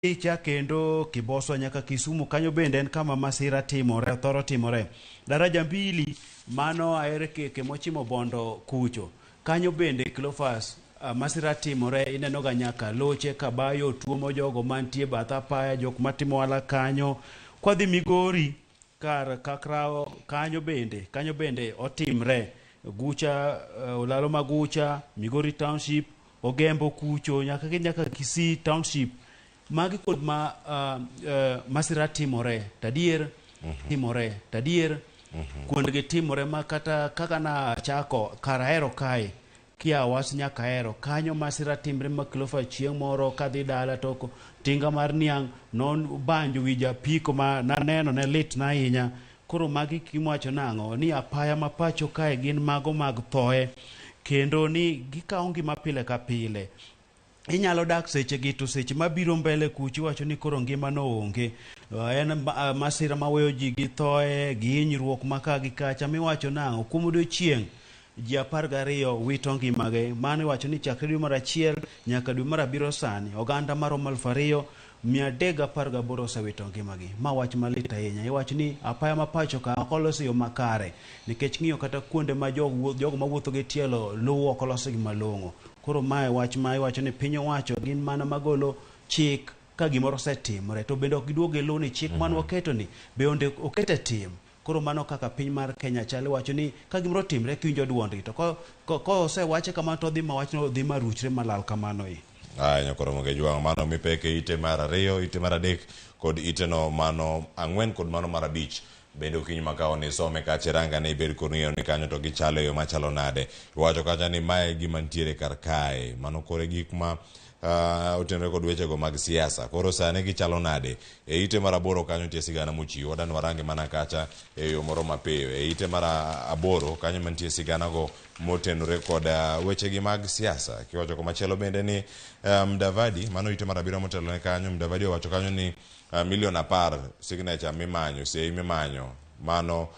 Icha kendo Kiboso nyaka Kisumu kanyo bende en kama masira timore, thoro timore. Daraja mbili mano aere keke mochimo bondo kucho. Kanyo bende Cleophas masira timore, ineno ga nyaka loche kabayo tuomo jogo mantie batha apaya, jok matimo ala kanyo. Kwadhi Migori kar Kakrao kanyo bende otimre. Gucha Olalo Magucha, Migori Township, Ogembo kucho nyaka Kisii Township. Magi kod masira timore tadier kuondgi timore ma kata kaka na chako Karahero kae kia was nyaka Ahero kanyo masira timre ma Cleophas chieng' moro kadhi dala toko tinga mar niang' non banjo wi japiko ma naneno ne lit na ahinya. Koro magi kimwacho nang'o ni apaya ma pacho kae gin mago mag thoe kendo ni gikawo ngima pile ka pile. Inyalo dak seche gi to seche mabiro mbele kuchi wacho ni koro ngima no onge. En masira maweyo ji gi thoe gi hinyruok maka gi kacha miwacho nang'o kuom odiochieng' ji 12 wito ngimagi. Mano iwacho ni chakre dwe mar 1 nyaka dwe mar 7 sani oganda maromo 2318 osewito ngimagi. Ma wach malit ahinya. Iwacho ni apaya ma pacho ka ok olosi yo makare nikech ng'iyo kata kuonde ma jogo mawuotho gi tielo luwo ok olosi gi malong'o. Koro mae wach ma iwacho ni piny owacho gin mana magolo chik ka gimoro osetimore to bende ok giduoge luwo ni chik man waketo ni be onde okete tim. Koro mano kaka piny mar Kenya chale wacho ni ka gimoro timre kiwinjo duondgi to ko osewache kamano to dhi ma wachno dhi maruchre malal kamano i. Nyakoro moge jwang' mano mipeke ite mar 2, ite mar 3 kod ite no mano 4 kod mano mar 5. Bende ukinyi makao ni some kache ranga ni bedi kunio ni kanyo to gichalo yo machalo nade. Wacho kacha ni mae gimantiere karkae. Mano kore gik ma utenre kod weche go mag siasa. Koro sane gichalo nade. E ite mara boro kanyo tie sigana muchiwo. Odan warangi mana kacha e yo moro mapeyo. E ite mara aboro kanyo mantie sigana go motenre kod weche gi mag siasa. Kiwacho ko machelo bende ni Mdavadi. Mano ite mara biro motelo ne kanyo. Mdavadi wacho kanyo ni $1,000,000 signature mimanyo sei mimanyo mano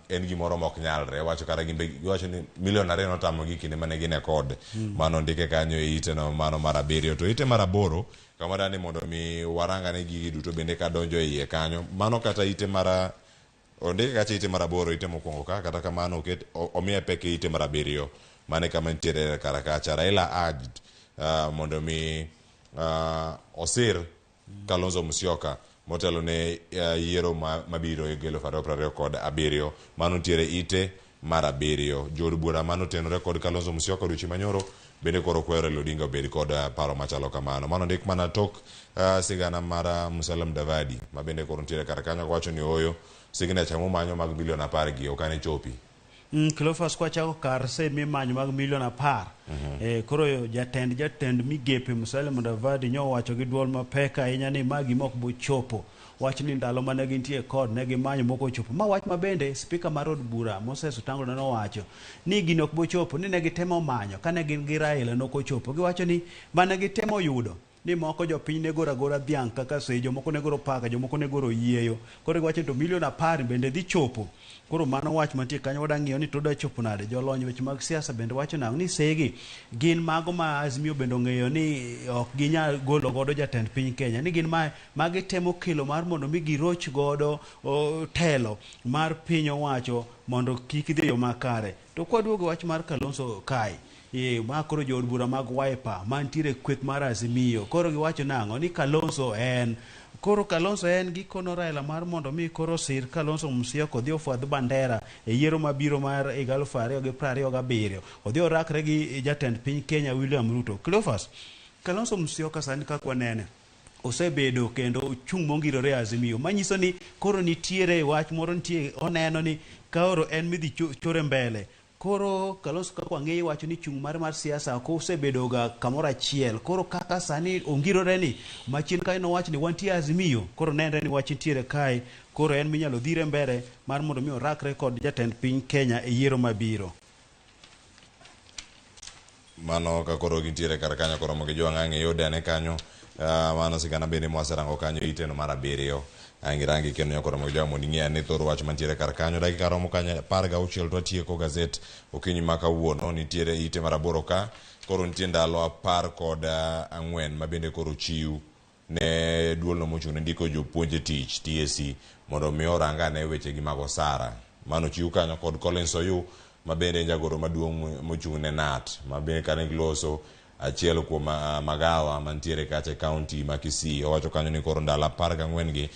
en gimoro mok nyalre. Wacho kara gimbe wacho ni $2,000,000 notamo gi kinde mane gine kod mano ndike kanyo e ite no mano mar 7 to ite mar 8 kama dani mondo mi waranga ne gigi duto bende ka donjo e iye kanyo mano kata ite mara ondike kacha ite mar 8 ite mokwongo ka kata kamano oket omiye peke ite mar 7 mane kama ntiere karakacha Raila urged mondo mi osir Kalonzo Musyoka motelo ne yiero mabiro e 2027 mano tiere ite mar 7 jod bura mano tenore kod Kalonzo Musyoka duchi manyoro bende koro kwero Odinga bedi kod paro machalo kamano mano ndik mana tok sigana mara Musalia Mudavadi ma bende koro tiere karakanyo wacho ni oyo signature manyo mag $10,000,000 gi okane chopi. Cleophas kwa chako kar se mimanyo mag $10,000,000. Koro jatend migepe Musalia Mudavadi nyo wacho gi duol mapek ahinya ni magi mok bo chopo. Wach ni ndalo mane gintie kod ne gimanyo moko chopo. Ma wach ma bende speaker mar od bura Moses Wetangula no wacho ni gino ok bo chopo ni ne gitemo manyo kane gin gi Raila no ko chopo. Giwacho ni mane gitemo yudo ni moko jopiny ne gora dhiang' kaka sejo moko ne goro paka jomoko ne goro yieyo. Koro giwacho to $1,000,000 bende dhi chopo. Koro mano wach mantie kanyo wadang'iyo ni to da chopo nade. Jolony weche mag siasa bende wacho nang'o ni segi gin mago ma Azimio bende ng'eyo ni ok ginyal golo godo jatend piny Kenya ni gin magi temo kelo mar mondo mi giroch godo telo mar piny owacho mondo kik dhi yo makare. To kwaduogo wach mar Kalonzo kae ma koro jood bura mag Wiper mantiere kweth mar Azimio koro giwacho nang'o ni Kalonzo en gikono Raila mar mondo mi koro sir Kalonzo Musyoka odhi ofwadh bandera e yiero mabiro mar 2027 odhi orakre gi jatend piny Kenya William Ruto. Cleophas, Kalonzo Musyoka sani kakwa nene osebedo kendo chung' mongirore Azimio manyiso ni koro nitiere wach moro nitie oneno ni kaoro en midhi chore mbele. Koro Kalonzo kakwa ng'eyo wacho ni chung' mar siasa ko osebedo ga kamoro achiel. Koro kaka sani ongirore ni machien kae no wach ni wantie Azimio koro nenre ni wach nitiere kae koro en minyalo dhire mbele mar mondo mi orakre kod jatend piny Kenya e yiero mabiro. Mano ka koro gintiere karakanyo koro mogi jwang'ang'e yode ane kanyo mano sigana bende mwaserango kanyo ite no mar 7 rangi kendo nyakoro mogi jwang'o ning'e ane thoro wach mantiere karakanyo dakika romo kanyo 16 to atieko gazet okinyi maka wuono nitiere ite mar 8 ka koro nitie ndalo 14 ma bende koro chiw ne duolno mochung' ne ndiko jopuonje tich TSC mondo mi oranga ne weche gi mag osara. Mano chiw kanyo kod Collins Oyu ma bende jagoro maduong' mochung' ne NAT ma bende kane giloso achiel kuom magawa mantiere kacha county ma Kisii. Owacho kanyo ni koro ndalo 14 gi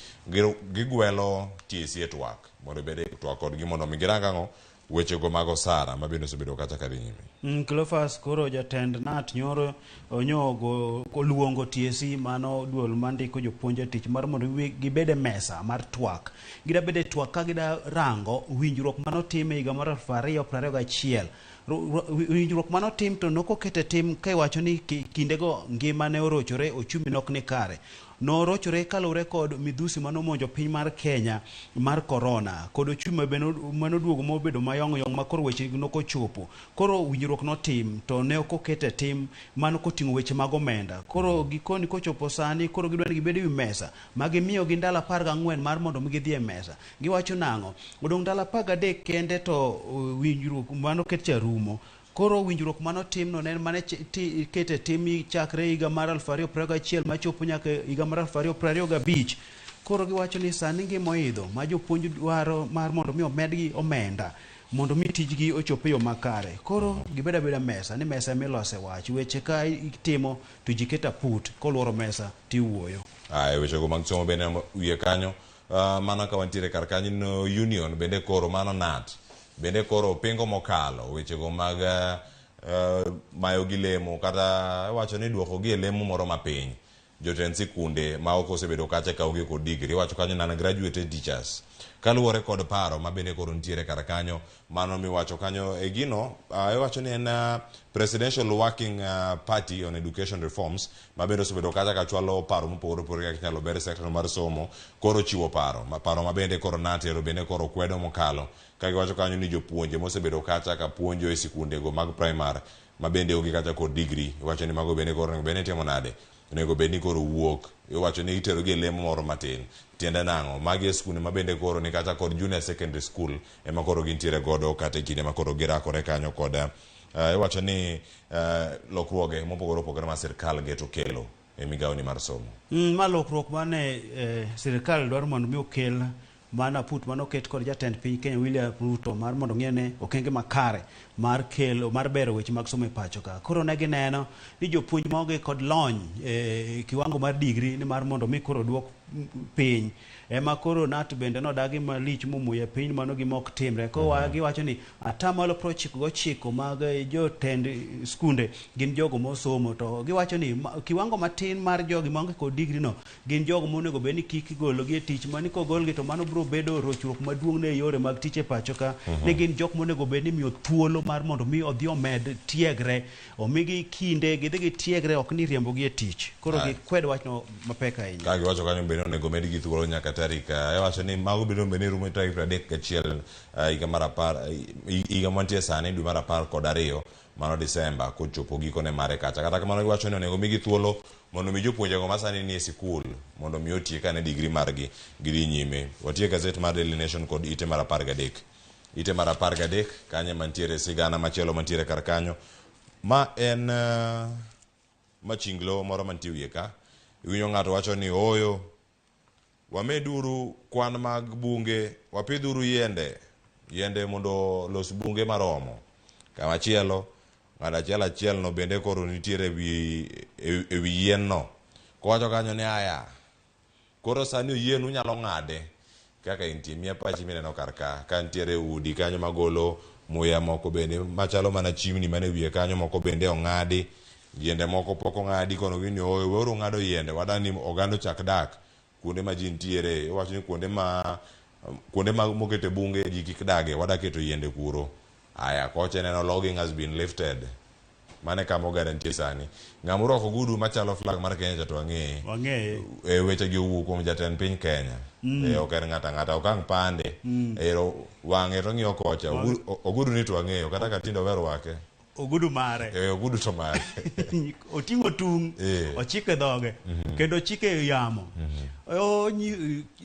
gigwelo TSC e twak mondo bede twak kodgi mondo mi girang'o weche go mag osara ma bende osebedo kacha kadhi nyime. Cleophas koro jatend NAT nyoro onyogo koluongo TSC mano duol mandiko jopuonje tich mar mondo gibede mesa mar twak. Gida bede twak ka gida rango winjruok mano time higa mar 2021. Winjruok mano tim to nokokete tim ka iwacho ni kindego ngima ne orochore, ochumi nok ni kare. Norochore kalure kod midhusi mano monjo piny mar Kenya mar corona kod ochumi mano duogo mobedo mayong ma koro weche nokochopo. Koro winjruok no tim to ne okokete tim mano koting'o weche mag omenda. Koro gikoni kochopo sani koro gidwani gibede wi mesa magimiyo gi ndalo 14 mar mondo gidhi e mesa. Giwacho nang'o odong' ndalo 13 kende to winjruok mano ket rumo. Koro winjruok mano tim no ne mane kete tim chakre higa mar 2021 machopo nyaka higa mar 2025. Koro giwacho ni sani gimoidho ma jopuonj dwaro mar mondo mi omedgi omenda mondo mi tijgi ochope yo makare. Koro gibeda beda mesa ni mesa milose wach weche ka itimo to jiketa put koluoro mesa tiwuoyo. Weche go mag somo bende wiye kanyo mana ka wantiere kar kanyo no union bende koro mano NAT bende koro pingo mokalo weche go mag mayo gi lemo kata wacho ni duoko gi lemo moro mapiny jotend sikunde ma ok osebedo kacha ka onge kod degree. Wacho kanyo nan graduated teachers kaluwore kod paro ma bende koro ntiere kar kanyo mano miwacho kanyo e gino iwacho ni en Presidential Working Party on Education Reforms ma bende osebedo kacha ka chwalo paro mopogore opogore kaka inyalo ber sektor mar somo. Koro chiwo paro ma bende koro natero bende koro kwedo mokalo ka giwacho kanyo ni jopuonje mosebedo kacha ka puonjo e sikunde go mag primary ma bende onge kacha kod degree. Iwacho ni mago bende koro bende timo nade onego bed ni koro wuok. Iwacho ni itero gi lemo moro matin tiende nang'o magi e skunde ma bende koro ni kacha kod junior secondary school ema koro gintiere godo kata kinde ma koro girakore kanyo kod iwacho ni lokruoge mopogore opogore ma sirkal geto kelo e migawoni mar somo. Ma lokruok mane sirkal dwaro mondo mi okel mana put mano ket kod jatend piny Kenya William Ruto mar mondo ng'ene okenge makare mar kelo mar bero weche mag somo e pacho ka. Koro ne gineno ni jopuonj maonge kod lony kiwango mar degree ni mar mondo mi koro duok piny ema koro NAT bende nodagi malich momuya piny mano gimok timre. Ko giwacho ni atamalo 99 mag jotend skunde gin jogo mosomo to giwacho ni kiwango matin mar jogi maonge kod degree no gin jogo monego bed ni kik gologi e tich mani kogolgi to mano biro bedo rochruok maduong' ne yore mag tich e pacho ka. Ne gin jok monego bed ni miyo thuolo mar mondo mi odhi omed tiegre omigi kinde gidhi gitiegre ok ni riembogi e tich. Koro gikwed wachno mapek ahinya. Ka giwacho kanyo bende onego med gi thuolo nyaka tarik iwacho ni mago biro bende rumo tarik 31 higa mantie sani dwe mar 12 mano Disemba kochopo gikone mare kacha. Kata kamano giwacho ni onego migi thuolo mondo mi jopuonje go masani ni e sikul mondo mi otiek ane degree margi gidhi nyime. Watie gazet mar Daily Nation kod ite mar 13 ite mar 13 kanye mantiere sigana machielo mantiere kar kanyo ma en machinglo moro mantie wiye ka. Iwinjo ng'ato wacho ni oyo wameduru kwan mag bunge wapidhuru yiende mondo los bunge maromo. Kamachielo ng'at achiel no bende koro nitiere e wi yien no kowacho kanyo ni aya koro sani yien unyalo ng'ade kaka intie mia pachi mineno kar ka nitiere udi kanyo magolo muya moko bende machalo mana chimni mane wiye kanyo moko bende ong'adi yiende moko pok ong'adi kono gini weuru ng'ado yiende wadani ogando chak dak kuonde ma ji nitiere. Iwacho ni kuonde ma mokete bunge ji kik dage wadaketo yiende kuro. Aya koche neno logging has been lifted mane kama garantie sani ng'amuro ok ogudu machalo flag mar Kenya to wang'eye weche gi owuok kuom jatend piny Kenya ok en ng'ata okang' pande wang'e to ng'iyo kocha ogudu ni to wang'eyo kata ka tindo wer wake ogudu mare ogudu to mare oting'o tung ochike dhoge kendo chike yamo.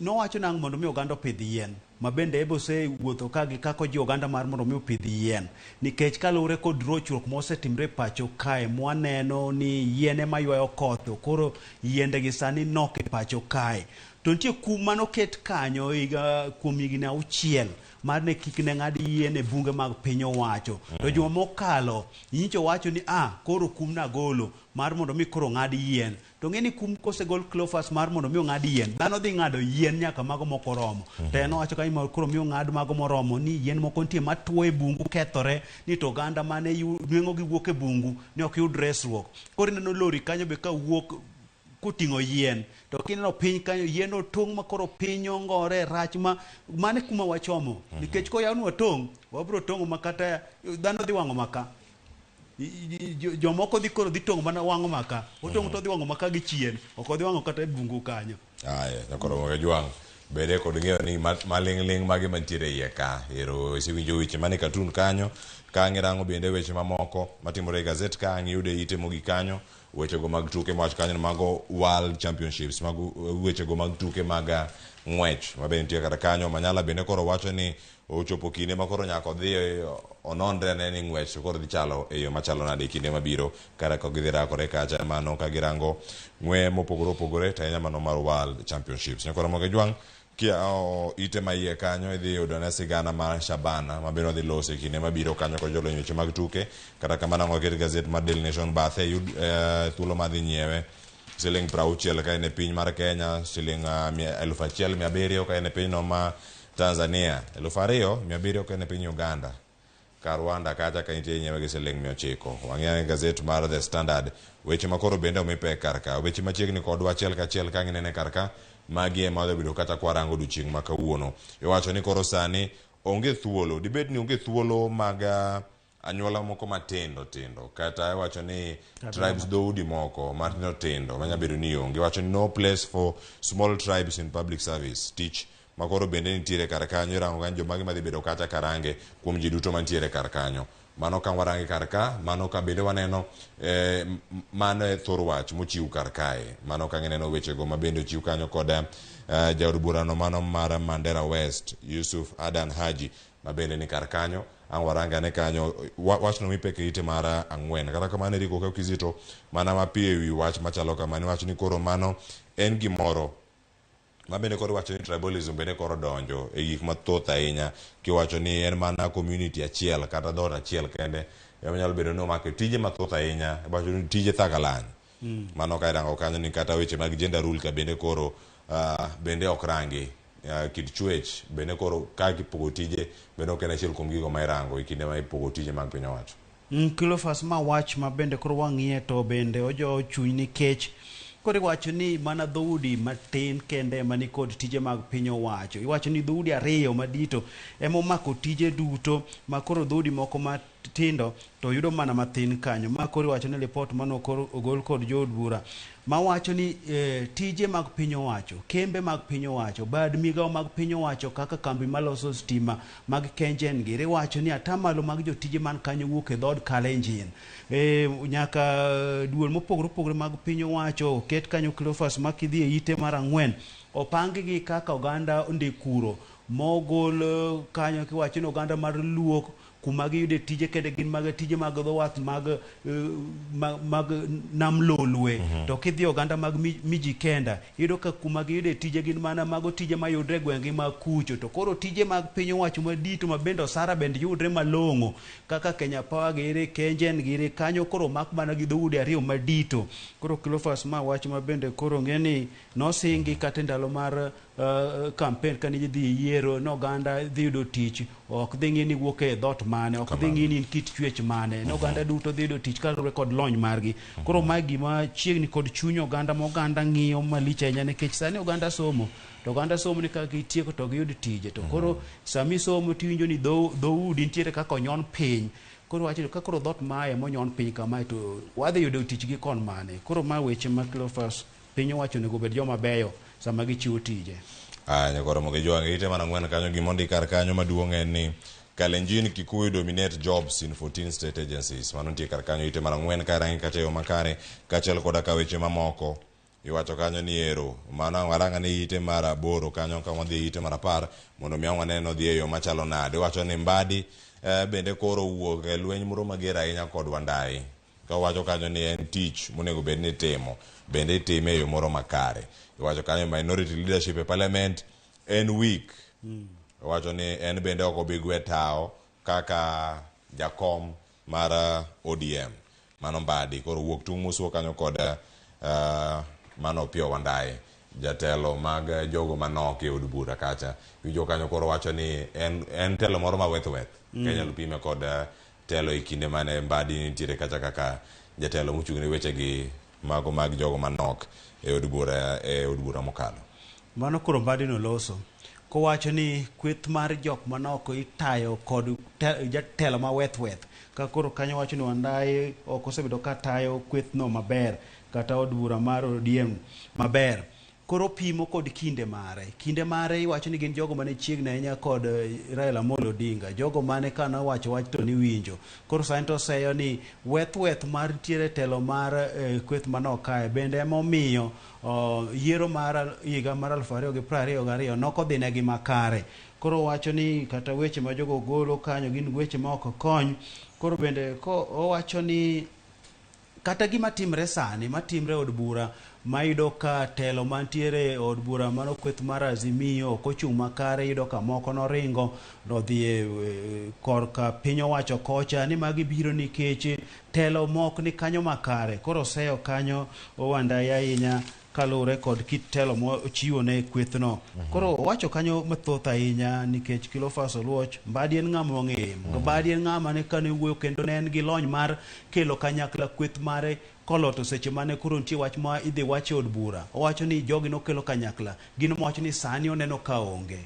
Nowacho nang' mondo mi oganda opidh yien ma bende ebo se wuotho ka gi kako ji oganda mar mondo mi opidh yien nikech kaluwore kod rochruok mosetimre pacho kae mwaneno ni yien ema ywayo koth to koro yiende gi sani nok e pacho kae to nitie kum manoket kanyo kuom higni 6 mar ne kik ne ng'ad yien e bunge mag piny owacho to juma mokalo nyicho wacho ni koro kum na golo mar mondo mi koro ng'ad yien to ng'eni kum kosegol Cleophas mar mondo mi ng'ad yien dhano dhi ng'ado yien nyaka mago moko romo to en owacho ka koro mi ng'ad mago moromo ni yien moko nitie matuo e bungu kethore ni to oganda mane nweng'o gi wuok e bungu ni ok yud resruok koro ineno lori kanyo be ka wuok kuting'o yien to kineno piny kanyo yien otong' ma koro piny ongore rach mane kuma wachomo nikech koyawnwa tong' wabro tong'o makata dhano dhi wang'o maka jomoko dhi koro dhi tong'o mana wang'o maka otong'o to dhi wang'o maka gi chien ok odhi wang'o kata e bungu kanyo koro moke jwang' bede kod ng'eyo ni maling'ling' mage mantiere iye ka ero isewinjo weche mane katun kanyo ka ang'irango bende weche mamoko matimore e gazet ka ang'iyude ite mogik kanyo wechego mag tuke mawach kanyo mago World Championships mago wechego mag tuke mag ng'wech mabe nitie kata kanyo Manyala bende koro wacho ni ochopo kinde ma koro nyaka odhi ononre ne ni ng'wech koro dhi chalo e yo machalo nade kinde mabiro kata ka gidhi rakore kacha mano ka girango ng'we mopogore opogore to ahinya mano mar World Championships nyakoro moke jwang' kia ite ma iye kanyo idhi yudo ne sigana mar Shabana mabiro dhi lose kinde mabiro kanyo ko jolony weche mag tuke kata kamano ngoket gazet mar Daily Nation bathe yud thuolo madhi nyiewe siling 60 ka en e piny mar Kenya siling 1,700 ka en e piny no ma Tanzania 2,700 ka en e piny Uganda ka Rwanda kacha ka nitie nyiewe gi siling 900 wang'e gazet mar The Standard weche makoro bende omipe karka weche machiegni kodwa achiel kachiel ka ng'inene karka magi ema obedo kata kwarango duchieng' ma kawuono iwacho ni koro sani onge thuolo dibed ni onge thuolo mag anyuola moko matindo tindo kata iwacho ni tribes dhoudi moko matindo tindo manya bedo ni onge iwacho ni no place for small tribes in public service tich makoro bende nitiere kar kanyo irango kanyo jomagi madhi bedo kata karange kuom ji duto mantiere kar kanyo mano ka warange kar ka mano ka bende waneno mano e thor wach mochiw kar kae mano ka neno wechego ma bende ochiw kanyo kod jaod burano mano mar Mandera West Yusuf Adan Haji ma bende ni kar kanyo ang waranga ne kanyo wachno mipeke ite mara ang'wen kata kamano Eriko ka Kizito mana mapie wi wach machalo kamano wach ni koro mano en gimoro ma bende koro wacho ni tribalism bende koro donjo e gik mathoth ahinya kiwacho ni en mana community achiel kata dhoot achiel kende nyalo bedo ni omako tije mathoth ahinya wacho ni tije thagalany mano ka irango kanyo ni kata weche mag gender rule ka bende koro bende ok rangi kit chwech bende koro ka gipogo tije bende ok en achiel kuom gigo ma irango e kinde ma ipogo tije mag piny owacho Cleophas ma wach ma bende koro wang'iye to bende ojo chuny nikech koro iwacho ni mana dhoudi matin kende mani kod tije mag piny owacho iwacho ni dhoudi 2 madito ema omako tije duto ma koro dhoudi moko matindo to yudo mana mathin kanyo ma koro iwacho ni report mano ogol kod jood bura ma wacho ni tije mag piny owacho kembe mag piny owacho bad migao mag piny owacho kaka kambi maloso stima mag Kengen gi wacho ni atamalo mag jotije man kanyo wuok e dhod Kalenjin nyaka duol mopogore opogore mag piny owacho ket kanyo Cleophas makidhi e ite mar 4 opang gi kaka oganda ndikuro mogol kanyo kiwacho ni oganda mar Luok kuma giyude tije kende gin mag tije mag dhowath mag nam lolwe to kidhi oganda mag miji kenda yudo ka kuma giyude tije gin mana mago tije mayudre gwenge mag kucho to koro tije mag piny owacho madito ma bende osara bende yudre malong'o kaka Kenya Power gire Kengen gire kanyo koro mak mana gi dhoudi 2 madito koro Cleophas ma wach ma bende koro ng'eni nosingi kata ndalo mar campaign kan idhi yiero no oganda dhi yudo tich ok dhi ng'ini wuok e dhot mane ok dhi ng'ini kit chwech mane no oganda duto dhi yudo tich kaluwore kod lony margi koro ma gima chiegni kod chuny oganda ma oganda ng'iyo malich ahinya nikech sani oganda somo to oganda somo ni kaka gitieko to giyud tije to koro sami somo tiwinjo ni dhoudi nitiere kaka onyon piny koro wacho ka koro dhot mae monyon piny kamae to wadhi yudo tich gi kon mane koro ma weche ma Cleophas piny owacho onego bed joma beyo sama gichiwo tije nyakoro moke jwang' ite mana 4 kanyo gimondi kar kanyo maduong' en ni Kalenjin Kikuyu dominate jobs in 14 state agencies mano nitie kar kanyo ite mana 4 ka rangi kata yo makare kachiel koda ka weche mamoko iwacho kanyo ni ero mano waranga ni ite mar 8 kanyo ka wadhi ite mar 10 mondo mi waneno dhi e yo machalo nade. Iwacho ni Mbadi bende koro wuok e lweny moro mager ahinya kod Wandai, ka wacho kanyo ni en tich monego bed ni timo bende itime e yo moro makare. Iwacho kanyo minority leadership e parliament en weak. Iwacho ni en bende ok obi gwe tao kaka jakom mar ODM mano Mbadi, koro wuok tung' musuo kanyo kod mano Pio Wandai, jatelo mag jogo manok e od bura kacha. Wijo kanyo koro wacho ni en telo moro ma weth Kenya lupime kod telo e kinde mane Mbadi nitiere kacha kaka jatelo mochung'ne weche gi mago mag jogo manok e od bura mokalo. Mano koro Mbadi no loso kowacho ni kweth mar jok manoko itayo kod jatelo ma weth ka koro kanyo wacho ni Wandai ok osebedo ka tayo kweth no maber kata od bura mar ODM maber. Koro pimo kod kinde mare iwacho ni gin jogo mane chiegni ahinya kod Raila Amolo Odinga, jogo mane kana wacho wach to ni winjo. Koro santo seyo ni weth mar tiere telo mar kweth manokae bende emomiyo yiero mar higa mar 2022 nokodhinegi makare. Koro wacho ni kata weche ma jogo golo kanyo gin weche ma ok kony. Koro bende ko owacho ni kata gima timre sani matimre od bura maido ka telo mantiere od bura mano kweth mar Azimio kochung' makare, ido ka moko noringo nodhi korka piny owacho kocha ni magi biro nikech telo mok ni kanyo makare. Koro seyo kanyo Wandai ahinya kalure kod kit telo mochiwo ne kwethno. Koro wacho kanyo mathoth ahinya nikech Cleophas Oluoch Mbadi en ng'ama ong'e. Mbadi en ng'ama ne kane wuoyo kendo ne en gi lony mar kelo kanyakla kweth mare koloto seche mane koro nitie wach ma idhi wach od bura. Owacho ni jogi nokelo kanyakla, gino mowacho ni sani oneno ka onge.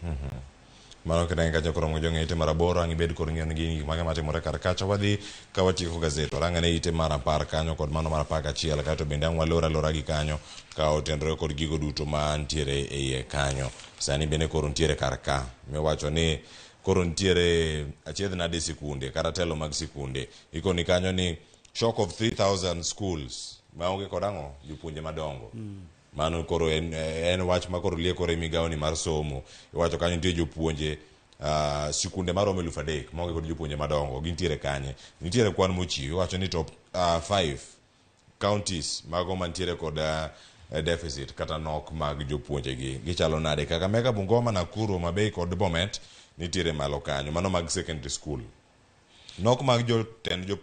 Mano kena kacha koro mo jonge ite mar 8 angi bed koro ng'en gi mage matimore kar kacha wadhi ka watieko gazet waranga ne ite mar 10 kanyo kod mano mar 11 kato bende ang walora gi kanyo ka otendore kod gigo duto ma ntiere e iye kanyo. Sani bende koro ntiere kar ka me wacho ni koro ntiere achiedh nade sikunde kata telo mag sikunde ikoni kanyo ni shock of 3000 schools maonge kod ang'o jopuonje madongo. Mano koro en wach ma koro liekore migawo ni mar somo. Iwacho kanyo nitie jopuonje sikunde maromo 3000 maonge kod jopuonje madongo gintiere kanye. Nitiere kwan mochiw. Iwacho ni top 5 counties mago mantiere kod deficit kata nok mag jopuonje gi gichalo nade. Kakamega, Bungoma, Nakuru, Homabay kod Bomet nitiere malo kanyo mano mag secondary school. Nok mag jotend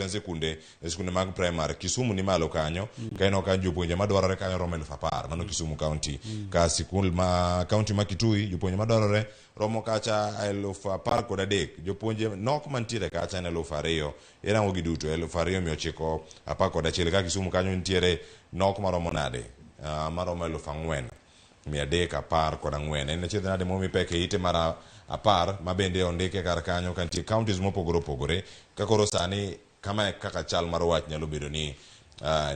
sekunde sekunde mag primary Kisumu ni malo kanyo kaino ka jopuonje madwarore kanyo romo 10,000 mano Kisumu county. Ka sikul ma county ma Kitui jopuonje madwarore romo kacha 10,000 kod 3 jopuonje nok mantiere kacha 2,000 erango gi duto 2,910 kod 1 ka Kisumu kanyo nitiere nok maromo nade maromo 4,310 kod 4 en achiedh nade momi peke ite mar 10 ma bende ondike kar kanyo kantie counties mopogore ka koro sani kama kaka chal mar wach nyalo bedo ni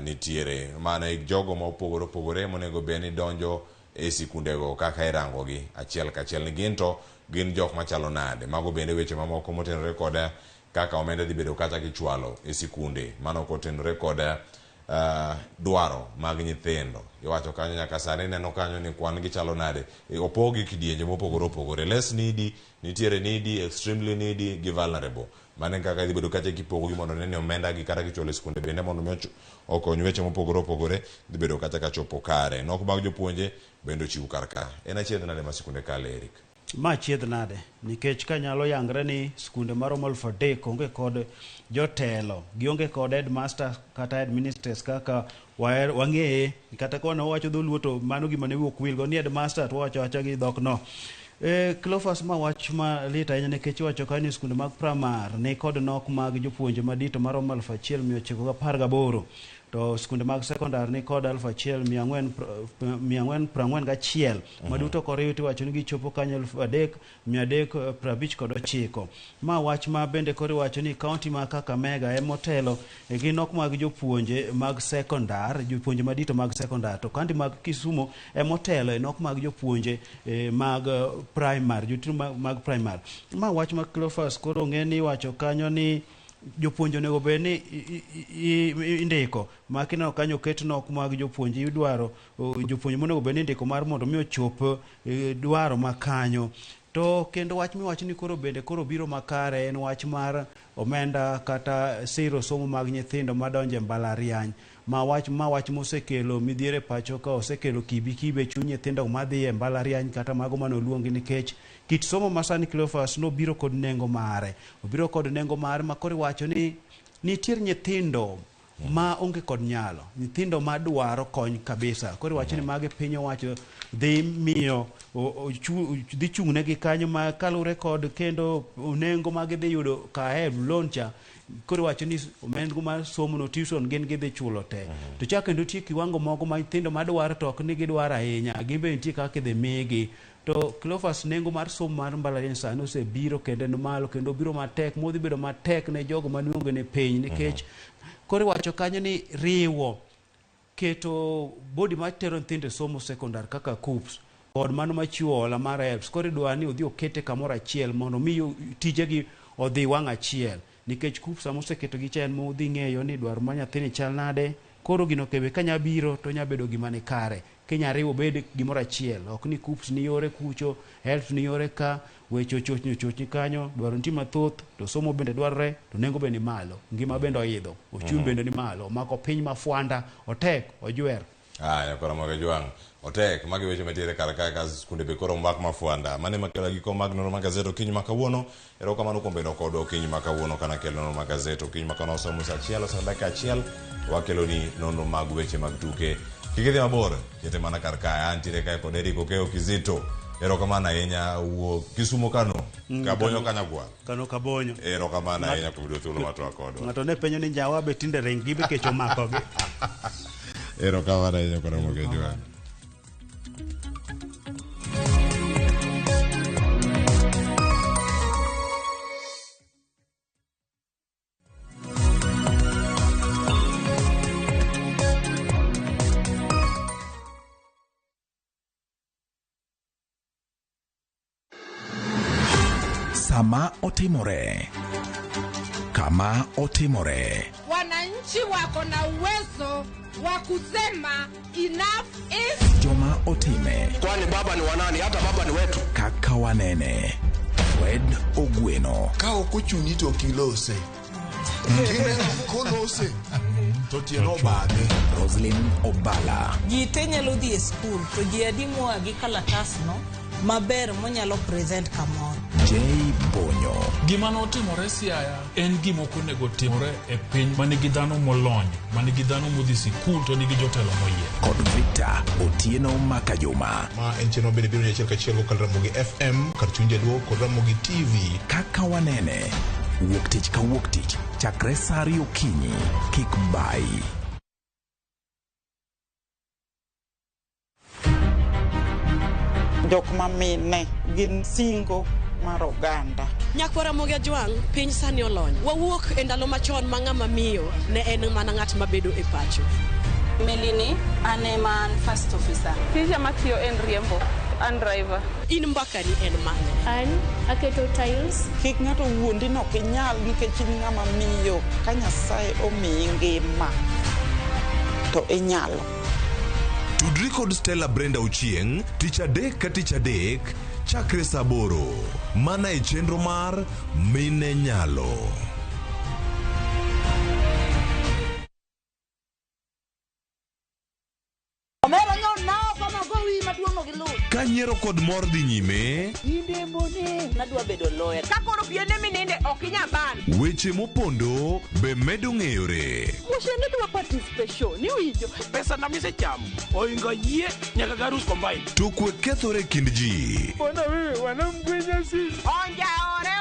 nitiere mana jogo mopogore monego beni donjo e sikundego kaka irango gi achiel kachiel ni gin jok machalo nade. Mago bende weche mamoko motenore kod kaka omenda dhi bedo kata gichwalo e sikunde mano kotenore kod dwaro mag nyithindo. Iwacho kanyo nyaka sani neno kanyo ni kwan gichalo nade opogi kidienje mopogore less needy, nitiere needy, extremely needy gi vulnerable. Mane kaka dhi bedo kacha kipogo gi mondo nene omenda gi kata gichwalo sikunde bende mondo okony weche mopogore dhi bedo kacha kachopo kare. Nok mag jopuonje bende chiw kar ka en achiedh nade ma sikunde kale Eric. Ma chiedh nade nikech kanyalo yangre ni sikunde maromo 3,000 onge kod jotelo, gionge kod headmaster kata administrators kaka wang'eye kata kono wacho dholuo to mano gima ne wuok wilgo ni headmaster to wacho gi dhok no. Cleophas ma wach ma lit ahinya nikech wacho ka ni sikunde mag primary ne kod nok mag jopuonje madito maromo 1,918 to sikunde mag secondary ni kod 1,441 maduto koriw tiwacho ni gichopo kanyo 3,359. Ma wach ma bende kori wacho ni county ma Kakamega emotelo gi nok mag jopuonje mag secondary, jopuonje madito mag secondary, to kandi mag Kisumu emotelo nok mag jopuonje mag primary, jopuonje mag primary. Ma wach ma Cleophas koro ng'eni wacho kanyo ni jopuonj onego bed ni indiko ma kineno kanyo ket nok mag jopuonj idwaro jopuonj monego bed ni indiko mar mondo mi ochop dwaro makanyo. To kendo wach miwacho ni koro bende koro biro makare en wach mar omenda kata siro somo mag nyithindo madonje mbalariany ma wach mosekelo midhiere pacho ka osekelo kibe chuny nyithindo madhi e mbalariany kata mago manoluongi nikech kit somo masani Cleophas no biro kod nengo mare ma koro wacho ni nitiere nyithindo ma onge kod nyalo, nyithindo ma dwaro kony kabisa. Koro wacho ni mage piny owacho dhi miyo dhi chung'negi kanyo ma kalure kod kendo nengo ma gidhi yudo kae loan cha. Koro wacho ni omenda mar somo no tuition gin gidhi chulo te. To chak kendo tie kiwango mogo ma nyithindo madwaro to ok ni gidwaro ahinya, gimbe nitie kaka idhi migi. To Cleophas nengo mar somo mar mbalariany sani osebiro kendo en malo kendo biro matek, modhi bedo matek ne jogo manuongo ne piny nikech koro wacho kanyo ni riwo keto body matero nyithindo somo sekondar kaka KUPS kod mano machiwo hola mar helps koro idwa ni odhi okete kamoro achiel mondo mi tijegi odhi wang' achiel nikech KUPS amoseketo gi chen modhi ng'eyo ni dwaro ma nyathini chal nade. Koro gino kebe kanya biro to nya bedo gima ni kare kenya riwo bed gimoro achiel, ok ni KUPS ni yore kucho, helps ni yore ka, wecho chochni kanyo, dwaro nitie mathoth to somo bende dwarre to nengo bende ni malo, ngima bende oidho, ochumi bende ni malo, mako piny mafwanda otek ojwer. Koro Ramogi Jwang otek magi weche matiere kar kae ka skunde be koro mbak mafwanda mane makelo giko mag nonro mag gazet okinyi ma kawuono. Erokamano kuom bedo kodwa okinyi ma kawuono kana kelo nonro mag gazet okinyi ma kawuono somo saa achiel ose dakika achiel wakelo ni nonro mag weche mag tuke. Kik idhi mabor, kete mana kar kae antiere kae kod Eric Okeo Kizito. Erokamano ahinya wuok Kisumo kano Kabonyo Kanyagwal kano Kabonyo. Erokamano ahinya kuom bedo thuolo matwa kodwa. Ng'ato ne penjo ni njawa be tinde ring gi be kech omakogi. Erokamano ahinya kod Ramogi Jwang. Sama otimore, kama otimore. Wananchi wako na uwezo wa kusema enough is. Joma otime. Kwani baba ni wanani? Hata baba ni wetu. Kaka wanene. Fred Ogweno. Kao kuchuni to kilose. Kine kolose. Totieno bade. Roslyn Obala. Jite nyalo dhi e school to ji adimo agi kalatas no maber monyalo present kamoro. Jay Bonyo. Gima notimore Siaya en gima ok onego timore e piny manigi dhano molony, manigi dhano modhi sikul to nigi jotelo moyier. Kod Victor Otieno Makajuma. Ma en cheno bende biro nyachiel kachiel kod Ramogi FM kar chunje duo kod Ramogi TV. Kaka wanene. Wuok tich ka wuok tich. Chakre saa 2 okinyi. Kik bai. Jok mamine gin singo mar oganda. Nyakwa Ramogi Jwang, piny sani olony. Wawuok e ndalo machon ma ng'ama miyo ne en mana ng'at mabedo e pacho. Melini, ane man first officer. Tija matiyo en riembo, an driver. In mbakani en mane? An aketo tiles. Kik ng'ato wuondi no kinyal nikech in ng'ama miyo ka Nyasaye omiyi ngima to inyalo. Tudri kod Stella Brenda Ochieng, tich adek ka tich adek, chakre saa 8, mana e chenro mar Mine Nyalo. Kanyiero kod mor dhi nyime. Inde mone. Nadwa bedo lawyer. Kakoro piene mininde okinyaban. Weche mopondo be medo ng'eyore. Mushene dwa participation. Ni winjo. Pesa na mise cham. Oinga yie nyaka garus combine. To kwe kethore kind ji. Ona wewe wanamgwenya si. Onjaore.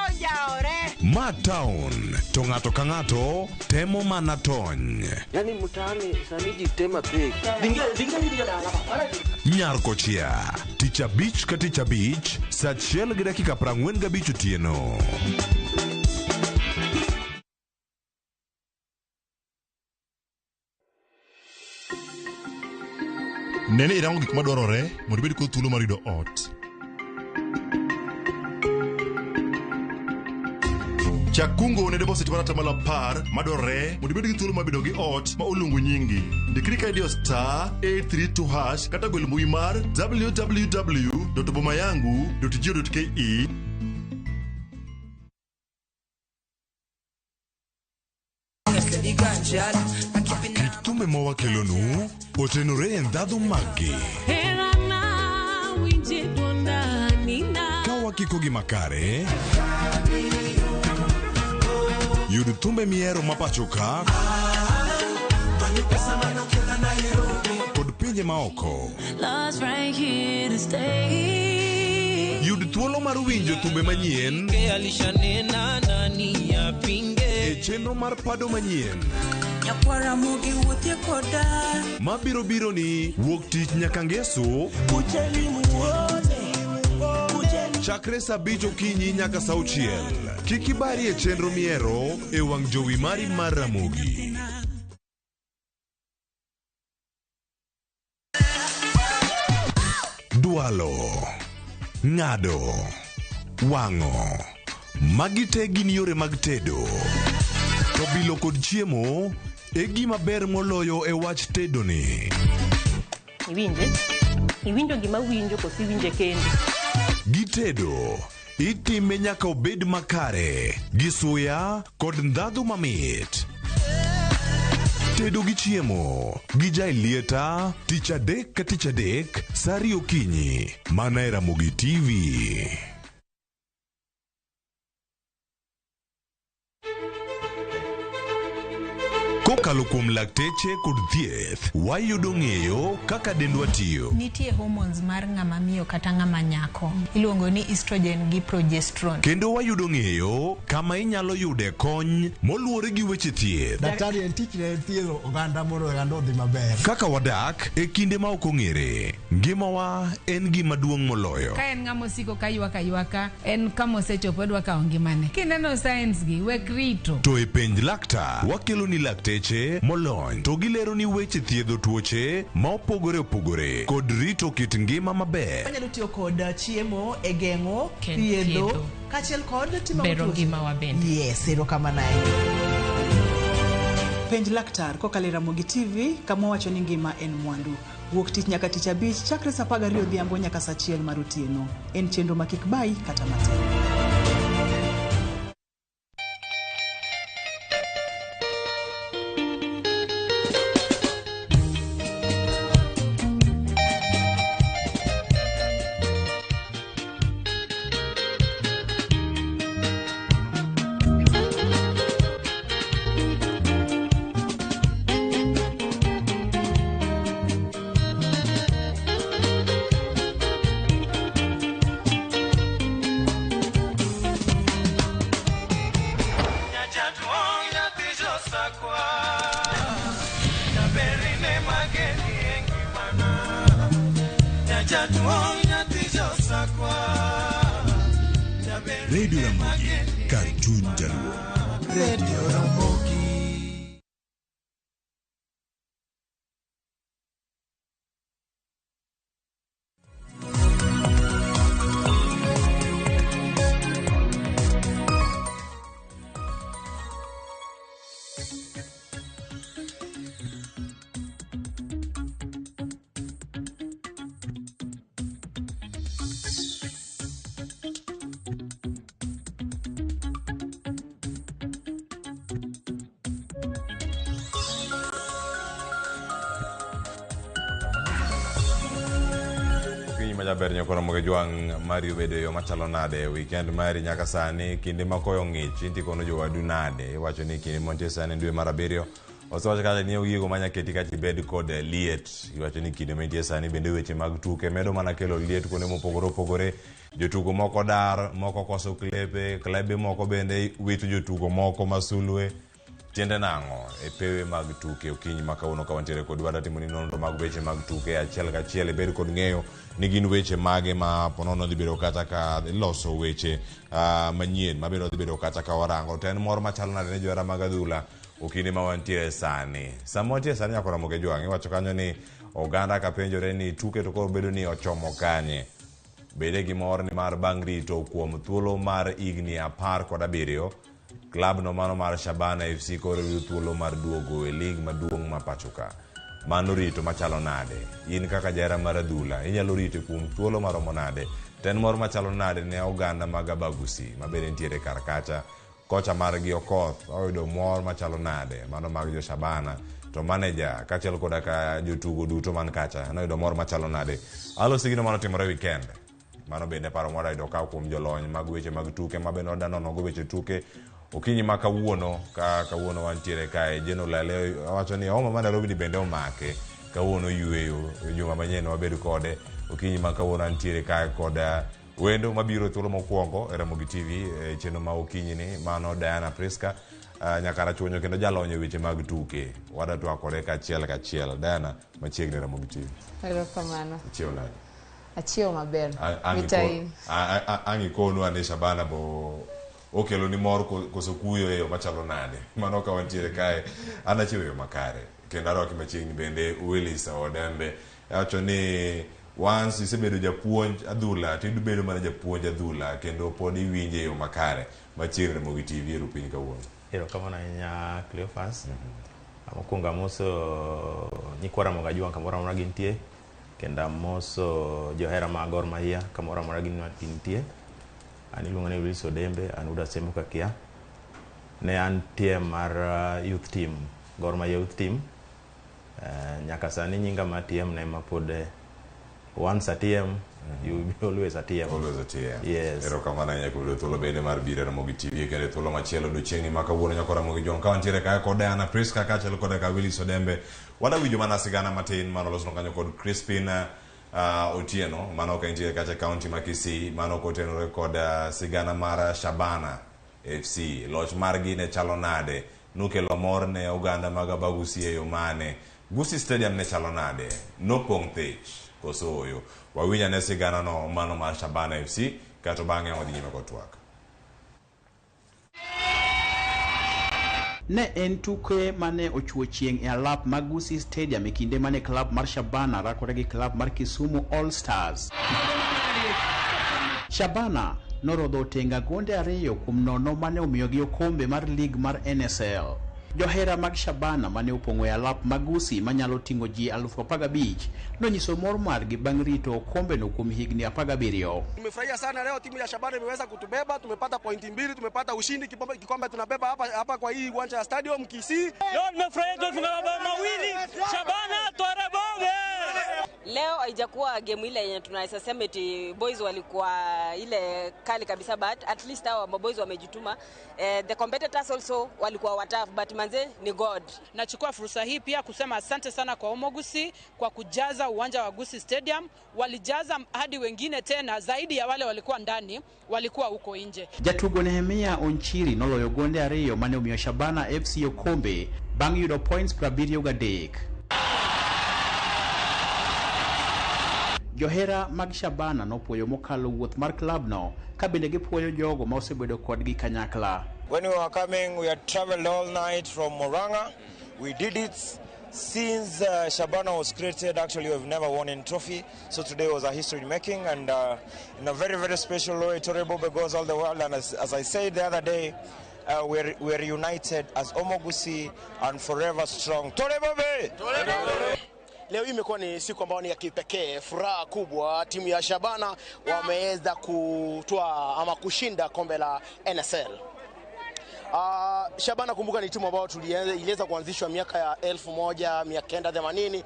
Ma town. To ng'ato ka ng'ato temo mana tony. Yani mutani sani ji tema pek. Dinga dala. Nyar Kochia. Tich abich ka tich abich. Saa 1 gi dakika 45 otieno. Nene irango gik madwarore mondo ibed kod thuolo mar yudo ot. Chak kungo ne deposit mar atamalo 10 madwarore mondo ibed gi thuolo mar bedo gi ot ma oluongo nyingi. Ndikri ka idiyo *832# kata gwel mbui mar www.bomayangu.go.ke. Kit thumbe mawakelonu otenore e ndhadhu maggi. Ka wakiko gi makare, yud thumbe miero mapacho ka kod pinje maoko. Yud thuolo mar winjo thumbe manyien e chenro mar pado manyien mabiro biro ni wuok tich nyaka ngeso chakre saa 5 okinyi nyaka saa 6. Kik ibari e chenro miero e wang' jowi mari mar Ramogi. Dwalo, ng'ado, wang'o, magi te gin yore mag tedo. To bilo kod chiemo e gima ber moloyo e wach tedo ni. Iwinjo gima winjo kosi winje kendi. Gi tedo itime nyaka obed makare gi suya kod ndhadhu mamit. Tedo gi chiemo gi jai lieta tich adek ka tich adek saa 2 okinyi mana e Ramogi TV. Kokalo kuom lakteche kod thieth, wayudo ng'eyo kaka dendwa tiyo. Nitie hormones mar ng'ama miyo kata ng'ama nyako. Iluongo ni estrogen gi progesterone. Kendo wayudo ng'eyo kama inyalo yude kony moluwore gi weche thieth. Daktari en tich ne thiedho oganda mondo oganda odhi maber. Kaka wadak e kinde ma ok ong'ere. Ngimawa en gima duong' moloyo. Ka en ng'ama osiko ka ywaka en kama osechopo dwa kawo ngimane. Kineno science gi wek rito. To e penj laktar wakelo ni lakteche molony to gilero ni weche thiedho tuoche ma opogore opogore kod rito kit ngima maber. Wanyalo tiyo kod chiemo e geng'o thiedho kaachiel kod timo bero ngima wa bende. Yes, erokamano. Penj laktar kokalo e Ramogi TV kama wacho ni ngima en mwandu. Wuok tich nyaka tich abich chakre saa 12 odhiambo nyaka saa 1 mar otieno. En chenro ma kik bai kata matin. Radio Ramogi, Cartoon Jaluo. Radio Ramogi. Majaber nyakoro moge juang mari bedo yo machalo nade weekend mari nyaka sani kinde makoyo ng'ich inti kono jowadu nade wacho ni kinde montie sani dwe mar 7 osewacho kata ni ogigo manya keti kati bed kod liet iwacho ni kinde montie sani bende weche mag tuke medo mana kelo liet kuonde mopogore opogore jotugo moko dar moko koso klebe moko bende wito jotugo moko masulwe tiende nang'o e pewe mag tuke okinyi makauno ka wantiere kod wada timo ni nonro mag weche mag tuke achiel kachiel bed kod ng'eyo ni gin weche mage ma ponono dhi bedo kata ka loso weche manyien mabiro dhi bedo kata ka warango to en mor machalo nade ne johera mag adhula okinde ma wantiere sani sama wantiere sani nyakora moge jwang' iwacho kanyo ni oganda ka penjore ni tuke to koro bedo ni ochomo kanye bede gi mor ni mar bang' rito kuom thuolo mar higni 17 klab no mano mar Shabana FC koro yudo thuolo mar duogo e lig maduong' ma pachoka. Mano rito machalo nade? In kaka jahera mar adhula, inyalo rito kuom thuolo maromo nade? Ten mor machalo nade ne oganda mag Abagusi mabende nitiere kar kacha? Kocha margi Okoth oyudo mor machalo nade? Mano mag jo Shabana. To manager kachiel koda ka jotugo duto man kacha noyudo mor machalo nade? Alo sigino mano timore weekend. Mano bende paro moro ayudo ka kuom jolony mag weche mag tuke mabende odanonogo weche tuke. Okinyi ma kawuono wantiere kae Jeno Lale wacho ni homa ma Nairobi bende omake kawuono yueyo juma manyien wabedo kode. Okinyi ma kawuono antiere kae koda wendo mabiro thuolo mokwongo e Ramogi TV chenro ma okinyi ni mano Diana Priska nyakara chonyo kendo jalonyo weche mag tuke wadatwa kore kachiel Diana machiegni Ramogi TV. Hello kamano. Chiona. Achio maber. Angi konu ane Shabana bo okelo ni mor koso kuyo eyo machalo nade. Mano ka wantiere kae anachiwo yo makare. Kendo aroki machiegni bende Willis Odembe. Acho ni once isebedo japuonj adhula tidu bedo mana japuonj adhula kendo pod iwinje yo makare machiegni Ramogi TV ero piny kawuono. Ero kamano nya Cleophas. Amokunga moso nyikwara moga juang kamora mora gintie. Kenda moso johera mag Gor Mahia kamora mora gintie. Ani luongo ni Willis Odembe anuda semo kakia. Ne an team mar youth team Gor Mahia youth team. Nyaka sani nyinga ma team ne mapode once a TM, you be always a TM. Always a TM. Yes. Ero kamana nyakulo thuolo bende mar bire Ramogi TV kende thuolo machielo dochiengni ma kawuono nyakora Ramogi Jon ka wantiere kae kod Diana Priska kachiel kod ka Willis Odembe. Wadawinjo mana sigana matin mano losno kanyo kod Crispin Otieno mano ka intiere kacha county ma Kisii mano kotenore kod sigana mar Shabana FC loch margi ne chalo nade nokelo mor ne oganda mag Abagusi e yo mane Gusii Stadium ne chalo nade nopong' thich kosoyo wawinya ne sigana no mano mar Shabana FC kato bang'e wadhi nyime kod twak. Ne en tuke mane ochuo chieng' e alap mag Gusii Stadium e kinde mane klab mar Shabana rakore gi klab mar Kisumu All Stars. Shabana norodho tenga gonde 2-0 mane omiyogi okombe mar lig mar NSL. Johera mag Shabana mane opong'o e alap mag Gusii manyalo ting'o ji 15,000 nonyiso mor margi bang' rito okombe no kuom higni 17. Tumefurahia sana leo, timu ya Shabana imeweza kutubeba, tumepata pointi 2, tumepata ushindi, kikombe tunabeba hapa kwa hii uwanja wa stadium Kisii. Leo nimefurahia tumefunga mabao mawili, Shabana Torebonge. Leo haijakuwa game ile yenye tunaweza sema eti boys walikuwa ile kali kabisa, but at least hao boys wamejituma. The competitors also walikuwa watafu, but manze ni God. Nachukua fursa hii pia kusema asante sana kwa Omogusi kwa kujaza uwanja wa Gusii Stadium. Walijaza hadi wengine tena zaidi ya wale walikuwa ndani, walikuwa huko nje. Jatugo Nehemia Onchiri noloyo gonde 2 mane omiyo Shabana FC okombe bang' yudo points 73. Johera mag Shabana nopuoyo mokalo wuoth mar club no ka bende gipuoyo jogo ma osebedo kodgi kanyakla. When we were coming, we had traveled all night from Moranga. We did it since Shabana was created. Actually, we've never won any trophy. So today was a history making, and in a very, very special way, Torebobe goes all the world. And as I said the other day, we're united as Omogusi and forever strong. Torebobe! Torebobe! Leo imekuwa ni siku ambayo ni ya kipekee, furaha kubwa. Timu ya Shabana wameweza kutoa ama kushinda kombe la NSL. Shabana kumbuka ni timu ambayo iliweza kuanzishwa miaka ya 1980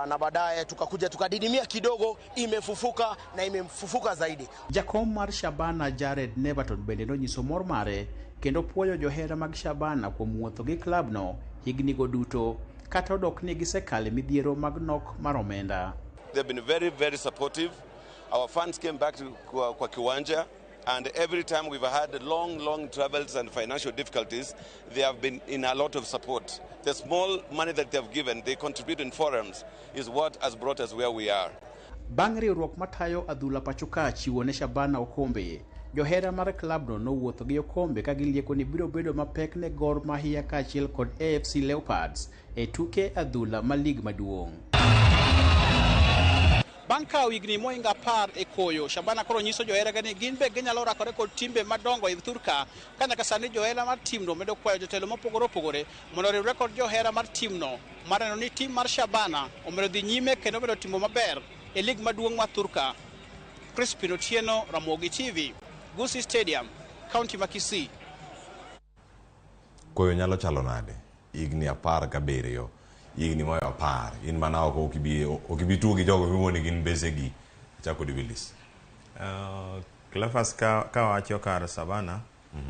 na baadaye tukakuja tukadidimia kidogo, imefufuka na imefufuka zaidi. Jakom mar Shabana Jared Neverton bende nonyiso mor mare kendo puoyo johera mag Shabana kuom wuotho gi club no higni go duto kata odok ni gisekale midhiero mag nok mar omenda. They've been very, very supportive. Our fans came back to kwa kiwanja, and every time we've had long travels and financial difficulties, they have been in a lot of support. The small money that they have given, they contribute in forums, is what has brought us where we are. Bang' riwruok matayo adhula pachoka chiwo ne Shabana okombe, johera mar club no nowuotho gi okombe ka gilieko ni biro bedo mapek ne Gor Mahia kaachiel kod AFC Leopards e tuke adhula ma lig maduong'. Bang' kawo higni mohinga 10 e koyo, Shabana koro nyiso johera ni gin be ginyalo rakore kod timbe madongo e thurka ka nyaka sani johera mar timno medo kwayo jotelo mopogore opogore mondo oriwre kod johera mar timno mar neno ni tim mar Shabana omedo dhi nyime kendo omedo timo maber e lig maduong' mar thurka. Crispin Otieno, Ramogi TV, Gusii Stadium, County ma Kisii. Koyo nyalo chalo nade? Igni 17, igni moyo 10, in mana oko okibi tuo gi jogo miwoni gin besegi. Chako di Willis. Cleophas ka wacho kar Savana,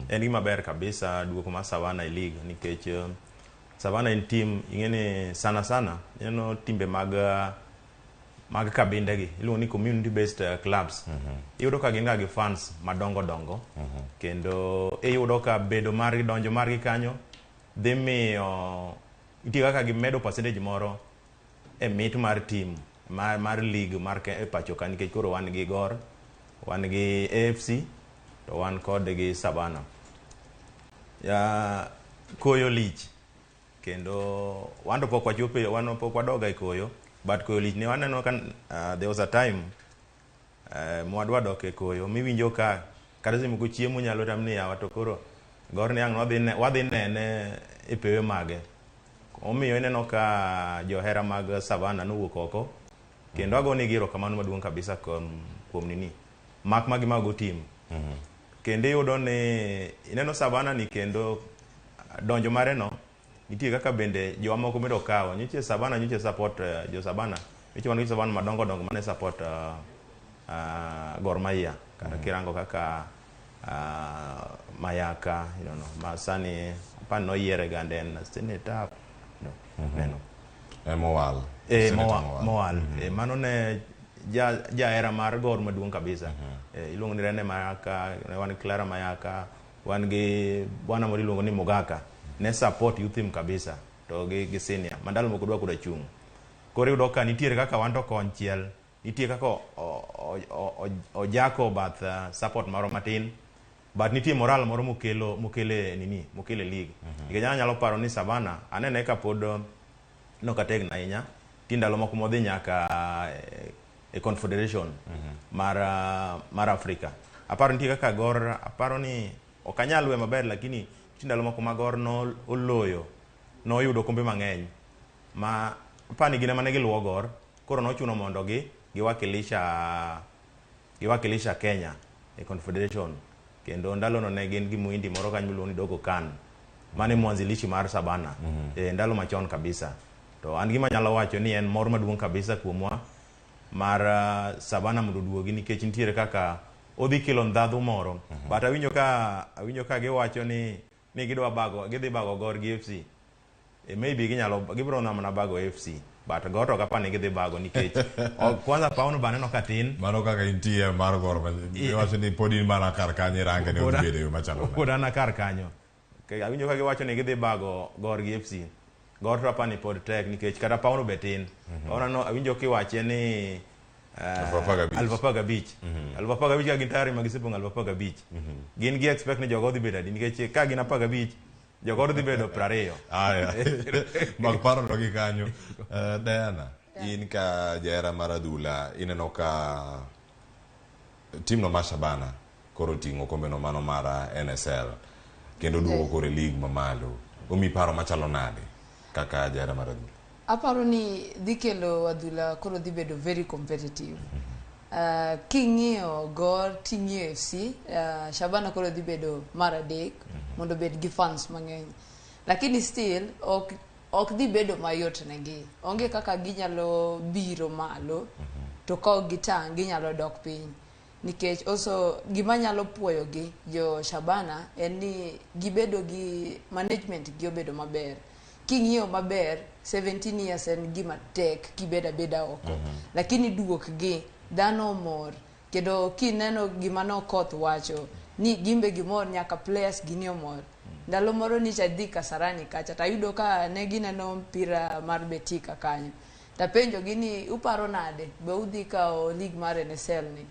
en gima ber kabisa duoko mar Savana e league nikech Savana en team ing'eni sana timbe mag kabindegi iluongo ni community based clubs. Iyudo ka gin gi fans madongo kendo iyudo ka bedo margi donjo margi kanyo dhi miyo nitie kaka gimedo percentage moro e mit mar team mar league mar pacho ka nikech koro wan gi Gor, wan gi AFC to wan kod gi Savana. Koyo lich kendo wando pok wachope, wan pok wadoga e koyo, but koyo lich ne waneno ka there was a time mwadwa dok e koyo miwinjo ka kata simo ko chiemo nyalo tamni yawa to koro Gor ni ang' wadhi nene e pewe mage. Omiyo ineno ka johera mag Savana nowuok oko kendo agoni giro kamano maduong' kabisa kuom nini mak magi mago team. Kendo iyudo ni ineno Savana ni kendo donjo mare no nitie kaka bende jowa moko medo kawo nitie Savana nitie support jo Savana nitie wan gi Savana madongo mane support Gor Mahia kata kirango kaka Mayaka, Masani pan no yiere ganden senator Mowal. Mowal. Mano ne era mar Gor maduong' kabisa. Iluongo ni Rene Mayaka, wan Clara Mayaka, wan gi bwana moro iluongo ni Mogaka. Ne support youth team kabisa to gi senior. Mandalo moko dwa kuda chung. Koro yudo ka nitiere kaka wan to konchiel, nitie kaka ojako bath support maro matin. But nitie moral moro mokele league. Ikanya nyalo paro ni Savana anene ka pod no kategna ahinya tindalo moko modhi nyaka e confederation mar Africa. Aparo nitie kaka Gor, aparo ni okanyal we maber lakini tindalo moko ma Gor no oloyo no yudo kombe mang'eny ma pani gine mane giluwo Gor koro no chuno mondo giwakilisha Kenya e confederation. Kendo ndalo no ne gin gi muindi moro kanyo miluongo ni Dogo Khan mane mwanzilishi mar Savana ndalo machon kabisa. To an gima nyalo wacho ni en mor maduong' kabisa kuomwa mar Savana mondo duogi nikech nitiere kaka odhi kelo ndhadhu moro. But awinjo ka giwacho ni gidhi bago Gor gi FC. Maybe gibiro namna bago FC. But Gor to kapani gidhi bago nikech kwanza pauno baneno katin mano kaka intie mar Gor wacho ni podi mana kar kanyo range ne obede machalo koda na kar kanyo awinjo ka giwacho ni gidhi bago Gor gi FC. Gor to apani pod tek nikech kata pauno betin no awinjo kiwache ni Alvapaga Beach ka gin tayari magisepong Alvapaga Beach gin gi expect ni jogo dhi bedo adi nikech ka gin Apaga Beach jogo dhi bedo 20. Mag paro to gi kanyo. Diana, in ka jahera mar adhula ineno ka timno mar Shabana koro ting'o kombe no mano mar NSL kendo duogo kore league mamalo. Omi paro machalo nade kaka jahera mar adhula? Aparo ni dhi kelo adhula koro dhi bedo very competitive. King'iyo Gor ting'iyo FC, Shabana koro dhi bedo mar adek mondo bed gi fans mang'eny. Lakini still ok dhi bedo mayot negi. Onge kaka ginyalo biro malo to ka gitang' ginyalo dok piny. Nikech also gima nyalo puoyo gi jo Shabana en ni gibedo gi management gi obedo maber. King'iyo maber 17 years en gima tek kibeda beda oko. Lakini duok gi dhano mor kendo kineno gima no Koth wacho ni gimbe gimor nyaka players gini omor. Ndalo moro ni chadhi Kasarani kacha tayudo ka ne gineno mpira mar Betika kanyo. Tapenjo gini uparo nade be udhi kao league mar NSL ni.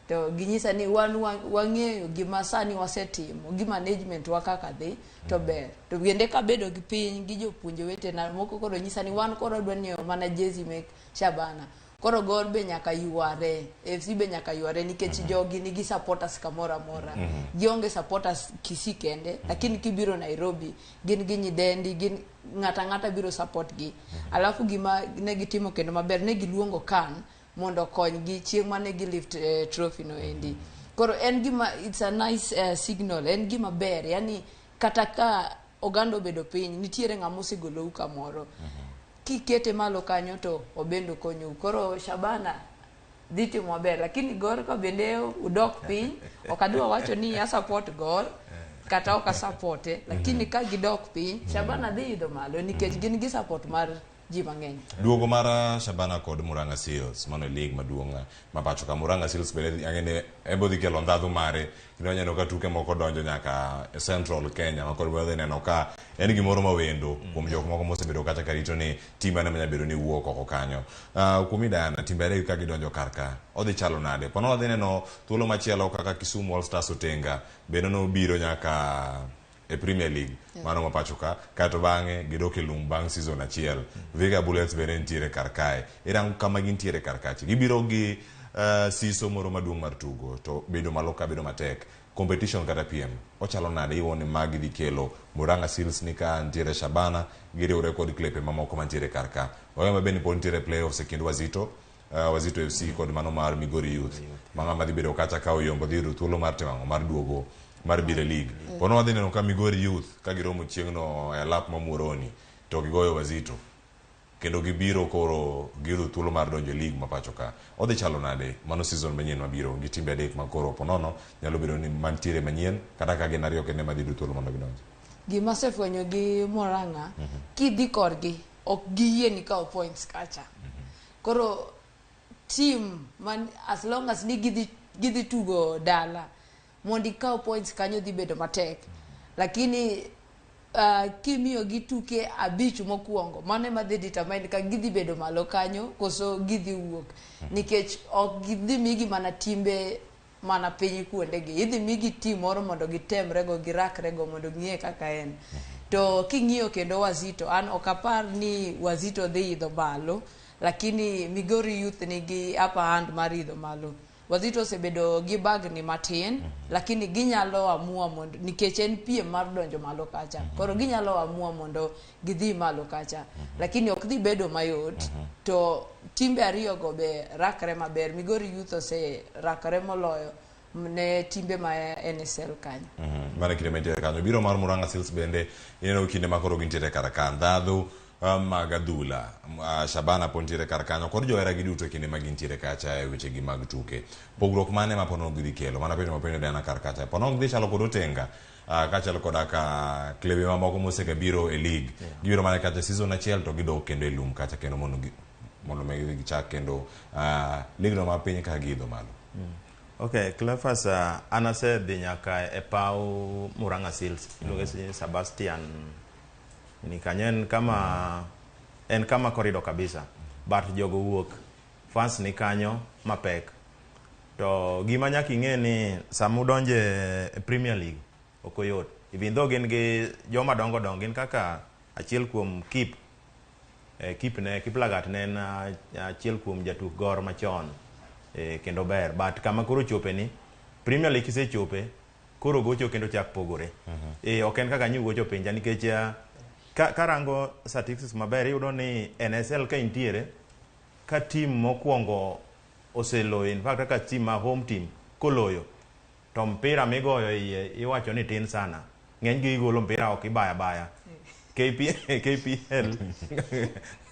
To ginyisa ni wang'eyo gima sani wasetimo gi management wa kaka dhi to ber. To bende ka bedo gi piny gi jopuonje wetena moko koro nyisa ni wan koro dwa nyiewo mana jezi mek Shabana. Koro Gor be nyaka yuare, FC be nyaka yuare nikech jogi nigi supporters kamoro amora. Gionge supporters Kisii kende, lakini kibiro Nairobi, gin gi nyidendi, gin ng'ata biro support gi. Alafu gima ne gitimo kendo maber, ne giluongo CAN mondo konygi chieng' mane gi lift trophy no endi. Koro en gima, it's a nice signal, en gima ber, yani kata ka ogando bedo piny, nitiere ng'amusi golou kamoro. Kikete malo kanyo to obendo konyo. Koro Shabana dhiti maber, lakini Gor ka bende udok piny, okadua wacho ni ya support Gor, kata oka supporte, lakini ka gidok piny, Shabana dhi idho malo, nikech gin gi support mar ji mang'eny. Duogo mar Shabana kod Murang'a Seals, mano league maduong' mapacho ka Murang'a Seals bende ang'ene ebo dhi kelo ndhadhu mare, kendo aneno ka tuke moko donjo nyaka Central Kenya, ma kod bende neno ka en gimoro mawendo kuom jok moko mosebedo kata karito ni timbe ne manyabedo ni wuok oko kanyo. Kuom Idana, timbe ariyo ka gidonjo karka, odhi chalo nade? Pono odhi neno thuolo machielo kaka Kisumu All Stars Otenga, bende no biro nyaka e Premier League, mano mapacho ka, kato bang'e gidok e lum bang' season achiel. Viga Bullets bende nitiere karkae. Irang kama gintiere karkachi. Gibiro gi siso moro maduong' mar tugo, to bedo malo ka bedo matek. Competition kata PM, ochalo nade iwoni magi dhi kelo Murang'a Seals ni ka nitiere Shabana, giriwre kod klepe mamoko mantiere karka. Wagamba bende pod nitiere playoffs e kind Wazito FC kod mano mar Migori Youth. Manga madhi bedo kacha ka oyombo dhi thuolo mar temango mar duogo mar bire league. Pono wadhi neno ka Migori Youth ka giromo chieng'no e lap ma Muhoroni to gigoyo Wazito, kendo gibiro koro giyudo thuolo mar donjo league mapacho ka. Odhi chalo nade mano season manyien mabiro gi timbe adek ma koro ponono nyalo bedo ni mantiere manyien kata ka gin ariyo kende madhi thuolo mondo gidonjo. Gima sefwenyo gi Murang'a, kidhi korgi ok giyie ni kao points kacha. Koro team man as long as ni gidhi tugo dala mondi kao points kanyo dhi bedo matek, lakini kimiyo gi tuke abich mokuongo mane madhi determine ka gidhi bedo malo kanyo koso gidhi wuok, nikech ok gidhi migi mana timbe mana piny kuondegi, idhi migi team moro mondo gitemrego girakrego mondo ng'iye kaka en. To king'iyo kendo Wazito, an okapar ni Wazito dhi idho malo, lakini Migori Youth nigi upper hand mar idho malo. Wazito osebedo gi bagni matin, lakini ginyalo amua mondo, nikech en piem mar donjo malo kacha, koro ginyalo amua mondo gidhi malo kacha, lakini ok dhi bedo mayot. To timbe ariyo go be rakre maber. Migori Youth ose rakre moloyo ne timbe ma NSL kanyo. Mane kinde mantiere kanyo. Biro mar Murang'a Seals bende ineno kinde makoro gintiere karakan ndhadhu mag adhula. Shabana pontiere karkanyo kod johera giduto kinde magintiere kacha e weche gi mag tuke. Pogruok mane ma pono gidhi kelo? Mana penjo mapenjo dana karkacha. Pono gidhi chalo kod Otenga, kachalo kod aka klebe mamoko mosega biro e league. Gibiro mana kacha season achiel to gidok kendo e lum kacha kendo mondo gichak kendo league no mapiny ka giidho malo. Okay, Cleophas, anase dhi nyaka e pau Murang'a Seals, iluonge Sebastian ni kanyo en kama korido kabisa, but jogo wuok fans ni kanyo mapek. To gima nyaka ing'e ni samudonje e Premier League okoyot, even though gin gi joma dongo gin kaka achiel kuom Kip Lagat ne en achiel kuom jatuk Gor machon, kendo ber, but kama koro chope ni Premier League kisechope koro gocho kendo chak pogore. Ok en kaka nyi gocho pinja, nikech karango statistics maber iyudo ni NSL ka intiere ka team mokwongo oseloyo, in fact ka team ma home team koloyo, to mpira migoyo iwacho ni tin sana, ng'eny gi igolo mpira ok ibaya baya. KPL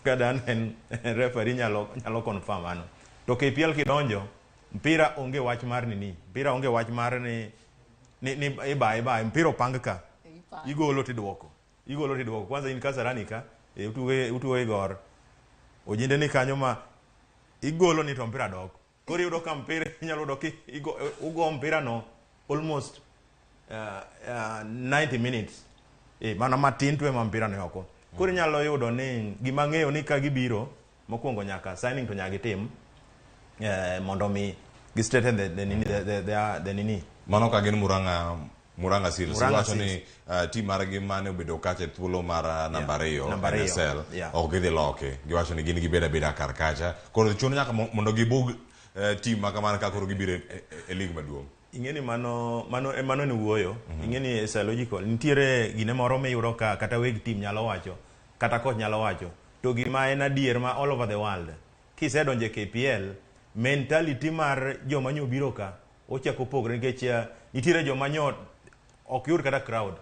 kadan en referee nyalo confirm ano. To KPL kidonjo mpira onge wach mar mpira onge wach mar ni ibaya mpira opang ka igolo tidwoko kwanza in Kasarani ka utuwe Gor ojinde ni kanyo ma igolo ni to mpira dok, koro yudo ka mpira inyalo doki ugo mpira no almost 90 minutes mana matin twe ma mpira no oko. Koro inyalo yudo ni gima ng'eyo ni ka gibiro mokwongo nyaka signing to nyaka tim mondo mi gi straighten the nini. Mano ka gin Murang'a Muranga Seals wacho ni team margi mane obedo kacha thuolo mar namba 2 NSL ok gidhi loke. Giwacho ni gin gibeda kar kacha. Koro chuno nyaka mondo gibug team makamana ka koro gibiro e lig maduong'. Ing'eni mano ni wuoyo. Ing'eni is logical. Nitiere gine moro miyudo ka kata weg team nyalo wacho kata coach nyalo wacho to gima en adier ma all over the world. Kisedonje KPL mentality mar joma nyobiro ka ochako pogre nikech nitiere joma nyot ok yud kata crowd.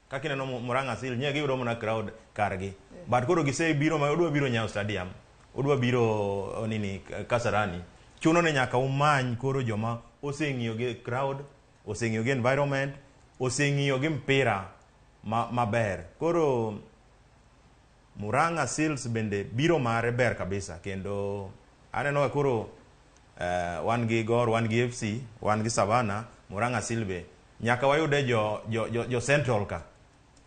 Kaka ineno Muranga Seal nye giyudo mana crowd kargi. But koro gisebiro ma odwa biro Nyayo Stadium. Odwa biro nini Kasarani. Chuno ne nyaka umany koro joma oseng'iyo gi crowd, oseng'iyo gi environment, oseng'iyo gi mpira maber. Koro Muranga Seals bende biro mare ber kabisa kendo aneno koro wan gi Gor, wan gi FC, wan gi Savana, Muranga Silve nyaka wayude jo Central ka.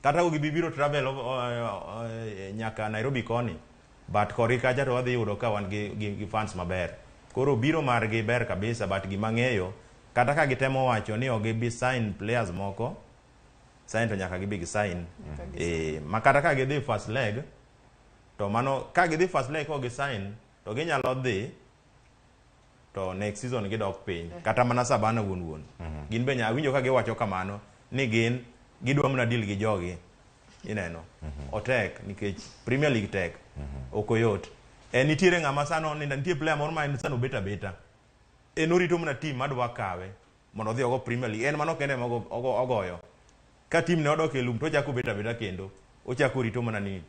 Kata gibiro travel nyaka Nairobi koni, but kori kacha to wadhi yudo ka wan gi fans maber. Koro biro margi ber kabisa, but gima ng'eyo kata ka gitemo wacho ni ogibi sign players moko, sign to nyaka gibi sign. Ma kata ka gidhi first leg to mano ka gidhi first leg ko gi sign to ginyalo dhi to next season gidok piny kata mana Sabana wuon. Gin be winjo ka giwacho kamano ni gin gidwa mna deal gi jogi ineno. Otek nikech Premier League tek. Okoyot. Nitiere ng'ama sano nitie player moro ma en sano beta. Orito mna team madwa kawe mondo odhi ogo Premier League. En mano kende ogoyo. Ka team ne odok e lum to chako beta kendo. Ochako rito mna ni.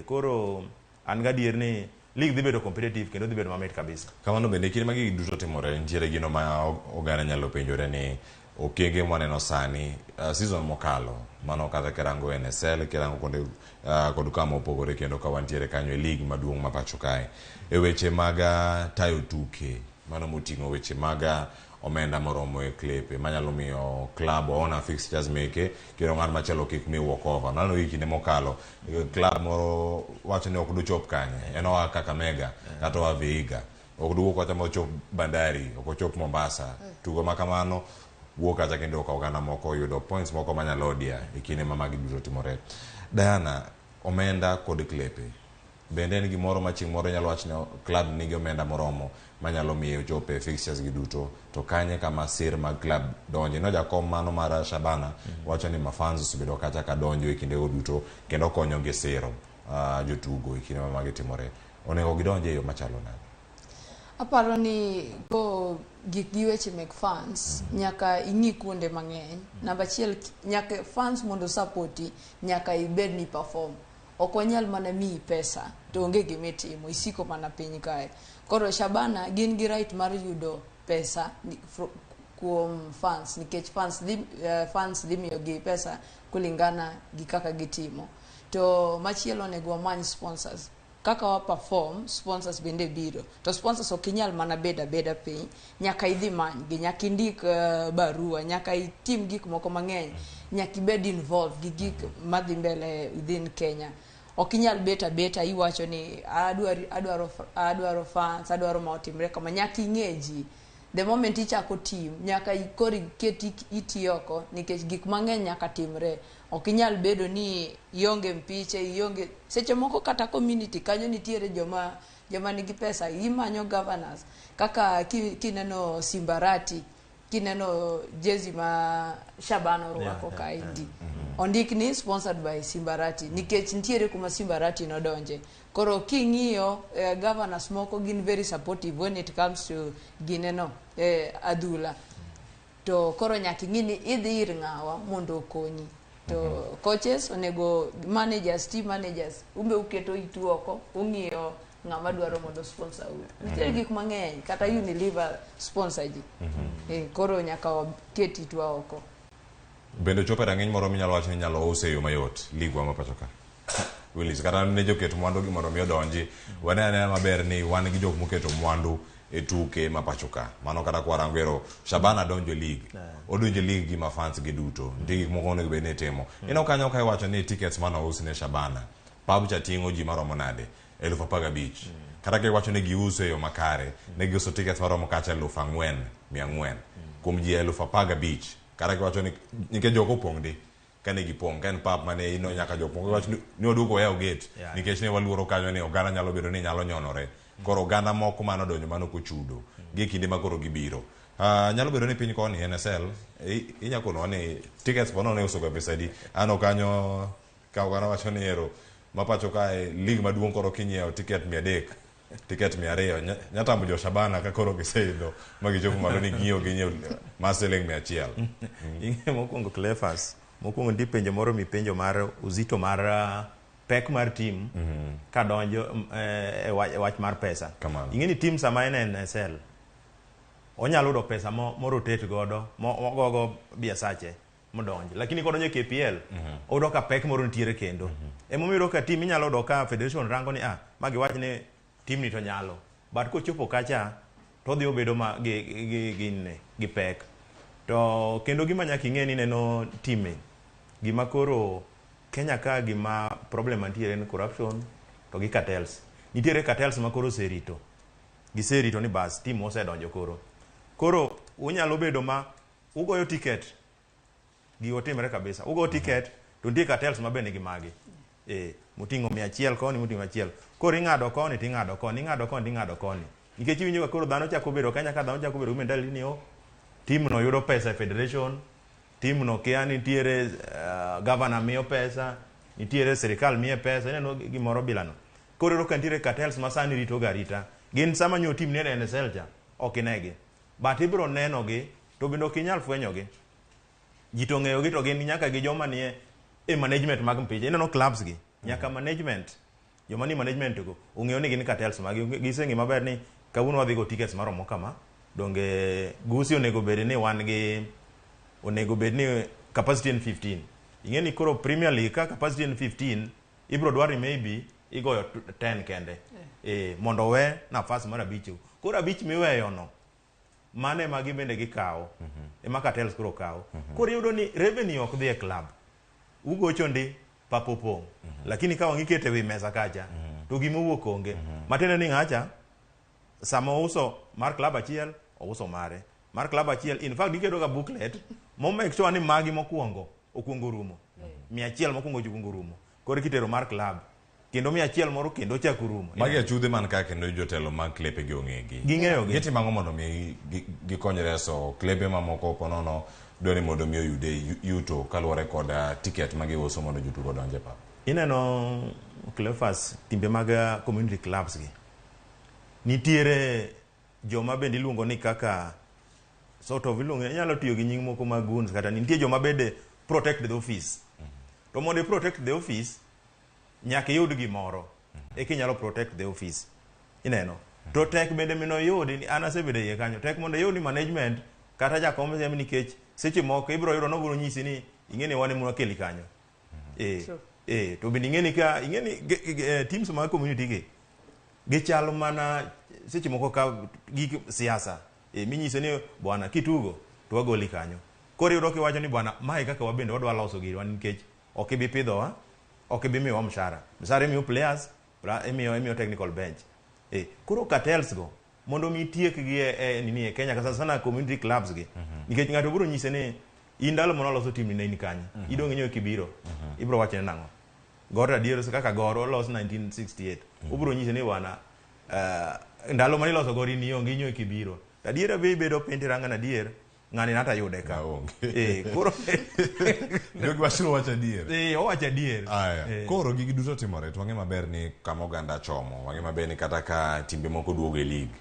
Koro an gadier ni league dhi bedo competitive kendo dhi bedo mamit kabisa. Kamano bende kinde magi duto timore nitiere gino ma oganda nyalo penjore ni okenge mwaneno sani season mokalo mano kata kerango NSL kerango konde kod kama opogore kendo ka wantiere kanyo e league maduong' ma pacho kae e weche maga tayo tuke mano moting'o weche maga omenda moromo e klepe manyalo miyo club ona fixtures meke kendo ng'at machalo kik mi walk over. Nano hiki ne mokalo club moro wacho ni ok duchop kanye en oa Kakamega kata oa Vihiga ok duwo kata mochop Bandari ok ochop Mombasa tugo makamano wuok kata kendo ka oganda moko yudo points moko manyalo dia e kinde ma magi duto timore. Diana, omenda kod klepe bende en gimoro maching' moro nyalo wacho ni club nigi omenda moromo manyalo miyo chope fixtures gi duto to kanye kama sir mag club donje no jakom mano mar Shabana wacho ni mafans osebedo kacha ka donjo e kinde duto kendo konyo gi siro jotugo e kinde ma magi timore. Onego gidonje e yo machalo nade? Aparo ni ko gik gi weche mek fans nyaka ing'i kuonde mang'eny. Namba achiel nyaka fans mondo supporti nyaka ibed ni perform. Ok wanyal mana miyi pesa to onge gimitimo isiko mana piny kae. Koro Shabana gin gi right mar yudo pesa kuom fans nikech fans dhi miyo gi pesa kulingana gi kaka gitimo. To machielo onego wamany sponsors. Kaka wa perform sponsors bende biro. To sponsors ok inyal mana beda piny. Nyaka idhi many gi nyaka indik barua, nyaka itim gik moko mang'eny. Nyaka ibed involved gi gik madhi mbele within Kenya. Ok inyal beta iwacho ni adwaro fans, adwaro ma otimre kama nyaka ing'e ji. The moment ichako team nyaka ikori keti itioko nikech gik mang'eny nyaka timre. Ok inyal bedo ni ionge mpiche, ionge seche moko kata community kanyo nitiere joma nigi pesa, imanyo governors kaka kineno Simbarati, kineno jezi ma Shabana orwako kaindi. Ondik ni sponsored by Simbarati nikech nitiere kuma Simbarati nodonje. Koro king'iyo governors moko gin very supportive when it comes to gineno adhula. To koro nyaka ing'i ni idhi ir ng'awa mondo okonyi. To coaches onego managers, team managers umbe uketo itu oko ung'iyo ng'ama dwaro mondo sponsor u. Nitiere gik mang'eny kata Unilever sponsor ji. Koro nyaka ket itu oko. Bende chope rang'eny moro minyalo wacho ni nyalo use yo mayot ligwa ma pacho ka. Willis kata ne joket mwandu gi mondo mi odonji wanene maber ni wan gi jok moketo mwandu e tuke ma pacho ka. Mano kata kwa rangwero Shabana donjo league. Odonjo league gi mafans gi duto. Ndigi moko onego bed ni timo. Ino kanyo kai wacho ni tickets mano use ne Shabana. Pabu cha tingo ji maromo nade 15,000. Kata kai wacho ni giuso yo makare. Ne giuso tickets maromo kacha 4,400. Kuom ji 15,000 kara kiwacho ni nikech joko pong' di kane gipong' ka en pap mane ino nyaka jopong' kiwacho ni oduoko yaw gate nikech ne waluoro kanyo ni oganda nyalo bedo ni nyalo nyonore koro oganda moko mano donjo mano kochudo gi kinde ma koro gibiro nyalo bedo ni piny koni NSL inyakono ni tickets bono ne uso ga pesadi ano kanyo ka oganda wacho ni ero mapacho kae league maduong' koro kinyiewo ticket 300 ticket 200 nyatamo jo Shabana ka koro giseidho magichopo malo ni ginyieo masiling 100 ing'e mokwongo Cleophas mokwongo nitie penjo moro mipenjo mar uzito mar pek mar team kadonjo wach mar pesa ing'e ni team sama en NSL onyalo yudo pesa morotate godo mogogo biasache modonje lakini kodonjo KPL oyudo ka pek moro nitiere kendo emomiyo yudo ka team inyalo yudo ka federation rango ni magiwach ni team ni to nyalo but kochopo kacha to dhi obedo gi pek to kendo gima nyaka ing'e ni neno team gima koro Kenya ka gima problem mantiere en corruption to gi cartels nitiere cartels ma koro giserito ni bas team osedonjo koro unyalo bedo ma ugoyo ticket gi otimre kabisa ugoyo ticket to nitie cartels ma bende gi magi muting'o 100 koni muting'o 100 koro ing'ado koni ting'ado koni ing'ado koni ting'ado koni nikech iwinjo ka koro dhano chako bedo Kenya ka dhano chako bedo mentality ni team no yudo pesa e federation team no kia nitiere governor miyo pesa nitiere sirikal miye pesa ineno gimoro bilano koro yudo ka nitiere cartels ma sani rito garita gin sama nyo team ni NSL cha ok inegi but ibro nenogi to bende ok inyal fwenyogi ji to ng'eyogi to gin nyaka gi joma nie management mag mpira ineno clubs gi nyaka management joma ni management go ong'eyo ni gin cartels mag giseng'i maber ni kawuono wadhi go tickets maromo kama donge gusi onego bed ni wan gi onego bed ni capacity en 15 ing'e ni koro Premier League ka capacity en 15 ibro dwari maybe igoyo 10 kende mondo we nafas mar abicho koro abich miweyo no mane magi bende gikawo ema cartels koro kawo koro yudo ni revenue ok dhi e club ugocho ndi papopong lakini ka wangi kete wi mesa kacha to gima wuok onge matene ni ngacha sama uso mar club achiel ouso mare mar club achiel in fact dikedo ga booklet mo make sure ni magi mokwongo okwongo rumo 100 mokwongo okwongo rumo koro kitero mar club kendo 100 moro kendo chako rumo magi achudhe man ka kendo jotelo mag klepe gi ong'egi ging'eyo gitimo ang'o mondo mi gikonyre so klepe mamoko ponono dwani mondo mi oyude yuto kaluwore kod ticket ma giuso mondo jotugo donje pap ineno Cleophas timbe mag community clubs gi nitiere joma bende iluongo ni kaka sort of iluongo inyalo tiyo gi nying moko mag goons kata nitie joma bende protect the office to mondo protect the office nyaka yud gimoro inyalo protect the office ineno to tek bende mino yudi ni ana sebedo iye kanyo tek mondo yudi management kata jakom sem nikech seche moko ibro yudo no biro nyisi ni ing'eni wane mwa keli kanyo to bende ing'eni ka ing'eni teams mag community gi gichalo mana seche moko ka gi siasa minyise ni bwana kitugo to wagoli kanyo koro yudo kiwacho ni bwana mai kaka wabende wadwa loso girwa nikech ok ibi pidhowa ok ibi miwa mshahara imiyo players imiyo technical bench koro cartels go mondo mi tiek gi nini e Kenya kasa sana community clubs gi nikech ng'ato biro nyise ni indalo mono loso team ni kanyo idong inyo kibiro ibro wache nang'o gor adier kaka gor los 1968 ubro nyise ni bwana ndalo mani loso gori ni onge inyo kibiro adiera be bedo pentiranga na adier ng'ani nata yude ka koro ndio gwashiro wacha adier owacha adier koro gigi duto timore to wang'e maber ni kama oganda chomo wang'e maber ni kata ka timbe moko duogo e league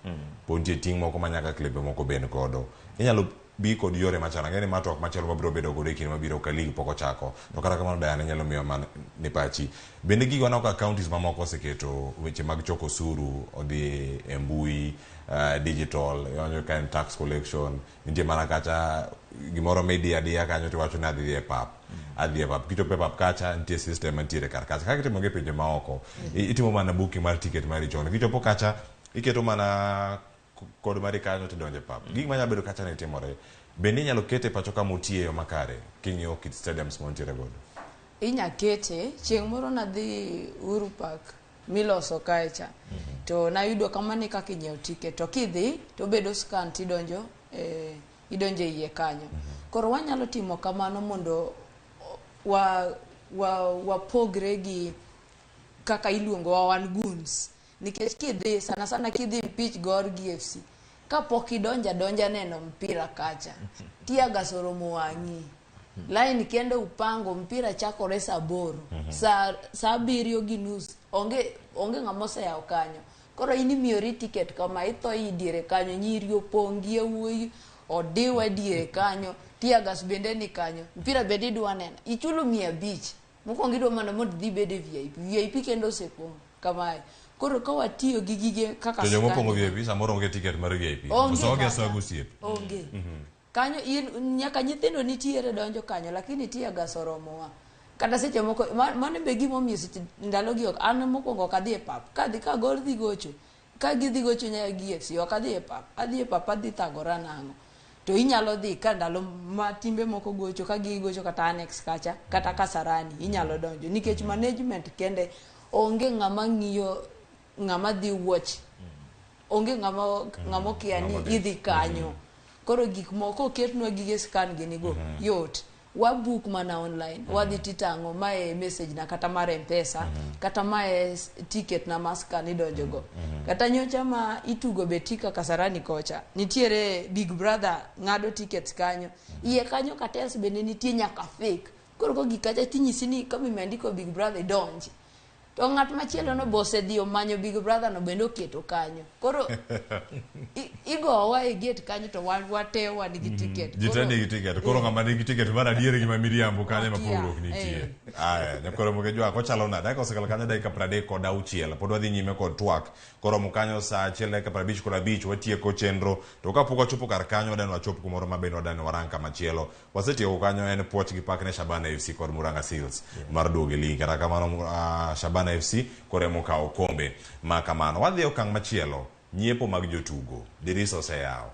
pontie ting moko manyaka klebe moko ben kodo inyalo bi kod yore machana ng'eni matok machelo mabiro bedo godo e kinde mabiro ka league pok ochako to kata kamano dayane nyalo miyo man ni pachi bende gigo anao ka counties mamoko oseketo weche mag choko osuru odhi e mbui digital onyo ka en tax collection nitie mana kacha gimoro media dia kanyo to wacho ni adhi e pap kichopo e pap kacha nitie system mantiere kar kacha kaka itimo gi pinje maoko itimo mana booking mar ticket mar ichono kichopo kacha iketo mana kod mari kanyo to donje pap gik manya bedo kacha ne timore bende inyalo kete pacho ka mutie yo makare king'io kit stadiums montiere godo inya kete chieng' moro nadhi Uhuru Park miloso kaecha to nayudo kamani kaka inyiew ticket to kidhi to bedo scan tidonjo idonje iye kanyo. Koro wanyalo timo kamano mondo wapogre gi kaka iluongo wa wan goons. Nikech kidhi sana kidhi mpich Gor GFC kapok idonja neno mpira kacha tiaga soromo wang'i line kendo upango mpira chakore saa 8 saa 7:30 onge ng'ama oseyawo kanyo. Koro in imiyori ticket kama itho idiere kanyo, nyiri opongi wuoyi odiwa diere kanyo, tiagas bende ni kanyo, mpira bende idwa neno, ichulo 500 mokwongo idwa mana mondo dhi bede VIP kendo osepong' kamae. Koro ka watiyo gi gige kaka to jomo pongo VIP samoro onge ticket mar VIP onge so gosiep onge kanyo nyaka nyithindo nitiere donjo kanyo, lakini tiagas oromowa. Kata seche moko mane be gimomiyo seche ndalo gi an mokwongo kadhi e pap kadhi ka Gor dhi gocho ka gidhi gocho nya GFC ok adhi e pap adhi thagora nang'o. To inyalo dhi ka ndalo ma timbe moko gocho ka gigocho kata Annex kacha kata Kasarani inyalo donjo nikech management kende onge ng'ama ng'iyo ng'ama dhi watch, onge ng'ama kia ni idhi kanyo. Koro gik moko oketnwa gige scan gini go yot, wabook mana online, wadhi titango mae message na kata mar M-Pesa kata mae ticket na maska ni donjo go. Kata nyocha ma itugo betika Kasarani kocha nitiere Big Brother ng'ado tickets kanyo, iye kanyo katels bende nitie nyaka fake. Koro ko gikacha tinyisi ni kama imeandiko Big Brother donji, to ng'at machielo no bose dhi omanyo Big Brother no bende oketo kanyo. Koro igowa e gate kanyo to wate wan gi ticket. Jitani gi ticket. Koro ng'ama nigi ticket mar adier gi mamiriambo kanyo ma pogruok nitie. Aya, nyakoro mokejwa ko chalo na dakika osekalo kanyo dakika 36 pod wadhi nyime kod twak. Koro mukanyo saa 1:55 watieko chenro to kapok wachopo kar kanyo wadano wachop kumoro mabende wadano warang kama chielo. Wasetieko kanyo en puoch gi pak ne Shabana FC kod Murang'a Seals mar duogo e ligi. Kata kamano Shabana FC kore mokawo kombe ma kamano. Wadhi okang' machielo, nyiepo mag jotugo. Dirisa oseyawo.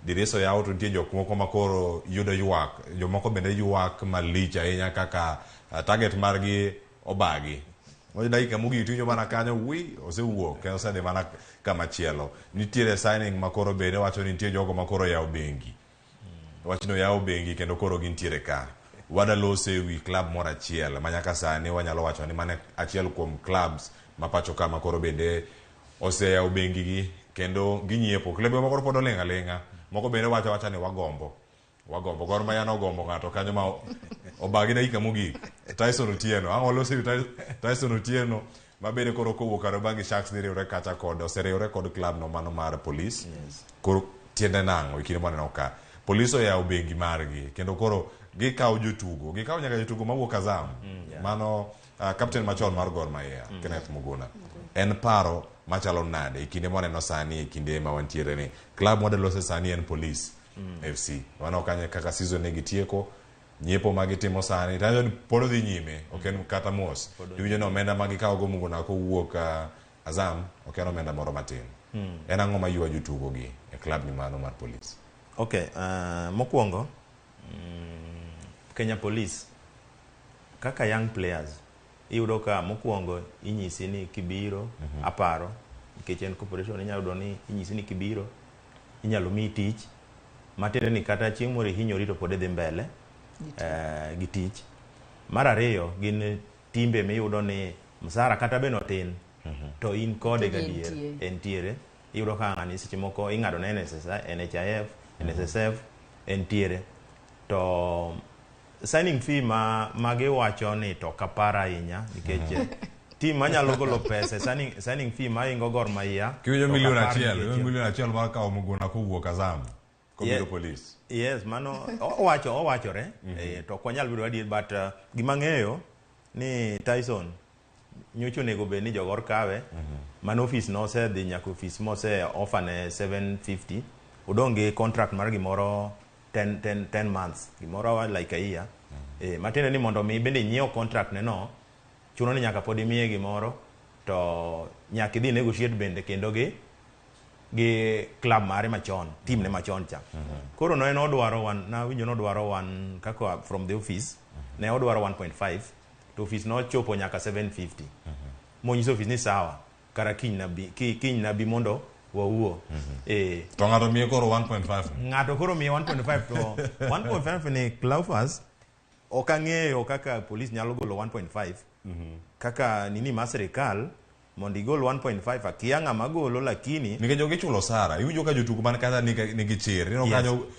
Dirisa oyawo to nitie jok moko makoro yudo ywak, jomoko bende ywak malich ahinya kaka target margi obagi. Moja dakika mogik tiwinjo mana kanyo osewuok kendo osedhi mana kama chielo. Nitiere signing makoro bende wacho ni nitie jogo makoro yawo bengi. Wachno yawo bengi kendo koro gintiere ka. Wadalose ewi club moro achiel manyaka sani wanyalo wacho ni mane achiel kuom clubs mapacho kama koro bende oseyawo bengi gi kendo ginyiepo. Klebe moko pod olenga lenga, moko bende wacha ni wagombo Gor Mahia nogombo ng'ato kanyo ma obagi dakika mogik. Tyson Otieno ang'olose Tyson Otieno ma bende koro kowuok Kariobangi Sharks dhi riwre kacha kod oseriwre kod club no mano mar Police. Koro tiende nang'o ikine mwaneno ka Police oyawo bengi margi kendo koro gikawo jotugo, gikawo nyaka jotugo mawuok Azam. Mano captain machon mar Gor Mahia Kenneth Muguna. En paro machalo nade ikinde mwaneno sani ikinde ma wantiere ni club modelose sani en Police FC. Wano kanye kaka season ne gitieko nyiepo magitimo sani tayo ni polo dhi nyime oken kata mos. Diwinjo no omenda magikawo go Muguna ko wuok Azam oken omenda moro matin. En ang'o ma ywa jotugo gi e club ni mano mar Police? Okay, mokwongo Kenya Police kaka young players iyudo ka mokwongo inyisi ni kibiro aparo nikech en corporation inyalo do ni inyisi ni kibiro inyalo mi tich matere ni kata chieng' moro hinyori to pod dhi mbele gi tich. Mar ariyo gin timbe miyudo ni msara kata beno tin to in kode gadier entiere. Iyudo ka ng'ani seche moko ing'ado na NHIF, NSSF entiere to signing fee magiwacho ni to kapara ahinya nikech team manyalo golo pesa signing fee maingo Gor Mahia kiwinjo milion achiel mar kawo Muguna kowuok Azam kobiro Police. Yes, mano owachore to kwanyal biro adier but gima ng'eyo ni Tyson nyocho nego be ni jogor kawe man office no osedhi nyaka office mose offer ne 750 udonge contract mar gimoro 10 months gimoro like a year. Matende ni mondo mi bende nyiew contract ne no chuno ni nyaka pod imiye gimoro to nyaka idhi negotiate bende kendo gi club mare machon, team ne machon cha. Koro no en odwaro na winjo no odwaro kaka from the office ne odwaro 1.5 to office no chopo nyaka 750. Monyiso office ni sawa kara kiny na bi mondo wauo. To ng'ato miye koro 1.5. Ng'ato koro miye 1.5 to 1.5 ni Cleophas ok ang'eyo kaka polis nyalo golo 1.5 kaka nini ma sirikal mondo igol 1.5 akia ng'ama golo lakini nikech jogi chulo sara iwinjo ka jotugo man kata nigi chir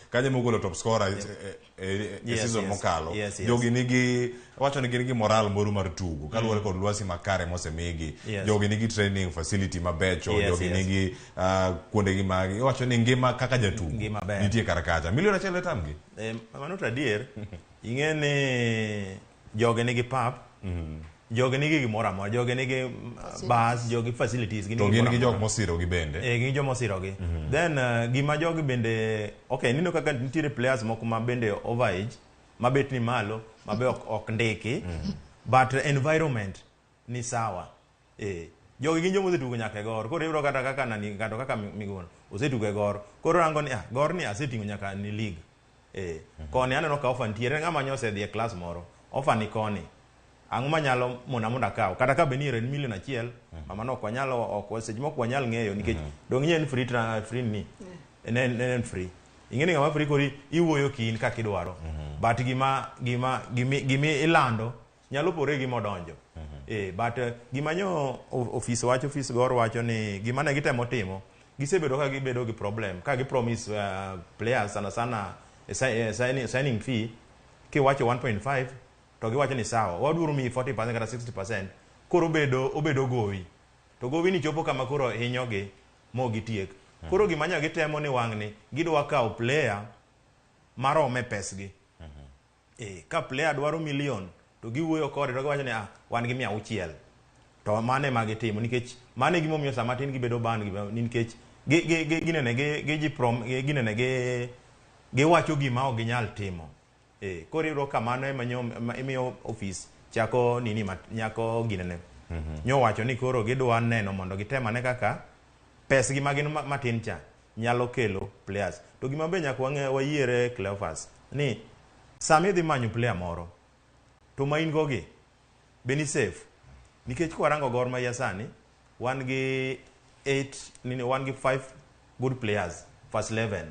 kanyo mogolo top scorer e season mokalo jogi nigi wacho ni nigi moral moro mar tugo kaluwore kod lwasi makare mosemigi jogi nigi training facility mabecho jogi nigi kuondegi mag wacho ni ngima kaka jatugo nitie kar kacha milion achiel e tamgi mano to adier ing'e ni jogi nigi pap jogi nigi gimoro amora jogi nigi bus jogi facilities to gin gi jok mosiro gi bende gin jok mosiro gi then gima jogi bende okay nino kaka nitiere players moko ma bende overage ma bet ni malo ma be ok ndiki but environment ni sawa jogi gin jomo osetugo nyaka e gor koro ibro kata kaka nani kata kaka Miguna osetugo e gor koro rango ni gor ni asetingo nyaka ni league koni aneno ka offer nitiere ng'ama nyose dhi e class moro offer ni koni ang'o manyalo monda kaw kata ka be ni en milion achiel mama no ok wanyalo ok seche moko wanyal ng'eyo nikech dong nyen free ni en free ing'eni ng'ama free kori iwuoyo kin kaka idwaro but gima ilando nyalo pore gi modonjo but gima nyo office gor wacho ni gima ne gitemo timo gisebedo ka gibedo gi problem ka gi promise players sana signing fee kiwacho 1.5 to giwacho ni sawa wadwaro mi 40% kata 60% koro obedo gowi to gowi ni chopo kama koro hinyogi mo gitiek koro gima nya gitemo ni wang'ni gidwa kawo player marome pesgi ka player dwaro milion to giwuoyo kode to giwacho ni wan gi 600 to mane ma gitimo nikech mane gimomiyo sama tin gibedo ban nikech giwacho gima ok ginyal timo koro iro kamano emiyo office chako nini nyako ginene nyo wacho ni koro gidwa neno mondo gitemane kaka pesgi magin matin cha nyalo kelo players to gima be nyaka wayiere Cleophas ni sami dhi manyo player moro to ma in gogi be ni safe nikech kwarango gor ma yasani wan gi 5 good players first 11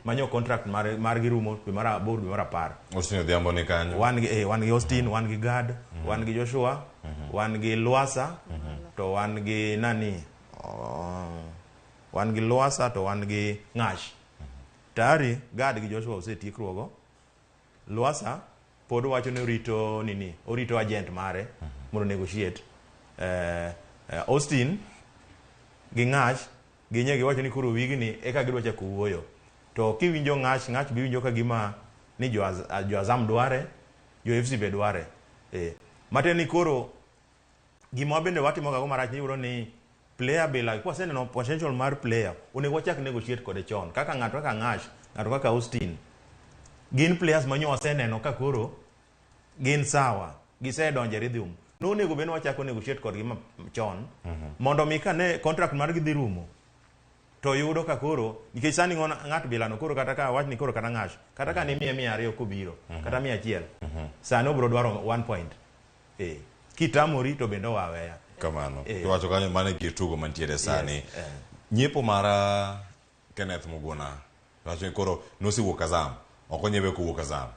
manyo contract mar girumo dwe mar 8 dwe mar 10 Austin Odhiambo ni kanyo wan gi Austin wan gi Gad wan gi Joshua wan gi Lwasa to wan gi nani wan gi Lwasa to wan gi Ng'ash tari Gad gi Joshua osetiekruogo Lwasa pod wacho ni orito agent mare mondo negotiate Austin gi Ng'ash ginye giwacho ni koro wigni eka gidwa chako wuoyo to kiwinjo Ng'ash biwinjo ka gima ni jo Azam dware jo FC be dware mateni koro gima bende watimo kago marach ni uro ni player be like kwaseneno potential mar player onego wachak negotiate kode chon kaka ng'ato kaka Ng'ash ng'ato kaka Austin gin players manyo waseneno ka koro gin sawa gisedonje rhythm no nego bende wachako negotiate kodgi chon mondo mi kane contract mar gi dhi rumo to yudo ka koro nikech sani ng'at bilano koro kata ka wach ni koro kata Ng'ash kata ka ni 200 kobiro kata 100 sani obro dwaro 1 point kitamori to bende waweya kamano kiwacho kanyo mane kitugo mantiere sani nyiepo mara Kenneth Muguna wacho ni koro nosiwuok Azam okonyebe kuwuok Azam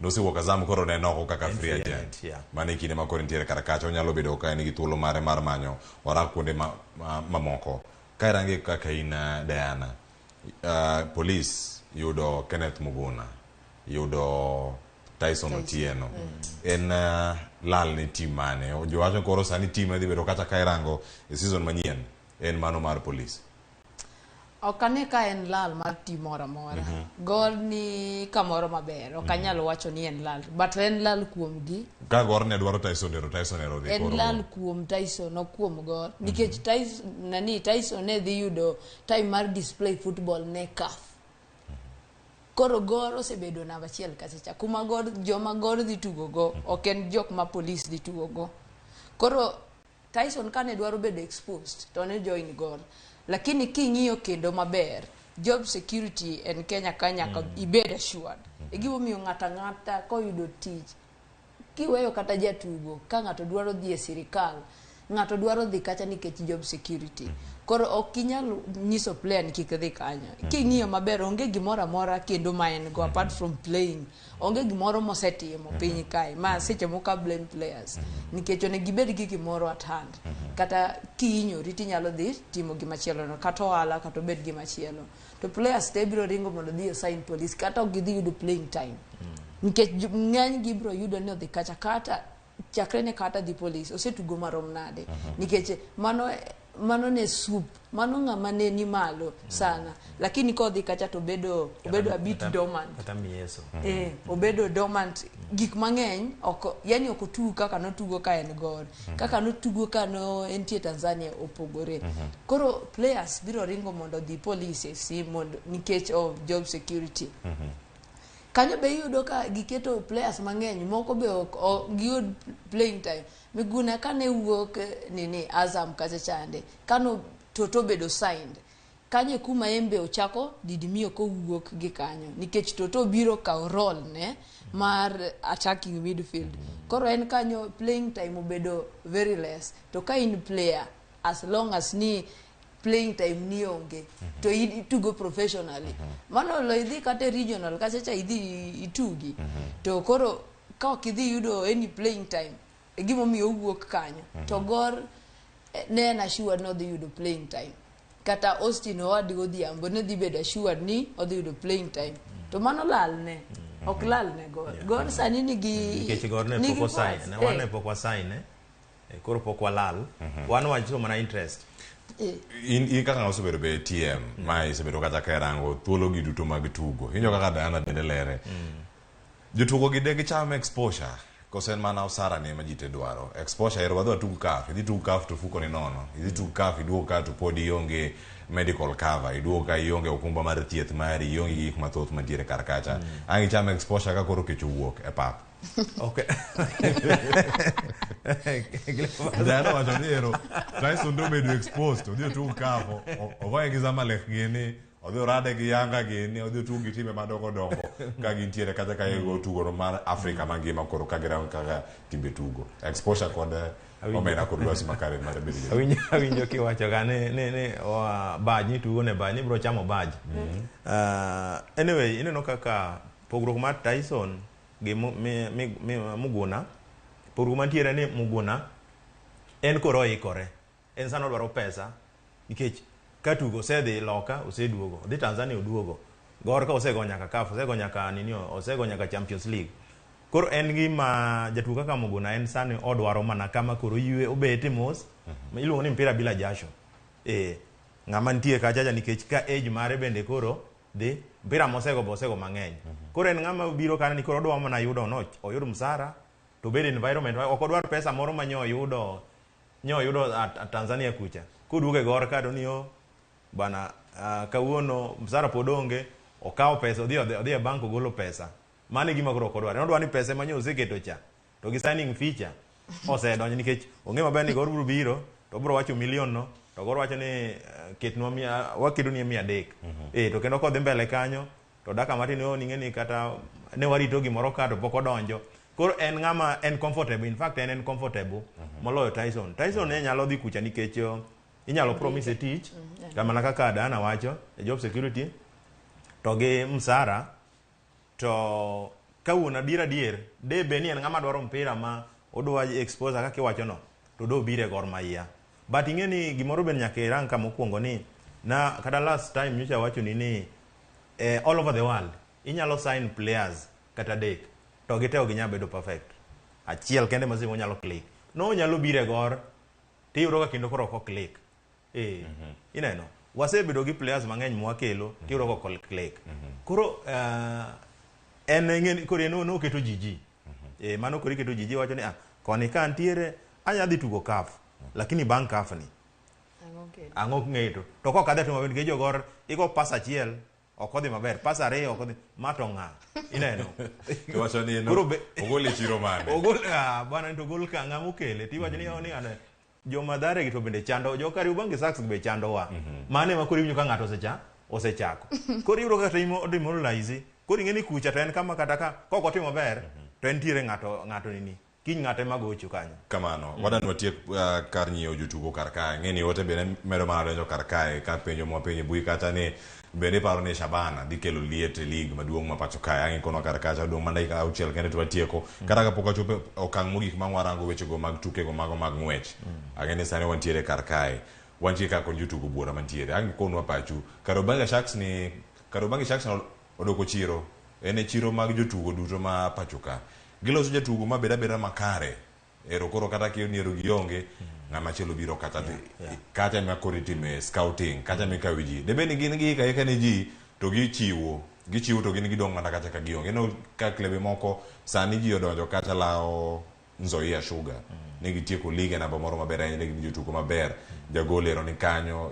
nosiwuok Azam koro ne noko kaka free agent mane kinde ma koro ntiere kar kacha onyalo bedo ka en gi thuolo mare mar manyo orak kuonde mamoko kairangi kaka ina Diana police yudo Kenneth Muguna yudo Tyson Otieno en lal ni team mane jowacho koro sani team dhi bedo kata kairango e season manyien en mano mar police okane ka en lal mar team mora gor ni kamoro maber okanyalo wacho ni en lal but en lal kuom gi ka gor ne dwaro Tyson ero dhi koro en lal kuom Tyson no kuom gor nikech Tyson ne dhi yudo time mar display football ne CAF koro gor osebedo namba 1 kasecha kuma joma gor dhi tugo go ok en jok ma police dhi tugo go koro Tyson kane dwaro bedo exposed to ne join gor lakini king'iyo kendo maber job security en Kenya ka nyaka ibed assured gimo miyo ng'ata koyudo tich kiweyo kata jatugo ka ng'ato dwaro dhi e sirikal ng'ato dwaro dhi kacha nikech job security Koro okinyal nyiso player ni kik dhi kanyo. King'iyo maber onge gimoro amora kendo ma en go apart from playing. Onge gimoro mosetimo piny kae ma seche moko blame players. Nikech onego gibed gi gimoro at hand. Kata kihinyori tinyalo dhi timo gimachielo no kata ohala kata obed gimachielo. To players te biro ringo mondo dhi sign police kata ok gidhi yudo playing time. Nikech ng'eny gi biro yudo ni odhi kacha kata chakre ne kata dhi police osetugo marom nade. Nikech mano ne soup, mano ng'ama ne ni malo sana, lakini kodhi kacha to obedo a bit dormant. Kata mieso. Obedo dormant gik mang'eny yani ok otugo kaka notugo ka en gor, kaka notugo ka no entie Tanzania opogore. Koro players biro ringo mondo dhi police FC mondo nikech of job security. Kanyo be yudo ka giketo players mang'eny moko be giyud playing time. Miguna kane wuok nini Azam kacha chande kano Toto bedo signed kanye kuma embe ochako Didimio ko wuok gi kanyo nikech Toto biro ka role ne mar attacking midfield. Koro en kanyo playing time obedo very less. To ka in player as long as ni playing time ni onge to itugo professionally. Mano lo idhi kata regional kacha cha idhi itugi. To koro ka ok idhi yudo any playing time gimo miyo wuok kanyo to gor ne na sure no dhi yudo playing time. Kata Austin Owadi Odhiambo ne dhi bedo assured ni odhi yudo playing time. To mano lal ne ok lal ne gor sani nigi nikech gor ne poko sign ne wan ne poko sign koro poko lal wan wacho mana interest. In kaka osebedo be TM ma isebedo kata kerango thuolo gi duto mag tugo hinyo kaka Diana bende lere jotugo gi de gicham exposure kosen mana usara ne ma jite dwaro exposure ero wadwa tugo kaf idhi tugo kaf to fuko ni nono idhi tugo kaf iduogo ka to podi ionge medical cover iduogo ka ionge okumba mar thieth mari ionge gik mathoth mantiere kar kacha angi cham exposure ka koro kech wuok e pap. Okay. Diana wacho ni ero Tyson do bedo exposed odhi tugo kaf ovae gi zama lek gini odhi rade gi Yanga gini odhi tugo gi time madongo dongo ka gintiere kata ka ego tugo mar Afrika mangima koro ka gira kaka timbe tugo exposure kod omena kod lwasi makare mar bedo awinjo kiwacho ga ne baji tugo ne baji bro chamo baji. Anyway ineno kaka pogruok mar Tyson gi Muguna pogruok mantiere ni Muguna en koro ikore en sano dwaro pesa nikech ka tugo osedhi loka oseduogo dhi Tanzania oduogo gor ka osego nyaka CAF osego nyaka nini osego nyaka Champions League koro en gima jatugo kaka Muguna en sani odwaro mana kama koro yue obete mos iluongo ni mpira bila jasho ng'ama nitie kacha nikech ka age mare bende koro dhi mpira mosego mang'eny koro en ng'ama biro kana ni koro odwa mana yudo no oyud msara to bed environment ok odwar pesa moro ma nyo yudo Tanzania kucha kuduoge gor ka donio bana kawuono msara podonge okawo pesa odhi e bank ogolo pesa mane gima koro kodwar no dwani pesa manyo oseketo cha to gi signing feature osedonyo nikech onge maber ni gor biro to bro wacho million no to gor wacho ni ketnwa wakedo ni 300 to kendo kodhi mbele kanyo to daka matin ning'eni kata ne warito gimoro ka to pok odonjo koro en ng'ama en comfortable in fact en comfortable moloyo Tyson ne nyalo dhi kucha nikech inyalo promise tich kama kaka Diana wacho job security to gi msara to kawuono dier de be ni en ng'ama dwaro mpira ma odwa exposure kaka iwacho no to do bire Gor Mahia but ing'eni gimoro ben nyaka irang kama mokwongo ni na kada last time nyocha wacho ni all over the world inyalo sign players kata dek to giteo ginyabedo perfect achiel kende masimo nyalo click no nyalo bire Gor tiyudo ka kendo koro ok click ineno wasebedo gi players mang'eny mwakelo tiyudo ko click koro en ng'eni koro no keto jiji mano koro keto jiji wacho ni koni ka antiere anya dhi tugo CAF lakini bang CAF ni ang'o ng'eto to kok adhi timo ge jogor igo pas achiel ok odhi maber pas ariyo ok odhi mato ng'a ineno to wacho ni no ogol chiro mane ogol bwana to gol ka ng'a mokele ti wacho ni oni ane joma dare gi to bende chando jo kari ubangi sax be chando wa mane ma koro ka ng'ato osechako koro yudo ka timo demoralize koro ing'eni kucha to en kama kata ka kok otimo maber to entiere ng'ato nini kiny ng'ate magocho kanyo kamano wadan watie kar nyiewo jotugo kar kae ng'eni wote bende medo mana donjo kar kae ka penjo mwapenjo bui kata ni bende paro ni Shabana dhi kelo liet e lig maduong' ma pacho kae ang'e kono kar kacha duong' mana dakika 6 kende to watieko kata kapok wachopo okang' mogik ma warango wechego mag tukego mago mag ng'wech ang'e ni sani wantiere kar kae wantie ka kon jotugo buora mantiere ang'e konwa pachu Kariobangi Sharks ni odoko chiro ene chiro mag jotugo duto ma pacho ka giloso jatugo ma beda makare ero koro kata kiyo niero gionge ng'ama chielo biro kata kata ma kori time scouting kata mi kawi ji debe ni gin gi ka ne ji to gichiwo to gin gidong mana kata ka gionge no ka klebe moko sani ji odonjo kata lao Nzoia Sugar ne gitieko liga na moro maber ahinya ne jotugo maber jagol ero ni kanyo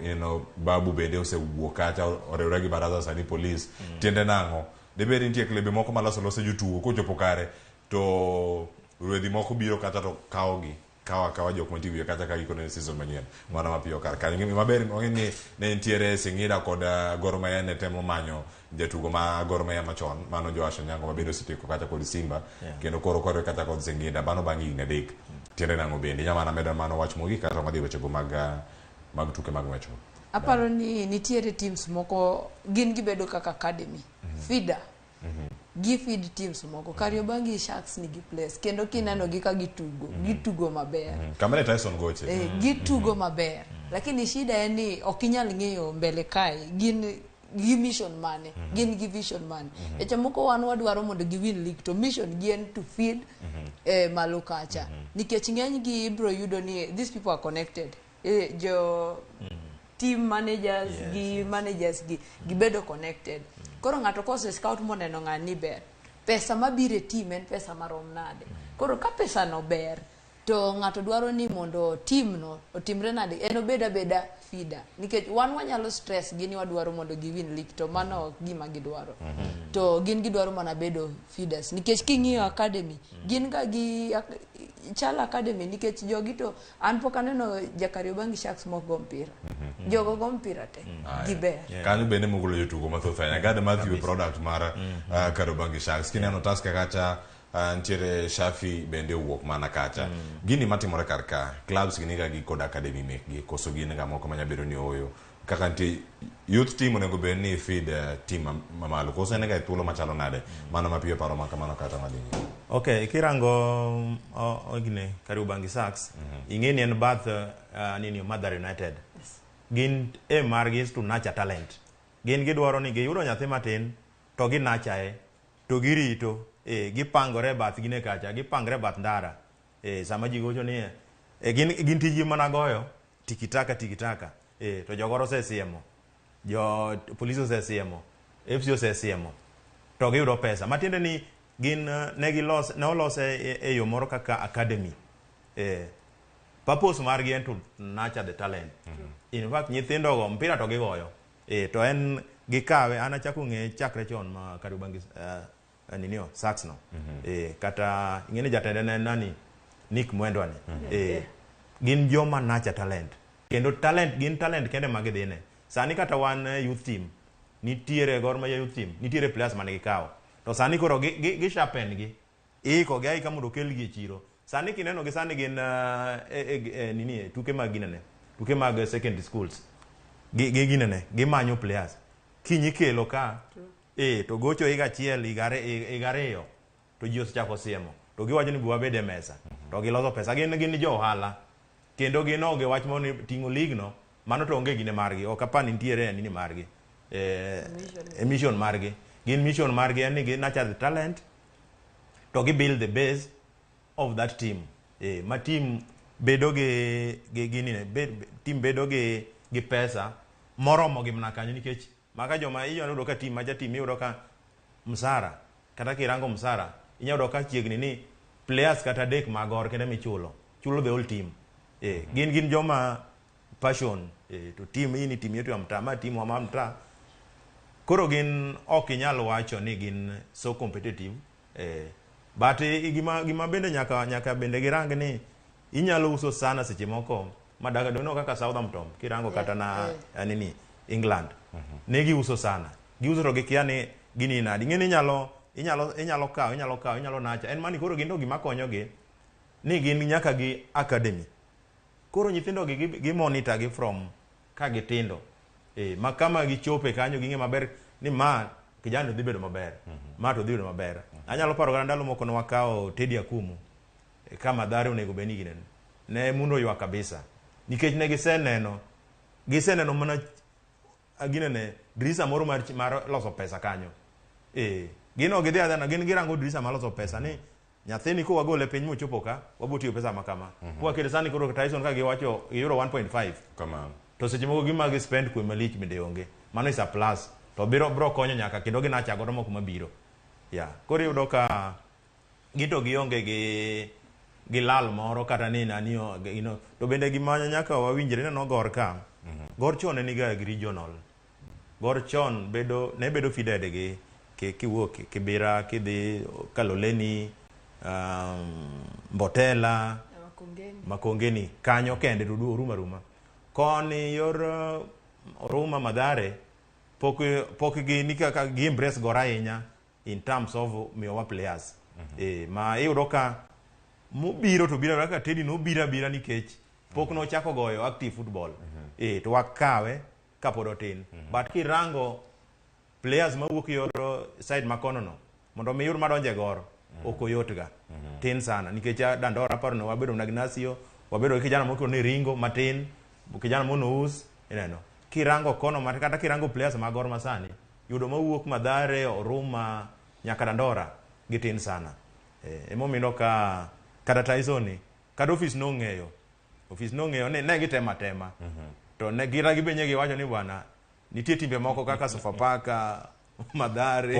Babu bende osewuok kata orewre gi baraza sani police tiende nang'o debe nitie klebe moko maloso jotugo kochopo kare to ruedhi moko biro kata to kawa jok mantigo kata ka gikone season manyien mana mapiyo kar kanyo maber ng'eni ne nitiere Singida kod Gor Mahia ne temo manyo jatugo ma Gor Mahia machon mano Joash Onyango mabedo sitiko kata kod Simba kendo koro kata kod Singida bano bang' higni adek tiende nang'o bende nyamana medo mano wach mogik kata madhi wechego mag tuke mag ng'wecho aparo ni nitiere teams moko gin gibedo kaka academy feeder gi feed teams moko Kariobangi Sharks nigi place kendo kineno gi ka gitugo maber kamane Tyson goche gitugo maber lakini shida en ni okinyal ng'eyo mbele kae gin gi mission mane gin gi vision mane eche moko wan wadwaro mondo giwin league to mission gien to feed malo kacha nikech ng'eny gi ibro yudo ni these people are connected jo team managers gi gibedo connected koro ng'ato kose scout moneno ng'ani ber pesa mabire team en pesa marom nade koro ka pesa no ber to ng'ato dwaro ni mondo team no otimre nade en obeda feeder nikech wan wanyalo stress gini wadwaro mondo giwin league to mano ok gima gidwaro to gin gidwaro mana bedo feeders nikech king'iyo academy gin ga gi chala academy nikech jogi to an pok aneno Kariobangi Sharks moko go mpira jogo go mpira te giber kanyo bende mogolo jotugo mathoth ahinya gada Matthew product mar Kariobangi Sharks kineno taska kacha ntiere Shafi bende wuok mana kacha gini matimore kar ka clubs gini ga gi kod academy mekgi koso gini ga moko manyabedo ni oyo kaka nti youth team onego bed ni feed team mamalo koso ene ga thuolo machalo nade mano mapiyo paro makamano kata madinyi okay kirango ogine Kariobangi Sharks ing'eni en bath nini Mother United gin margi is to nurture talent gin gidwaro ni giyudo nyathi matin to ginachae to girito gipangore bath gine kacha gipangre bath ndara sama ji gocho ni gin tiji mana goyo tikitaka to jogoro sesiemo jo police sesiemo FC sesiemo to giyudo pesa matiende ni gin ne olose e yo moro kaka academy purpose margi en to nurture the talent in fact nyithindo go mpira to gigoyo to en gikawe ana chako ng'e chakre chon ma Kariobangi ninio Sharks no kata ing'eni jatende ne nani Nick Mwendwane gin joma nurture talent kendo gin talent kende magidhine sani kata wan youth team nitiere Gor Mahia youth team nitiere players mane gikawo to sani koro gi sharpen gi iko gai kama do kel gi chiro sani kineno gi sani gin nini tuke mag ginene tuke mag secondary schools gi ginene gi manyo players kinyi kelo ka to gocho higa chiel igareyo to ji osechako siemo to giwacho ni buwa bede mesa to giloso pesa gin jo ohala kendo ginoge wach moni ting'o league no mano to onge gine margi ok apani nitiere nini margi mission margi gin mission margi en ni gi nurture the talent to gi build the base of that team ma team bedo team bedo gi pesa moromo gi mna kanyo nikech maka joma iyudo ka team maja team iyudo ka msara kata kirango msara inyudo ka chiegni ni players kata dek magor kende michulo the whole team gin joma passion to team hii ni team yetu ya mtaa ma team wa mtaa koro gin ok inyalo wacho ni gin so competitive but gima bende nyaka bende girang ni inyalo uso sana seche moko madaga dono kaka Southampton kirango kata na nini England ne giuso sana giuso to gikia ni gini nadi ng'eni inyalo kawo inyalo nacha en mani koro gindo gima konyogi ni gin nyaka gi academy. Koro nyithindo gi monitor gi from ka gitindo. Ma kama gichope kanyo ging'e maber ni ma kijana dhi bedo maber. Ma to dhi bedo maber. Anyalo paro ga ndalo moko nwakawo Teddy Akumu kama dhare onego beni gineno. Ne mundo ywa kabisa. Nikech ne giseneno mana ginene drisa moro mar loso pesa kanyo. Gino gidhi adhana gin girango drisa mar loso pesa ni nyathini ko wagole piny mochopo ka wabotiyo pesa makama. Kwa kile sani koro Tyson ka giwacho euro 1.5 kama. To seche moko gima gi spend kwe malich bende onge. Mano is a plus. To bro konyo nyaka kendo ginacha godo moko mabiro. Koro yudo ka gito gionge gi lal moro kata ni to bende gimanya nyaka wawinjre no gor ka. Gor chon ne niga gi regional. Gor chon ne bedo fidede gi kiwuok Kibira kidhi Kaloleni, Mbotela, Makongeni kanyo kende dudu ruma. Koni yor Ruma Madhare pok gi nikaka gi embrace gora ahinya in terms of miyowa players. Ma iyudo ka mobiro to biro kaka Teddy no bira nikech pok no chako goyo active football. To wakawe kapod otin. But kirango players mawuok yor side makono no mondo mi yur madonje gor okoyot ga. Tin sana nikech Dandora paro no wabedo na Ignacio, wabedo kijana moko ni Ringo matin, kijana mono us ineno. Kirango kono kata kirango players magor masani yudo mawuok Madhare, Oruma nyaka Dandora gitin sana. Emomindo ka kata Tyson kada office no ng'eyo ne gitema to ne gira gibenye giwacho ni bwana nitie timbe moko kaka Sofapaka, Madhare,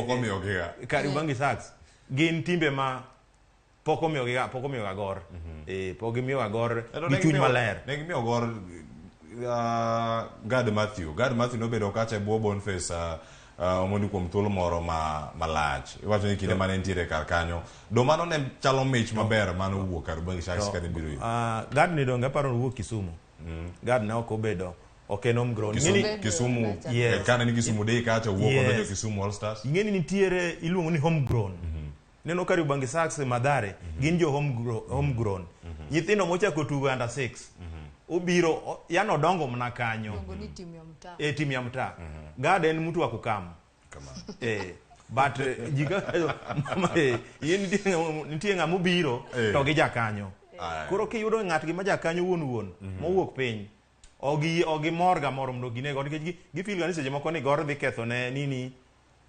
Kariobangi Sharks gin timbe ma pok omiyo ga gor. Pok gimiyo ga gor gi chuny maler. Ne gimiyo gor Gad Matthew nobedo kacha buo Boniface omondi kuom thuolo moro malach. Iwacho ni kinde mane ntiere kar kanyo. Do mano ne chalo mich maber mano wuok Kariobangi Sharks kane biro yo. Gad ni donga paro wuok Kisumu. Gad ne ok obedo homegrown. Kisumu kana ni Kisumu dei kacha wuok ondojo Kisumu All Stars. Ingeni nitiere iluongo ni homegrown. Neno Kariobangi Sharks Madhare gin jo homegrown. Nyithindo mochako tugo under 6. Ubiro yano dongo mna kanyo. Ni timu ya mtaa. Timu ya mtaa. Gad en mtu wa kukama. But jiga nitie ng'ama biro to gi jakanyo. Koro kiyudo ng'at gi ma jakanyo wuon mowuok piny. Ogi morga moro mno gine god gi feel ni seche moko ni gor dhi ketho ne nini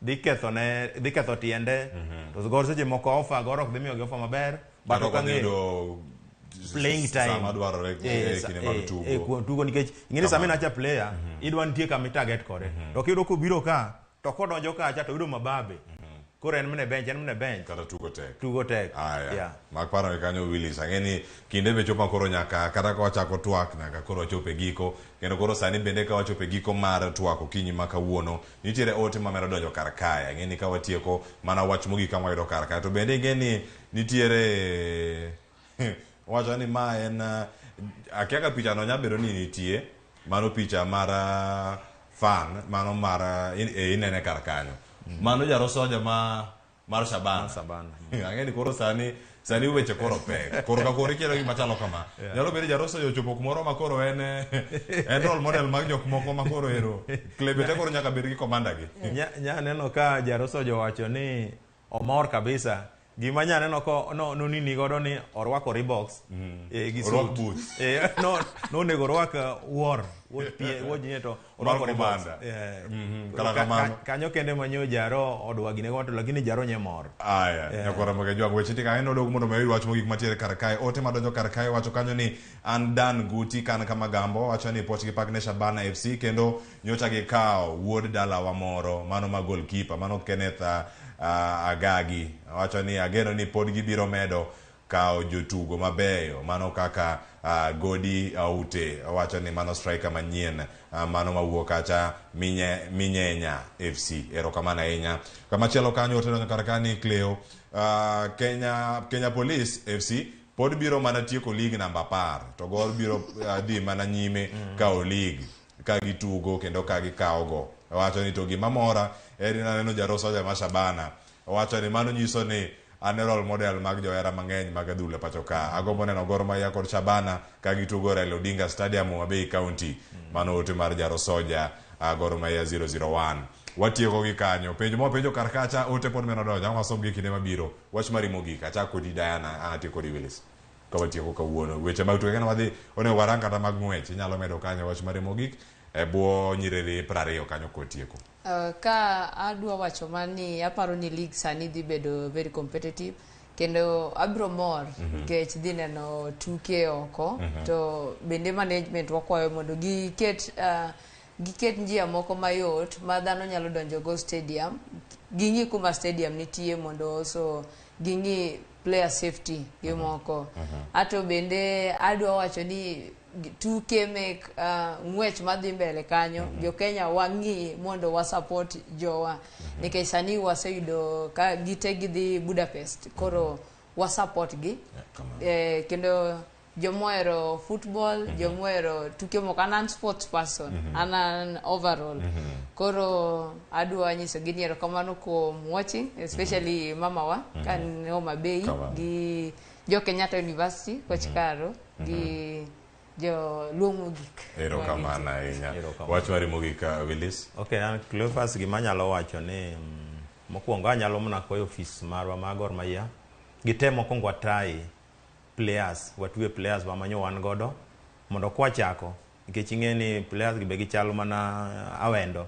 dhi ketho tiende. To gor seche moko offer gor ok dhi miyo gi offer maber. But ok ang'eyo playing time sama dwarore kine mag tugo nikech ing'eni sama inacha player idwa nitie kama target kore. To kiyudo kobiro ka to kodonjo kacha to yudo mababe. Koro en mne bench kata tugo tek. Mak paro kanyo Willis ang'eni kinde be chopo koro nyaka kata ka wachako twak nyaka koro wachope giko kendo koro sani bende ka wachope giko mar twak okinyi ma kawuono nitiere ote mamero donjo kar kae. Ang'eni ka watieko mana wach mogik kama wayudo kar kae to bende ing'eni nitiere wacho ni ma en akiaka picha no nyabedo ni nitie mano picha mar fan mano mar inene kar kanyo. Mano jaro soja mar Shabana. Ang'eni koro sani weche koro pek. Koro ka koro ikelo gima chalo kama. Nyalo bedo jaro soja ochopo kumoro ma koro en role model mag jok moko ma koro ero. Klebete koro nyaka bed gi komanda gi. Nya neno ka jaro soja wacho ni omor kabisa. Gima nya neno ko no nini godo ni orwako Reeboks gi rock boots. No nego orwako war to orwako Reeboks. Kala kamano. Kanyo kende manyo jaro odwa gine goto lakini jaro nyemor. Nyakora moge jwa weche tika eno dogo mondo mewi wach mogik matiere kar kae. Ote madonjo kar kae wacho kanyo ni an Dan Guti kan kama gambo wacho ni potgi pak ne Shabana FC kendo nyocha gi kao wuod dala wa moro mano ma goalkeeper mano Kenneth Agagi wacho ni ageno ni pod gibiro medo kao jotugo mabeyo mano kaka Godi Aute wacho ni mano striker manyien mano mawuok kacha Minyenya FC erokamana ahinya. Kama chielo kanyo otero kar kani Cleo Kenya Police FC pod biro mana tieko league namba 10 to gor biro dhi mana nyime kao league ka gitugo kendo ka gikaogo. Wacho ni to gima mora eri na neno jaro soja ma Shabana wacho ni mano nyiso ni ane role model mag johera mang'eny mag adhula pacho ka. Agombo neno Gor Mahia kod Shabana ka gitugo Raila Odinga Stadium Homabay County. Mano ote mar Jaro Soja Gor Mahia 001. Watieko gi kanyo. Penjo mo penjo karkacha ote pod meno donja. Wasom gi kinde mabiro. Wach mari mogik acha kodi Diana atieko kodi Willis. Ka watieko kawuono. Weche mag tuke kana wadhi one waranga kata mag ng'wech inyalo medo kanyo wach mari mogik e bwo nyiriri 20 kanyo kotieko. Ka adwa wacho mani aparo ni league sani dhi bedo very competitive kendo abro mor kech dhi neno tuke oko to bende management wakwayo mondo giket njia moko mayot ma dhano nyalo donjo go stadium gingi kuma stadium nitie mondo so gingi player safety gi moko ato bende adwa wacho ni tuke mek ng'wech madhi mbele kanyo jo Kenya wangi mondo wa support jowa nikech sani waseyudo ka gite gidhi Budapest koro wa support gi kendo jomoero football jomoero tuke moko an sports person an overall koro adwa nyiso gi niero kamano kuom watching especially mama wa kan Homabay gi jo Kenyatta University Coach Karo gi jo luongo gik. Ero kamana ahinya. Wach mari mogik Willis. Okay, an Cleophas gima nyalo wacho ni mokwongo anyalo mana kwayo office marwa ma Gor Mahia gitemo kwongo watai players watwe players ma manyo wan godo mondo kwachako nikech ing'eni players gi be gichalo mana awendo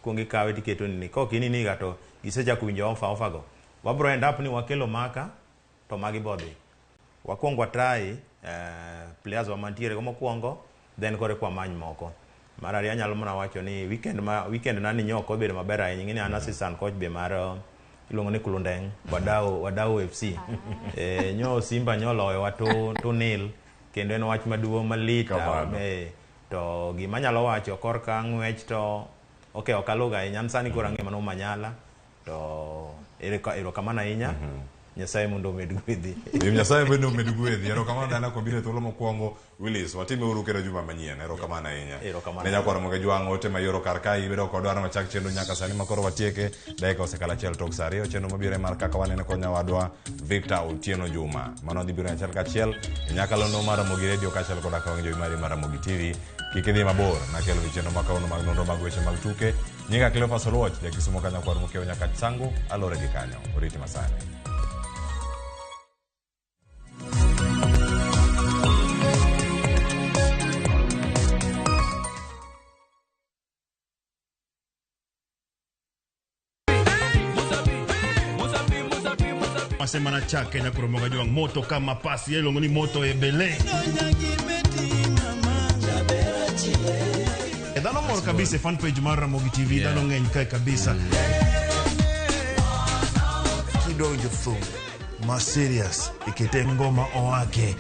kuongi kawe tiketo ni kokini ni gato gisechako winjo ofa go wabro end up ni wakelo maka to magi bodhi wakwongo watai players wa mantiere go mokwongo then kore kwa many moko marari anyalo mana wacho ni weekend nani nyoko bedo maber ahinya ng'ini an assistant coach be mar ilongo ni Kulundeng wadau FC nyo Simba nyoloyo watu to nil kendo en wach maduong' malit to gima nyalo wacho korka ng'wech to okay okaloga ahinya sani kora ng'e mano Manyala to ero kamana ahinya Nyasaye mondo med gwedhi. Nyasaye mondo med gwedhi. Ero kamano dala ko bire thuolo mokwongo Willis watime uru kero juma manyien. Ero kamano ahinya. Ne nyakwara moge jwang' ote mayoro karka ibedo kodwa na machak chenro nyaka sani makoro watieke dakika osekala achiel tok saa ariyo chenro mabiro mar kaka wanene ko nyawadwa Victor Otieno Juma. Mano dhi biro achiel kachiel nyakalondo mar Ramogi Radio kachiel koda ka winjo mari mar Ramogi TV. Kikidhi mabor na kelo chenro makauno mag nondo mag weche mag tuke. Nyinga Cleophas Oluoch jakisumo kanya kwar mokeo nyaka sangu alore gi kanyo. Oriti masane. Semana chake na kuromoga juang moto kama pasi yelo ngoni moto ebele dano mor kabisa fan page mar Ramogi TV dano ng'eny kai kabisa kidonjo fu ma serious ikite ngoma oake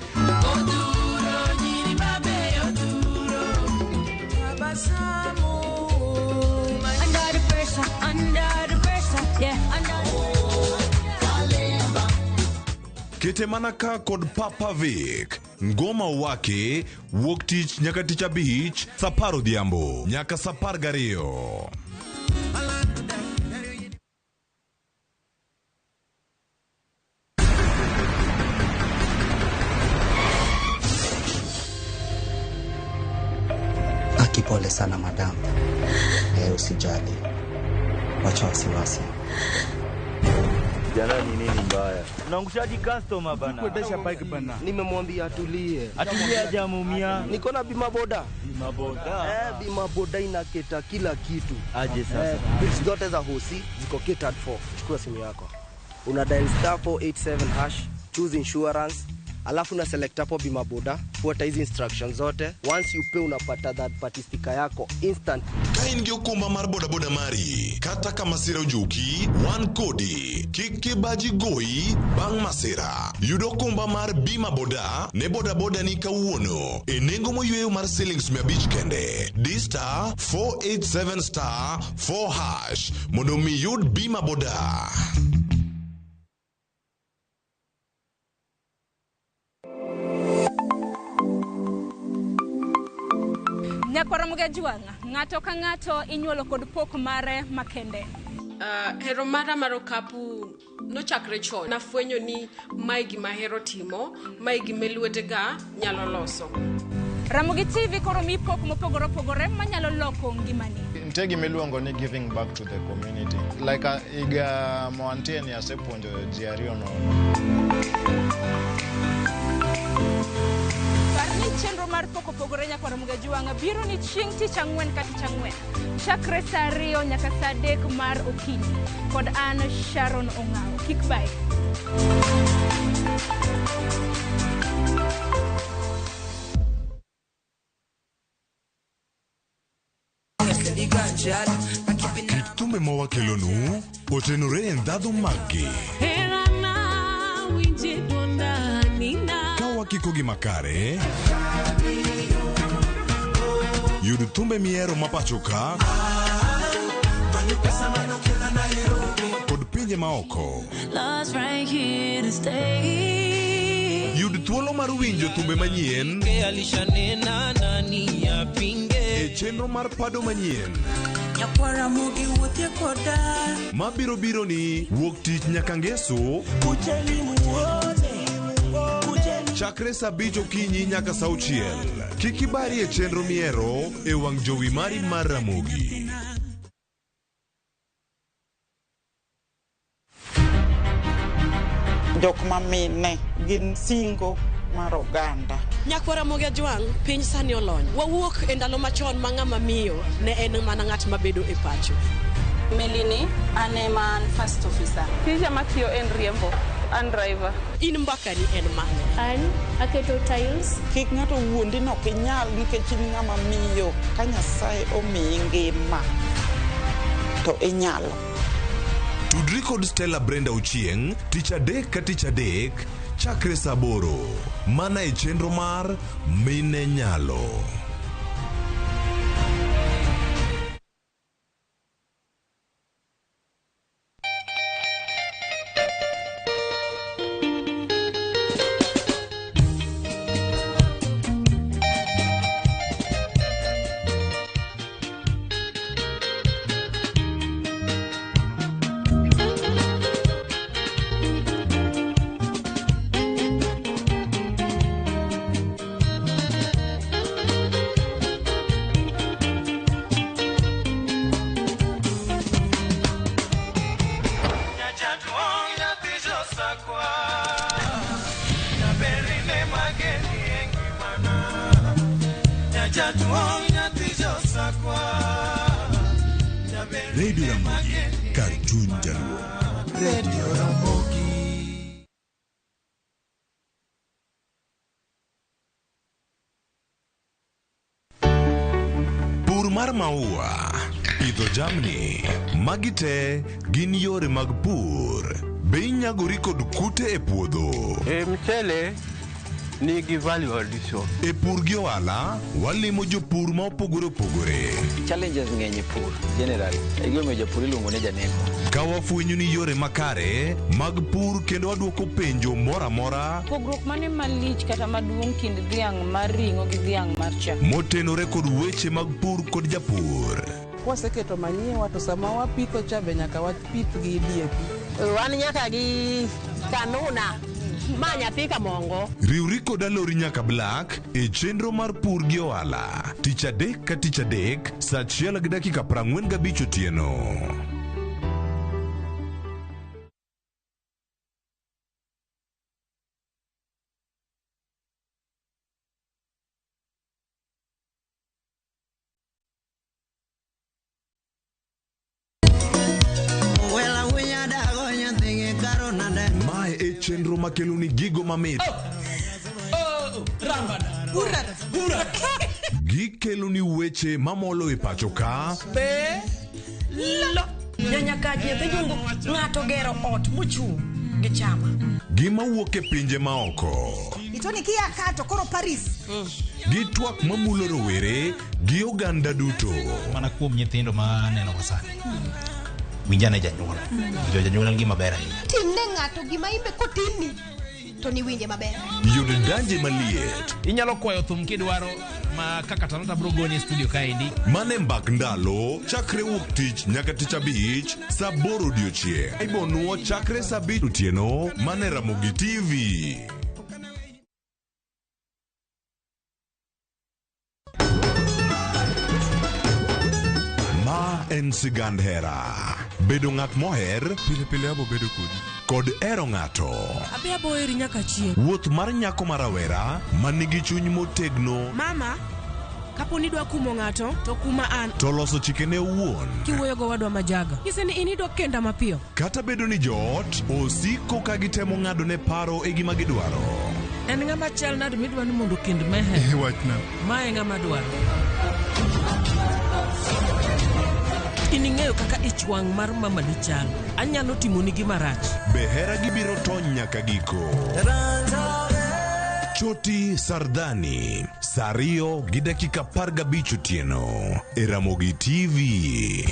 Kete manaka kod Papa Vic ngoma wake wuok tich nyaka tich abich sapar odhiambo nyaka sapar gariyo. Akipole sana madam. Usijali. Wacha wasiwasi. Jana ni nini mbaya? Unaangushaji customer bana. Kuendesha bike bana. Nimemwambia atulie. Atulie hajamumia. Niko na bima boda. Bima boda. Bima boda inaketa kila kitu. Aje sasa. Bills zote za hosi ziko catered for. Chukua simu yako. Una dial *487#, choose insurance. Alafu na select hapo bima boda, fuata hizi instructions zote. Once you pay unapata that party sticker yako instant. Kain gi okumba mar boda boda mari kata kama sira ujuki one kodi kiki baji goi bang masira yudo okumba mar bima boda ne boda boda ni kawuono e nengo moyweyo mar shillings 100 kende *487*4# mondo mi yud bima boda. Nyakwara Muga Juang, ng'ato ka ng'ato inyuolo kod pok mare makende. Hero mara marokapu nochakre chon. Nafwenyo ni mae gima hero timo, mae gima lwetega nyalo loso. Ramogi TV koro mipok mopogore opogore manyalo loko ngimani. Nitie gima iluongo ni giving back to the community. Like iga moantie ni asepuonjo ji ariyo Parni chenro mar poko pogore nyaka Ramogi Ajuanga biro ni chieng' tich ang'wen ka tich ang'wen. Chakre saa 2 nyaka saa 3 mar okinyi. Kod an Sharon Ong'ao. Kik bai. Kitume mawakelonu otenore e ndhadhu maggi. Ka wakiko gi makare, yud thumbe miero mapacho ka kod pinje maoko. Yud thuolo mar winjo thumbe manyien e chenro mar pado manyien mabiro biro ni wuok tich nyaka ngeso chakre saa 5 okinyi nyaka saa 6. Kik ibari e chenro miero e wang' jowi mari mar Ramogi. Jok mamine gin singo mar oganda. Nyakwa Ramogi Ajuang, piny sani olony. Wawuok e ndalo machon ma ng'ama miyo ne en mana ng'at mabedo e pacho. Melini, ane man first officer. Tija matiyo en riembo, an driver. In mbakani en mane? An aketo tiles. Kik ng'ato wuondi no kinyal nikech in ng'ama miyo. Ka Nyasaye omiyi ngima to inyalo. Tudri kod Stella Brenda Ochieng tich adek ka tich adek chakre saa 8 mana e chenro mar Mine Nyalo. Radio Ramogi, Cartoon Jaluo. Radio Ramogi. Pur mar maua, pidho jamni, magi te gin yore mag pur. Be inyagori kod kute e puodho. Mchele nigi value addition. E pur gi ohala, walimo jopur ma opogore opogore. Challenges ng'eny e pur generally. E gima jopur iluongo ne janeko. Ka wafwenyo ni yore makare mag pur kendo waduoko penjo mora mora. Pogruok mane malich kata maduong' kind dhiang' mar ring'o gi dhiang' mar chak. Motenore kod weche mag pur kod japur. Waseketo manyiwa to sama wapitho cha be nyaka wapith gi DAP. Wan nyaka gi kanuna. Manya thika mongo. Riuri kod alori nyaka Black e chenro mar pur gi ohala. Tich adek ka tich adek, saa 1 gi dakika 45 otieno. Mae e chenro makelo ni gigo mamit. Gikelo ni weche mamolo e pacho ka. Nyaka dhi jungo ng'ato gero ot mochung' gi chama. Gima wuok e pinje maoko. Itoni kia kato koro Paris. Gi twak mamulo rowere gi oganda duto. Mana kuom nyithindo ma neno wasani. Winjane janyuol. Janyuol gima ber ahinya. Timne ng'ato gima imbe kotimi to ni winje maber. Yud danje maliet. Inyalo kwayo thum kidwaro ma kaka Talanta Brogoni studio kaendi. Mane mbak ndalo chakre wuok tich nyaka tich abich saa 8 odiochieng'. Ibonuo chakre saa 7 otieno mane Ramogi TV. Ma en sigand hera. Bedo ng'at moher pile abo bedo kod ero ng'ato. Abe abo eri nyaka chieng'. Wuoth mar nyako marawera manigi chuny motegno. Mama, kapo ni dwa kumo ng'ato to kuma an. To loso chikene owuon. Kiwuoyo go wadwa majaga. Nyise ni inidwa kenda mapiyo. Kata bedo ni joot osiko ka gitemo ng'ado ne paro e gima gidwaro. En ng'ama chal nade midwa ni mondo kend mehe. Wachna. Mae ng'ama dwaro. Ining'eyo kaka ich wang' mar mama ni chal. Anyalo timo ni gima rach. Behera gibiro tony nyaka giko. Choti Sardani, Sario gi dakika 15 otieno. E Ramogi TV.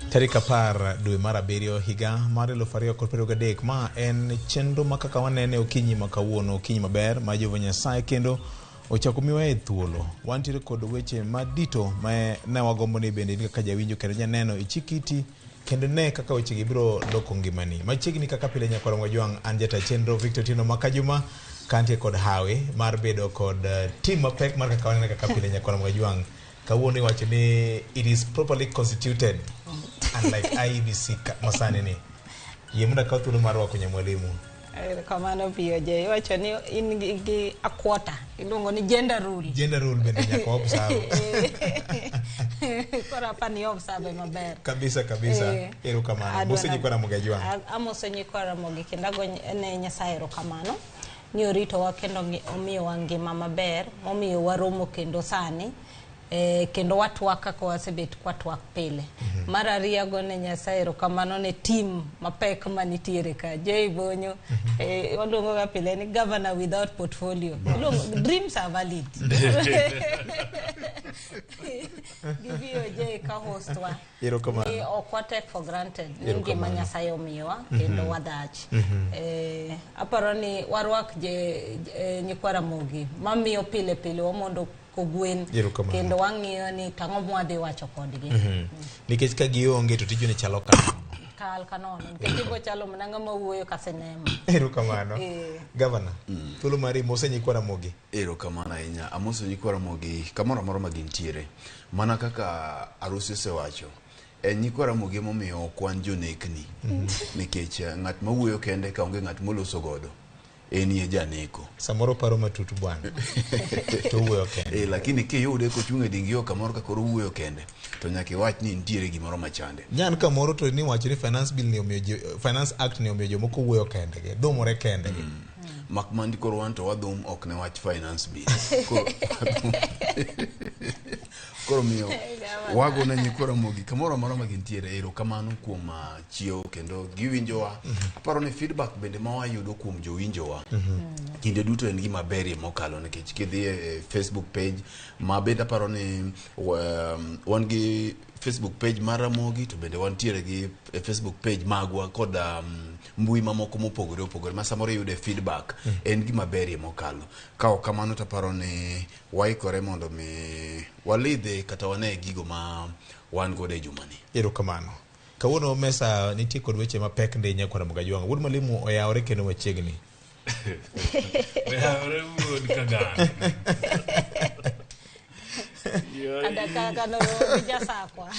Tarik 10 dwe mar 7 higa mar 2023 ma en chenro ma kaka wanene okinyi ma kawuono okinyi maber ma Jehova Nyasaye kendo ochako miwa e thuolo. Wantiere kod weche madito ma ne wagombo ni bende kaka jawinjo kendo janeno ichikiti kendo ne kaka weche gibiro loko ngimani. Machiegni kaka pile nyakoro mwajwang' an jata chenro Victor Tino Makajuma kantie kod hawe mar bedo kod team mapek mar kaka wanene kaka pile nyakoro mwajwang'. Kawuono iwacho ni it is properly constituted. Unlike IBC masani ni yemuna ka thuolo mar wako nyamwalimu kamano piyo je wacho ni in gi akwota iluongo ni gender rule bende nyaka observe kora pani observe maber kabisa ero kamano mosenyi kwa Ramogi Ajwang' amosenyi kwa Ramogi kendago ne Nyasaye ero kamano ni orito wa kendo omiyo wangima maber omiyo waromo kendo sani kendo watwaka kwa wasebet kwa twak pile. Mara riago ne Nyasaye erokamano ne team mapek manitiere ka. Jay Bonyo, walungo ga pile ni governor without portfolio. Dreams are valid. Gibio Jay ka host wa. Erokamano. Ni okwa take for granted. Ningi ma Nyasaye omiwa kendo wadach. Aparo ni warwak je nyikwa Ramogi. Mamiyo pile wamondo kogwen kendo wang'iyo ni tang'o mwadhi wacho kodgi. Nikech ka gionge to tijune chalo kal kanono nikech go chalo mananga mawuoyo ka sinema. Erokamano. Governor, thuolo mari mosenyi kwa Ramogi. Erokamano ahinya. Amosenyi kwa Ramogi kamoro amora ma gintiere. Mana kaka arusi osewacho. Nyikwa Ramogi momiyo kwan jonekni. Nikech ng'at mawuoyo kende ka onge ng'at moloso godo. Eni janeko. Samoro paro matutu bwana. To wuoyo kende. Lakini kiyude kochung'e dingio kamoro ka koro wuoyo kende. To nyaka iwach ni nitiere gimoro machande. Nyan kamoro to ni wacho ni finance bill ni omiyo finance act ni omiyo jomoko wuoyo kende ge. Dhumore kende ge. Makmandi koro wan to wadhum ok ne wach finance bill. Koro miyo wago na nyikwa Ramogi kamoro amora ma gintiere erokamano kuom chiewo kendo giwinjowa. Aparo ni feedback bende ma wayudo kuom jowinjowa kinde duto en gima berie mokalo nikech kidhi e Facebook page ma bende aparo ni wan gi Facebook page mar Ramogi to bende wantiere gi Facebook page magwa kod mbui mamoko mopogore ma samoro yude feedback en gima berie mokalo. Ka kamano to aparo ni waikore mondo mi walidhe kata wane gigo ma wan gode e jumani. Erokamano. Kawuono mesa nitie kod weche mapek ndi nyakwa Ramogi Ajwang'. Wuod mwalimu oyawore kendo machiegni. Oyawore wuod kagano. Adaka kano bijasakwa.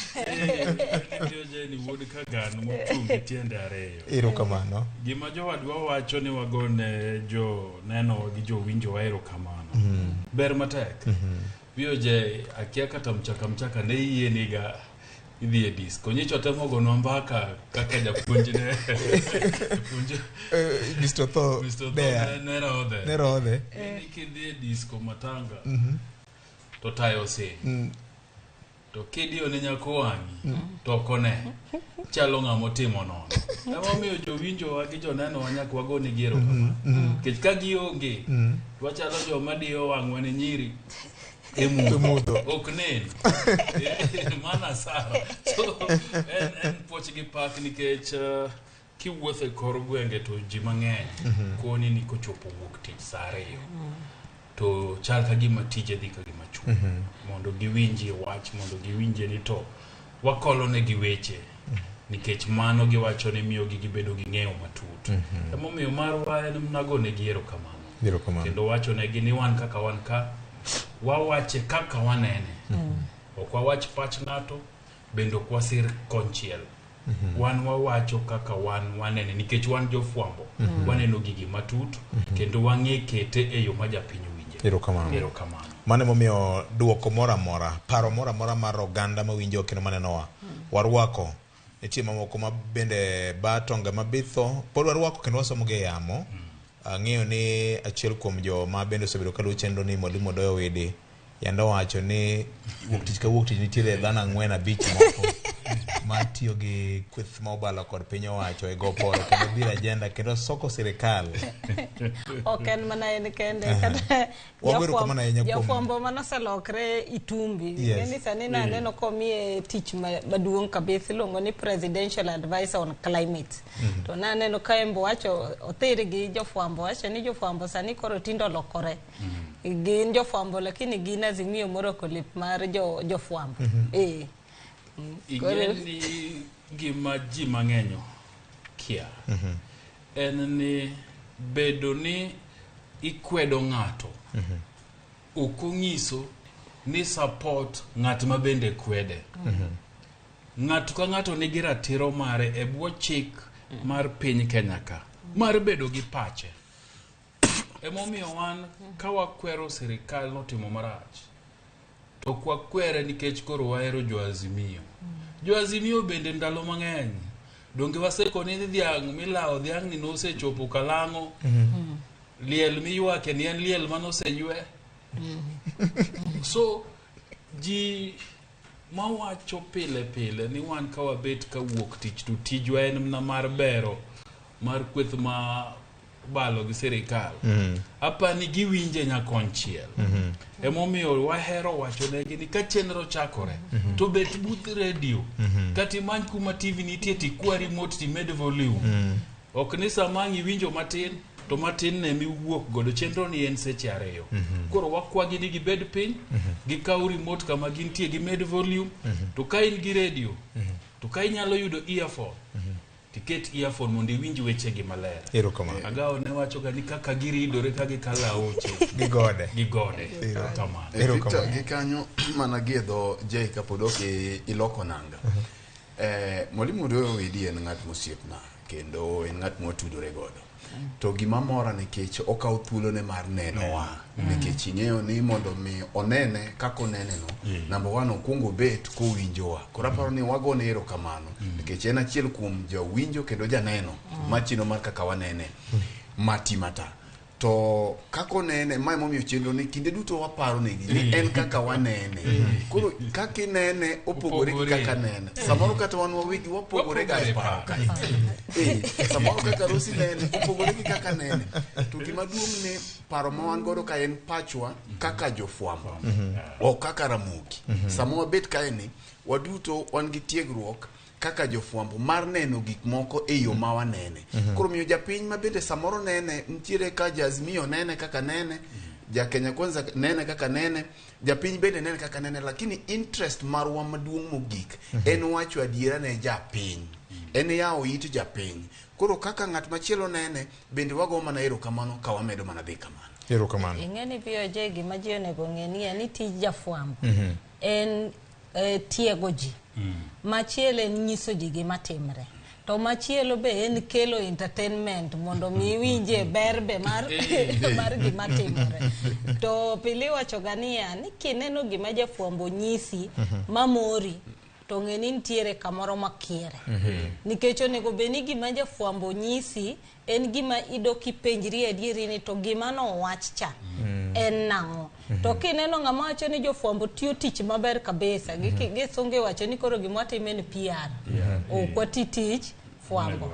Ndio je ni wuod kagano mochungi tiende areyo. Erokamano. Gima jowadwa wacho ni wagone jo neno gi jo winjo wa erokamano. Ber matek. Biyo je akia kata mchaka ne yie niga idhi e disco. Nyicho temo gono mbaka kaka japuonjne. Mr. Tho. Nero odhe. Kidhi e disco matanga. To tayo se. To kidio ne nyako wangi. To kone. Chalo ng'amo timo nono. Ema miyo jowinjo wa gi joneno wa nyaka wagone giero kama. Kech ka gionge. Wachalo joma diyo wang'wa ne nyiri. Emudho. Ok nen. Mana sara. So, en poch gi pak nikech kiwuotho e kor gwenge to ji mang'eny koni ni kochopo wuok tich saa 2 to chal ka gima tije dhi ka gima chung mondo giwinjie wach, mondo giwinjie ni to wakolo ne gi weche nikech mano giwacho ni miyo gibedo gi ng'eyo matut. Emomiyo marwa en nagone gi erokamano. Kendo wacho ne gi ni wan kaka wan ka wawache kaka wanene. Ok wawach pach ng'ato, bende ok wasir konchiel. Wan wawacho kaka wanene nikech wan jofwambo. Waneno gigi matut kendo wang'e kete e yo ma japiny winje. Erokamano. Mane momiyo duoko mora mora, paro mora mora mar oganda mawinjo kendo manenowa. Warwako nitie mamoko ma bende batonga mabitho, pod warwako kendo wasomo ge yamo. Ang'eyo ni achiel kuom jo ma bende osebedo kaluwo chenro ni Mwalimu Doyo Wede yando wacho ni wuok tich ka wuok tich nitiere dhano 4 5 moko ma tiyo gi kweth ma obalo kod piny owacho e go polo kendo dhiro agenda kendo soko sirikal. Ok en mana en kende kata jofwambo manoselokre Itumbi. Ngeni sani naneno komie tich maduong' kabisa iluongo ni Presidential Advisor on Climate. To naneno ka Embo wacho othiri gi jofwambo wacho ni jofwambo sani koro tindo lokore. Gin jofwambo lakini gin azimio moro kolip mar jofwambo. Ingeni gima ji mang'enyo kia en ni bedo ni ikwedo ng'ato okong'iso ni support ng'at ma bende kwede. Ng'ato ka ng'ato nigi ratiro mare e bwo chik mar piny Kenya ka mar bedo gi pache. Emomiyo wan ka wakwero sirikal notimo marach to kwakwere nikech koro wahero joazimio. Joazimio bende ndalo mang'eny donge waseko ni dhiang' milao dhiang' ni nosechopo kalang'o. Liel miyuake ni en liel manoseywe. So ji mawacho pile pile ni wan ka wabet ka wuok tich to tijwa en mna mar bero mar kweth ma balo gi sirikal. Apa ni giwinje nyakonchiel. Emomiyo wahero wacho negi ni ka chenro chakore to bet but radio kati many kuma TV nitie tikwa remote timed volume. Ok ni samangi winjo matin to matin ne miwuok godo chenro ni en seche 2. Koro wakwagi ni gibed piny gikaw remote kama gintie gimed volume to ka in gi radio to ka inyalo yudo earphone tiket earphone mondo iwinj weche gi maler. Erokamano. Agao ne wacho ga ni kaka giridore ka gikala oche gigode. Erokamano. Gikanyo mana giedho Jay kapodok iloko nanga. Mwalimu Doyo Wede en ng'at mosiepna kendo en ng'at motudore godo. To gima mora nikech okaw thuolo ne mar nenowa nikech ing'eyo ni mondo mi onene kako nene no number 1 okungo bet ko winjowa. Kora paro ni wagone erokamano nikech en achiel kuom jawinjo kendo janeno machino mar kaka wanene matimata. To kako nene mai momiyo chenro ni kinde duto waparo negi ni en kaka wanene. Koro kaka nene opogore gi kaka nene. Samoro kata wan wawegi wapogore ga e paro ka. Samoro kaka Rosi nene opogore gi kaka nene. To gima duong' ni paro ma wan godo ka en pachwa kaka jofwambo o kaka Ramogi. Samoro bet kae ni waduto wan gi tiegruok kaka jofwambo mar neno gik moko e yo ma wanene. Koro miyo japiny ma bende samoro nene ntiere ka jazmio nene kaka nene, ja Kenya Kwanza nene kaka nene, japiny bende nene kaka nene, lakini interest marwa maduong' mogik en wacho adiera ne japiny. En yawo it japiny. Koro kaka ng'at machielo nene bende wago mana erokamano ka wamedo mana dhi kamano. Erokamano. Ing'eni biyo je gima ji onego ng'e ni tij jafwambo en tiego ji. Machielo en nyiso ji gima timre. To machielo be en kelo entertainment mondo mi winje berbe mar gima timre. To pili wacho gania ni kineno gima jafwambo nyisi mamori to ng'eni nitiere kamoro makiere nikech onego beni gima jafwambo nyisi en gima ido kipenjri adieri ni to gima nowach cha en nang'o to kineno ng'ama wacho ni jofwambo tiyo tich maber kabisa gisonge wacho ni koro gima watime ni PR ok wati tich fwambo.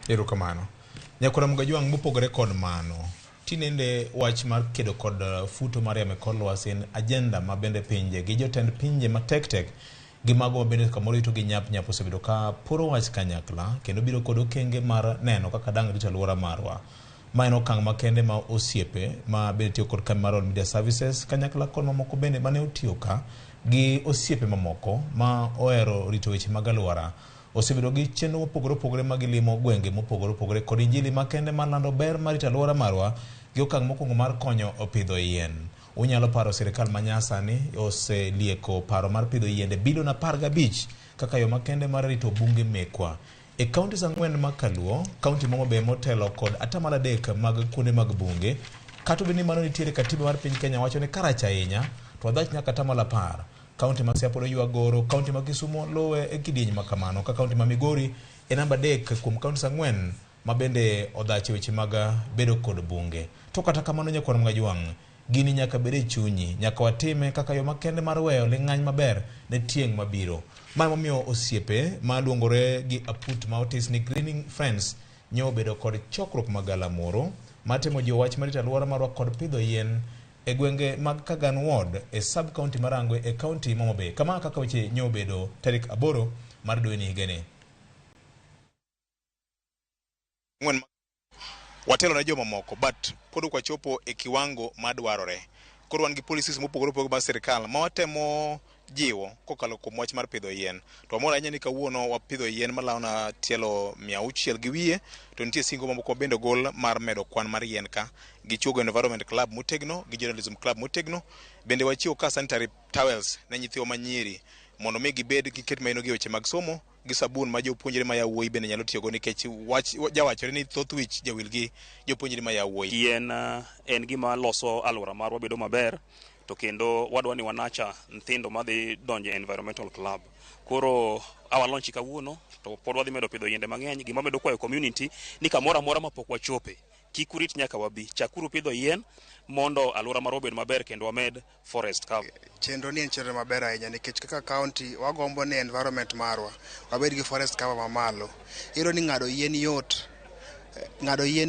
Erokamano. Nyakora Mugajwang' mopogore kod mano tinende wach mar kedo kod futo mar yamo kor lwasi en agenda mabende pinje gi jotend pinje matek gi mago mabende kamoro ito gi nyap osebedo ka puro wach kanyakla kendo biro kod okenge mar neno kaka dang' rito alwora marwa. Ma en okang' makende ma osiepe ma bende tiyo kod kambi mar All Media Services kanyakla kod mamoko bende mane otiyo ka gi osiepe mamoko ma ohero rito weche mag alwora osebedo gi chenro mopogore opogore mag limo gwenge mopogore opogore kod injili makende mar lando ber mar rito alwora marwa gi okang' mokwongo mar konyo pidho yien. Unyalo paro sirikal manyasani oselieko paro mar pidho yiende bilion 15 kaka yo makende mar rito bunge mekwa. E kaunti ang'wen mag Kaluo, kaunti mamo be motelo kod atamalo 3 mag kuonde mag bunge, kata bende mano nitiere katiba mar piny Kenya wacho ni karach ahinya to adhach nyaka atamalo 10. Kaunti ma Siaya pod oywa goro, kaunti ma Kisumu luwe e kidieny makamano, ka kaunti ma Migori e namba 3 kuom kaunti 4 ma bende odache weche mag bedo kod bunge. To kata kamano Nyakwana Mugajwang', gini nyaka bed e chunyi, nyaka watime kaka yo makende mar weyo ling'any maber ne tieng' mabiro. Ma momiyo osiepe ma luongore gi aput ma otis ni Greening Friends nyo bedo kod chokruok magala moro matimo jo wach marito alwora marwa kod pidho yien e gwenge mag Kagan Ward e sub county marangwe e county Homa Bay. Kama kaka weche nyo bedo tarik 8 mar dwe ni higani. Watelo na joma moko but pod kwa chopo e kiwango madwarore. Koro wan gi policies mopogore opogore mag sirikal ma watemo jiwo kokalo kuom wach mar pidho yien. To amor ahinya ni kawuono wapidho yien malawo na tielo 600 gi wiye to nitie singo mamoko bende gol mar medo kwan mar yien ka gi Chugo Environment Club motegno gi Journalism Club motegno. Bende wachiwo ka sanitary towels ne nyithiwa manyiri mondo mi gibed gi ket maino gi weche mag somo gi sabun ma jopuonjre ma yawuoyi bende nyalo tiyogo nikech jawachore ni thoth wich jawil gi jopuonjre ma yawuoyi. Yien en gima loso alwora marwa bedo maber to kendo wadwa ni wanacha nyithindo madhi donjo e environmental club. Koro awalonchi kawuono to pod wadhi medo pidho yiende mang'eny. Gima medo kwayo community ni kamoro amora mapok wachope kik urit nyaka wabi chakuru pidho yien mondo alwora marwa obed maber kendo wamed forest cover. Chenro ni en chenro maber ahinya nikech kaka county wagombo ni environment marwa wabed gi forest cover mamalo. Iro ni ng'ado yien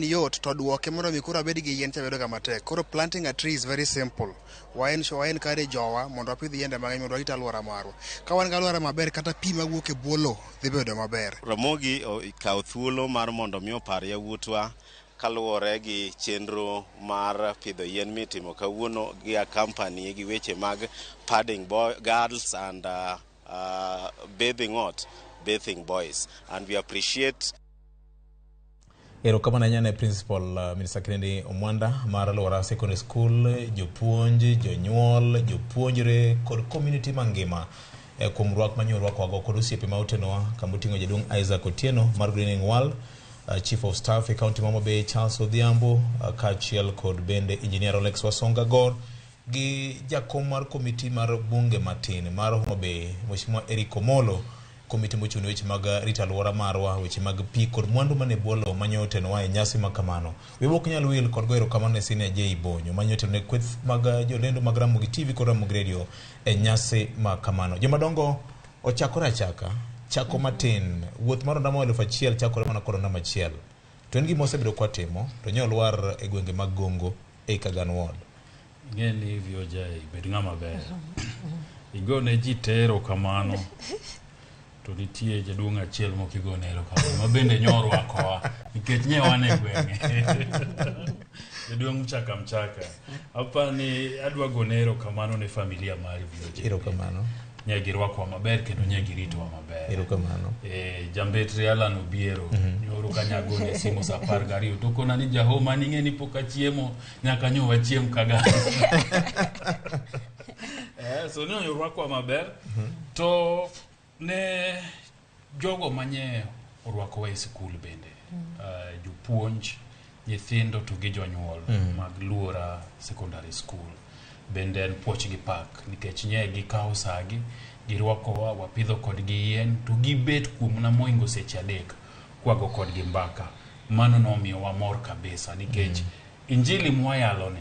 yot to duoke mondo mi koro abed gi yien chabedo kama tek. Koro planting a tree is very simple. Waen kare jowa mondo apidh yiende mang'eny mondo warit alwora marwa. Ka wan gi alwora maber kata pi mawuok e bwo lowo dhi bedo maber. Ramogi kawo thuolo mar mondo mi opar yawuotwa kaluwore gi chenro mar pidho yien mitimo kawuono gi a company gi weche mag padding girls and bathing boys, and we appreciate. Erokamano ahinya ne Principal Minister Kennedy Omwanda mar Alwora Secondary School, jopuonj, jonyuol, jopuonjre kod community mangima kuom rwak manyo rwakwago kod osiepe ma otenowa kama oting'o jaduong' Isaac Otieno mar Greening World, Chief of Staff e County Homa Bay Charles Odhiambo, kaachiel kod bende Engineer Alex Wasonga Gor gi jakom mar komiti mar bunge matin mar Homa Bay Mheshimiwa Eric Omolo, komiti mochung' weche mag rito alwora marwa, weche mag pi kod mwandu mane bwolo manyo otenowa e nyasi makamano. Wibok nyalo wil kod goero kamano ne Senior J Bonyo manyo oteno ne kweth mag jolendo mag Ramogi TV kod Ramogi Radio e nyasi makamano. Jomadongo ochakore achaka chako matin wuoth mar ndamo 1000 chakore mana kod ndamo 1 to en gima osebedo kwatimo to nyalo war e gwenge mag Gongo e Kagan Ward. Ngeni hivyo jai bed ng'ama ber igone ji tero kamano to nitie jaduong' achiel mokigone erokamano ma bende nyorwakowa nikech nyewane e gwenge jaduong' mchaka hapa ni adwa gone erokamano ne familia mari vyoje erokamano nyagirwakwa maber kendo nyagiritwa maber erokamano jambetre Alan Obiero nyoro kanyagone simu sa 12 to kona ni jahoma ni ng'eni poka chiemo nyaka nyowa chiem kaga so no yorwakwa maber to ne jogo manye orwakowa e skul bende jopuonj nyithindo to gi jonyuol mag Luora Secondary School bende en puoch gi pak nikech nye gikawo sagi girwakowa wapidho kodgi yien to gibet kuomna moingo seche 3 kwago kodgi mbaka. Mano nomiyo wamor kabisa nikech injili mwayalo ni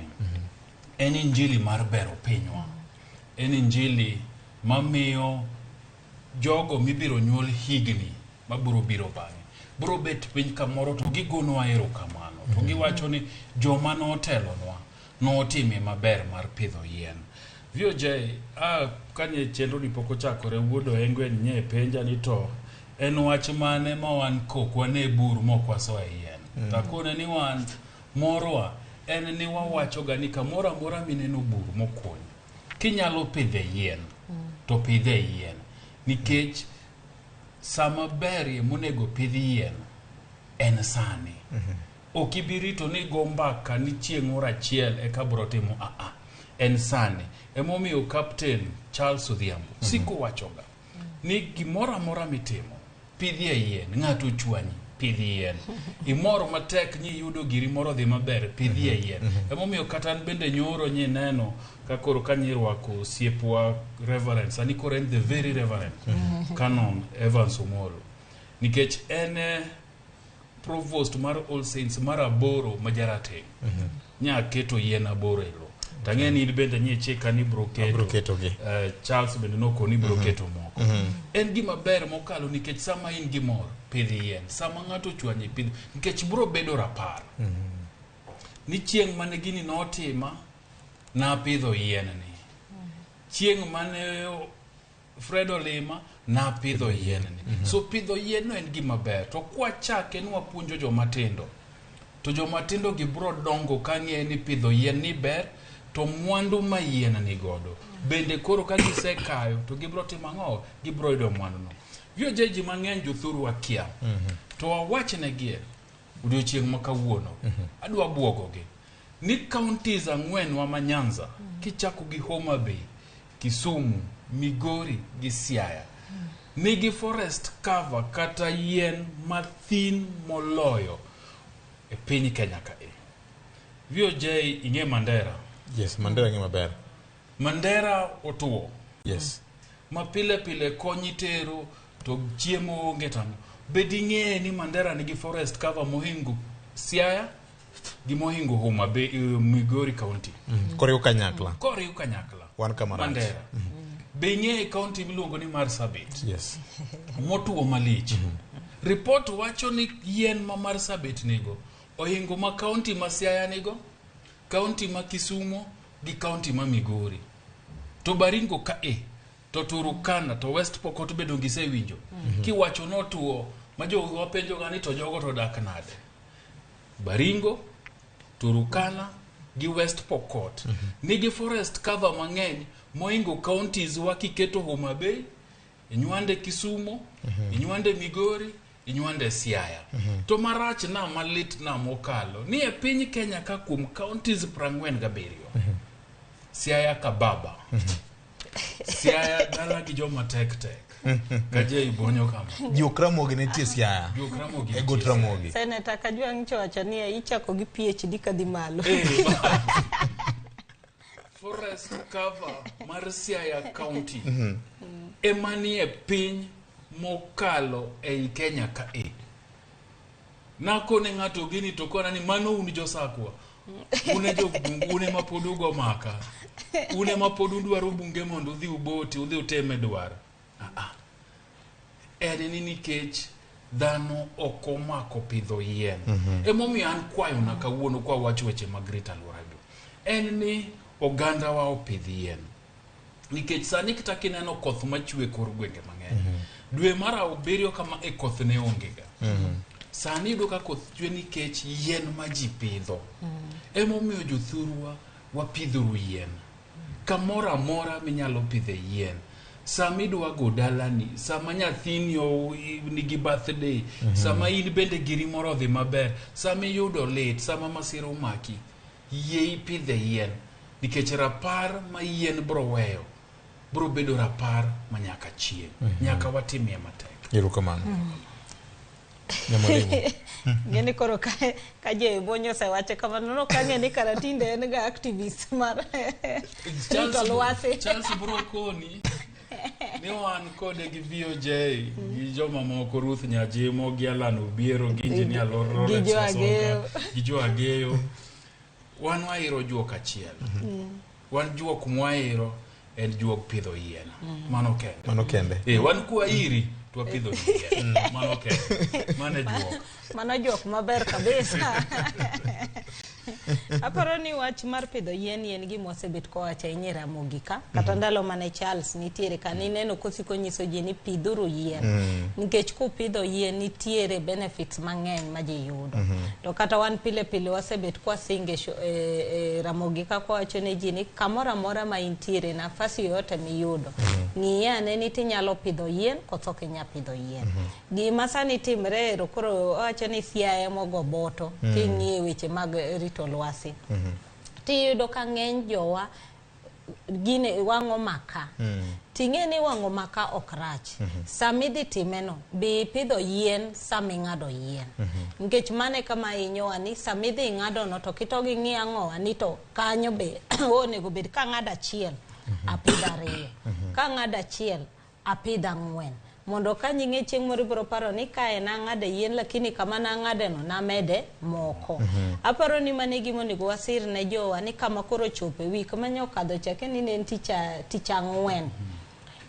en injili mar bero pinywa, en injili mamiyo jogo mibiro nyuol higni mabiro biro bang'e biro bet piny kamoro to gigonwa erokamano to giwacho ni joma notelonwa notime maber mar pidho yien. VOJ kanye chenro ni pok ochakore wuodo engwen nye penja ni to en wach mane ma wan kokwane bur mokwaso yien. Takone ni wan morwa en ni wawacho ga ni kamoro amora mineno bur mokuny kinyalo pidhe yien to pidhe yien nikech sama berie monego pidh yien en sani. Okibirito ni gombaka ni chieng' ora achiel eka bro timo en sani. Emomiyo Captain Charles Odhiambo siko wachoga ni gimoro amora mitimo pidhie yien, ng'ato chwanyi pidhi yien. Imoro matek ni yudo giri moro dhi maber pidhie yien. Emomiyo kata bende nyoro nyi neno kakoro kanyirwako osiepwa Reverend sani koro en the very Reverend Canon Evans Omolo nikech en provost mar All Saints mar Aboro Majarate nya keto yien Aboro elo tang'eni bende nye cheka ni broketo Charles bende noko ni broketo moko. En gima ber mokalo nikech sama in gimor pidhi yien, sama ng'ato chwanyi pidhi nikech bro bedo rapar ni chieng' mane gini notima na pidho yien ni, chieng' mane Fredo lima na pidho yien ni. So pidho yien no en gima ber to kwa chake ni wapuonjo jomatindo to jomatindo gibro dongo kang'e ni pidho yien ni ber to mwandu ma yien ni godo bende koro ka gisekayo to gibro timo ang'o, gibro yudo mwandu no. VOJ mang'eny jothuru wakia to wawachnegi odiochieng' ma kawuono adwa buogogi ni counties 4 wa Manyanza kichako gi Homa Bay, Kisumu, Migori gi Siaya nigi forest cover kata yien mathin moloyo e piny Kenya ka. VOJ ing'e Mandera? Yes, Mandera ng'e maber. Mandera otuo. Yes. Ma pile pile konyi tero to chiemo onge tamo. Bedi ng'e ni Mandera nigi forest cover mohingo Siaya gi mohingo Homa Bay, Migori County. Koriu kanyakla. Koriu kanyakla. Wan kamarach. Mandera. Be ng'e county miluongo ni Marsabit. Yes. Motuo malich. Report wacho ni yien ma Marsabit nigo ohingo ma county ma Siaya nigo, county ma Kisumu gi county ma Migori. To Baringo ka to Turukana to West Pokot bedo gisewinjo kiwacho notuo ma jogo wapenjo gani to jogo to dak nade. Baringo, Turukana gi West Pokot nigi forest cover mang'eny moingo counties wakiketo Homa Bay, inywande Kisumu, inywande Migori, inywande Siaya. To marach na malit na mokalo ni e piny Kenya ka kuom counties 47 Siaya kababa. Siaya dala gi joma tek kaje ibonyo kama Ramogi nitie Siaya. Ramogi Ego Ramogi. Senator Kajwang' chowacho ni ichako gi PhD kadhi malo. Forest cover mar Siaya County emani e piny mokalo ei Kenya ka nakone ng'ato gini to kona ni mano un josakwa une jogungu une mapodugo maka une mapodu dwaro bunge mondo udhi uboti udhi uteme dwaro en ni nikech dhano okomako pidho yien. Emomiyo an kwayo na kawuono kwa wacho weche mag rito alworago en ni oganda wa opidh yien nikech sani kita kineno koth machwe kor gwenge mang'eny dwe mar 7 kama koth ne ongega sani do ka koth chwe nikech yien ma ji pidho. Emomiyo jothurwa wapidhuru yien kamoro amora minyalo pidhe yien. Sama idwa go dalani, sama nyathini nigi birthday, sama in bende giri moro dhi maber, sama iyudo lit, sama masira omaki, yie ipidhe yien nikech rapar ma yien bro weyo bro bedo rapar ma nyaka chieng'. Nyaka watimie matek. Erokamano. Ngeni koro ka je bonyo se wache kama no ka ngeni karatinde en ga activist mar Charles Brokoni ne wan kode gi VOJ gi joma moko Ruth Nyajimo gi Alan Obiero gi Engineer Lawrence gi Jo Ageyo wan wairo juok achiel wan juok mwairo en juok pidho yien mano kende wan kwa iri to pidho yien mano kende mano juok maber kabisa. Aparo ni wach mar pidho yien gi mosebet ko wacha e Ramogi ka kata ndalo mane Charles nitiere ka ni neno kosiko nyiso ji ni pidhuru yien nikech ku pidho yien nitiere benefits mang'eny ma ji yudo to kata wan pile wasebet kwa singe Ramogi ka ko wacho ne ji ni kamora mora ma intiere nafasi yote miyudo ni ane ni tinyalo pidho yien koso kinya pidho yien gima sani timre koro wacho ni siaye mogo boto king'iye weche mag rito lwasi tiyudo ka ng'eny jowa gine wang'o maka ting'e ni wang'o maka ok rach samidhi timeno bi pidho yien saming'ado yien nikech mane kama inyowa ni samidhi ng'ado no to kitogi ng'iang'owa ni to kanyo be onego bed ka ng'ado achiel apidho ariyo ka ng'ado achiel apidho ang'wen mondo ka nying'e chieng' moro biro paro ni kae na ng'ade yien lakini kama na ng'ade no namede moko aparo ni mane gimo nego wasir ne jowa ni kama koro chope wik manyokadho chake ni ne tich ang'wen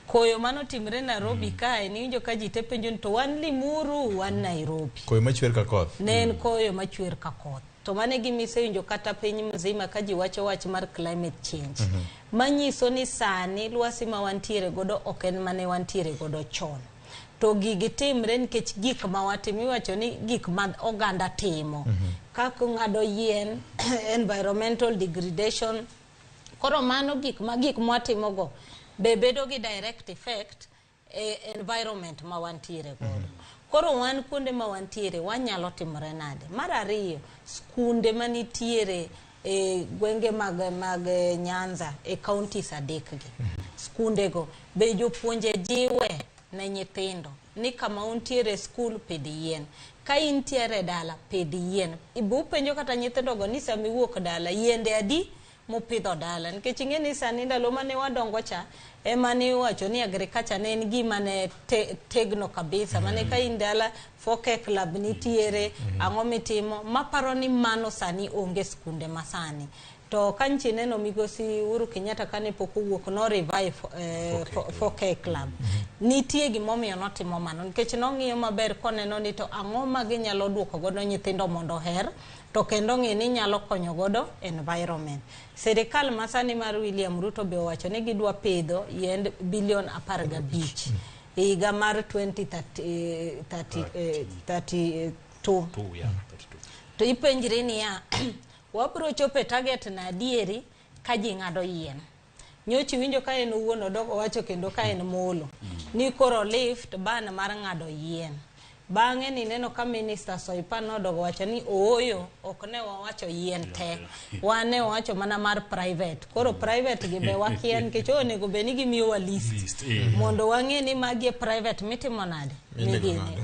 koyo mano timre Nairobi kae ni winjo ka ji te penjo to wan Limuru wan Nairobi koyo machwer ka koth ne en koyo machwer ka koth to mane gimise winjo kata piny mzima ka ji wacho wach mar climate change manyiso ni sani lwasi ma wantiere godo ok en mane wantiere godo chon to gigi timre nikech gik ma watimo iwacho ni gik ma oganda timo kaka ng'ado yien environmental degradation koro mano gik mwatimo go be bedo gi direct effect environment ma wantiere godo koro wan kuonde ma wantiere wanyalo timore nade mar ariyo skunde manitiere gwenge mag Nyanza counties adek gi skunde go be jopuonje jiwe na nyithindo ni kama untiere school pidh yien ka intiere dala pidh yien ibu penjo kata nyithindo go ni sami wuok dala yiende adi mopidho dala nikech ing'eni sani ndalo mane wadongo cha ema ni wacho ni agriculture ne en gima ne tegno kabisa mane ka in dala foke club nitiere ang'o mitimo maparo ni mano sani onge skunde masani to kanchi neno migosi Uhuru Kenyatta kane pok owuok no revive foke club nitie gimomiyo notimo mano nikech nong'iyo maber koneno ni to ang'o ma ginyalo duoko godo nyithindo mondo her to kendo ng'e ni nyalo konyo godo environment serikal masani mar William Ruto be owacho ni gidwa pidho yiend bilion 15 higa mar 2032 to ipenjre ni ya wabro chope target na adieri ka ji ng'ado yien nyochi winjo ka en owuon odogo wacho kendo ka en molo ni koro lift ban mar ng'ado yien bang'e ni neno ka minister Soipan odogo wacho ni ooyo ok ne wawacho yien te wane wacho mana mar private koro private gi be wakia nikech onego be ni gimiyo wa list mondo wang'e ni magi private mitimo nade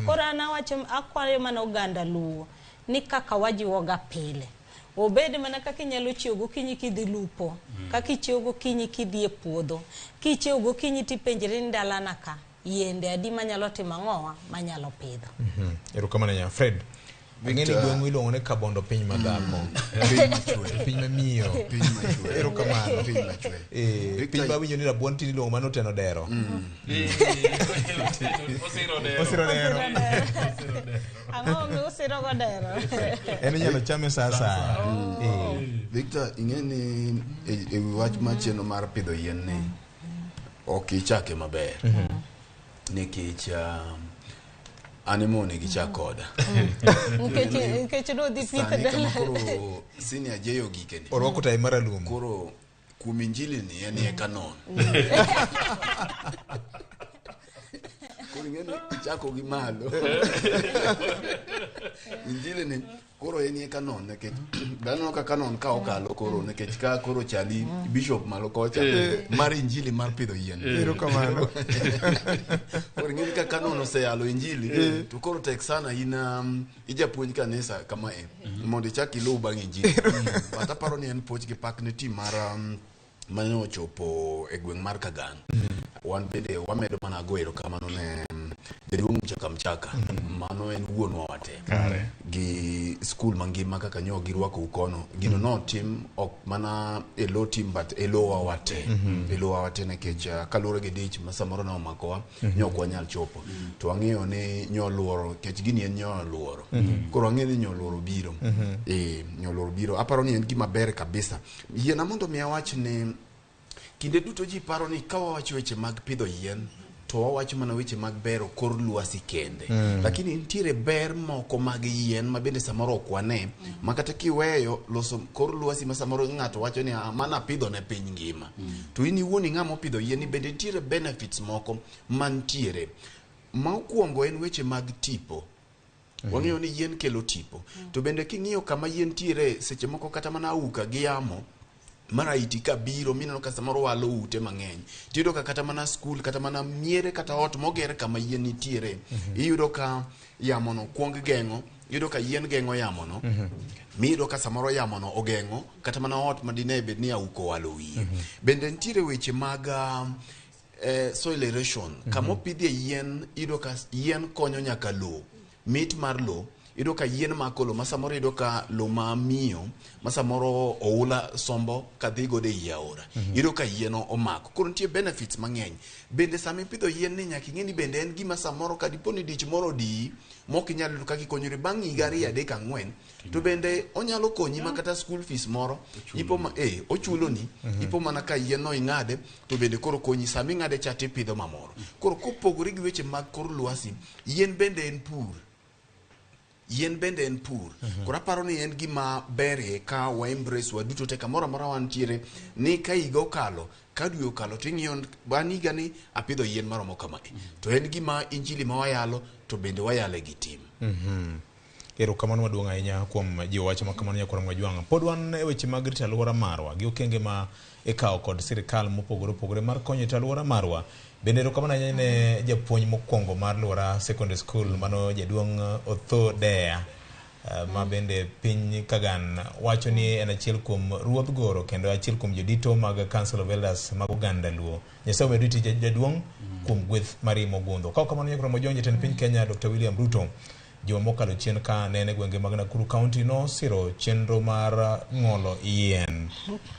koro ana wacho akwayo mana oganda luo ni kaka wajiwoga pile obed mana kaka inyalo chiew gokinyi kidhi lupo kaka ichiew gokinyi kidhi e puodho kichiew gokinyi tipenjri ni dalana ka yiende adi manyalo timo ang'owa manyalo pidho erokamano nya Fred ng'eni gweng' iluongo ne kabondo piny madhako piny mamiyo erokamano piny mawinjo ni rabuon tin iluongo mano teno dero osiro dero ang'o mi usiro go dero en inyalo chame saa saa Victor ing'eni e wach machielo mar pidho yien ni ok ichake maber nikech animone gichak koda nikech no dhi pith dala koro senior jeyo gikeni orwako tai maralum koro kuom injili ni en ye kanon koro ing'eni ichako gi malo injili ni koro en ye kanon nekech dhano ka kanon ka okalo koro nekech ka koro chali bishop malo kocha mar injili mar pidho yien. Erokamano. Koro ng'eni ka kanon oseyalo injili to koro tek sana in ijapuonj kanisa kama mondo ichak iluw bang' injili. But aparo ni en puoch gi pak ne tim mar mane ochopo e gweng' mar Kagan. Wan bende wamedo mana go erokamano ne jaduong' mchaka mano en wuonwa wate gi skul mangima kaka nyo girwako ukono gino no tim ok mana elo tim but elowa wate nekech kalure gi dich masamoro na omakowa nyok wanyal chopo to ang'eyo ni nyo luoro kech gini en nyo luoro koro ang'eyo ni nyo luoro biro nyo luoro biro aparo ni en gima ber kabisa yiena mondo mi awach ni kinde duto ji paro ni ka wawacho weche mag pidho yien to wawacho mana weche mag bero kor lwasi kende lakini nitiere ber moko mag yien ma bende samoro ok wane ma kata kiweyo loso kor lwasi ma samoro ng'ato wacho ni mana pidho ne piny ngima to in iwuoni ng'ama opidho yien bende nitiere benefits moko mantiere ma okuongo en weche mag tipo wang'eyo ni yien kelo tipo to bende king'iyo kama yien tiere seche moko kata mana auka gi yamo mara iti ka biro mineno ka samoro walo ute mang'eny tiyudo ka kata mana skul kata mana miere kata ot moger kama yien nitiere iyudo ka yamono kuong geng'o iyudo ka yien geng'o yamono miyudo ka samoro yamono ogeng'o kata mana ot madine bed ni auko walo wiye bende nitiere weche mag soil erosion kama opidhie yien iyudo ka yien konyo nyaka lo mit mar lo iyudo ka yien makolo masamoro iyudo ka lo mamiyo masamoro oula sombo kadhi gode i aora iyudo ka yien omako koro nitie benefits mang'eny bende sama ipidho yien ni nyaka ing'e ni bende en gima samoro kadipo ni dich moro odiyi mok inyal yudo kaka ikonyori bang' higa 2 3 4 to bende onyalo konyi ma kata school fees moro ipo ma ochuloni ipo mana ka yien no ing'ade to bende koro konyi sama ing'ade cha tipidho mamoro koro kopogore gi weche mag kor lwasi yien bende en pur koro aparo ni en gima berie ka wa embrace waduto te kamoro amora wantiere ni ka higa okalo ka dwe okalo to ing'iyo bang' higa ni apidho yien maromo kama to en gima injili ma wayalo to bende wayale gi tim erokamano maduong' ahinya kuom jiwo wach makamano nyakoro Mwajwanga pod wan e weche mag rito alwora marwa gi okenge ma ikawo kod sirikal mopogore opogore mar konyo e alwora marwa bende erokamano ahinya ne japuonj mokwongo mar Alwora Secondary School mano jaduong' Othodea ma bende piny Kagan wacho ni en achiel kuom ruodh goro kendo achiel kuom jodito mag Council of Elders mag Uganda Luo Nyasaye omed riti jaduong' kuom gweth marimo gundho ka kamano nyakoro Mwajwanga jatend piny Kenya Dr. William Ruto juma mokalo chien ka nene gwenge mag Nakuru County no siro chenro mar ng'olo yien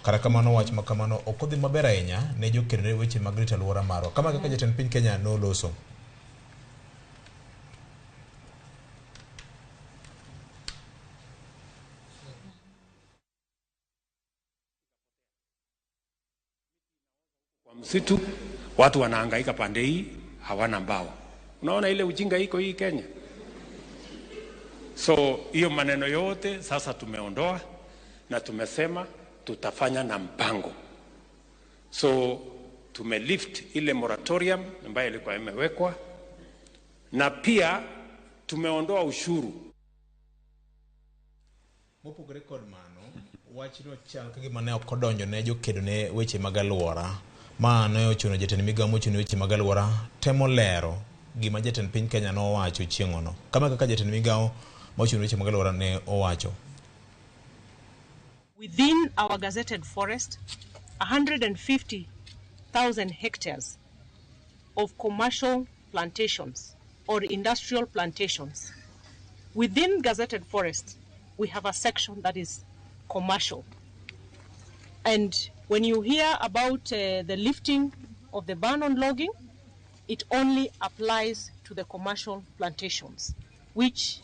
kata kamano wach makamano ok odhi maber ahinya ne jokedo ne weche mag rito alwora marwa kama kaka jatend piny Kenya noloso kwa msitu watu wanahangaika pande hii hawana mbao unaona ile ujinga iko hii Kenya. So hiyo maneno yote sasa tumeondoa na tumesema tutafanya na mpango. So tumelift ile moratorium ambayo ilikuwa imewekwa na pia tumeondoa ushuru. Mopogore kod mano wachno chal kaka mane ok odonjo ne jokedo ne weche mag alwora ma ne ochuno jatend migawo mochuno weche mag alwora temo lero gima jatend piny Kenya nowacho chieng'ono kama kaka jatend migawo mochuno weche mag alwora ne owacho. Within our gazetted forest 150,000 hectares of commercial plantations or industrial plantations. Within gazetted forest we have a section that is commercial. And when you hear about the lifting of the ban on logging, it only applies to the commercial plantations, which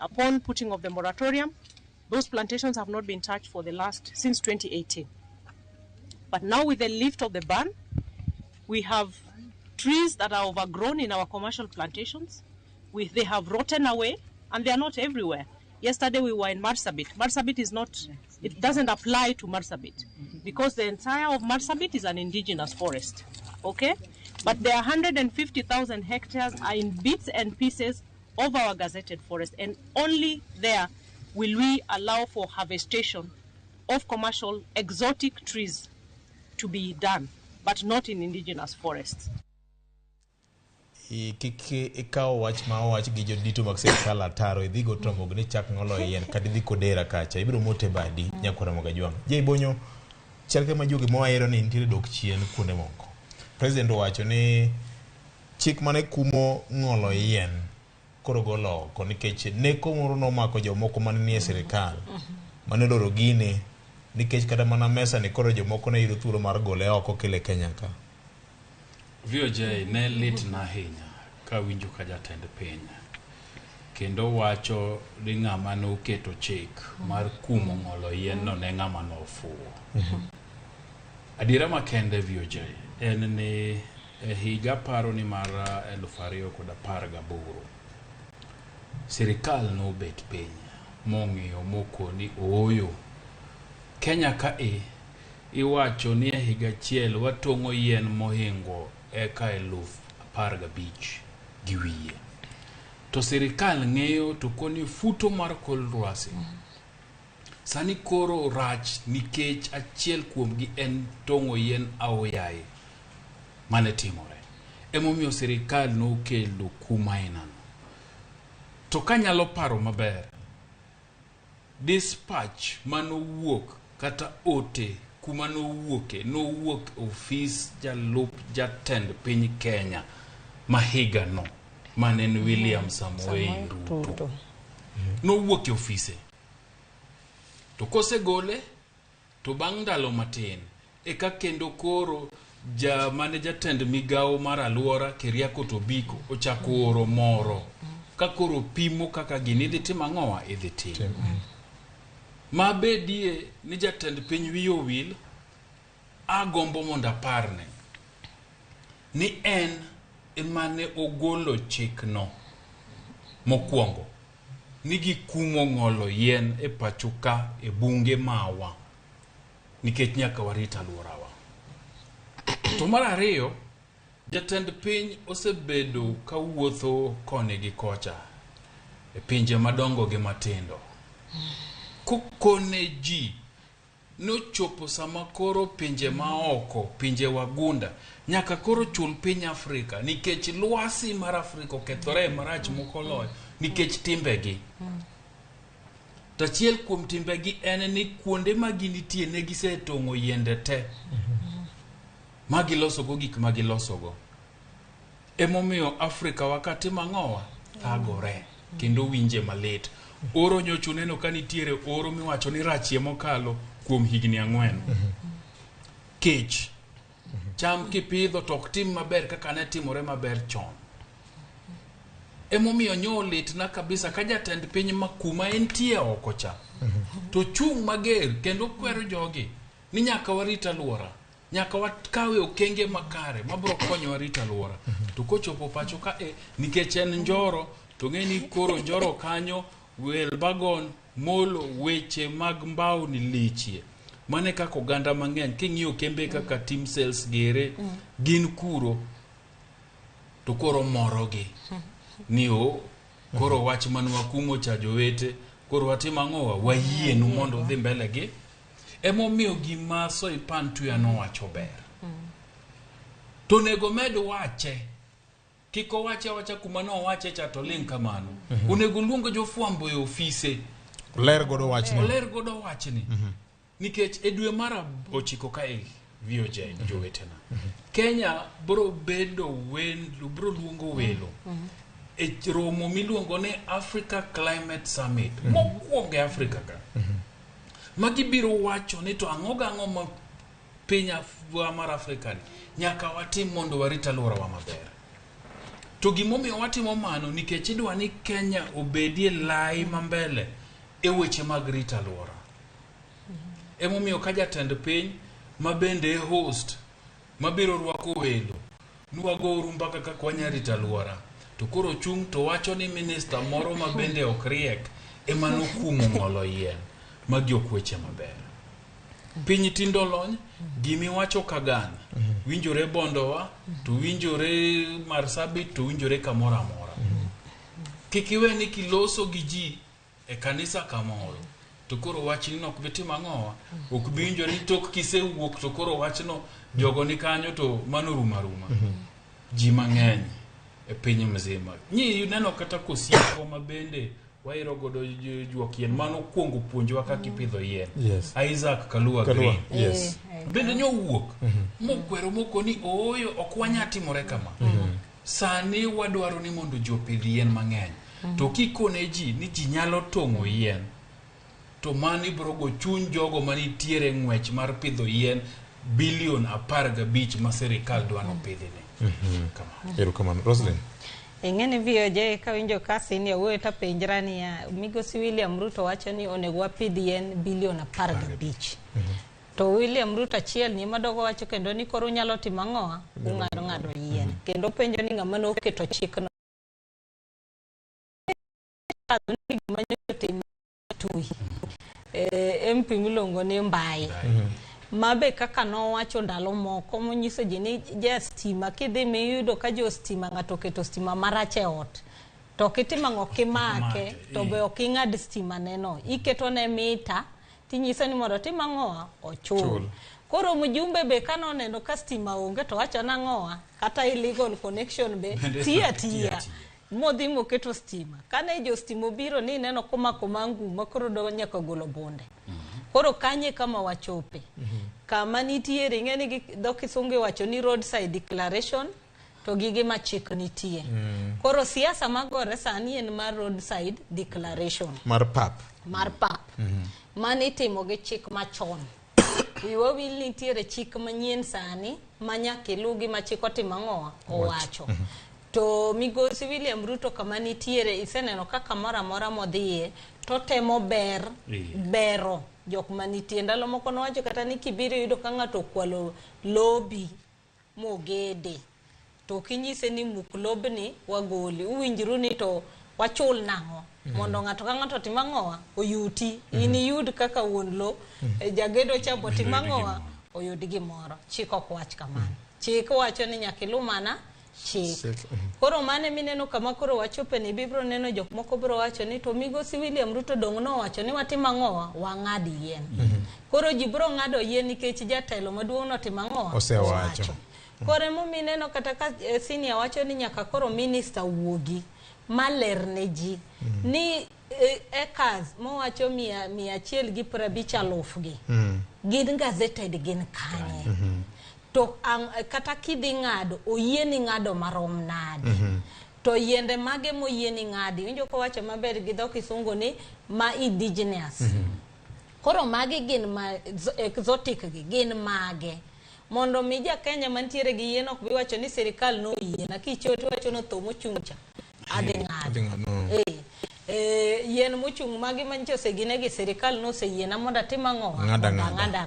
upon putting of the moratorium, those plantations have not been touched for since 2018. But now with the lift of the ban, we have trees that are overgrown in our commercial plantations. They have rotten away, and they are not everywhere. Yesterday we were in Marsabit. Marsabit is not, it doesn't apply to Marsabit because the entire of Marsabit is an indigenous forest, okay? But there are 150,000 hectares are in bits and pieces of our gazetted forest, and only there will we allow for harvestation of commercial exotic trees to be done, but not in indigenous forests. Ikaw wach ma wach gi jodito mag sirkal ataro idhi go Ramogi ni chak ngolo yien kata idhi kodera kacha ibiro mote badi nyako Ramogi Jwang. Je bonyo chalke ma jogi moahero ni nitiere dok chien kuonde moko. President owacho ni chik mane kumo ngolo yien koro golo oko nikech neko moro nomako jomoko mane nie sirkal mane loro gine nikech kata mana mesa ni koro jomoko ne yudo thuolo mar gole oko kile Kenya ka. VOJ ne lit na hinya ka winjo ka jatend piny kendo wacho ni ng'ama no keto chik mar kumo ng'olo yien no ne ng'ama no fuwo. Adiera makende VOJ en ni higa paro ni mar 2018 sirikal no bet piny mong'iyo moko ni oyo Kenya ka iwacho ni higa chiel watong'o yien mohingo eka 15,000 gi wiye. To sirikal ng'eyo to koni futo mar kor lwasi. Sani koro rach nikech achiel kuomgi en tong'o yien aoyaye mane timore. Emomiyo sirikal nokelo kuma inano. To kanyalo paro maber, dispatch manowuok kata ote kuma nowuok ofis jalup jatend piny Kenya mahiga no manen William Samoei Ruto nowuok e ofise to kosegole to bang' ndalo matin eka kendo koro mane jatend migawo mar alwora Keriako Tobiko ochako oro moro ka koro pimo kaka gini idhi tim ang'owa idhi tim. Mabedie ni jatend piny wiyo wil agombo mondo aparne ni en emane ogolo chik no mokwongo ni gikumo ng'olo yien e pachuka e bunge mawa nikech nyaka warita alworawa. To mar ariyo jatend piny osebedo ka wuotho koni gi kocha e pinje madongo gi matindo kokone ji nochopo sama koro pinje maoko pinje wagunda nyaka koro chul piny Afrika nikech lwasi mar Afrika okethore marach mokoloyo nikech timbegi. Tachiel kuom timbegi en ni kuonde ma ginitie ne gisetong'o yiende te magilosogo gik magilosogo. Emomiyo Afrika wakati mang'owa thagore kendo winje malit. Oro nyocho neno ka nitiere oro miwacho ni rachie mokalo kuom higni 4. Kech cham kipidho to ok tim maber kaka ne timore maber chon. Emomiyo nyolit na kabisa ka jatend piny makuma entie oko cha to chung mager kendo kwero jogi ni nyaka warita alwora, nyaka wakawe okenge makare mabro konyo warita alwora. To kochopo pacho ka nikech en njoro to ng'eni koro njoro kanyo wel bagon molo weche mag mbao ni lichie mane kako ganda mang'eny king'iyo kembe kaka team sales gere gin kuro to koro morogi ni koro wach manwa kumo cha jowete koro watim ang'owa wayienu mondo dhi mbele gi. Emomiyo gima Soipan Tuya nowacho ber to nego med wache kiko wacha kuma no wache cha to link kamano unego luongo jofwambo e ofise ler godo wachni nikech e dwe mar 9 ka VOJ jowetena Kenya bro bedo bro luongo welo e romo miluongo ne Africa Climate Summit mokwongo e Afrika ka magibiro wacho ni to ang'o ma piny mar Afrika nyaka watim mondo warita alwora wa maber. To gimomiyo watimo mano nikech idwa ni Kenya obedie lai mambele e weche mag rita alwora. Emomiyo ka jatend piny mabende host mabiro rwako welo nuwago rumba kaka kwanya rita alwora to koro chung to wacho ni minister moro mabende ok riek emano kumo ng'olo yien magi okweche maber. Piny tindo lony gimi wacho Kagana winjore Bondowa to winjore Marsabit to winjore kamora mora. Kikiwe ni kiloso gi ji e kanisa kamoro to koro wachni no ok bi timo ang'owa ok bi winjore ni tok kisewuok to koro wachno jogo ni kanyo to mano ruma ji mang'eny e piny mzima nyi neno kata kosieko ma bende wairo godo juok yien mano kuongo puonjwa kaka ipidho yien Isaac Kalua Green bende nyowuok mokwero moko ni oyo ok wanya timore kama sani wadwaro ni mondo ji opidh yien mang'eny to kikone ji ni ji nyalo tong'o yien to mani brogo chuny jogo manitiere ng'wech mar pidho yien bilion 15 ma sirikal dwano pidhine. Erokamano. Roslyn. Ing'eni VOJ ka winjo kasi ni awuoyo ta penjra ni ya Migosi William Ruto wacho ni onego wapidh yien bilion 15. To William Ruto achiel ni madogo wacho kendo ni koro nyalo timo ang'owa ng'ado yien. Kendo penjo ni ng'ama noketo chikno MP milongo ni Mbai. Mabe kaka nowacho ndalo moko monyiso ji ni ja stima kidhi miyudo ka jo stima ng'ato keto stima marach e ot to kitimo ang'o kimake to be ok ing'ad stima neno iketo ne mita tinyiso ni mondo tim ang'owa ochul. Koro mjumbe be kanoneno ka stima onge to wacho nang'owa kata illegal connection be tiya modhi moketo stima kane jo stima biro ni neno komako mangu makoro do nyaka golo bonde. Koro kanye kama wachope kama nitiere ing'eni dho kisungu wacho ni roadside declaration to gige machik nitie koro siasa magore sani en mar roadside declaration mar pap mani timo gi chik machon wiwa wil nitiere chik manyien sani manyaka ilugi machik otimo ang'owa owacho to Migosi William Ruto kama nitiere iseneno kaka mora modhiye to temo bero jok manitie ndalo moko nowacho kata ni kibiro yudo ka ng'ato kwalo lobi mogede to kinyise ni muk lobni wagoli uwinjru ni to wachul nang'o mondo ng'ato ka ng'ato timo ang'owa oyuti ini yud kaka wuon lo jagedo chabo timo ang'owa oyud gimoro chik ok wach kamano chik wacho ni nyaka ilu mana chik. Koro mane mineno kama koro wachope ni bibro neno jok moko bro wacho ni to Migosi William Ruto dong no wacho ni watimo ang'owa wang'ad yien. Koro ji bro ng'ado yien nikech jatelo maduong' no timo ang'owa osewacho. Koro emo mineno kata ka senior wacho ni nyaka koro minister wuogi maler ne ji ni ekas mowacho 150,000 gi gin gazeted gin kanye to kata kidhi ng'ado oyieni ng'ado marom nade to yiende mage moyieni ng'adi winjo ko wacho maber gi dho kisungu ni ma indigenous koro mage gin ma exotic gi gin mage mondo mi ja Kenya mantiere gi yien ok bi wacho ni sirikal no yiena kichoti wacho no tho mochungcha adhi ng'ado yien mochung mage mancho segine gi sirikal no seyiena mondo atim ang'owa ng'ada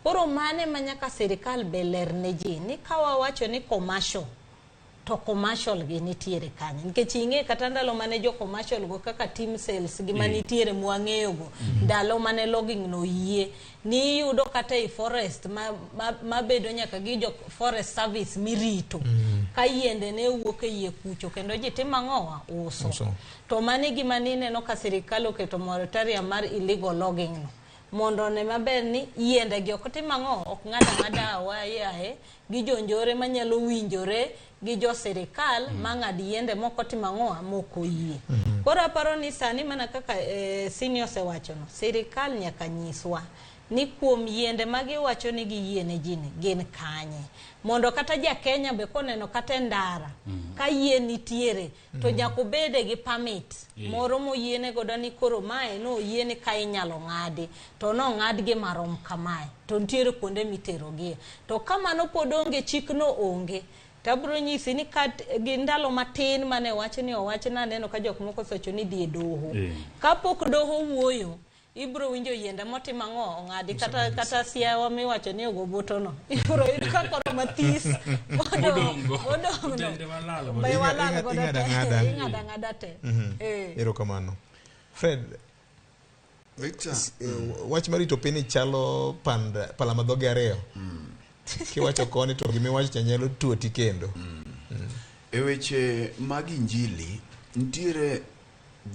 koro mane manyaka sirikal beler ne ji ni kawa wacho ni commercial to commercial gi nitiere kanye nikech ing'e kata ndalo mane jo commercial go kaka team sales gi manitiere mwang'eyo go ndalo mane logging no yie ni yudo kata i forest ma bedo nyaka gi jo forest service mirito ka yiende ne wuok e yie kucho kendo ji timo ang'owa uso to mane gima nineno ka sirikal oketo moratorium mar illegal logging no mondo ne maber ni yiende gi ok timo ang'o ok ng'ada wayae gi jonjore manyalo winjore gi jo sirikal mang'ad yiende moko timo ang'owa moko yie. Koro aparo ni sani mana kaka senior sewacho no sirikal nyaka nyiswa ni kuom yiende magi wacho ni gi yiene jini gin kanye mondo kata ja Kenya be koneno kata ndara ka yien nitiere to nyaka bede gi permit moro moyiene godo ni koro mae no yiene ka inyalo ng'adi to no ng'ad gi marom kamae to nitiere kuonde mitero gi to kama no pod onge chik no onge tabro nyisi ni gi ndalo matin mane wacho ni owachna neno ka jok moko socho ni dhi e doho kapok doho wuoyo ibro winjo yiende motimo ang'o ong'adi kata siawa miwacho ni ogo buto no ibro yudo ka koro mathis modongo ing'ada te. Erokamano. Fred, wach marito piny chalo pala madhoge ariyo kiwacho koni to gimiwacho cha nyalo tuoti kendo e weche mag injili nitiere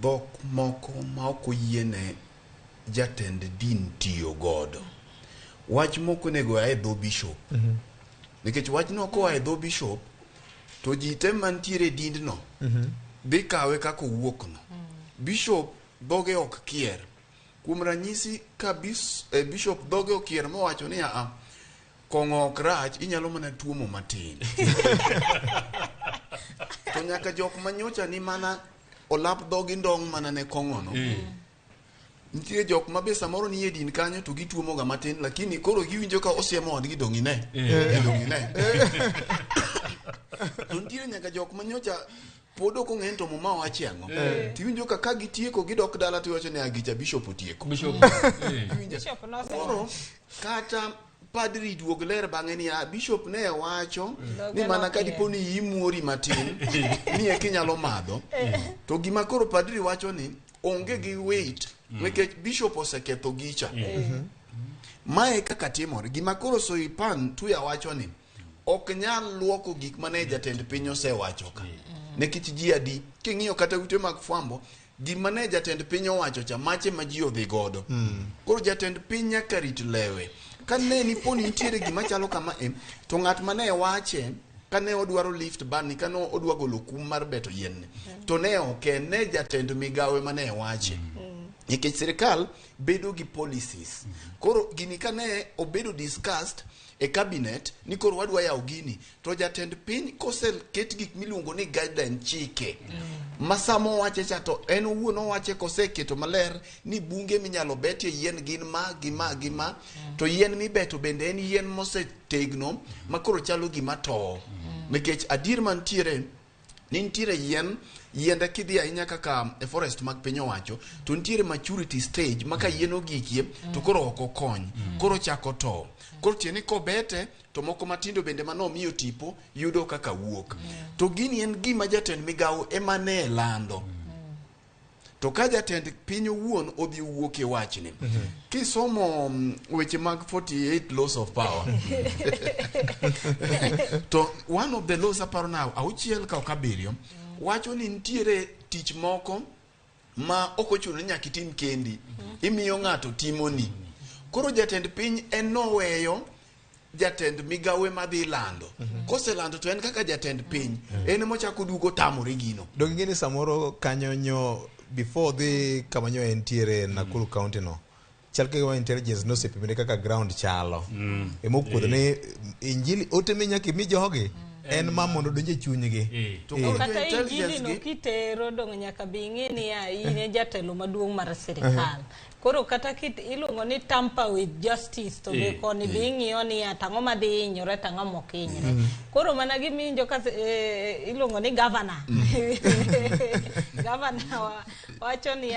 dhok moko ma ok oyiene jatend din tiyo godo. Wach moko nego ae dho bishop. Nikech wach no koa e dho bishop, to ji te mantiere dindno dhi kawe kako wuok no. Bishop dhoge ok kier. Kuom ranyisi ka bishop dhoge okier mowacho ni kong'o ok rach, inyalo mana tuomo matin. To nyaka jok manyocha ni mana olap dhogi ndong' mana ne kong'o no. Nitie jok ma be samoro ni e din kanyo to gituomo ga matin, lakini koro giwinjo ka osiemo odgi dong'ine. To nitie nyaka jok manyocha podo ko ng'ento mo ma wachiango. Tiwinjo ka gitieko gidok dala tiwacho ne agicha bishop otieko. Bishop no. Koro kata padri duog ler bang'e ni bishop ne wacho ni mana ka dipo ni imuori matin ni e kinyalo madho. To gima koro padri wacho ni onge gi weight nikech bishop oseketho gicha. Mae kaka timore. Gima koro Soipan tuya wacho ni ok nyal luoko gik mane jatend piny osewacho ka. Nekich ji adi king'iyo kata ute mag fwambo gima ne jatend piny owacho cha mache ma ji odhi godo. Koro jatend piny nyaka rit lewe. Kane ni poni nitiere gima chalo kama to ng'at mane wache kane odwaro lift ban kane odwa golo kum mar beto yien to ne ok ne jatend migawe mane wache. Nikech sirikal bedo gi policies. Koro gini kane obedo discussed e cabinet ni koro wadwa yawo gini to jatend piny kosel ket gik miluongo ni guideline chike. Masamo wache cha to en owuon owache koseketo maler ni bunge minyalo betie yien gin ma to yien mibeto bende en yien mosetegno makoro chalo gima to. Nikech adir mantiere ni nitiere yiende kidhi ahinya kaka e forest mag piny owacho to nitiere maturity stage maka yien ogikie to koro ok okony, koro chako to. Koro tieni kobete to moko matindo bende manomiyo tipo yudo kaka wuok. To gini en gima jatend migawo ema ne lando. To ka jatend piny owuon odhi wuok e wachni. Kisomo weche mag 48 laws of power. To one of the laws aparo now auchiel ka okabirio wacho ni nitiere tich moko ma ok ochuno ni nyaka itim kendi. Imiyo ng'ato timoni. Koro jatend piny en noweyo jatend migawe madhi lando. Koselando to en kaka jatend piny en mochako dugo tamore gino. Dong ngeni samoro kanyo nyo before the kamanyo entiere Nakuru County no. Chal kaka intelligence no sepimene kaka ground chalo. Emo kuodho ne injili oteme nyaka mi joge. En mamondo donje chunygi. To kata injili no kitero dong nyaka bingi ni ine jatelo maduong' mar sirikal. Koro kata kit iluongo ni tamper with justice to be koni bingiyo ni tang'o madhi hinyore tang'o mok hinyore. Koro mana giminjo ka iluongo ni governor. Governor wacho ni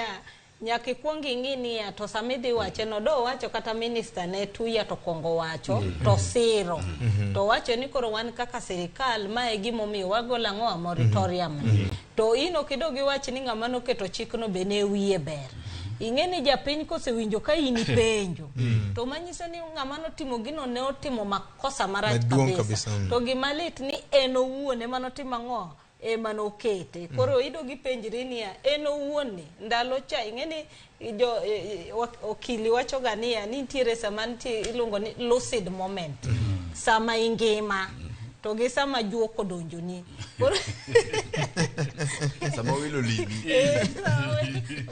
nyaka ikuong ing'i ni to samidhi wache no do wacho kata minister ne tuya to kongo wacho to siro. To wacho ni koro wan kaka sirikal mae gimomiyo wagolo ang'o moratorium. To ino kidogi wach ni ng'ama noketo chikno be ne wiye ber. Ing'eni japiny kosewinjo ka ini penjo to manyiso ni ng'ama notimo gino ne otimo makosa marach kabisa. To gimalit ni en owuon ema notimo ang'o ema nokete. Koro idogi penjri ni en owuon ni ndalo cha ing'eni okili wacho ga ni nitiere sama iluongo ni lucid moment. Sama ingima to gi sama juoko donjoni. Sama welo limi.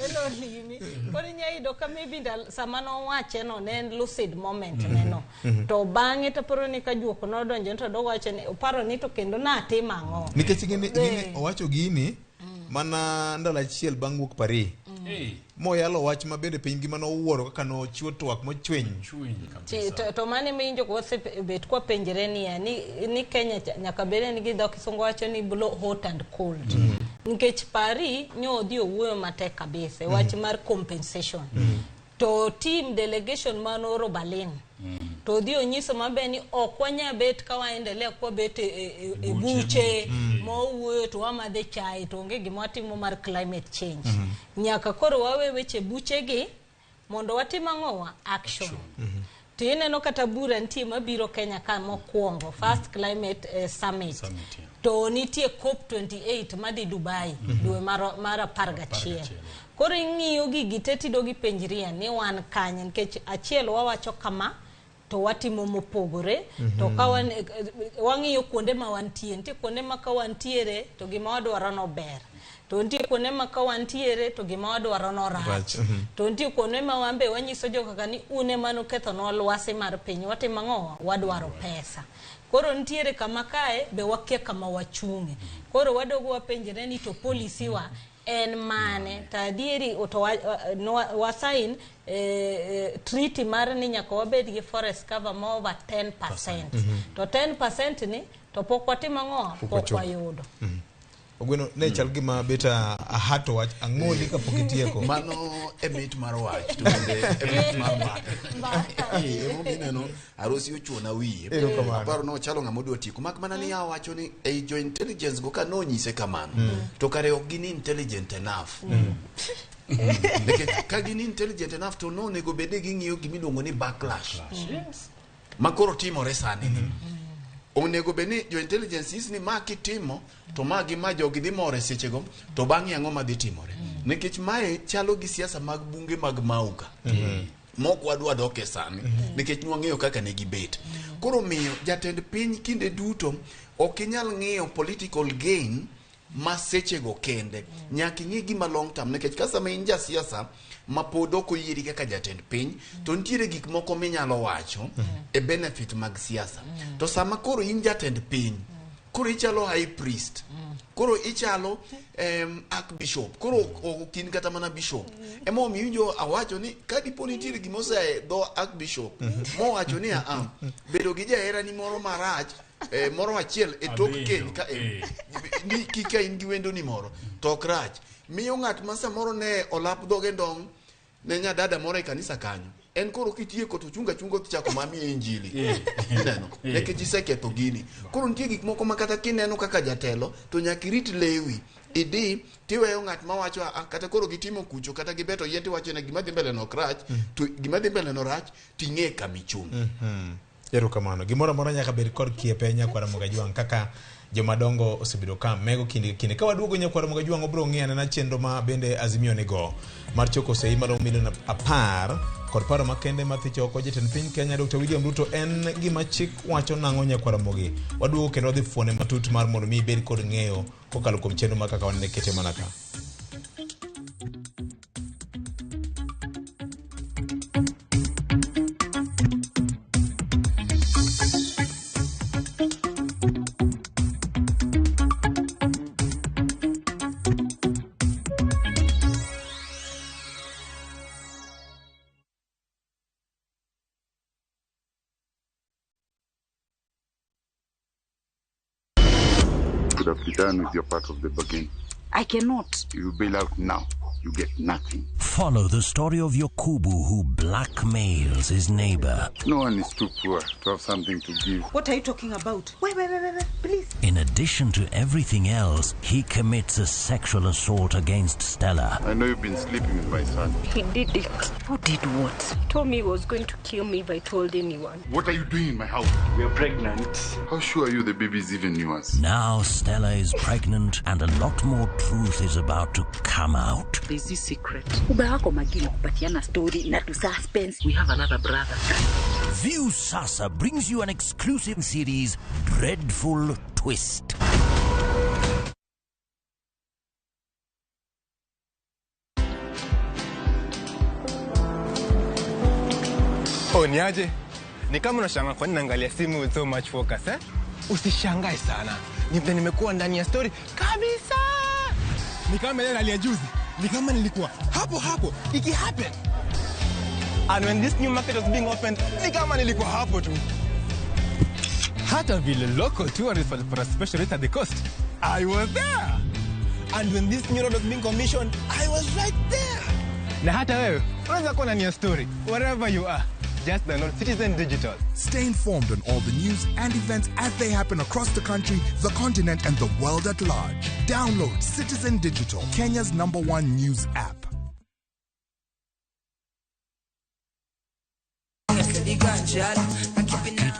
Welo limi. Koro nyaido ka maybe sama no wache no ne lucid moment neno. To bang'e to paro ni ka juoko no donjo to do wache ni paro ni to kendo na atima ang'o. Nikech gini owacho gini mana ndalo achiel bang' wuok Paris. Moyalo wach mabende piny gima nowuoro kaka nochiwo twak mochweny. To mane minjo ko bet kwa penjre ni Kenya nyaka bede ni gi dhok kisungu wacho ni blow hot and cold. Nikech Paris nyodhi owuoyo matek kabisa wach mar compensation. To team delegation manoro Berlin. To dhi onyiso mabe ni ok wanya bet ka waendelea kwa bet e buche mowuoyo to wamadhe chai to onge gima watimo mar climate change. Nyaka koro wawe weche buche gi mondo watim ang'o action. tineno kata bura nitie mabiro Kenya ka mokwongo first climate summit to nitie COP28 madhi Dubai dwe mar 11. Koro ing'iyo gigi tetido gi penjria ni wan kanye nikech achiel wawacho kama to watimo mopogore to ka wang'iyo kuonde ma wantie nitie kuonde ma ka wantiere to gima wadwaro no ber to nitie kuonde ma ka wantiere to gima wadwaro no rach to nitie kuonde ma wambe wanyiso jokaka ni une mano ketho no lwasi mar piny watimo ang'o wadwaro pesa. Koro ntiere kama kae be wakia kama wachunge. Koro wadogo wapenjere ni to policy wa en mane ta dieri to wasign treaty mar ni nyaka wabed gi forest cover more over 10%. To 10% ni to pok watimo ang'o pok wayudo. Ogweno ne chal gima beta ahato wach ang'oli ka pokitieko mano emit mar wach to emit mar mbaka mineno arosi ochuona wiye aparo no chalo ng'ama odwa tieko mak mana ni ya wacho ni ei jo intelligence go ka no nyise kamano to kare ok gin intelligent enough ka gin intelligent enough to no nego bede ging'iyo gimiluongo ni backlash makoro timore sani onego beni jo intelligence is ni maki timo to magi ma jogi dhi more sechego to bang'e ang'o madhi timore nikech mae chalo gi siasa mag bunge mag mauka mok wadwa doke sani nikech nwang'eyo kaka ne gibet koro miyo jatend piny kinde duto ok inyal ng'iyo political gain ma sechego kende nyaka ing'i gima long term nikech ka sama in ja siasa ma pod ok oyieri kaka jatend piny to nitiere gik moko minyalo wacho e benefit mag siasa to sama koro in jatend piny koro ichalo high priest koro ichalo archbishop koro okin kata mana bishop emo miyo awacho ni ka dipo nitiere gimose do archbishop mo wacho ni bedo gi jahera ni moro marach moro achiel e tok keny ka ni kika in gi wendo ni moro tok rach miyo ng'at ma samoro ne olap dhoge ndong ne nyadada moro e kanisa kanyo en koro kitieko to chunga tichako mami injili ineno nekech iseketho gini koro nitie gik moko ma kata kineno kaka jatelo to nyaka irit lewi idi tiweyo ng'at ma wacho kata koro gitimo kucho kata gibeto yenti wacho ne gima dhi mbele no rach to gima dhi mbele no rach ting'e kamichung erokamano gimoro amora nyaka bed kod kiepe nyakwara Mogajwang' kaka jomadongo osebedo ka mego kinde ka waduogo nyakwara Mogajwang' obro ng'iyane na chenro ma bende Azimio nigo mar choko sei malo milion 10 kod paro makende mathichoko jatend piny Kenya Dr. William Ruto en gima chik wacho nang'o nyakwara Mogi waduogo kendo wadhi fuone matut mar mondo mi bed kod ng'eyo kokalo kuom chenro ma kaka wanene kete mana ka Could have been done with your part of the bargain. I cannot. You bail out now. You get nothing. Follow the story of Yakubu who blackmails his neighbor. No one is too poor to have something to give. What are you talking about? Wait, please. In addition to everything else, he commits a sexual assault against Stella. I know you've been sleeping with my son. He did it. Who did what? He told me he was going to kill me if I told anyone. What are you doing in my house? We are pregnant. How sure are you the baby is even yours? Now Stella is pregnant and a lot more truth is about to come out. There's this secret. Ubako magini kupatiana story na to suspense. We have another brother. View Sasa brings you an exclusive series, Dreadful Twist. Niaje? Ni kama unashangaa kwa nini naangalia simu with so much focus eh? Usishangae sana. Nimekuwa ndani ya story kabisa. Ni kama ile alia juzi. Ni kama nilikuwa hapo iki happen. And when this new market was being opened, ni kama nilikuwa hapo tu. Hata vile local tourists for a special rate at the coast, I was there. And when this new road was being commissioned, I was right there. Na hata wewe, unaweza kuwa ndani ya story wherever you are. Just download Citizen Digital. Stay informed on all the news and events as they happen across the country, the continent, and the world at large. Download Citizen Digital, Kenya's #1 news app.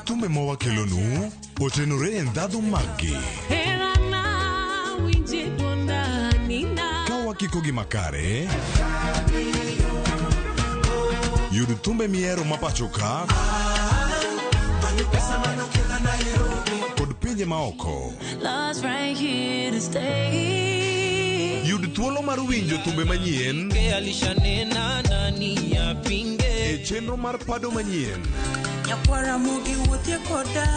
Thumbe mawakelonu otenore ndhadhu magi. Kawakiko gi makare. Yud thumbe miero mapachoka. Kod pinje maoko. Yud thuolo mar winjo thumbe manyien. E chenro mar pado manyien. Ramogi wuothe koda.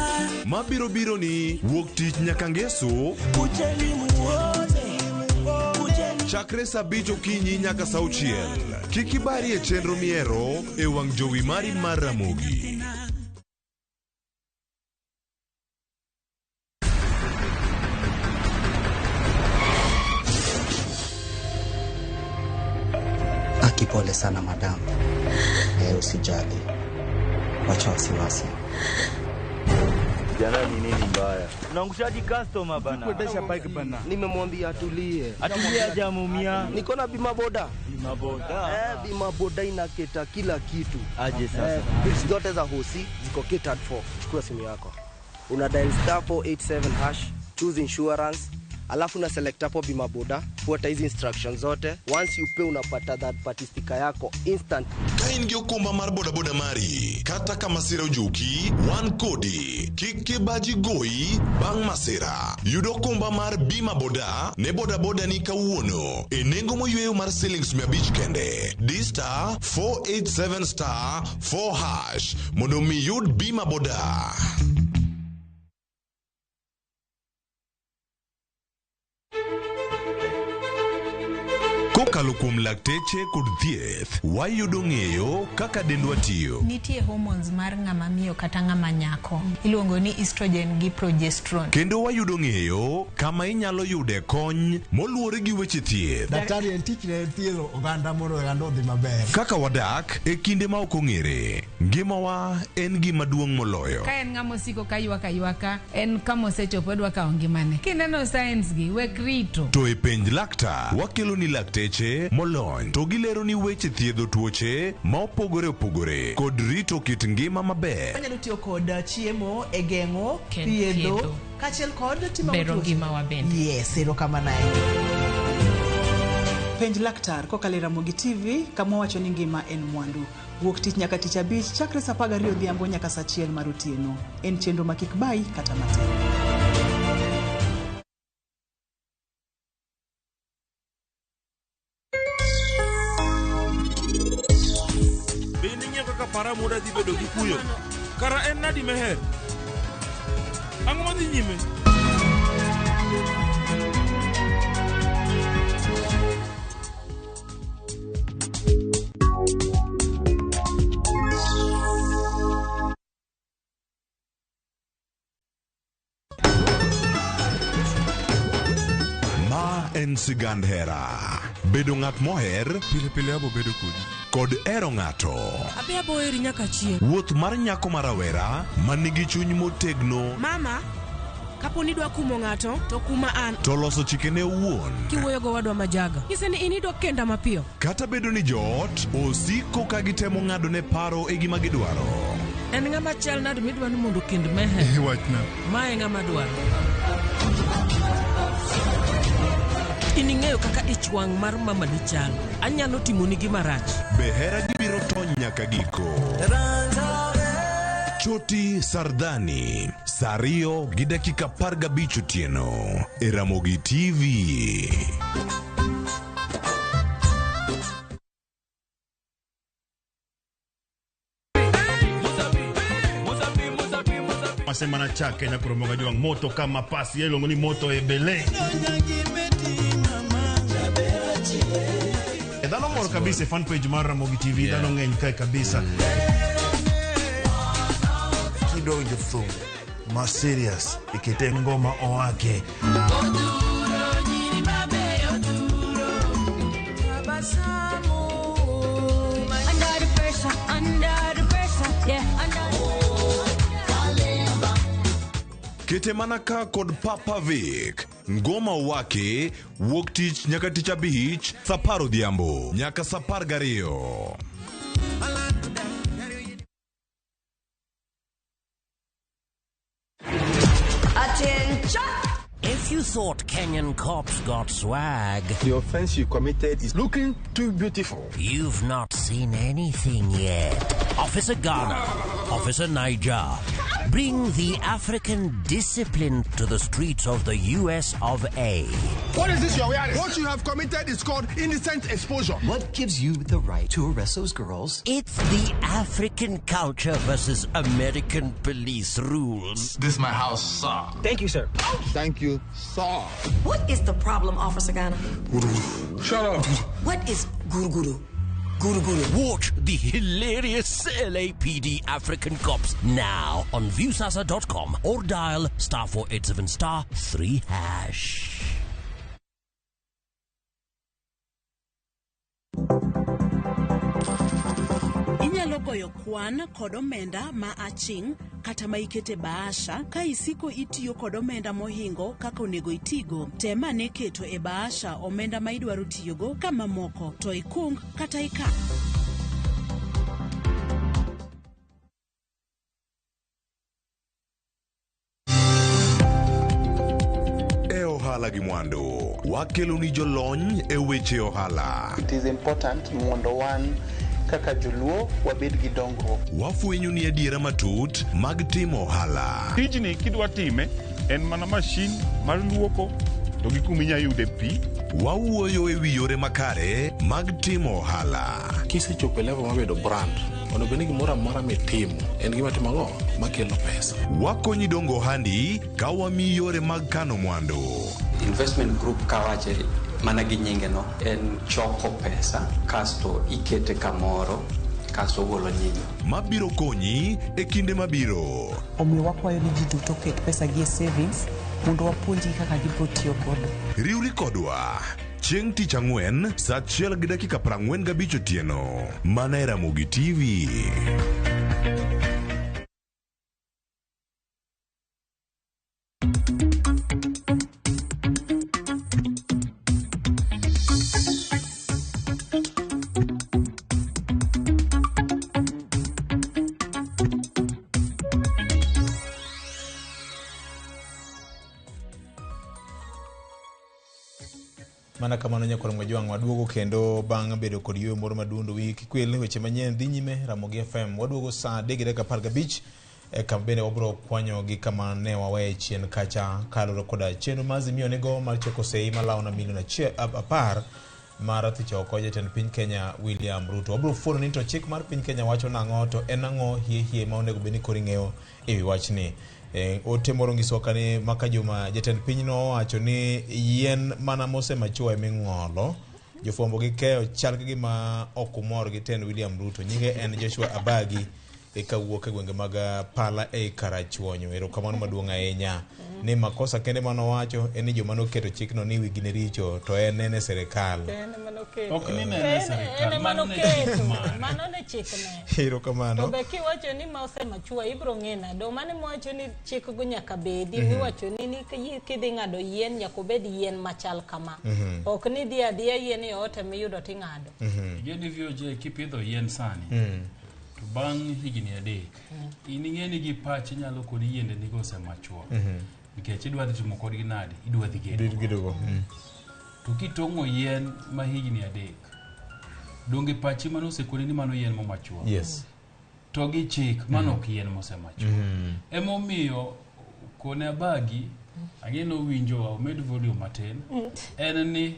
Mabiro biro ni wuok tich nyaka ngeso. Chakre saa 5 okinyi nyaka saa 6. Kik ibari e chenro miero e wang' jowi mari mar Ramogi. Akipole sana madam. Usijali. Wacha wasiwasi. Jana ni nini mbaya? Unaangushaji customer bana. Kuendesha bike bana. Nimemwambia atulie. Atulie hajamumia. Niko na bima boda. Bima boda. Bima boda inaketa kila kitu. Aje sasa. Bits zote za hosi ziko catered for. Chukua simu yako. Una dial *487#, choose insurance. Alafu na select hapo bima boda, fuata hizi instructions zote. Once you pay unapata that party sticker yako instant. Kain gyo komba mar boda boda mari. Kata kama sira ujuki, one kodi. Kike baji goi, bang masira. Yudo komba mar bima boda, ne boda boda ni kawuono. E nengo moyueyo mar shillings 100 kende. Dista 487*4#. Mondo mi yud bima boda. Kokalo kuom lakteche kod thieth, wayudo ng'eyo kaka dendwa tiyo. Nitie hormones mar ng'ama miyo kata ng'ama nyako. Iluongo ni estrogen gi progesterone. Kendo wayudo ng'eyo kama inyalo yude kony moluwore gi weche thieth. Daktari en tich ne thiedho oganda mondo oganda odhi maber. Kaka wadak e kinde ma ok ong'ere. Ngimawa en gima duong' moloyo. Ka en ng'ama osiko ka ywaka, en kama osechopo dwa kawo ngimane. Kineno science gi wek rito. To e penj laktar, wakelo ni lakteche molony to gilero ni weche thiedho tuoche ma opogore opogore kod rito kit ngima maber. Anyalo tiyo kod chiemo e geng'o thiedho kaachiel kod timo bero ngimawa bende. Yes, erokamano ahinya. Penj laktar kokalo e Ramogi TV kama wacho ni ngima en mwandu. Wuok tich nyaka tich abich chakre saa 12 odhiambo nyaka saa 1 mar otieno. En chenro ma kik bai kata matin. Para muda di bedo gi kuyo. Kara en nadi meher. Ang'o madhi nyime? Ma en sigand hera. Bedo ng'at moher, pile pile abo bedo kodi. Kod ero ng'ato. Abe abo eri nyaka chieng'. Wuoth mar nyako marawera manigi chuny motegno. Mama, kapo ni dwa kumo ng'ato, to kuma an. To loso chikene owuon. Kiwuoyo go wadwa majaga. Nyise ni inidwa kenda mapiyo. Kata bedo ni joot osiko ka gitemo ng'ado ne paro e gima gidwaro. En ng'ama chal nadi midwa ni mondo kend mehe. Wachna. Ma e ng'ama dwaro. Ining'eyo kaka ich wang' mar mama ni chal. Anyalo timoni gima rach. Be hera gibiro tony nyaka giko. Choti Sardani, Sario gi dakika 15 otieno. E Ramogi TV. Semana chake na kuromoga juang moto kama pasi yelo ngoni moto ebele. Dano moro kabisa fan page mar Ramogi TV dano ng'eny kai kabisa. Kidonjo thum ma serious ikite ngoma oake. Kete manaka kod Papa Vic. Ngoma wake wuok tich nyaka tich abich saa 10 odhiambo nyaka saa 12. thought Kenyan cops got swag. The offense you committed is looking too beautiful. You've not seen anything yet. Officer Ghana, Officer Niger, bring the African discipline to the streets of the US of A. What is this you're wearing? What you have committed is called indecent exposure. What gives you the right to arrest those girls? It's the African culture versus American police rules. This is my house, sir. Thank you, sir. Thank you, sir. What is the problem, Officer Ghana? Shut up. What is guru guru? Guru Guru. Watch the hilarious LAPD African Cops now on viewsasa.com or dial *487 *3#. Inyalo goyo kwan kod omenda ma aching' kata ma ikete bahasha ka isiko itiyo kod omenda mohingo kaka onego itigo. Tema ne keto e bahasha omenda ma idwaro tiyogo kama moko to ikung kata ikan. Ohala gi mwandu wakelo ni jolony e weche ohala. It is important mondo wan kaka joluo wabed gi dongruok. Wafwenyo ni adiera matut mag timo ohala. Tijni kidwa time en mana mashin mar luoko to gi kuma inya yude pi. Wawuoyo e wi yore makare mag timo ohala. Kisechopo level mabedo brand, onego bed ni gimoro amora mitimo en gima timo ang'o makelo pesa. Wakonyi dongo ohandi ka wamiyi yore mag kano mwandu. Investment group kawache mana gi nyinge no en choko pesa kasto ikete kamoro kasto golo nyinyo. Mabiro konyi e kinde mabiro. Omiyo wakwayo ni ji duto ket pesa gi e savings mondo wapuonji kaka gibiro tiyo godo. Riwri kodwa chieng' tich ang'wen saa 1:45 otieno mana e Ramogi TV. Mana kamano nyakoro mwejwang' waduogo kendo bang' bedo kod yweyo moro madundo wiki kwel weche manyien dhi nyime Ramogi FM waduogo saa 3:15 kama bende wabro kwanyo gi kama ne wawe chien kacha kaloro koda cheno mazimio nego mar choko sei malao na milioni 10 mar thicho koje ten piny Kenya William Ruto. Wabro fuono ni to chik mar piny Kenya wacho nang'o to en ang'o hie ma onego beni kori ng'eyo e wi wachni. Ote moro ngisoka ni maka juma jatend piny no wacho ni yien mana mose machua eming'olo jofwambo gi keyo chal gi ma okumor gi ten William Ruto. Nyinge en Joshua Abagi kawuok e gwenge mag Pala e Karachuonyo. Erokamano maduong' ahinya ni makosa kende mano wacho en ni joma noketo chikno ni wigi ne richo to en nene serikal. Ok ni nene serikal, mano ne chik man. Mano ne chik ne. Erokamano. To be kiwacho ni ma osemachua ibro ng'ena do mane mwacho ni chik go nyaka bedi miwacho ni kidhi ng'ado yien nyaka bed yien machal kama. Ok ni dhi adhiya yien e ot miyudo ting'ado. Gini vioje kipidho yien sani. To bang' higni 3 in ing'eni gi pach nyalo kod yiende nigo osemachua. Nikech idwa dhi timo kodgi nadi idwa dhi gedo. To kitong'o yien ma higni 3 donge pachi mano osekoni ni mano yien momachua. Yes. To gi chik mano ok yien mosemachua. Emomiyo kone Abagi ageno winjo omed volume matin en ni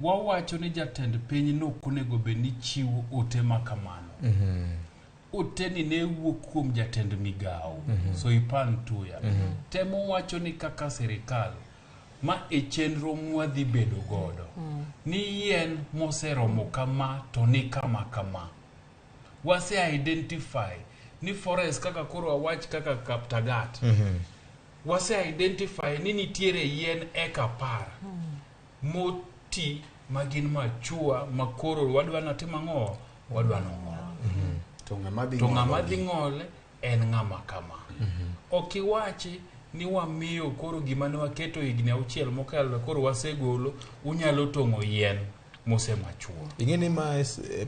wawacho ni jatend piny no konego beni chiwo ote makamano. Oteni ne wuok kuom jatend migao so ipan tuya temo wacho ni kaka serikal ma e chenro mwadhi bedo godo ni yien moseromo kama to ni kama wase identify ni forest kaka koro awach kaka Kaptagat wase identify ni nitiere yien eka 10 moti magin machua makoro wadwa natima ng'o wadwa nong'o. To ng'ama dhi ng'ole en ng'ama kama. Okiwachi ni wamiyo koro gima ne waketo higni 6 mokalo koro wasegolo unyalo tong'o yien mosemachua. Ing'eni ma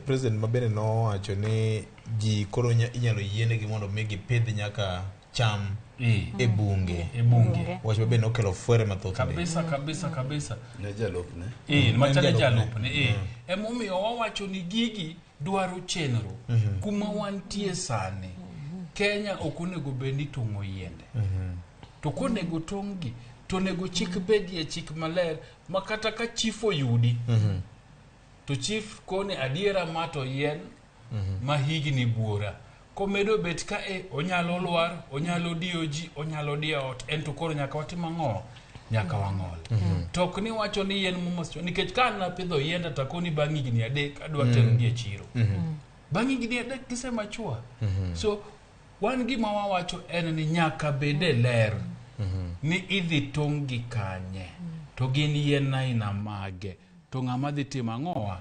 president mabende no wacho ni ji koro inyalo yiene gi mondo migi pidh nyaka cham e bunge wach be nokelo fuere mathoth kabisa ne jalupne machane jalupne emomiyo wawacho ni gigi dwaro chenro kuma wantie sani. Kenya okonego bedi tong'o yiende to konego tong'gi to nego chik bedie chik maler makata ka chief oyudi to chief kone adiera mato yien ma higni buora komedo bet ka onyalo lwar, onyalo dio ji, onyalo dio ot, ento koro nyaka watim ang'o, nyaka wang'ol. Tok ni wacho ni yien momos nikech ka na pidho yienda takoni bang' higni 3 adwa terogi e chiro. Bang' higni 3 gisemachua. So wan gima wawacho en ni nyaka bede ler ni idhi tong'gi kanye to gin yien aina mage to ng'ama dhi timo ang'owa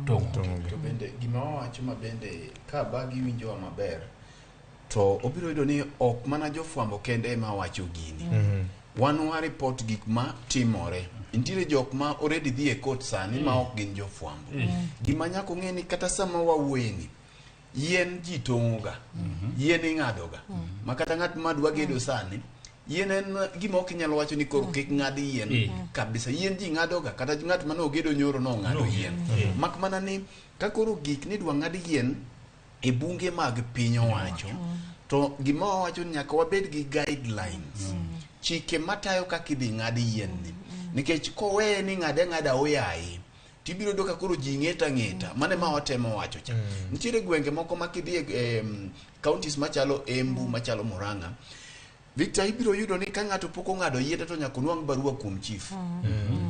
to bende gima wawacho ma bende ka bagi winjowa maber to obiro yudo ni ok mana jofwambo kende ema wacho gini. Wan wa report gik ma timore. Intiere jok ma already dhi e court sani ma ok gin jofwambo. Gima nyako ng'e ni kata sama wawuoyeni yien ji tong'oga, yien ing'adoga, makata ng'at madwa gedo sani yien en gima ok inyalo wacho ni koro kik ng'ad yien kabisa. Yien ji ng'adoga, kata ng'at mano gedo nyoro no ng'ado yien. Mak mana ni ka koro gik ni dwa ng'ad yien e bunge mag piny owacho to gima wawacho nyaka wabed gi guidelines, chike matayo kaka idhi ng'ad yien ni. Nikech kowe ni ng'ada oyaye tibiro doka koro ji ng'eta mane ma watemo wacho cha. Nitiere gwenge moko makidhi counties machalo Embu, machalo Murang'a, Victor, ibiro yudo ni ka ng'ato poko ng'ado yiende to nyaka nuang' barua kuom chief.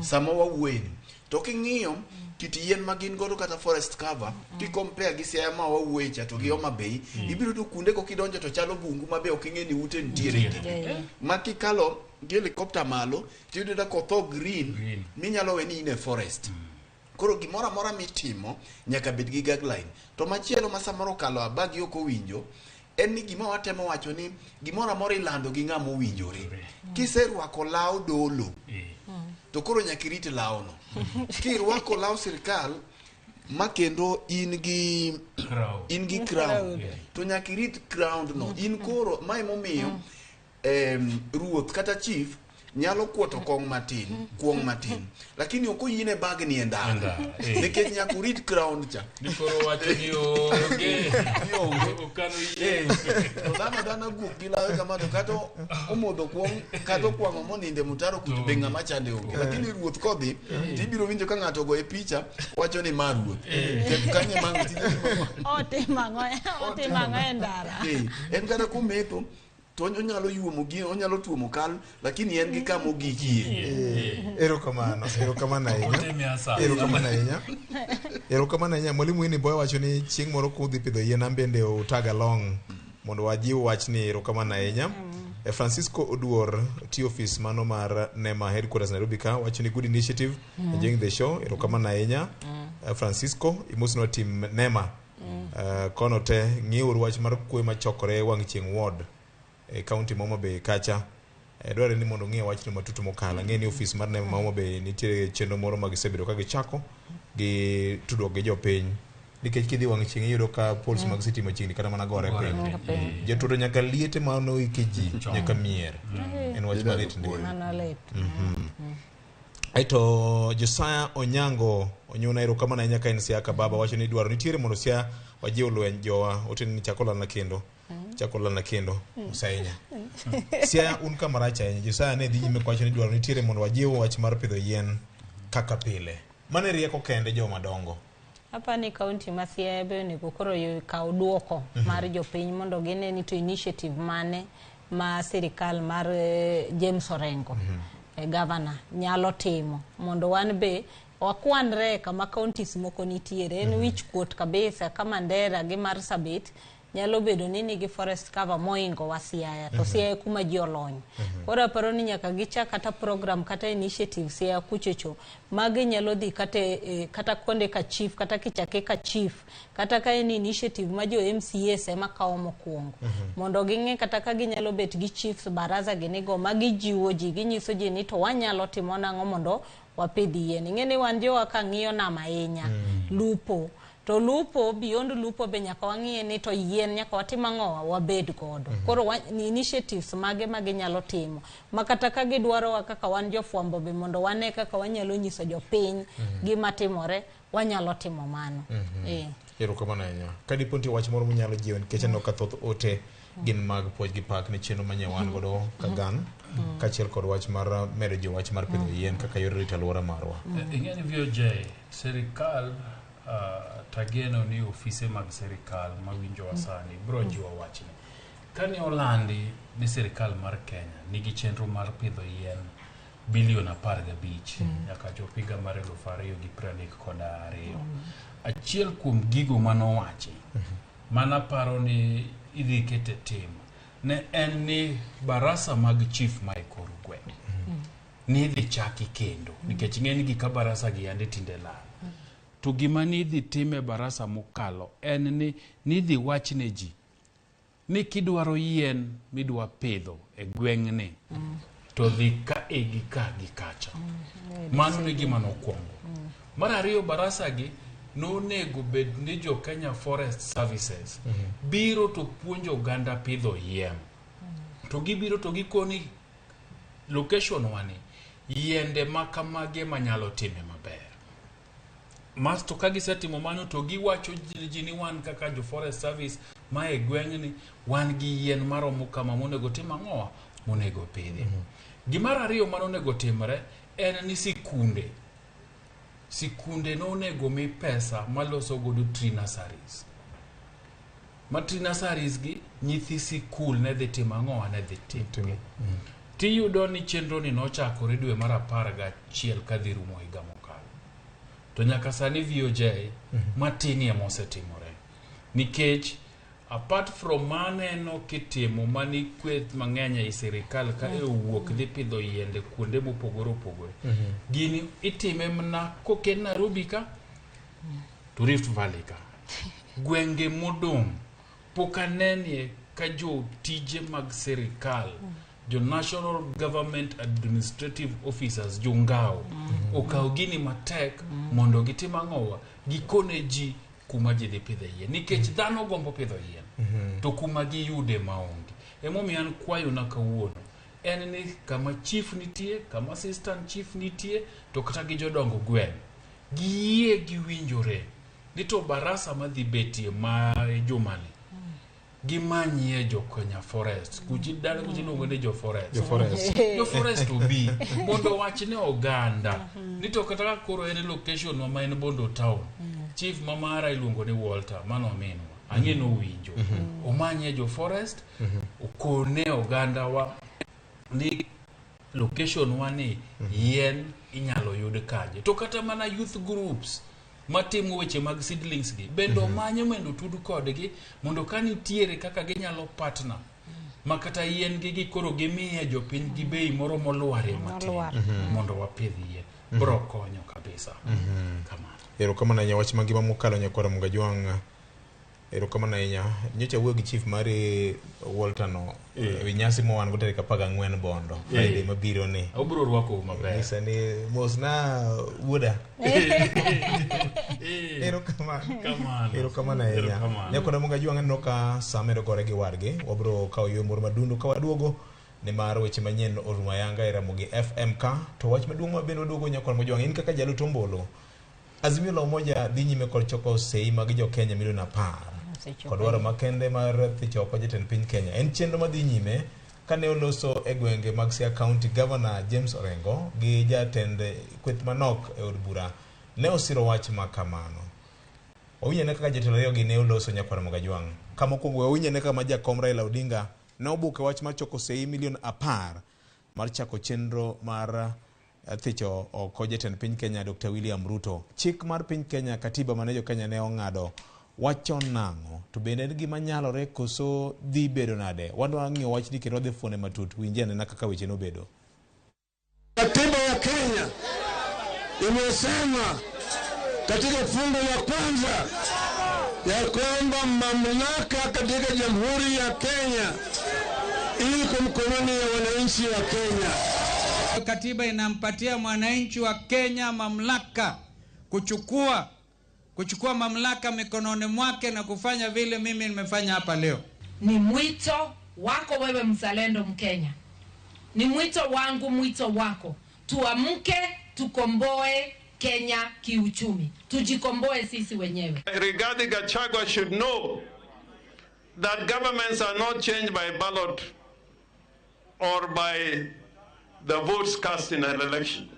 Sama wawuoyeni to king'iyo kit yien magin godo kata forest cover kikompare gi Siaya ma wawuoye cha to gi Homa Bay, ibiro yudo kuonde ko kidonjo to chalo bungu mabe ok ing'e ni ute nitiere. Makikalo gi helicopter malo tiyudo da kotho green minyalo we ni in e forest. Koro gimora mora mitimo nyaka bed gi guideline. To machielo ma samoro kalo abagi ok owinjo en ni gima watemo wacho ni gimora mora ilando gi ng'ama owinjore. Kiserwako law dolo to koro nyaka irit lawno. Kirwako law sirkal makendo in gi crown to nyaka irit crown no. In koro ma emomiyo ruoth kata chief nyalo kuoto kuong matin lakini ok oyine bag ni endara nikech nyaka urit crown cha nikoro wacho ni onge okano yie to dana guok gi lawe kama to kata omodho kuong kata kwang'o moninde mutaro kuto be ng'ama chande onge. Lakini ruoth kodhi tibiro winjo ka ng'ato go e picha wacho ni ma ruoth kanye mango otimang'o endara en kata kumetho to onyalo yuomo gi, onyalo tuomo kal, lakini en gi kama ogikie. Erokamano ahinya. Mwalimu ni boy wacho ni chieng' moro kudhi pidho yien ambende utaga long mondo wajiw wach ni erokamano ahinya. Francisco Oduor ti office mano mar NEMA headquarters Nairobi ka wacho ni good initiative enjoying the show. Erokamano ahinya Francisco imusno team NEMA kono te ng'iuru wach mar kwe machokore wang' chieng' ward e county Homa Bay kacha. Dware ni mondo ng'e wach ni matutu mokala. Ng'e ni office mar NEMA Homa Bay nitie chenro moro ma gisebedo ka gichako gi tudruok gi jopiny. Nikech kidhi wang' chieng' iyudo ka polls mag sitima chiegni kata mana gore piny. Jatudo nyaka liete mano ikeji nyaka mier. En wach malit ndi. Aito Josiah Onyango onyuna erokamano ahinya ka en Siaya Kababa wacho ni dwaro nitiere mondo Siaya wajiw lweny jowa oten ni chakola na kendo osainya. Siaya un kama rach ahinya. Josiah ne dhi nyime kwacho ni dwaro nitiere mondo wajiw wach mar pidho yien kaka pile. Mane rieko kende joma dongo. Hapa ni kaunti ma Siaya be ni kokoro kaw duoko mar jopiny mondo gine ni to initiative mane ma sirikal mar James Orengo governor nyalo timo mondo wan be wakwanre kama counties moko nitiere en wich kuot kabisa kama Ndera gi Marsabit nyalo bedo ni nigi forest cover moingo wa Siaya to Siaya kuma ji olony. Koro paro ni nyaka gicha kata program kata initiative Siaya kuchocho magi nyalo dhi kata konde ka chief kata kichake ka chief kata ka en initiative ma jo MCAs ema kawo mokwongo mondo ging'e kata ka ginyalo bet gi chiefs baraza ginigo magi jiwo ji ginyiso ji ni to wanyalo timo nang'o mondo wapidhi yien. Ing'e ni wan jowa ka ng'iyo nama ahinya lupo To lupo, beyond lupo be nyaka wang'iye ni to yien nyaka watim ang'o wabed godo. Koro initiatives mage nyalo timo. Makata ka gidwaro kaka wan jofwambo be mondo wane kaka wanyalo nyiso jopiny gima timore, wanyalo timo mano. Erokamano ahinya. Ka dipo nitie wach moro munyalo jiwo nikech aneno ka thoth ote gin mag puonj gi pak ne chenro manye wan godo ka gan kaachiel kod wach mar medo jo wach mar pidho yien kaka yor rito alwora marwa. Ing'eni VOJ, sirikal tageno ni ofise mag sirikal mawinjo wasani bro jiwo wachni. Kani olandi ni sirikal mar Kenya nigi chenro mar pidho yien bilion 15 nyaka chop higa mar 2032. Achiel kuom gigo manowachi mana paro ni idhi kete tim ne en ni barasa mag chief Michael gweng ni idhi chaki kendo nikech ng'eni gi ka barasa gi ande tinde la to gima ni idhi time barasa mokalo en ni idhi wachne ji ni kidwaro yien midwa pidho e gweng'ni to dhi ka gi kacha. Mano ni gima nokwongo. Mar ariyo, barasa gi nonego bed ni jo Kenya Forest Services biro to puonjo oganda pidho yien. To gibiro to gikoni location wani yiende makamage manyalo time maber. Mas to ka gisetimo mano to giwacho ji ni wan kaka jo Forest Service ma e gweng'ni wan gi yien maromo kama monego tim ang'o monego pidhi. Gimar ariyo mano nego timre en ni sikunde no nego mi pesa maloso godo tree nurseries. Ma tree nurseries gi nyithi sikul ne dhi timo ang'o ne dhi timo. Tiyudo ni chenro ni nochakore dwe mar 11 kadhi rumo higa mokalo. To nyaka sani VOJ matini mosetimore. Nikech apart from maneno kitimo mani kweth mang'eny e sirikal ka owuok dhi pidho yiende kuonde mopogore opogore. Gini itime mna koken Nairobi ka to Rift Valley ka. Gwenge modong pokanenie ka jo tije mag sirikal, jo National Government Administrative Officers, jo ngao okaw gini matek mondo gitim ang'owa gikone ji kuma ji dhi pidho yien nikech dhano gombo pidho yien to kuma giyude maonge. Emomiyo an kwayo na kawuono en ni kama chief nitie, kama assistant chief nitie, to kata gi jodongo gweng giyie giwinjore ni to barasa madhi betie ma jumani gimanyie jo Kenya Forest kujidala kujiluongo ne jo Forest jo Forest obi mondo wachne oganda ni to kata koro en location ma en Bondo town chief mamara iluongo ni Walter mano minwa ang'eno winjo omanye jo Forest okone oganda wa ni location wani yien inyalo yud kanje. To kata mana youth groups matimo weche mag seedlings gi bendo manyo mendo tudu kodgi mondo kanitiere kaka ginyalo partner makata yien gi koro gimiye jopiny gi bei moro molware matin mondo wapidh yien bro konyo kabisa. Erokamano ahinya wach mangima mokalo nyakwara Mungajwang'. Erokamano ahinya nyocha wuoyo gi chief mari Walter no ewi nyasi mowan go tarik 14 Bondo Friday mabiro ni obro rwako maber isa ni mosna wuoda. Erokamano ahinya nyakwara Mungajwang' no ka samedo gore gi wargi wabro kawo yo moro madundu ka waduogo ne mar weche manyien orumo ayanga e Ramogi FM ka to wach maduong' mabende waduogo nyakwara Mungajwang' in kaka jalup ombulu Azimio la Umoja dhi nyime kod choko sei mag jo Kenya milion 10 kod dwaro makende mar thicho oko jatend piny Kenya. En chenro madhi nyime kane oloso e gwenge mag Siaya County. Governor James Orengo gi jatend kweth manok e od bura ne osiro wach makamano. Owinjore kaka jotelo ariyo gi ne oloso nyakwara Mungajwang'. Kama kuongo owinjore kama jakom Raila Odinga ne obuke wach mar choko sei milion 10 mar chako chenro mar thicho oko jatend piny Kenya Dr. William Ruto. Chik mar piny Kenya, katiba mane jo Kenya ne ong'ado wacho nang'o to bende en gima nyalore koso dhi bedo nade. Wadwa ng'iyo wach ni kendo dhi fuone matut winje anena kaka weche nobedo. Katiba ya Kenya imesema katika fungu la kwanza ya kwamba mamlaka katika Jamhuri ya Kenya iko mkononi ya wananchi wa Kenya. Katiba inampatia mwananchi wa Kenya mamlaka kuchukua kuchukua mamlaka mikononi mwake na kufanya vile mimi nimefanya hapa leo. Ni mwito wako wewe mzalendo Mkenya. Ni mwito wangu, mwito wako. Tuamke, tukomboe Kenya kiuchumi. Tujikomboe sisi wenyewe. Rigathi Gachagua should know that governments are not changed by ballot or by the votes cast in an election.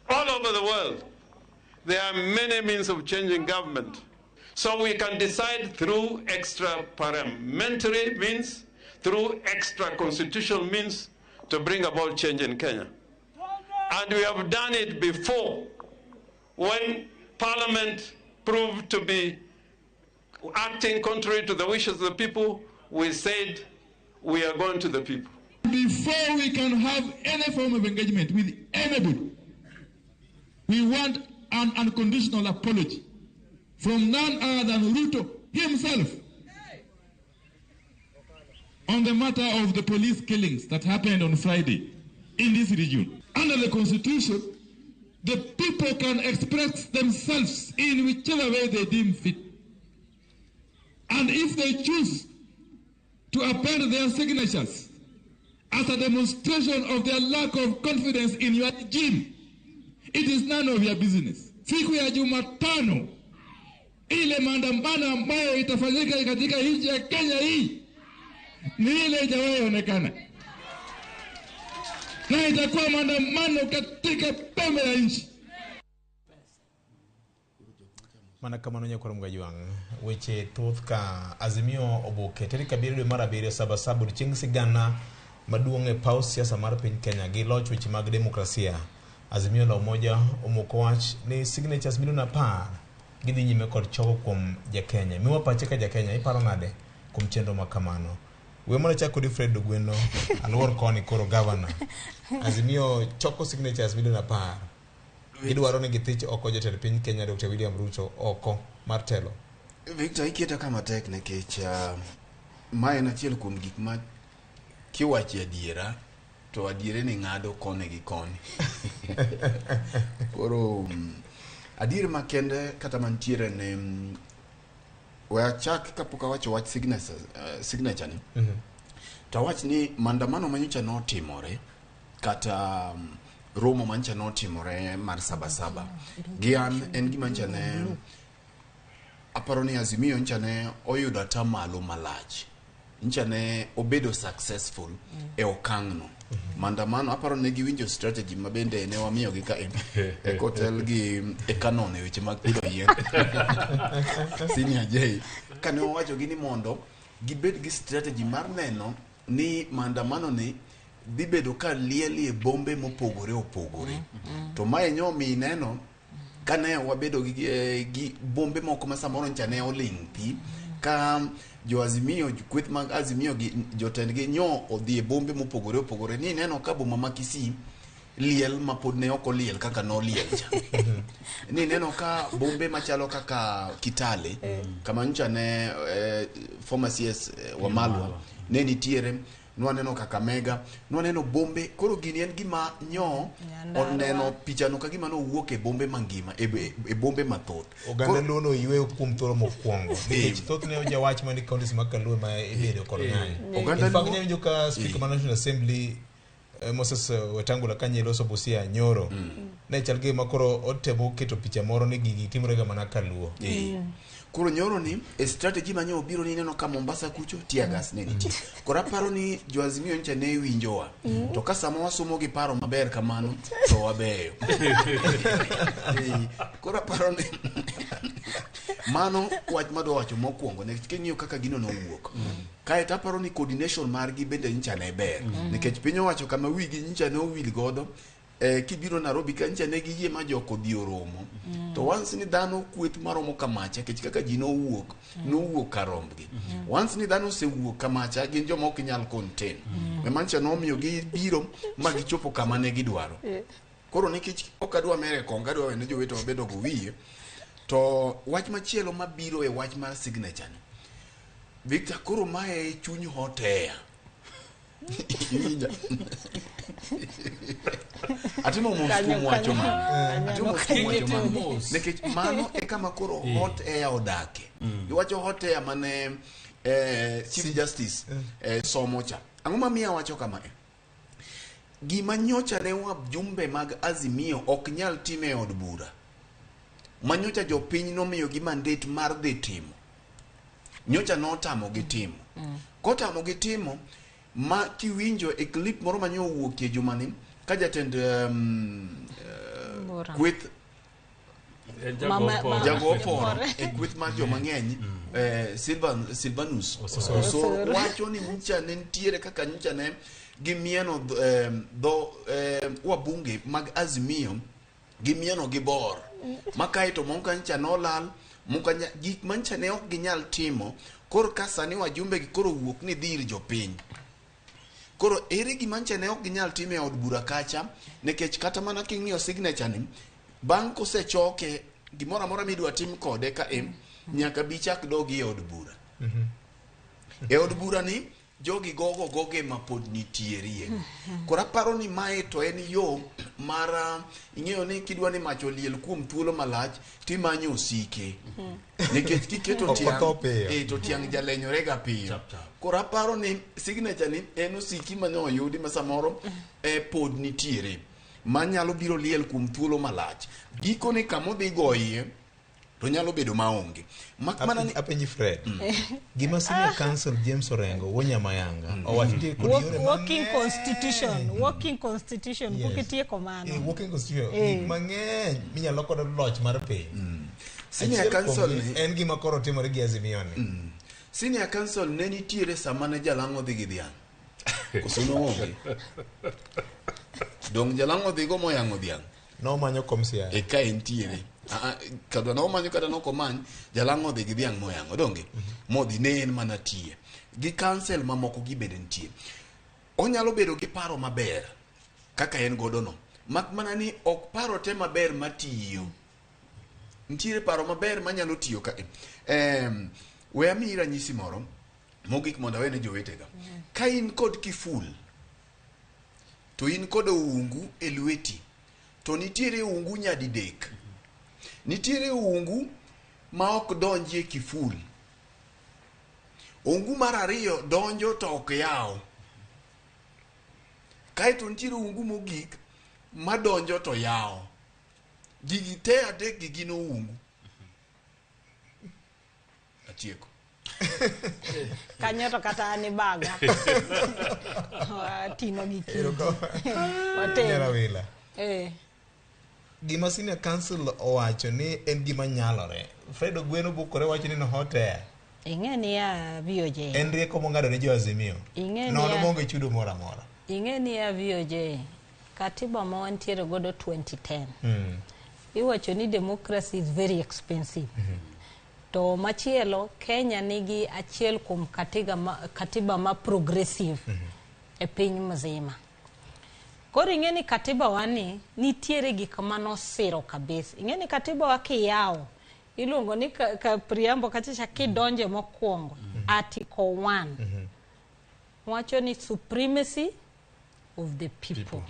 All over the world, there are many means of changing government. So we can decide through extra parliamentary means, through extra constitutional means to bring about change in Kenya. And we have done it before when Parliament proved to be acting contrary to the wishes of the people. We said we are going to the people. Before we can have any form of engagement with anybody, we want an unconditional apology from none other than Ruto himself on the matter of the police killings that happened on Friday in this region. Under the Constitution, the people can express themselves in whichever way they deem fit. And if they choose to append their signatures as a demonstration of their lack of confidence in your regime, it is none of your business. Siku ya Jumatano, ile maandamano ambayo itafanyika katika nchi ya Kenya hii ni ile haijawahi onekana, na itakuwa maandamano katika pembe ya nchi. Mana kamano nyakoro mgajwang weche thoth ka Azimio oboke tarik 7 mar 7 sabasabu chieng' sigana maduong' e paw siasa mar piny Kenya gi loch weche mag demokrasia. Azimio la Umoja omoko wach ni signatures milion 10 gidhi nyime kod choko kuom jakenya. Miwa pache ka jakenya iparo nade kuom chenro ma kamano. We mana chako di Fred Gweno alwor koni koro governor. Azimio choko signatures milion 10. Gidwaro ni githich oko jotend piny Kenya Dr. William Ruto oko mar telo. Victor, ikieta kama tek nikech ma en achiel kuom gik ma kiwachi adiera to adiere ni ng'ado kone gi koni. Koro adier makende kata mantiere ne wachak kapok awacho wach signature ni. To wach ni maandamano manyocha notimore kata romo mancha notimore mar sabasaba. Gian en gima ncha ne aparo ni Azimio ncha ne oyudo atamalo malach. Ncha ne obedo successful e okang'no. Maandamano aparo ne giwinjo strategy mabende ne wamiyo gi ka e hotel gi e canon e weche mag pidho yien. Senior J kane owacho gi ni mondo gibed gi strategy mar neno ni maandamano ni dhi bedo ka lieli e bombe mopogore opogore. To mae nyomi neno kane wabedo gi bombe moko ma samoro ncha ne oling' pi ka jo Azimio kweth mag Azimio gi jotendgi nyo odhi e bombe mopogore opogore ni neno ka boma ma Kisii liel ma pod ne ok oliel kaka no liel cha. Ni neno ka bombe machalo kaka Kitale kama ncha ne former CS Wamalwa ne nitiere, nwaneno Kakamega, nwaneno bombe. Koro gini en gima nyo oneno pichano ka gima no wuok e bombe mangima e bombe mathoth. Oganda lono ywe kuom toro mokwongo nikech thoth ne oja wach mani counties ma Kaluo ma ibedo kod ng'anyo. Oganda lono nyo ka Speaker of National Assembly Moses Wetangula kanye loso Busia nyoro ne chalge makoro otemo keto picha moro ni gigi timore ga mana Kaluo. Koro nyoro ni strategy manyo obiro ni neno ka Mombasa kucho tear gas ne nitie. Kora paro ni jo Azimio ncha ne winjowa. To ka sama wasumo gi paro maber kamano to wabeyo. Kora paro ni mano wach madwa wacho mokwongo ne king'iyo kaka gino no wuok. Kae ta paro ni coordination margi bende ncha ne ber. Nikech piny owacho kama wigi ncha ne owil godo kibiro Nairobi ka ncha ne giyie ma joko dhi oromo. To once ni dhano kweth maromo kamacha kech kaka ji no wuok karombgi. Once ni dhano se wuok kamacha gin joma ok nyal contain. Mancha no miyo gi biro ma gichopo kama ne gidwaro. Koro nikech ok adwa mere konga adwa wene joweto mabedo go wiye. To wach machielo mabiro e wach mar signature ni. Victor, koro mae chuny hotea. atimo mos kuom wacho ma atimo kuom wacho ma mos nikech mano e kama koro hot air odake iwacho hot air mane Chief Justice somo cha ang'o mamiyo wacho kama gima nyocha ne wajumbe mag Azimio ok nyal time e od bura manyocha jopiny nomiyo gi mandate mar dhi timo nyocha notamo gi timo kotamo gi timo ma kiwinjo e clip moro manyo wuokie jumani ka jatend kweth jago poro e kweth mar joma ng'eny Silvanus Osoro wacho ni nyocha ne ntiere kaka nyocha ne gimieno dho wabunge mag Azimio gimieno gi bor makaito monka ncha nolal monka gik mancha ne ok ginyal timo koro kasani wajumbe gi koro wuok ni dhir jopiny koro ere gima ncha ne ok ginyal timo e od bura kacha nikech kata mana king'iyo signature ni bang' kosechoke gimoro amora midwa tim kode ka nyaka bichak dogi e od bura e od bura ni jogi goge ma pod nitierie kora paro ni mae to en yo mar ing'eyo ni kidwa ni mach oliel kuom thuolo malach timanyo osike nikech kiketo tiang' to tiang' jalenyore ga piyo kora paro ni signature ni en osiki manyo yudi ma samoro pod nitiere manyalo biro liel kuom thuolo malach giko ni kamodhi goyie to nyalo bedo maonge makmana ni apenyi Fred gima senior counsel James Orengo Wonyamayanga owacho tie kod yore working constitution pukitie komano working constitution mang'eny minyalo kod loch mar piny senior counsel en gima koro timore gi Azimio ni senior counsel ne nitiere sama ne Jalang'o dhi gi dhiang' kosono onge dong Jalang'o dhi go moyang'o dhiang' no manyo komsia e ka entiere kadwa no manyo kata no komany Jalang'o dhi gi dhiang' moyang'o donge modhi ne en mana tie gi council mamoko gi bede ntie onyalo bedo gi paro maber kaka en godo no mak mana ni ok paro te maber matiyo ntiere paro maber manyalo tiyo ka we ami ranyisi moro mogik mondo awene jowetega ka in kod kiful to in kod ungu e lweti to nitiere ungu nyadidek nitiere ungu ma ok donji e kiful ungu mar ariyo donjo to ok yaw kaeto nitiere ungu mogik ma donjo to yaw gigi te adek gi gino ungu atieko kanyo to kata ni baga tino gi kiko Nyarawila gima senior counsel owacho ni en gima nyalore Fred Ogweno bukore wacho ni no hotel ing'eni ya VOJ en rieko mong'ado ne jo Azimio nono monge chudo mora mora ing'eni ya VOJ katiba ma wantiere godo 2010 iwacho ni democracy is very expensive to machielo Kenya nigi achiel kuom katiba ma progressive e piny mzima koro ing'eni katiba wani nitiere gik manosiro kabisa ing'eni katiba wa kiyawo iluongo ni ka priambo kachacha kidonje mokwongo article 1 wacho ni supremacy of the people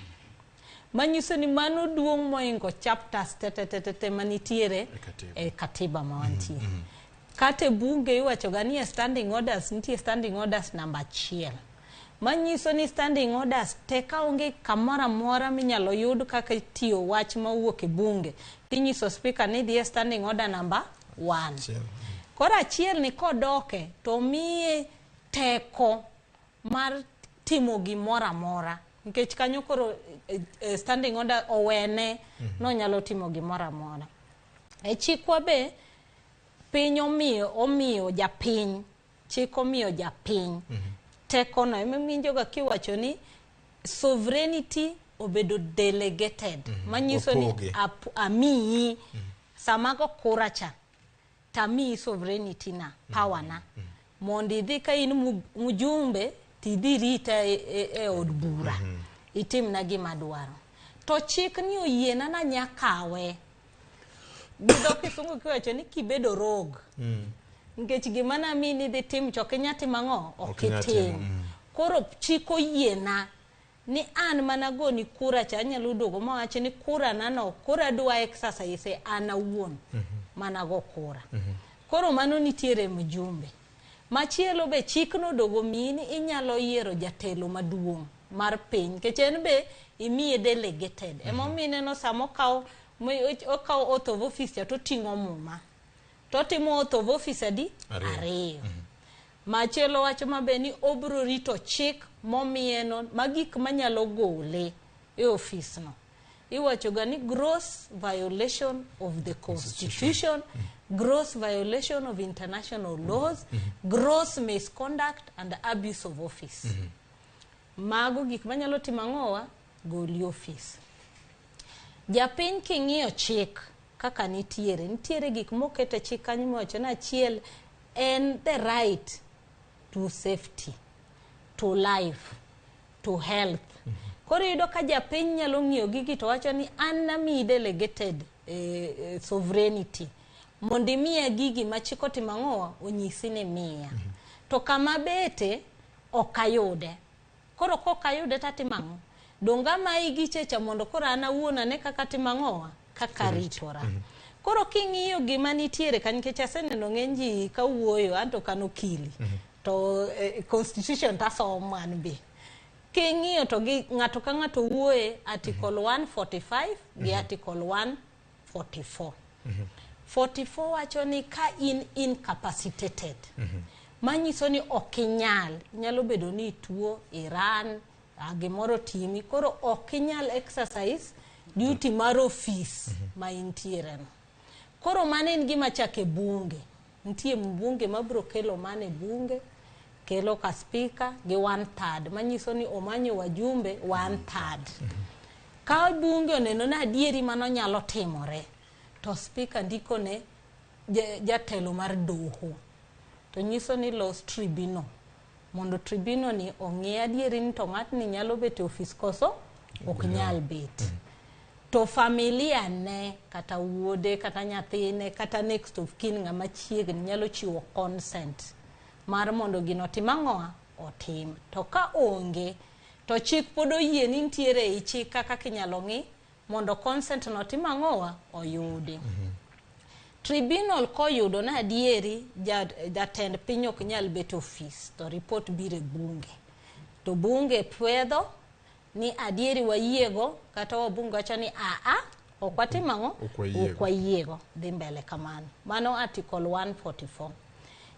manyiso ni mano duong' moingo chapters te manitiere e katiba ma wantiere kate bunge iwacho ga ni standing orders nitie standing orders namba 1 manyiso ni standing orders te kaonge kamora mora minyalo yud kaka tiyo wach mawuok e bunge tinyiso speaker ni dhie standing order namba 1 kora achiel ni kodoke to miye teko mar timo gimora mora nikech kanyo koro standing order owene no nyalo timo gimora mora e chikwa be piny omiyo japiny chik omiyo japiny teko no eminjo ga kiwacho ni sovereignty obedo delegated manyiso ni amiyi samago kuracha tamiyi sovereignty na power na mondo idhi ka in mujumbe tidhi rita e od bura itim na gima dwaro to chik ni oyiena na nyakawe gido kisungu kiwacho ni kibedo rogue nikech gima na mini dhi tim chokinyati mang'o okitim koro chik oyiena ni an manago ni kura cha nyalo dogo mawacho ni kura nano kura dwa exercise an awuon manago kura. Koro mano nitiere mjumbe. Machielo be chikno dogo mini inyalo yiero jatelo maduong' mar piny kechen be imiye delegated. Emo mine no samo kao oth of office to tingo muma. To timo oath of office adi? Ariyo. Machielo wacho mabe ni obro rito chik momieno magik manyalo gole e office no. Iwacho gani gross violation of the constitution, gross violation of international laws, gross misconduct and abuse of office. Mago gik manyalo timang'owa goli office. Japiny king'iyo chik kaka nitiere gik mokete chik kanyo mowacho na achiel en the right to safety, to life, to health. Koro yudo ka japiny nyalo ng'iyo gigi to wacho ni an nami delegated sovereignty mondo imiya gigi machiko timang'owa onyisi ni miya. To kama bete okayude. Koro kokayude tatimang'o. Donga ma igichecha mondo koro an awuon ane kaka timang'owa kaka ritora. Koro king'iyo gima nitiere kan nikech aseneno ng'eny ji kawuoyo anto kano kili. To constitution tasomo an be. King'iyo to gi ng'ato ka ng'ato wuoye article 145 gi article 144. 44 wacho ni ka in incapacitated. Manyiso ni okinyal, nyalo bedo ni tuo Iran, gimoro timi, koro okinyal exercise duty mar office ma intiere no. Koro mane en gima chake bunge. Ntie mbunge mabro kelo mane bunge, kelo ka speaker gi 1/3. Manyiso ni omanyo wajumbe 1/3. Ka bunge oneno na adieri mano nyalo timore, to speaker ndiko ne jatelo mar doho. To nyiso ni los tribunal. Mondo tribunal ni ong'e adieri ni to ng'atni nyalo bet e office koso ok nyal bet. To familia ne kata wuode kata nyathine kata next of kin ng'ama chiegni nyalo chiwo consent mar mondo gino timang'owa otim. To ka onge to chik pod oyie ni ntiere i chik kaka kinyalo ng'i mondo consent no timang'owa oyudi. Tribunal koyudo na adieri jatend piny ok nyal bet office to report bire bunge. To bunge pwedho ni adieri wayiego kata wabunge wacho ni ok watimang'o ok wayiego dhi mbele kamano. Mano article 144.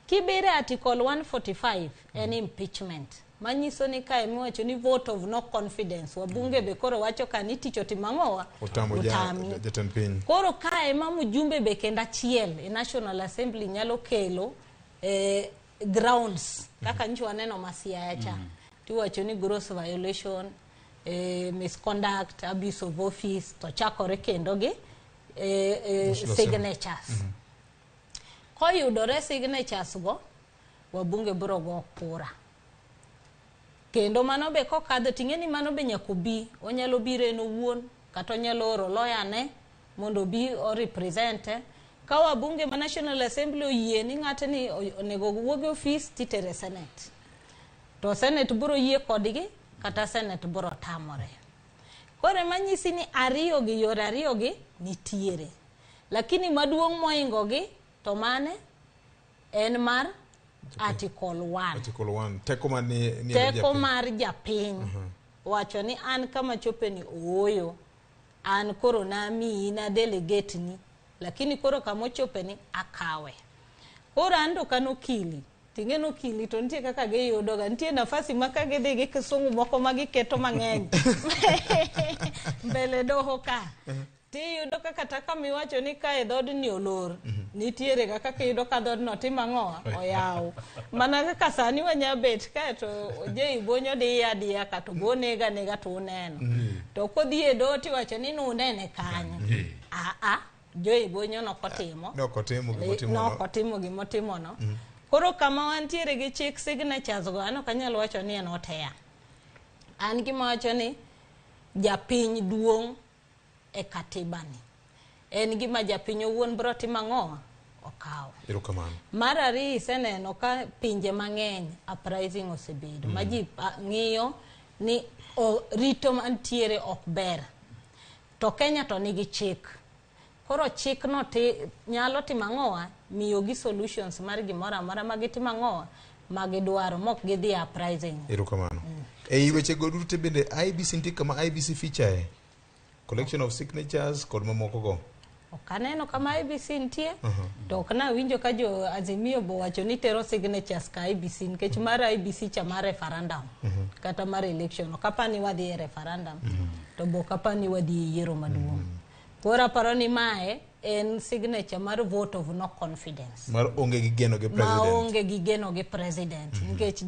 Kibire article 145 en impeachment. Manyiso ni ka emiwacho ni vote of no confidence wabunge be koro wacho ka ni tich otimang'owa utami. Jatend piny. Koro ka ema mjumbe be kenda achiel e National Assembly nyalo kelo grounds kaka nchi waneno Masiaya cha. Tiwacho ni gross violation, misconduct, abuse of office to chakore kendo gi signatures. Koyudore signatures go wabunge biro go kura. Kendo mano be kokadho ting'eni mano be nyakobi onyalo bire no wuon kata onyalo oro lawyer ne mondo bi o represent ka wabunge ma National Assembly oyie ni ng'ato ni onego wuoge office titere Senate. To Senate biro yie kodgi kata Senate biro tamore. Kore manyisi ni ariyo gi yore ariyo gi nitiere. Lakini maduong' moingo gi to mane en mar Article 1. Article 1. Teko man ni teko mar japiny. Wacho ni an kama chope ni oyo. An koro nami na delegate ni. Lakini koro kama chope ni akawe. Koro ando kano kili. Tingeno kili to ntie kaka giyudo ga. Ntie nafasi maka gidhi gi kisungu moko magiketo mang'eny. Mbele doho ka. Ti yudo kaka kama iwacho ni ka e dhod ni olor. Nitiere kaka kiyudo ka dhod no timang'owa oyaw. Mana kaka sani wanyabet ka to je ibonyo diya ka to nega to uneno. To kodhi e do tiwacho ni nunene kanyo. Jo ibonyo nokotimo. Nokotimo gimotimo no. Koro kama wantiere gi chik signatures go ano kanyalo wacho ni en oteya. An gima wacho ni japiny duong' e katibani. En gima japiny owuon biro timang'owa okaw. Erokamano. Mar ariyo iseneno ka pinje mang'eny uprising osebedo. Maji ng'iyo ni rito mantiere ok ber. To Kenya to nigi chik. Koro chik no nyalo timo ang'owa miyo gi solutions mar gimoro amora ma gitimo ang'owa ma gidwaro mok gidhi uprising. Erokamano. Ei weche go duto bende IBC nitie kama IBC feature collection of signatures kod mamoko go. Okaneno kama IBC nitie to ok nawinjo ka jo Azimio bo wacho ni tero signatures ka IBC nikech mar IBC cha mar referendum kata mar election okapani wadhi e referendum to bo kapani wadhi yiero maduong'. Kora paro ni mae en signature mar vote of no confidence. Mar onge gi geno gi president. Ma onge gi geno gi president. Nikech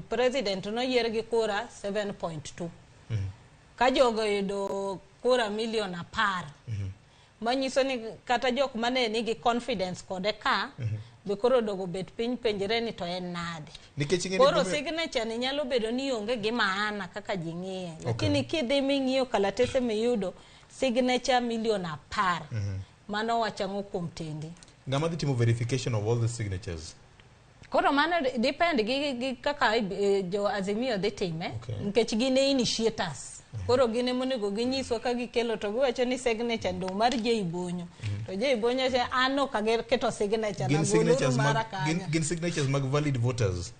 president no yier gi kura 7.2. Ka jogo yudo kura milion 10. Manyiso ni kata jok mane nigi confidence kode ka be koro dogo bet piny penjere ni to en nade. Koro signature ni nyalo bedo ni onge gi maana kaka ji ng'iye. Lakini kidhi ming'iyo kalatese miyudo signature milion 10 mano wachang'o kuom tendi. Ngama dhi timo verification of all the signatures? Koro mano depend gi kaka jo Azimio dhi time nikech gin initiators. Koro gine monego ginyiswa ka gikelo to giwacho ni signature ndo mar Jay Bonyo. To Jay Bonyo se ano kage keto signature na goluru mara kanya. Gin signatures mag valid voters.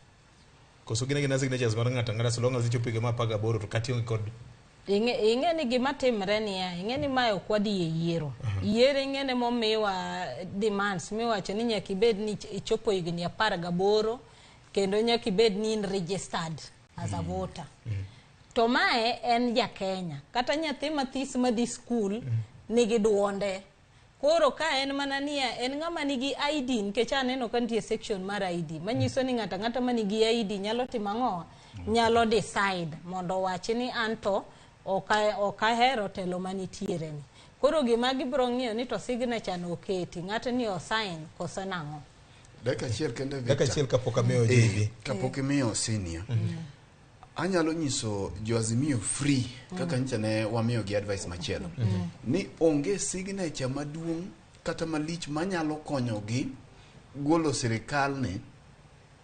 Koso gine signatures mar ng'ata ng'ata so long as ichopo ma paga boro to kati kod Inge ni gima timre ni ya, inge ni mae okwadi ye yiero. Yiero inge ne momiwa demands, miwacho ni nyaka ibed ni ichopo higni 18 kendo nyaka ibed ni in registered as a voter. To mae en ja Kenya. Kata nyathi mathis madhi school nigi duonde. Koro ka en mana niya, en ng'ama nigi ID nikech aneno ka nitie section mar ID. Manyiso ni ng'ata manigi ID nyalo timo ang'o? Nyalo decide mondo wachi ni anto okahero telo manitiere ni. Koro gima gibiro ng'iyo ni to signature no oketi. Ng'ato ni osign koso nang'o. Dakika achiel kende Dakika achiel kapok amiyo JB. Kapok imiyo senior. Anyalo nyiso jo Azimio free kaka nyicha ne wamiyo gi advice machielo ni onge signature maduong' kata malich manyalo konyogi golo sirikal ne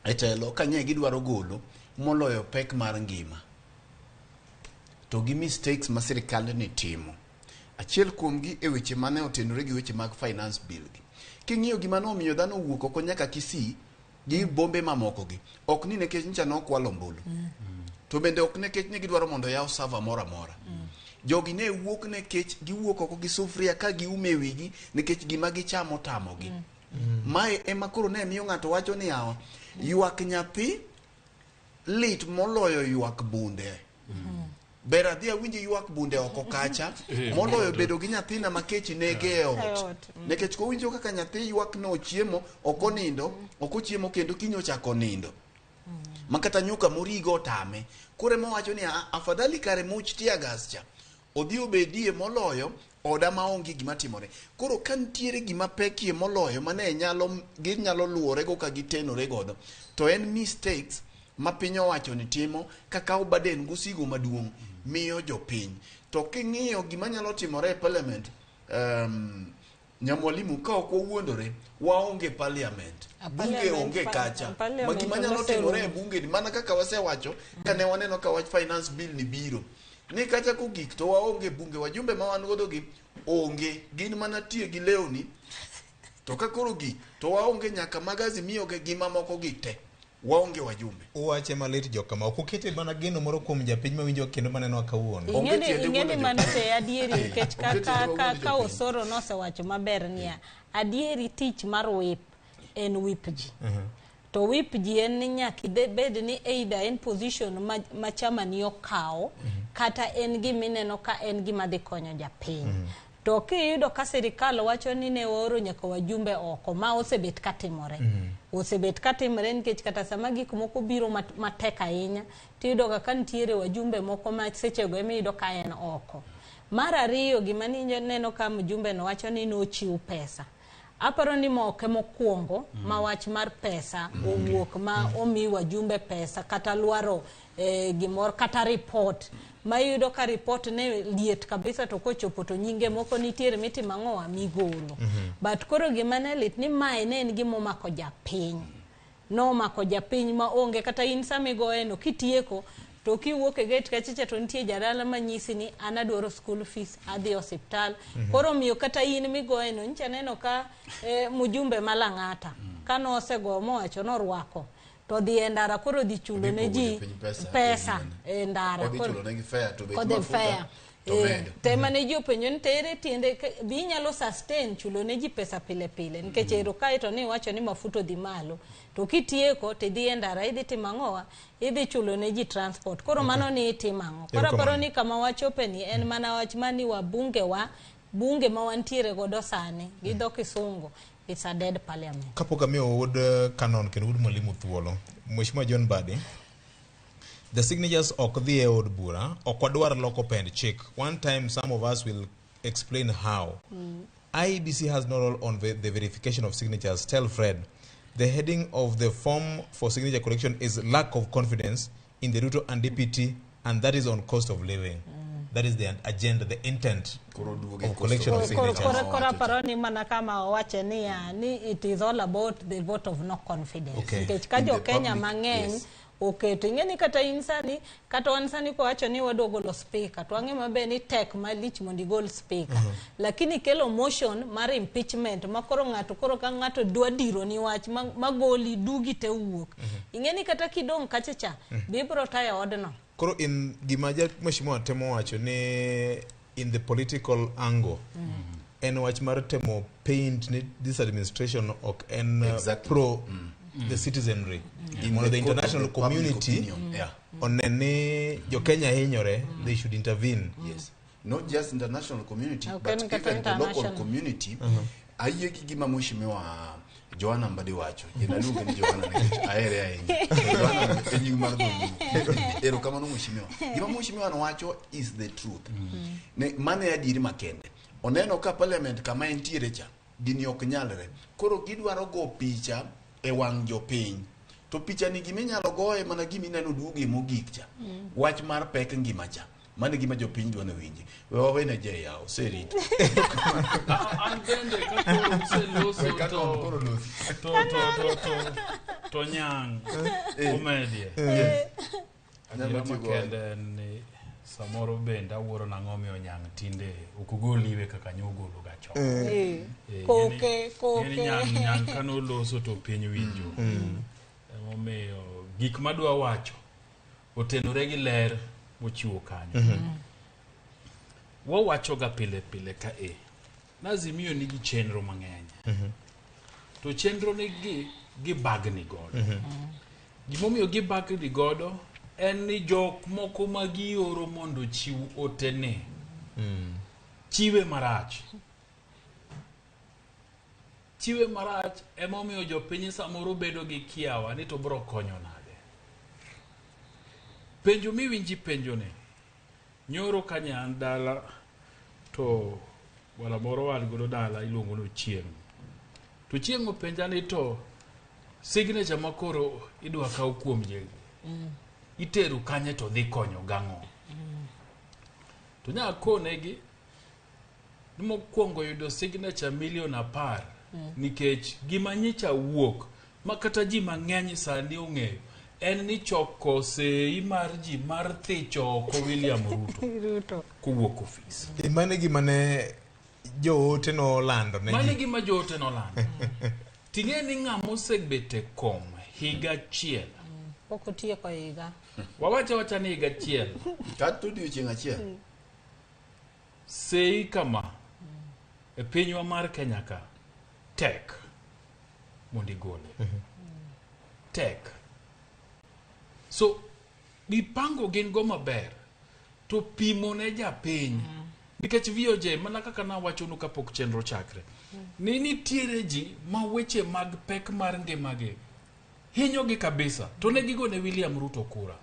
e telo kanye gidwaro golo moloyo pek mar ngima to gi mistakes ma sirikal ne timo. Achiel kuomgi e weche mane otenore gi weche mag finance bill gi. King'iyo gima nomiyo dhano wuok oko nyaka Kisii gi bombe mamoko gi ok ni nekech nyicha nokwalo ombulu. To bende ok nekech ni gidwaro mondo yaw server mora mora. Jogi ne wuok nekech giwuok oko gi sufria ka giume wigi nekech gima gichamo tamogi. Mae ema koro ne miyo ng'ato wacho ni yawa ywak nyathi lit moloyo ywak bunde. Bera dhia winji ywak bunde oko kacha moloyo bedo gi nyathina makech nege e ot. Nekech ko winjo kaka nyathi ywak no chiemo okonindo okochiemo kendo kinyo chako nindo. Makata nyuka morigo tame. Kure mowacho ni afadhali kare much tiagas cha odhi obedie moloyo oda maonge gima timore. Koro kantiere gima pekie moloyo mane ginyalo luore go ka gitenore godo to en mistakes ma piny owacho ni timo kaka obaden gusigo maduong' miyo jopiny. To king'iyo gima nyalo timore e parliament Nyamwalimu ka ok owuondore waonge parliament. Bunge onge kacha. Gima nyalo timore e bunge mana kaka wasewacho kane waneno ka wach finance bill ni biro. Ni kacha kogik to waonge bunge wajumbe ma wan godo gi onge gin mana tie gi lewni. To ka koro gi to waonge nyaka magazi miyo ge gima moko gi te. Waonge wajumbe. Uwache malit joka ma ok okete mana geno moro kuom japiny mawinjo kendo maneno kawuono. Ingeni manose adieri nikech ka osoro nosewacho maber niya adieri tich mar whip en whip ji. To whip ji en ni nyaka bed ni either en position ma chama ni okawo kata en gimineno ka en gima dhi konyo japiny. To kiyudo ka sirikal wacho ni ne oro nyaka wajumbe oko ma osebet katimore. Osebet katimore nikech kata sama gik moko biro matek ahinya tiyudo ka nitiere wajumbe moko ma sechego emiyudo ka en oko. Mar ariyo gima neno ka mjumbe no wacho ni nochiw pesa. Aparo ni moke mokwongo ma wach mar pesa owuok ma omi wajumbe pesa kata luaro gimor kata report mayudo ka report ne liet kabisa to kochopo to nyinge moko nitiere mitimo ang'owa migolo. But koro gima ne lit ni mae ne en gima omako japiny. No mako japiny ma onge kata in samigo eno kitieko to kiwuok e gate kachicha to nitie jadala manyisi ni an adwaro school fees adhi osiptal. Koro miyo kata in migoye no ncha neno ka mujumbe malang'ata kano osego mowacho norwako to dhi e ndara koro dhi chulo ne ji pesa e ndara kod fare tema ne ji openjo ni tere tiende bi nyalo sustain chulo ne ji pesa pile pile nikech ero kae to ni wacho ni mafuto dhi malo to kitieko to dhi e ndara idhi timang'owa idhi chulo ne ji transport koro mano ni itimang'o koro paro ni kama wachope ni en mana wach mani wa bunge ma wantiere godo sani gi dho kisungu it's a dead parliament. Kapok amiyo wuod Canon kendo wuod Mwalimu thuolo, Mheshimiwa John Badi, the signatures ok dhi e od bura, ok wadwar loko pend chik. One time some of us will explain how. IEBC has no role on the verification of signatures. Tell Fred, the heading of the form for signature collection is lack of confidence in the Ruto and DPT, and that is on cost of living. That is the agenda, the intent of collection of signatures. Kora paroni mana kama wache ni it is all about the vote of no confidence. Okay. Kajo Kenya mang'eny oketo ing'eni kata insani kata wansani ko wacho ni wadwa golo speaker to ang'e mabe ni tek malich mondo igol speaker lakini kelo motion mar impeachment makoro ng'ato koro ka ng'ato dwa diro ni wach magoli dugi te wuok ing'eni kata kidong kachacha bibro taya odno. Koro in gimaja Mheshimiwa temo wacho ni in the political angle en wach mar temo paint ni this administration ok en pro the citizenry one of the international community onene jo Kenya hinyore they should intervene. Yes, not just international community but even the local community. Aye gima Mheshimiwa Joanna Mbadi wacho inaluonga ni Joanna nikech aere ahinya Joanna enyi mar dholuo ero kama no Mheshimiwa gima Mheshimiwa wacho is the truth ne mane adiri makende oneno ka parliament kama entiere cha dini ok nyalre koro gidwaro go picha e wang' jopiny to picha ni gima inyalo goye mana gima ineno duoge mogik cha wach mar pek ngima cha mane gima jopiny dwano winji wewe ne je yao serito andende kako to nyang komedie anyalo makende ni samoro bende awuoro nang'o miyo nyang tinde ukugoliwe kaka nyogolo gacho koke nyang kano loso to piny winjo emomiyo gik madwa wacho otenore gi ler mochiwo kanyo wawacho ga pile pile ka nazimiyo nigi chenro mang'eny to chenro gi bagni godo gimomiyo gi bagni godo en ni jok moko magioro mondo chiw otene chiwe marach emomiyo jopiny samoro bedo gi kiawa ni to bro konyo nade penjo miwinji penjo ne nyoro kanyan dala to wala moro wal godo dala iluongo no chieng' to chieng' openja ni to signature makoro idwa kaw kuom je iteru kanye to dhi konyo gang'o to nya konegi ni mokwongo yudo signature milion 10 nikech gima nyicha wuok makata ji mang'eny sani ong'eyo en ni choko sei mar ji mar thicho ko William Ruto kuwuok ofis mane gima ne joote no lando ne mane gima joote no lando ting'e ni ng'amo osebete kom higa achiel pok otieko higa wawacha ni higa achiel kata odiochieng' achiel sei kama e pinywa mar Kenya ka tek mondo igole tek so gipango gin go maber to pimo ne japiny nikech VOJ mana kaka na wachonu kapok chenro chakre ni nitiere ji ma weche mag pek mar ngimagi hinyogi kabisa to ne gigone William Ruto kura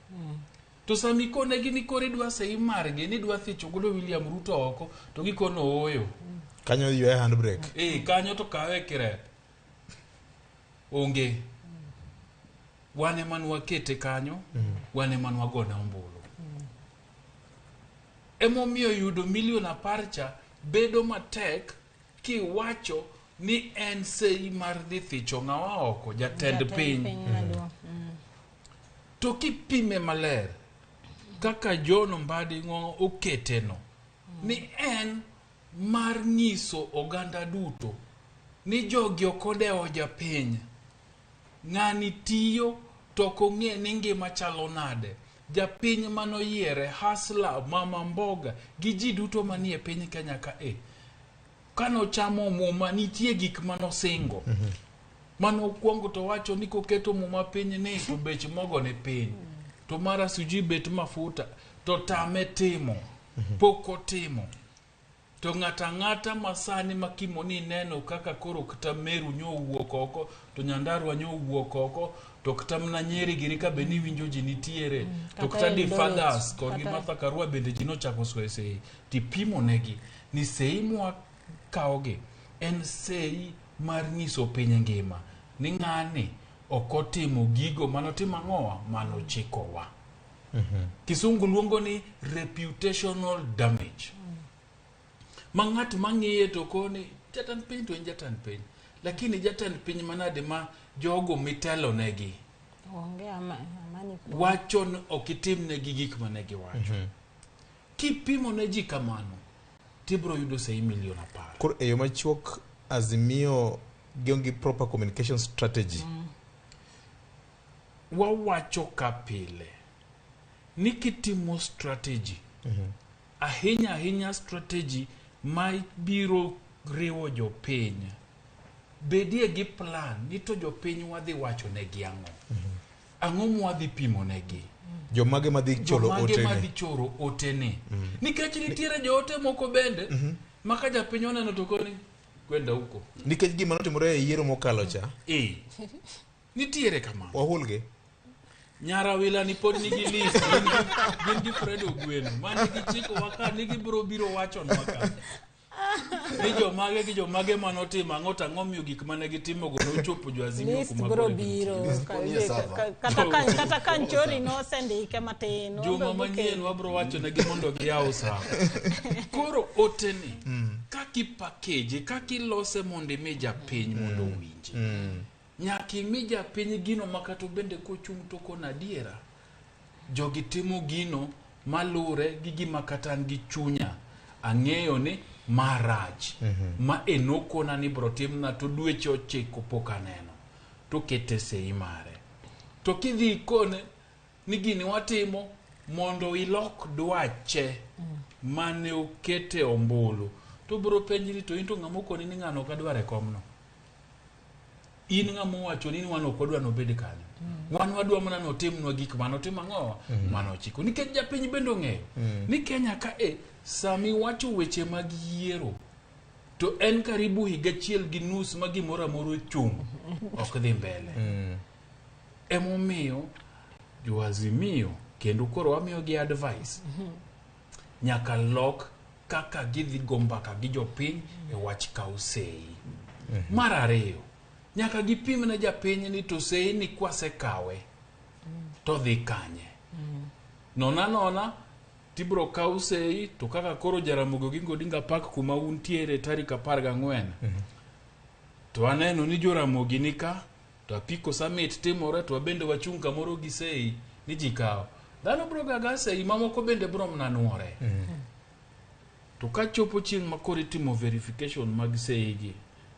to sami konegi ni kore dwa sei margi ni dwa thicho godo William Ruto oko to gikono oyo kanyo ywe handbrake kanyo to kawe kire onge wane manwa kete kanyo wane manwa gona ombulu emomiyo yudo milion 10 cha bedo matek kiwacho ni en sei mar dhi thicho ng'awa oko jatend piny to kipime maler kaka John Mbadi ngo oketeno ni en mar nyiso oganda duto ni jogi okodewo japiny ng'ani tiyo to kong'e ni ngima chalo nade japiny manoyiere hasla mama mboga gi ji duto manie piny Kenya ka kano chamo muma nitie gik manosingo mano kuongo to wacho ni koketo muma piny ni to bech mogo ne piny to mara suji bet mafuta to tame timo poko timo to ng'ata masani makimoni neno kaka koro kata Meru nyo wuok oko to Nyandarua nyo wuok oko to kata mna Nyeri giri ka beni winjo ji nitiere to kata di fathers kod gi Martha Karua bende ji no chako swese ti pimo negi ni sei mwa kaoge en sei mar nyiso piny ngima ni ng'ani okotimo gigo manotimo ang'owa manochikowa Kisungu luongo ni reputational damage ma ng'at mang'iye to koni jatan piny to en jatan piny lakini jatan piny manade ma jogo mitelo negi wacho ni okitim negi gik manegi wacho kipimo ne ji kamano tibro yudo sei milion 10 kor eyo machuok Azimio giongi proper communication strategy wawacho kapile ni kitimo strategy ahinya strategy ma biro riwo jopiny bedie gi plan ni to jopiny wadhi wacho negi ang'o mwadhi pimo negi jomage madhi choro otene nikech nitiere joote moko bende maka japiny oneno to koni kwenda huko nikech gima notimore e yiero mokalo cha nitiere kama wahulge Nyarawila ni pod nigi list gin gi Fredo Gweno man gi chiko waka nigi biro wacho nwaka ni jomage gi jomage manotimo ang'o tang'o miyo gik mane gitimo go nochopo jo Azimio kuma biro biro kata kanchori no sendike matin joma manyien wabro wacho negi mondo giyaw sa koro oteni kaki package kaki lose mondo mi japiny mondo winji nyaki mi japiny gino makato bende kochung' to kona diera jogi timo gino malure gi gima katan gi chunya ang'eyo ni maraj ma enokona ni brotimna to dweche ochiko poka neno to kete sei mare to kidhi kone ni gini watimo mondo ilok dwache mane okete ombulu to bro penjiri to into ng'amokoni ni ng'ano kadware komno in ng'amo wacho ni wan okodwa nobed kanyo wan wadwa mana notimnwa gik manotimo ang'owa manochiko nikech japiny bende ong'eyo ni Kenya ka sami wacho weche mag yiero to en karibu higa achiel gi nus ma gimoro amoro chung' ok dhi mbele emomiyo jo Azimio kendo koro wamiyo gi advice nyaka lok kaka gidhi go mbaka gi jopiny e wach kaw sei mar ariyo nyaka gipim na japiny ni to sei ni kwase kawe to dhi kanye nona tibro kaw sei to kaka koro Jaramogi Oginga Odinga Park kuma untiere tarik 14 to aneno ni Jaramogi nika to apiko summit timore to bende wachung' kamoro gi sei ni jikaw dhano bro gaga sei mamoko bende bro mnanuore to ka chopo chieng' makoro timo verification mag sei gi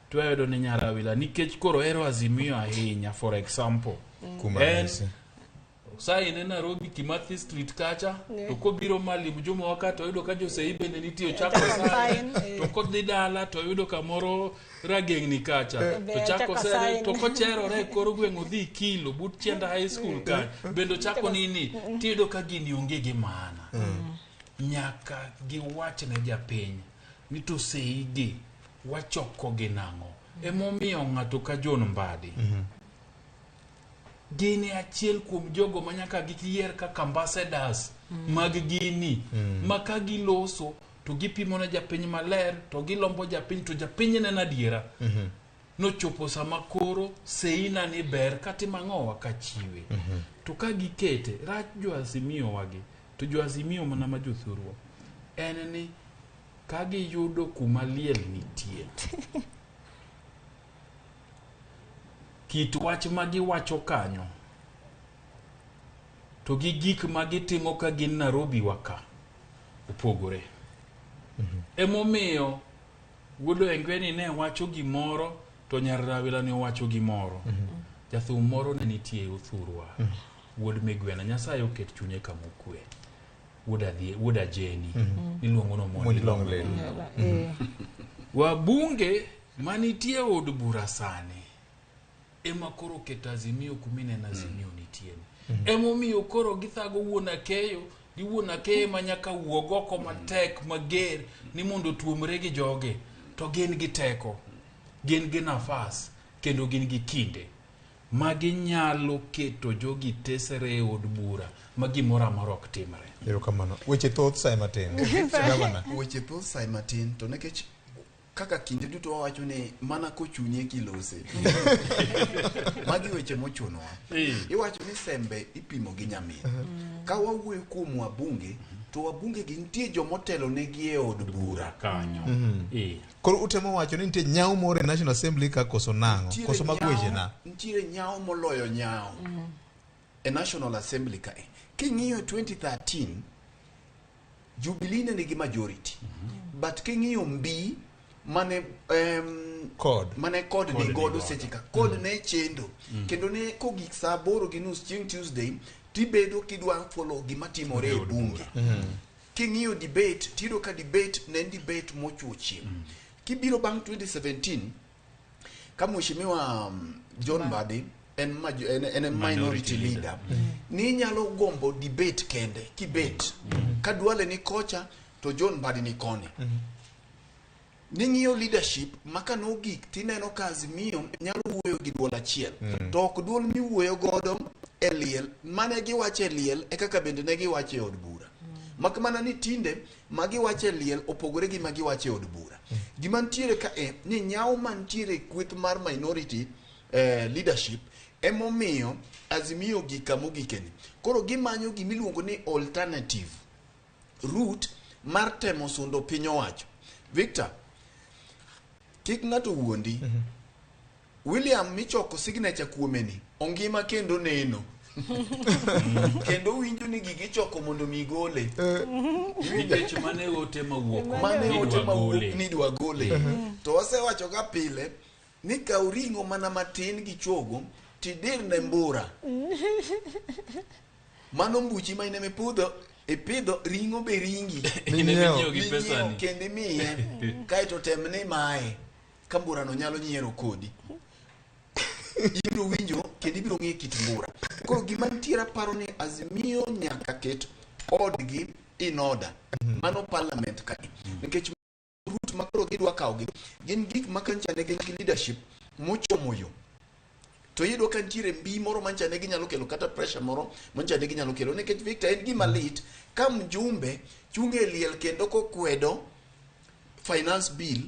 to ayudo ni Nyarawila nikech koro ero Azimio ahinya for example sai ne Nairobi Kimathi Street kacha to kobiro Malim Juma wakati oyudo ka josei bende nitie chako sai to kodhi dala to oyudo kamoro ragengni kacha to chako sai to kochero re koro gweng' odhi kilo but Chienda High School ka bendo chako nini tiyudo ka gini onge gi maana nyaka giwach ne japiny ni to sei gi wachoko gi nang'o emomiyo ng'ato ka John Mbadi gini achiel kuom jogo manyaka giyier kaka ambassadors mag gini maka giloso to gipimo na japiny maler to gilombo japiny to japiny nena diera nochopo sama koro seina ni ber kati mang'owa kachiwe to ka gikete rach jo Azimio wagi to jo Azimio mana ma jothurwa en ni ka giyudo kuma liel nitie kit wach ma giwacho kanyo to gi gik ma gitimo ka gin Nairobi waka opogore. Emomiyo wuodo Engweni ne wacho gimoro to Nyarrawila ne wacho gimoro. Jathum moro ne nitie Uthurwa. Wuod Migwena, Nyasaye oket chunye kama okwe. Wuoda Jeni iluongo no Mondi Longle. Wabunge manitie od bura sani ema koro keto Azimio kumine na Azimio nitie. Emomiyo koro githago wuona keyo gi wuona keyo manyaka wuog oko matek mager ni mondo tuomre gi joge, to gin gi teko, gin gi nafas, kendo gin gi kinde magi nyalo keto jogi tesere od bura ma gimoro amora ok timre. Erokamano. Weche thoth sai matin. Weche thoth sai matin to nekech kaka kinde duto wawacho ni mana kochunye kilose. Magi weche mochunowa. Iwacho ni sembe ipimo gi nyamin. Ka wawuoyo kuom wabunge, to wabunge gi nitie jomotelo negi e od bura kanyo. Koro utemo wacho ni nitie nyao moro e National Assembly ka koso nang'o, koso magweche na. Nitiere nyao moloyo nyao e National Assembly ka. King'iyo 2013 Jubilee ne nigi majority. But king'iyo mbi mane code ni godo seche ka code ne chendo kendo ne kogik saa 8:30 chieng' Tuesday tibedo kidwa follow gima timore e bunge. King'iyo debate tiro ka debate ne debate mochuochie. Kibiro bang 2017 kama mheshimiwa John Mbadi en minority leader ni nyalo gombo debate kende kibet kadwale ni kocha to John Mbadi ni koni. Ning'iyo leadership maka no gik tineno ka Azimio nyalo wuoyo gi duol achiel to ok duol miwuoyo godo e liel mane giwacho e liel e kaka bende ne giwacho e od bura. Mak mana ni tinde magi wacho e liel opogore gi magi wacho e od bura. Gima ntiere ka ni nyao mantiere kweth mar minority leadership emomiyo Azimio gikamo gikeni. Koro gimanyo gimiluongo ni alternative route mar temo sundo piny owacho. Victor, kik ng'ato wuondi. William michoko signature kuomeni ongima kendo neno. Kendo winjo ni gigi choko mondo migole. Nikech mane ote mawuok. Mane ote mawuok ni dwa gole. To wasewacho ga pile ni ka uringo mana matin gi chogo tidir ne mbura. Mano mbuchi ma ine mipudho ipidho ringo be ringi. Minyeo gi pesa ni. Kende miye kaito temne mae kambura no nyalo nyiero kodi. Ibiro winjo kendo ibiro ng'e kit mbura. Koro gima ntiere paro ni Azimio nyaka ket odgi in order. Mano parliament ka. Nikech root makoro gidwa kawogi gin gik makancha ne gin leadership mochomo yo. To yudo ka ntiere mbi moro mancha ne ginyalo kelo kata pressure moro mancha ne ginyalo kelo. Nikech Victor en gima lit ka mjumbe chunge liel kendo kokwedo finance bill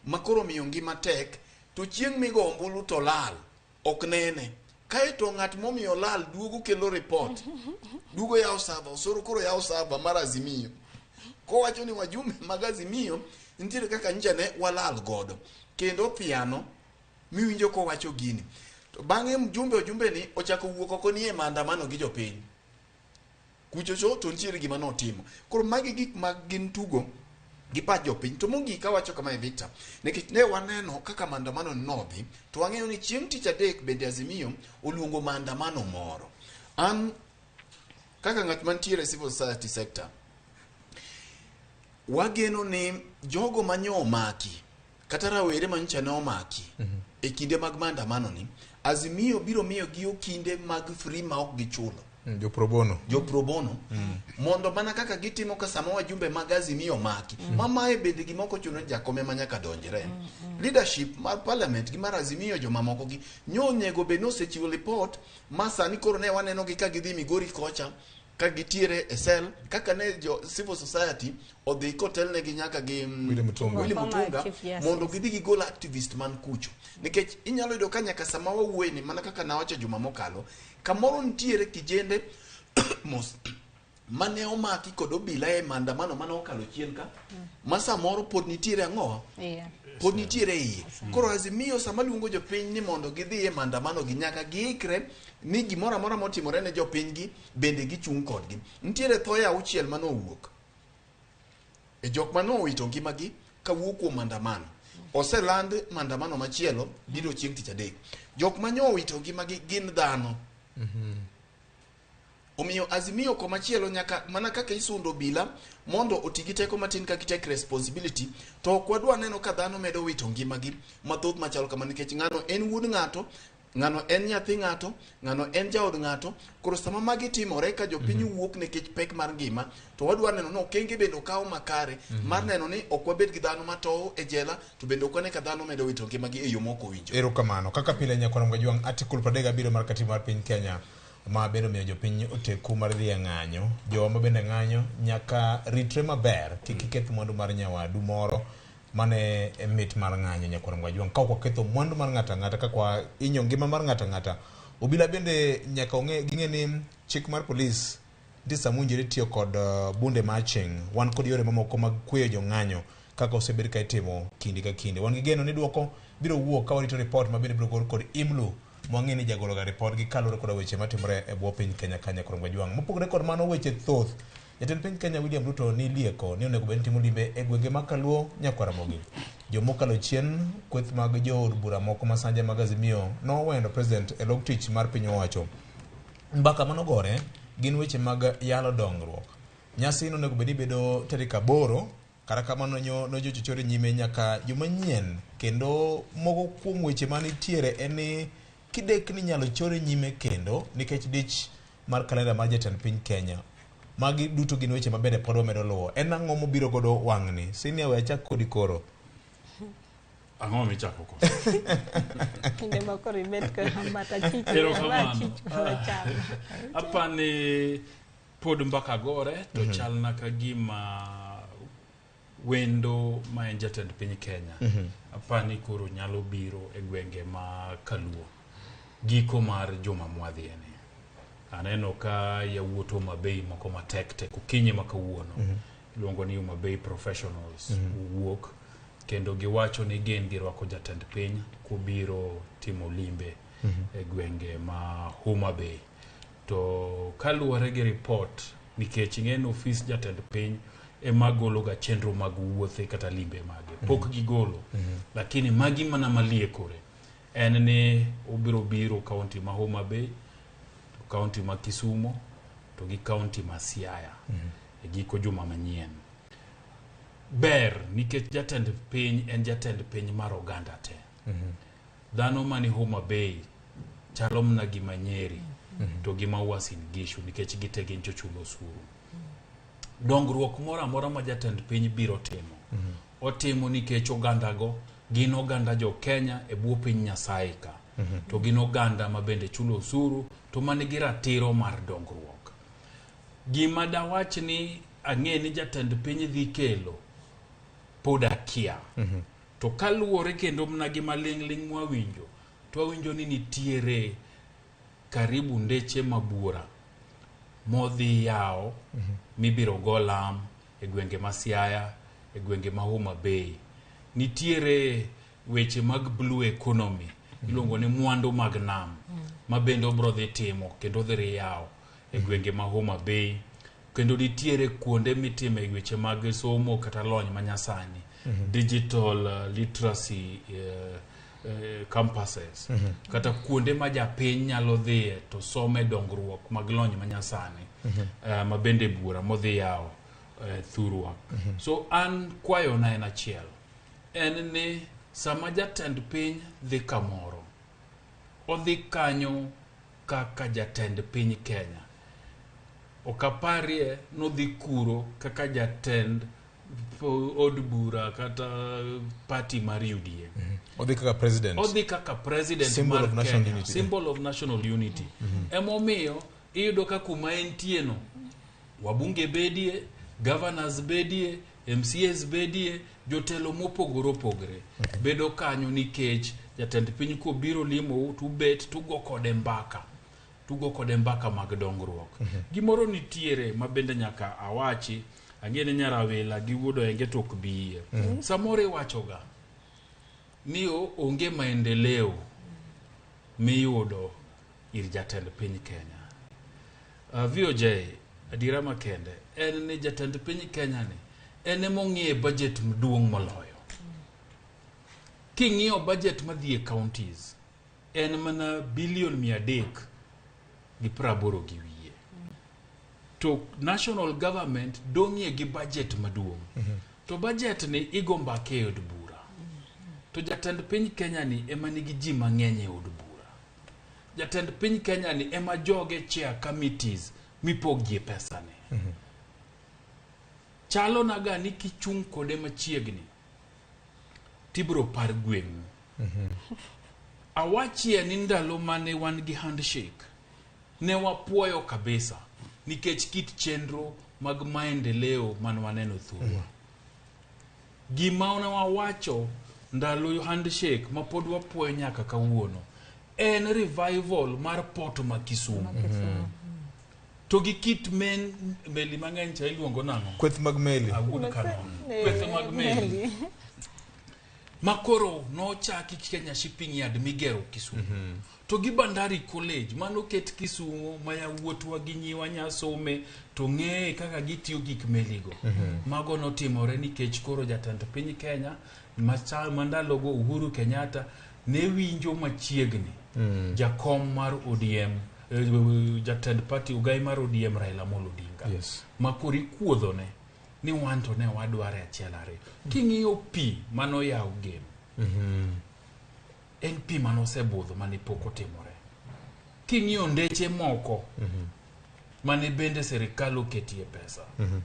makoro miyo ngima tek to chieng' migo ombulu to lal ok nene. Kaito ng'at momiyo lal duogo kelo report. Duogo yao saba, osoro koro yao saba mar Azimio. Ko wacho ni wajumbe mag Azimio nitiere kaka nja ne walal godo. Kendo piano miwinjo ko wacho gini. To bang'e ojumbe ni ochako wuok oko ni e maandamano gi jopiny. Kuchocho to nitiere gima notimo. Koro magi gik mag gin tugo gi pach jopiny. To mogik kawacho kama e Victor. Nikech ne waneno kaka maandamano nodhi to wang'eyo ni chieng' tich adek bende Azimio oluongo maandamano moro. An kaka ng'at mantiere civil society sector wageno ni jogo manyo omaki kata rawere mancha ne omaki e kinde mag maandamano ni Azimio biro miyo gi okinde mag free ma ok gichulo. Jo pro bono. Mondo mana kaka gitimo ka sama wajumbe mag Azimio maki. Mama e bende gimoko chuno jakome manyaka donjre. Leadership mar parliament gi mar Azimio jomamoko gi nyonyego be nosechiwo report masani koro ne waneno gi ka gidhi Migori kocha ka gitiere e sel kaka ne jo civil society odhi kotel ne gi nyaka gi Willy Mutunga mondo gidhi gigol activist man kucho. Nikech inyalo yudo ka nyaka sama wawuoye ni mana kaka nawacho juma mokalo kamoro ntiere kijende mos mane omaki kod obila e maandamano mane okalo chien ka masa moro pod nitiere ang'owa pod nitiere iye. Koro Azimio sama luongo jopiny ni mondo gidhi e maandamano gi nyaka giikre ni gimoro amora motimore ne jopiny gi bende gichung' kodgi. Nitiere thoe 6 manowuok e jok manowito ngimagi kawuok kuom maandamano. Oseland maandamano machielo biro chieng' tich adek. Jok manyowito ngimagi gin dhano. Omiyo Azimio komachielo nyaka mana kaka isundo bila mondo otigi teko matin ka take responsibility, to ok wadwa neno ka dhano medo wito ngimagi mathoth machalo kamano, nikech ng'ano en wuod ng'ato, ng'ano en nyathi ng'ato, ng'ano en jaod ng'ato. Koro sama magi timore ka jopiny wuok nikech pek mar ngima, to wadwa neno no okenge bende okaw makare mar neno ni ok wabed gi dhano matow e jela, to bende ok wane ka dhano medo wito ngimagi e yo mok owinjo. Erokamano. Kaka pile nyakwana mgajwang' article 37 mar katiba mar piny Kenya ma bendo miyo jopiny oteku mar dhi e ng'anyo. Joma bende ng'anyo nyaka ritre maber, kik iketh mwandu mar nyawadu moro mane mit mar ng'anyo nyakwana mgajwang'. Ka ok waketho mwandu mar ng'ata ng'ata, kaka inyo ngima mar ng'ata ng'ata, obila bende nyaka ging'e ni chik mar polis nitie samunjere tiyo kod bunde marching. Wan kod yore mamoko mag kweyo jong'anyo kaka osebed ka itimo kinde ka kinde. Wan gi geno ni duoko biro wuok ka warito report ma bende biro gol kod imlu mwang'e ni jagolo ga report gi kalore kod weche matimore e bwo piny Kenya kanya koro mgajwang'. Mopogore kod mano weche thoth, jatend piny Kenya William Ruto ni lieko ni onego bed timo limbe e gwenge makaluo nyaka Ramogi. Jomokalo chien kweth mag jood bura moko masanja mag Azimio nowendo president e log tich mar piny owacho. Mbaka manogore gin weche mag yalo dongruok. Nyasi no onego bed ni bedo tarik 8, kata kamano nojochochore nyime nyaka jumanyien, kendo moko kuom weche manitiere en ni kidek ni nyalo chore nyime kendo nikech dich mar kalenda mar jatend piny Kenya. Magi duto gin weche mabende pod wamedo luwo. En ang'o mobiro godo wang'ni? Sini awe achak kodi koro. Ang'o michako ko? Kinde makoro ibet ka mbata chicho. Erokamano. Apani pod mbaka gore to chalna ka gima wendo ma en jatend piny Kenya. Apani koro nyalo biro e gwenge ma kaluo giko mar juma mwadhieni. Aneno ka yawuoto Homa Bay moko matek tek okinyi makawuono. Iluongo ni Homa Bay professionals wuok kendo giwacho ni gin girwako jatend piny kubiro timo limbe e gwenge ma Homa Bay. To kaluwore gi report, nikech ing'en ofis jatend piny magolo ga chenro mag wuothe kata limbe mage. Pok gigolo, lakini magi mana maliekore. En ni obiro biro kaunti ma Homa Bay, kaunti ma Kisumu, to gi kaunti ma Siaya e giko juma manyien. Ber nikech jatend piny en jatend piny mar oganda te. Dhano mani Homa Bay chalo mna gima Nyeri to gima Uasin Gishu nikech gite gin jochulo osuru. Dongruok moro amora ma jatend piny biro timo, otimo nikech oganda go gin oganda jo Kenya e bwo piny Nyasaye ka. To gin oganda ma bende chulo osuru to manigi ratiro mar dongruok. Gima dawach ni ang'e ni jatend piny dhi kelo pod akia. To kaluwore kendo mna gima ling' mwawinjo, to wawinjo ni nitiere karibu ndeche mabura modhi yao mibiro go lam e gwenge ma Siaya, e gwenge ma Homa Bay. Nitiere weche mag blue economy, iluongo ni mwandu mag nam, ma bende obro dhi timo kendo dhi yao e gwenge ma Homa Bay. Kendo nitiere kuonde mitime weche mag somo kata lony manyasani, digital literacy campuses, kata kuonde ma japiny nyalo dhiye to some dongruok mag lony manyasani, ma bende bura modhi yao thurwa. So an kwayo na en achiel, en ni sama jatend piny dhi kamoro, odhi kanyo kaka jatend piny Kenya. Okaparie no dhi kuro kaka jatend od bura kata party mar UDA. Odhi kaka president. Odhi kaka president symbol of national Kenya. unity. Symbol of national unity. Emomiyo iyudo ka kuma entieno wabunge bedie, governors bedie, MCAs bedie, jotelo mopogore opogore bedo kanyo nikech jatend piny ko biro limo tubet tugo kode mbaka. Tugo kode mbaka mag dongruok. Gimoro nitiere mabende nyaka awachi, ang'ene nyarawela giwuodo enge tok biye. Samore wachoga ni onge maendeleo miyudo ir jatend piny Kenya. VOJ adira makende en ni jatend piny Kenya ni en emong'ie budget maduong' moloyo. King'iyo budget madhi e counties en mana bilion 380 gi wiye. To national government dong'ie gi budget maduong'. To budget ni igomba ke od bura. To jatend piny Kenya ni ema nigi ji mang'eny e od bura. Jatend piny Kenya ni ema joge chair committees mipogie pesa ni. Chalo naga ni kichung' kode machiegni tibro par gweng'. Awachie ni ndalo mane wan gi handshake ne wapuoyo kabisa nikech kit chenro mag maendeleo man waneno thurwa. Gima ona wawacho ndalo handshake ma pod wapuoyo nyaka kawuono en revival mar port ma Kisumu. To gi kit meli mang'eny cha iluongo nang'o? Kweth mag meli. Kweth mag meli. Makoro nochaki Kenya Shipping Yard migero Kisumu. To gi Bandari College mano ket Kisumu ma yawuotwa gi nyiwa nyasome to ng'e kaka gitiyo gik meligo. Mago notimore nikech koro jatend piny Kenya mandalogo Uhuru Kenyatta ne winjo machiegni jakom mar ODM, jatend party ugai mar ODM Raila Amolo Odinga. Makori kuodhone ni wanto ne wadware achiel ariyo. King'iyo pi mano yaw game. En pi mano sebudho mane pok otimore. King'iyo ndeche moko mane bende serikal oketie pesa.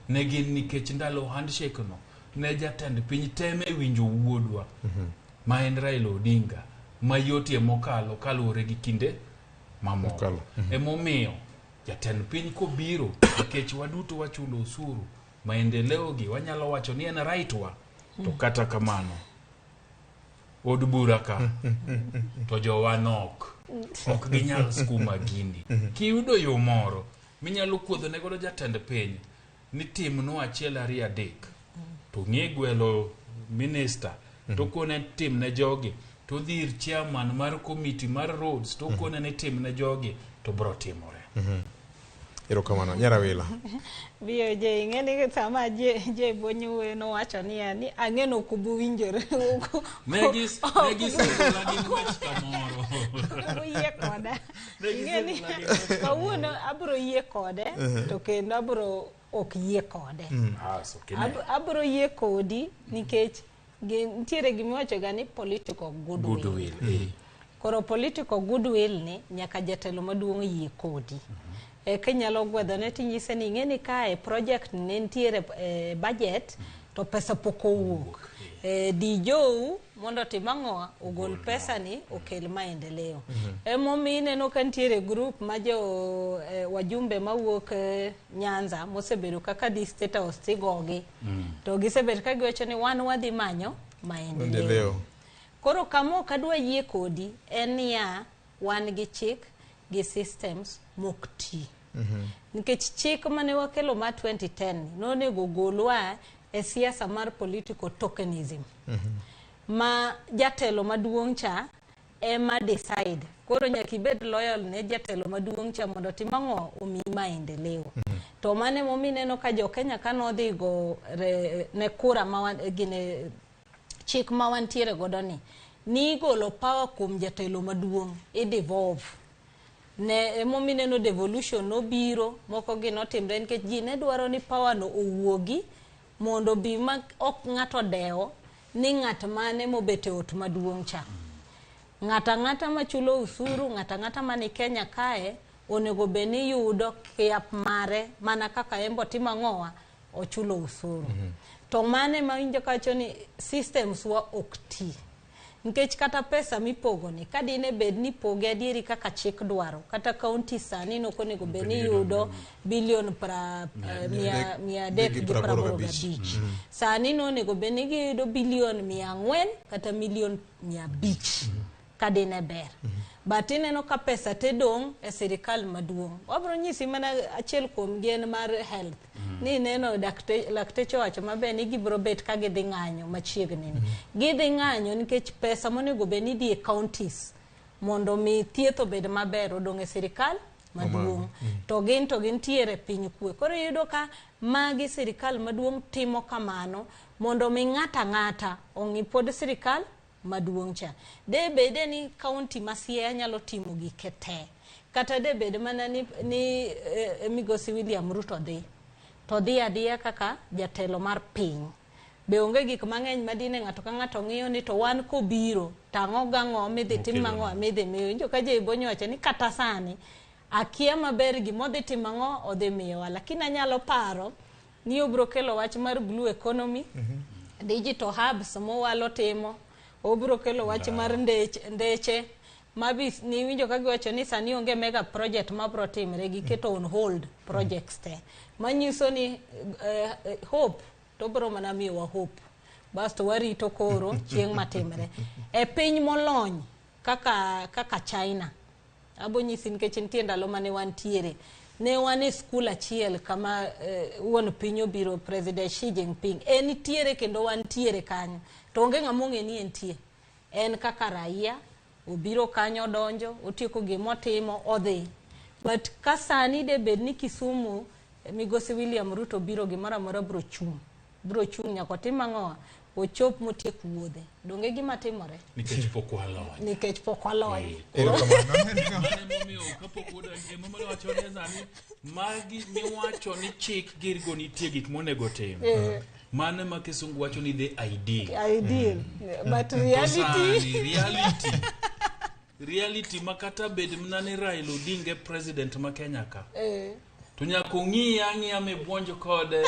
Ne gin nikech ndalo handshake no ne jatend piny teme winjo wuodwa ma en Raila Odinga mayotie mokalo kaluwore gi kinde mamoko. Emomiyo jatend piny kobiro nikech waduto wachulo osuru maendeleo gi wanyalo wacho ni en right wa to kata kamano od bura ka to jowanok ok ginyal skuma gini. Kiyudo yo moro minyalo kuodho ne godo jatend piny ni timno achiel ariyo adek to ng'e gwelo minister to kone tim ne jogi to dhir chairman mar committee mar roads to kone ne tim ne jogi to bro timore. Erokamano Nyarawila. VOJ ng'eni sama je Bonyuwe no wacho ni ang'eno kubu winjore. Negis la gi wech kamoro. Yie koda. Ng'eni kawuono abro yie kode to kendo abro ok yie kode. Abro yie kodi nikech ntiere gimiwacho ga ni political goodwill. Koro political goodwill ni nyaka jatelo maduong' yie kodi. Kenyalo gwedho ne tinyise ni ng'eni kae project ne ntiere budget to pesa poko wuok. Dijou mondo timang'oa ogol pesa ni okel maendeleo. Emomi ineno ka ntiere group ma jo wajumbe mawuok Nyanza mosebedo kaka di state house tigogi. To gisebedo ka giwacho ni wan wadhi manyo maendeleo. Koro kamo kadwa yie kodi en ya wan gi chik gi systems mokti. Nikech chik mane wakelo ma 2010 nonego golwa e siasa mar political tokenism. Ma jatelo maduong' cha ema decide. Koro nyaka ibed loyal ne jatelo maduong' cha mondo timang'o omi maendeleo. To mane momineno ka jo Kenya kanodhi go ne kura gine chik ma wantiere godo ni golo power kuom jatelo maduong' devolve. Ne momineno devolution no biro moko gi notimre nikech ji ne dwaro ni power no owuogi mondo bi ma ok ng'ato deo ni ng'at mane mobete ot maduong' cha. Ng'ata machulo usuru, ng'ata mani Kenya kae onego beni yudo kiap mare mana kaka embo timang'oa ochulo usuru. To mane mawinjo kacho ni systems wa okti. Nikech kata pesa mipogo ni kadine bed ni poge adieri kaka chik dwaro kata county sani no konego beni yudo bilion 385. Sani no nego beni yudo bilion 400 kata milion 500 kadine ber. But ineno ka pesa te dong e serikal maduong'. Wabro nyisi mana achiel kuom gen mar health. ni neno lakteche wacho maber ni gibiro bet ka gidhi ng'anyo machiegni ni. Gidhi ng'anyo nikech pesa monego bed ni dhi e counties mondo mi thieth obed maber odong' e sirikal maduong'. To gin tiere piny kwe. Koro yudo ka magi sirikal maduong' timo kamano mondo mi ng'ata ong'i pod sirikal maduong' cha. De bede ni county ma Siaya nyalo timo gike te. Kata de bede mana ni Migosi William Ruto dhi. To dhi adiya kaka jatelo mar piny. Be onge gik mang'eny madine ng'ato ka ng'ato ng'iyo ni to wan kobiro tang'o gang'o midhi tim mang'o midhi miyo. Injo ka Jebonyo wacho ni kata sani akia maber gimodhi tim ang'o odhi miyowa. Lakini anyalo paro ni obiro kelo wach mar blue economy, digital hubs mowalo timo, obiro kelo wach mar ndeche mabis ni winjo ka giwacho ni sani onge mega project mabro timre giketo on hold projects te. Manyiso ni hope to bro mana miyowa hope. Basto warito koro chieng' matimre. E piny molony kaka China. Abo nyisi nikech nitie ndalo mane wantiere. Ne wan e skul achiel kama wuon piny obiro President Xi Jinping. En tiere kendo wantiere kanyo. To onge ng'among'e ni entie. En kaka raia, obiro kanyo donjo, otieko gimotimo, odhi. But kasani de bed ni Kisumu, Migosi William Ruto biro gimora mora bro chung nyako tim ang'owa, ochop motiek wuodhe. Donge gima timore? Nikech pok walony. Nikech pok walony. Magi miwacho ni chik girgo nitie gik monego tim. Mane ma kisungu wacho ni the ideal. But reality makata bed mnani Raila Odinga president ma Kenya ka. To nyako ng'iya me buonjo kode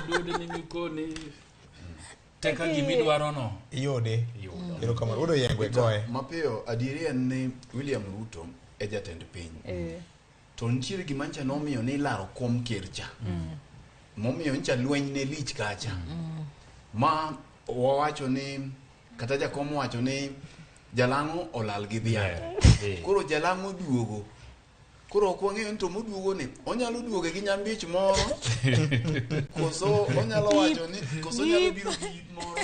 dude ni mikoni teka gimidwaro no iyode ero kama udo yengwe goe mapiyo adieri en ni William Ruto e jatend piny to ntiere gimancha nomiyo ni laro kom kercha momiyo ncha lweny ne lich kacha ma wawacho ni kata jakom wacho ni jalang'o olal gi dhiang'. Koro jalang'o duogo. Koro kwang'eyo to moduogo ni onyalo duoge gi nyambich moro koso onyalo wacho ni koso nyalo biro gi moro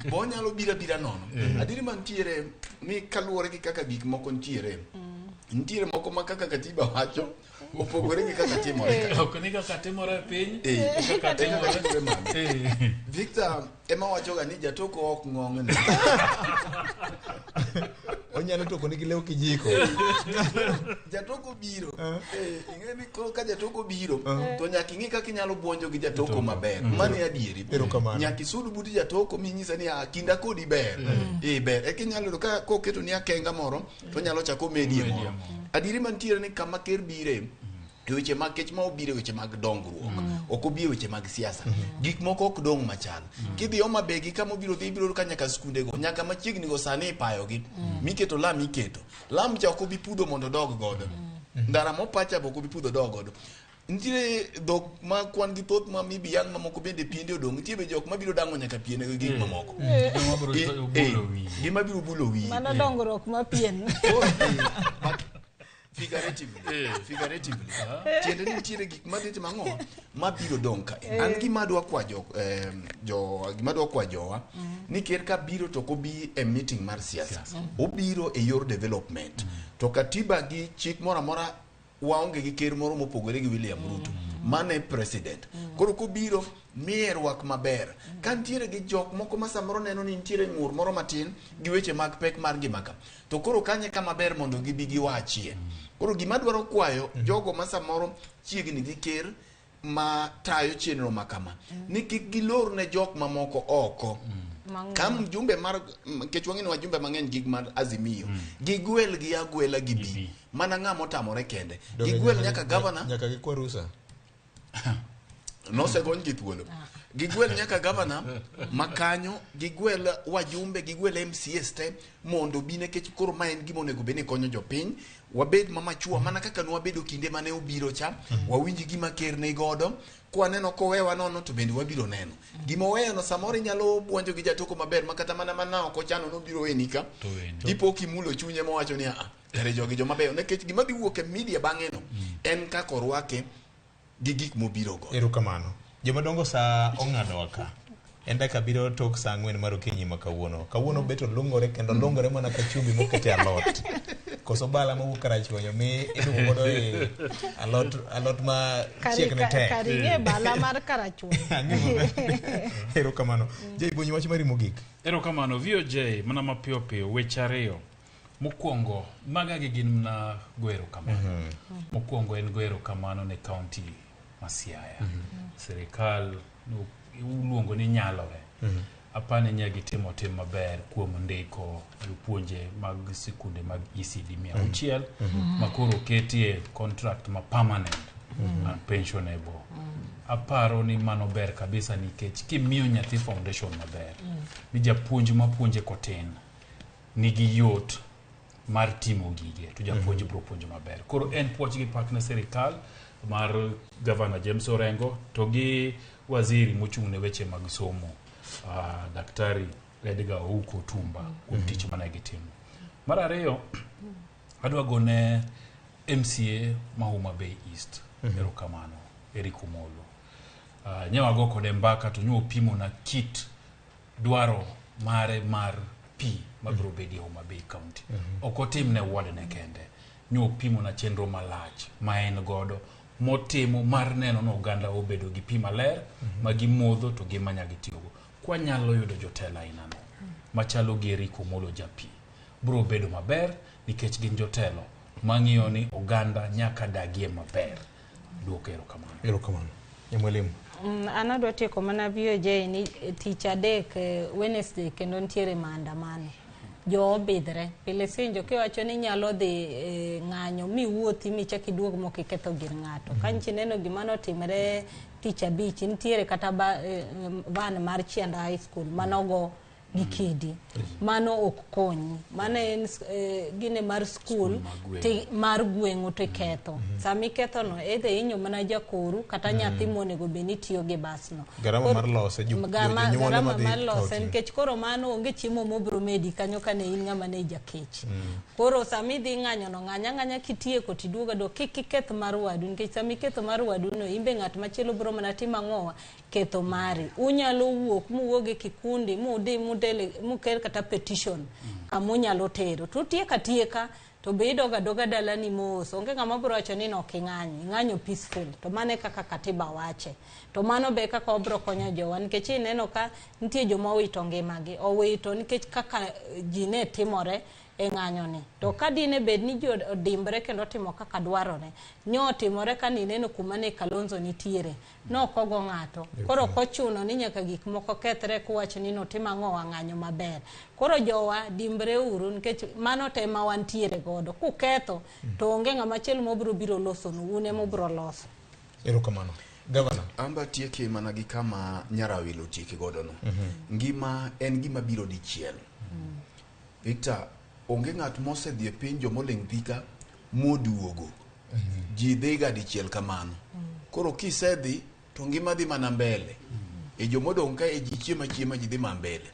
bo onyalo bira nono. Adiri mantiere ni kaluwore gi kaka gik moko ntiere moko ma kaka katiba wacho opogore gi kaka timore. Ok ni kaka timore piny. Kaka timore. Victor ema wacho ga ni jatoko ok ng'ong'ne. Onyalo toko ni gilew kijiko. Jatoko biro. Ing'e ni ka jatoko biro to nyaka ing'i kaka inyalo buonjo gi jatoko maber. Mano e adieri. Nyaka isud but jatoko minyisa ni kinda kodi ber. Ber. Eka inyalo ka koketo ni akenga moro to nyalo chako medie moro. Adieri mantiere ni kama ker bire weche mag kech ma obiro weche mag dongruok ok obiro weche mag siasa gik moko ok dong machal kidhi oma begi kama obiro dhi biro ka nyaka skunde go nyaka machiegni go sani ipayo gi miketo lam cha ok obi pudo mondo dog godo ndara mopacha boko bi pudo dog godo ntiere dhok ma kwan gi thoth ma mibi yang mamoko bende piende odong ntiere jok mabiro dango nyaka piene gi gik mamoko gima biro bulo wi mana dongruok ma pien figuratively tiende ni ntiere gik madhiti mang'o mabiro dong ka an gima dwa kwa gima dwa kwa jowa ni ker ka biro to kobi e meeting mar siasa obiro e yor development to katiba gi chik mora mora waonge gi ker moro mopogore gi William Ruto mane president koro kobiro mier wak maber kan ntiere gi jok moko ma samoro neno ni ntiere ng'ur moro matin gi weche mag pek mar ngima ka to koro kanye ka maber mondo gibi giwachie koro gima dwaro kwayo jogo ma samoro chiegni gi ker ma tayo chenro makama ni kik gilor ne jok mamoko oko kam jumbe mar kechwang'ini wa jumbe mang'eny gig mar Azimio gigwel gi agwela gi bi mana ng'amo tamore kende gigwel nyaka governor nyaka gikwa rusa no se gon gi thuolo gigwel nyaka governor makanyo gigwel wajumbe gigwel MCS te mondo bine kech koro ma en gima onego bene konyo jopiny wabed mamachua mana kaka nwabedo kinde mane obiro cha wawinji gima ker ne godo kwa neno kowewa nono to bende wabiro neno gima weyo no samoro nyalo buonjo gi jatoko maber makata mana ok ochano no biro enika dipo kimulo chunye mowacho ni ere jogi joma beyo nekech gima dhi wuok e media bang'e no en ka korwake gi gik mobiro go. Erokamano. Jomadongo sa ong'ado waka. Enda kabiro tok sa 4 mar okinyi ma kawuono. Kawuono beto lungore kendo lungore mana ka chumbi mokete alot. Koso bala mowuok karachwonyo mi idugo godo e alot ma chiek ne tek. Karinge bala mar karachwonyo. Erokamano. Jay Bonyi wach mari mogik. Erokamano VOJ mana mapiyo piyo weche ariyo. Mokwongo magagi gin mna gwero kamano. Mokwongo en gwero kamano ne county ma Siaya. Sirikal uluongo ni nyalore. Apane nyagi timo tim maber kuom ndiko jopuonje mag sikunde mag ECD 600 makoro ketie contract ma permanent and pensionable. Aparo ni mano ber kabisa nikech kimiyo nyathi foundation maber ni japuonj mapuonje kotin nigi yot mar timo gige to japuonj bro puonjo maber. Koro en puoch gi pak na sirikal mar Governor James Orengo to gi waziri mochung'ne weche mag somo Daktari Edgar Ouko Tumba kuom tich mane gitimo. Mar ariyo adwa gone MCA ma Homa Bay East erokamano Eric Omolo. Nyawa go kode mbaka to nyo pimo na kit dwaro mare mar pi mabro bedi Homa Bay County. Okotim ne ward ne kende. Nyo pimo na chenro malach ma en godo motimo mar neno no Uganda obedo gi pi maler ma gimodho to gi manya gitiyogo. Kwa nyalo yudo jotela inano machalo gi Eric Omolo japi bro bedo maber nikech gin jotelo mang'iyo ni Uganda nyaka dagie maber. Duoko erokamano. Erokamano. Mwalimu. Anadwa tieko mana VOJ ni tich adek Wednesday kendo ntiere maandamano. Jo obidre pile sinjo kiwacho ni nyalo dhi ng'anyo mi wuothi mi chaki duog moko iketho gir ng'ato. Kanchi neno gimano timre tich abich ntiere kata van mar Chianda High School manogo gi kidi. Mano ok konyi. Mano en gine mar school mar gweng'o to ketho. Sami ketho no edhe inyo mana jakoru kata nyathi monego beni tiyo gi basno. Garama mar lose garama mar lose nikech koro mano onge chiemo mobro medi kanyo kane in ng'ama ne jakech. Koro sami dhi ng'anyo no ng'anya kitieko tiduoga do kiketh mar wadu nikech sami ketho mar wadu no imbe ng'at machielo bro mana tima ng'owa ketho mari. Unyalo wuok muwoge kikundi mukel kata petition kamunyalo tero to tieka to bedo doga dalani mos onge ng'ama bro wacho ni no ng'anyo peaceful to mane kaka katiba wache to mano be kaka obro konyo jowa nikech ineno ka nitie joma wito ngimagi owito nikech kaka jine timore e ng'anyo ni to ka dine bed ni jo dimbre kendo timo kaka dwarore nyo timore ka nineno kuma ne Kalonzo nitiere no kogo ng'ato koro kochuno ni nyaka gik moko kethre kuwacho ni no tima ng'owa ng'anyo maber koro jowa dimbre uru nikech mano tema wantiere godo kuketho to onge ng'ama chielo mobro biro loso nu une mobro loso. Erokamano. Governor. Amba tieke mana gi kama Nyarawilo tieke godo no. Ngima en gima biro dichiel. Victor onge ng'at mosedhi e piny jomoling' thika moduogo. Ji dhiga dichiel kamano. Koro kisedhi to ngima dhi mana mbele. E jomodong' ka e ji chiema ji dhi ma mbele.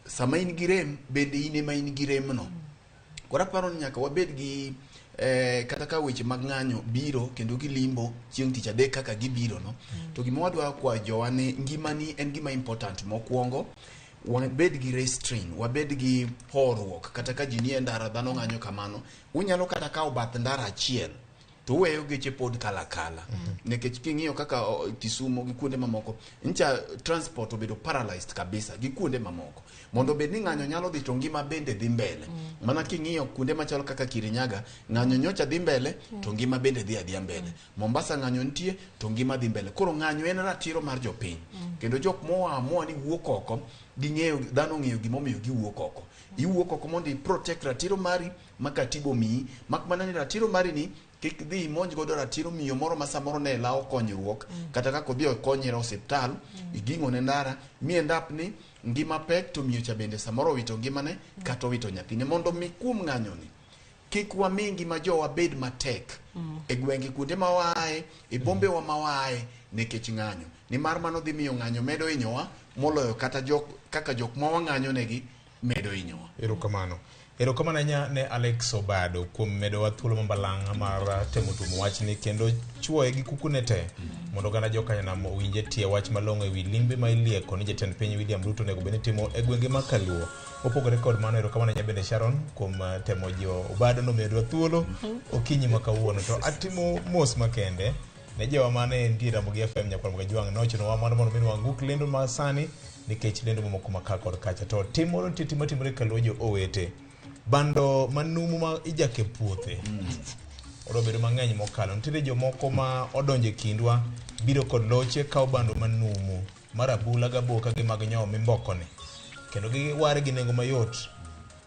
Sama in gi rem bende in ema in gi rem no. Koro aparo ni nyaka wabed gi kata ka weche mag ng'anyo biro kendo gilimbo chieng' tich adek kaka gibiro no. To gima wadwa kwa jowa ni ngimani en gima important mokwongo. Wabed gi restrain, wabed gi horuok kata ka ji nie ndara dhano ng'anyo kamano unyalo kata kao bath ndara achiel to weyo geche pod kala nekech king'iyo kaka Kisumu gi kuonde mamoko ncha transport obedo paralyzed kabisa gi kuonde mamoko mondo bed ni ng'anyo nyalo dhi to ngima bende dhi mbele mana king'iyo kuonde machalo kaka Kirinyaga ng'anyo nyocha dhi mbele to ngima bende dhi adhia mbele Mombasa ng'anyo nitie to ngima dhi mbele koro ng'anyo en ratiro mar jopiny kendo jok moamua ni wuok oko ging'eyo dhano ng'eyo gimomiyo giwuok oko iwuok oko mondo i protect ratiro mari makatibo mii makmana ni ratiro mari ni kik dhi monj godo ratiro miyo moro ma samoro ne lao konyruok kata kako dhi okonyre osiptal iging'o ne ndara mie ndapni ngima pek to miyo cha bende samoro wito ngimane kata wito nyathine mondo mi kuom ng'anyo ni kik wami ngima jowa bed matek e gwenge kuonde ma wae e bombe wa ma wae nekech ng'anyo ni mar mano dhi miyo ng'anyo medo hinyowa moloyo kata kaka jok ma wang'anyo negi medo hinyowa. Erokamano. Erokamano ne Alex Obado kuom medowa thuolo mambalanga mar temo tumo wachni kendo chuoye gi kukune te mondo gana jokanya nam owinje tie wach malong'o ewi limbe ma ilieko ni jatend piny William Ruto nego bende timo e gwenge ma Kaluo. Opogore kod mano erokamano nya bende Sharon kuom temo jiwo Obado no medowa thuolo okinyi ma kawuono to atimo mos makende ne jawa mane nitie Ramogi FM nyakwa mga juang nochono wa mondo bende wanguk lendo ma sani nikech lendo mamoko maka kod kacha to timoro timore Kaluo jo owete bando manumu ma ijake puothe odobedo mang'eny mokalo nitiere jomoko ma odonje kindwa biro kod loche kao bando manumu marabula gaboka gi mag nyawo mimbokone kendo giware gi nengo mayot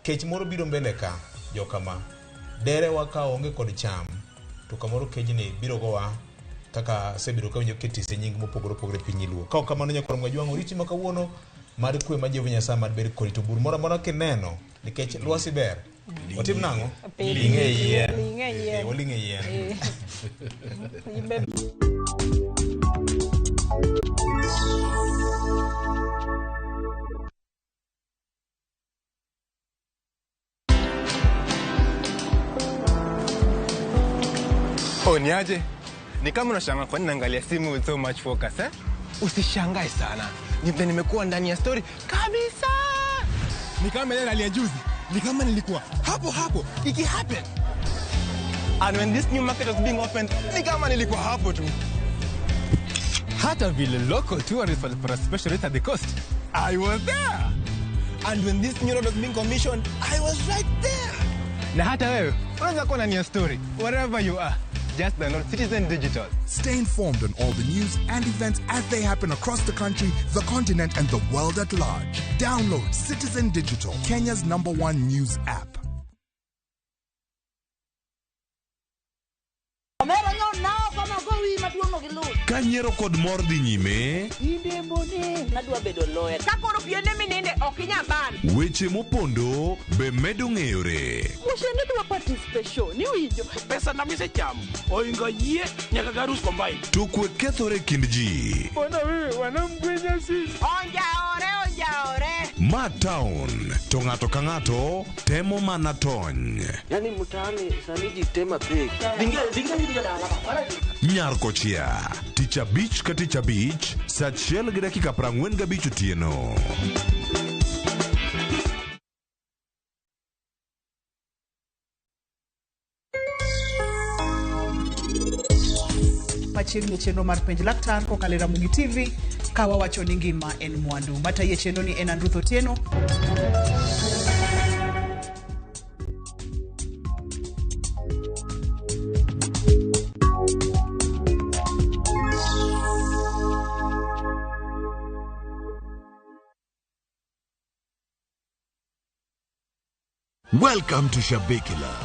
kech moro biro mbele ka jokama dere waka onge kod cham to kamoro kejni biro gowa kaka sebiro kawinjo ketise nying mopogore piny Luo kao kamano nyakwa mga juang oriti makawuono mar kwe ma Jehova Nyasaye mar ber korito bur moro kineno nikech lwasi ber otim nang'o linge yien olinge yien Niaje? Ni kama unashangaa kwa nini naangalia simu with so much focus Usishangae sana. Nimekuwa ndani ya story kabisa. Ni kama ile hali ya juzi. Ni kama nilikuwa hapo iki happen. And when this new market was being opened, ni kama nilikuwa hapo tu. Hata vile local tourists for a special rate at the coast, I was there. And when this new road was being commissioned, I was right there. Na hata wewe, unaweza kuwa ndani ya story wherever you are. Just download Citizen Digital. Stay informed on all the news and events as they happen across the country, the continent, and the world at large. Download Citizen Digital, Kenya's #1 news app. Kanyiero kod mor dhi nyime. Inde mbone nadwa bedo lawyer. Kakoro piende mininde okinya ban. Weche mopondo be medo ng'eyore. Mushende dwa participation ni winjo. Pesa na mise cham. Oingo yie nyaka garus combine. To kwe kethore kind ji. Bona wewe wanamgwenya sisi. Onjaore. Ma town to ng'ato ka ng'ato temo mana tony. Yani mtaani saniji tema pek. Nyarko chia Ticha Beach ka Ticha Beach saa 1:45 otieno. Machiegni chenro mar penj laktar kokalo Ramogi TV ka wawacho ni ngima en mwandu. Mataye chenro ni en Andruth Otieno. Welcome to Shabikila.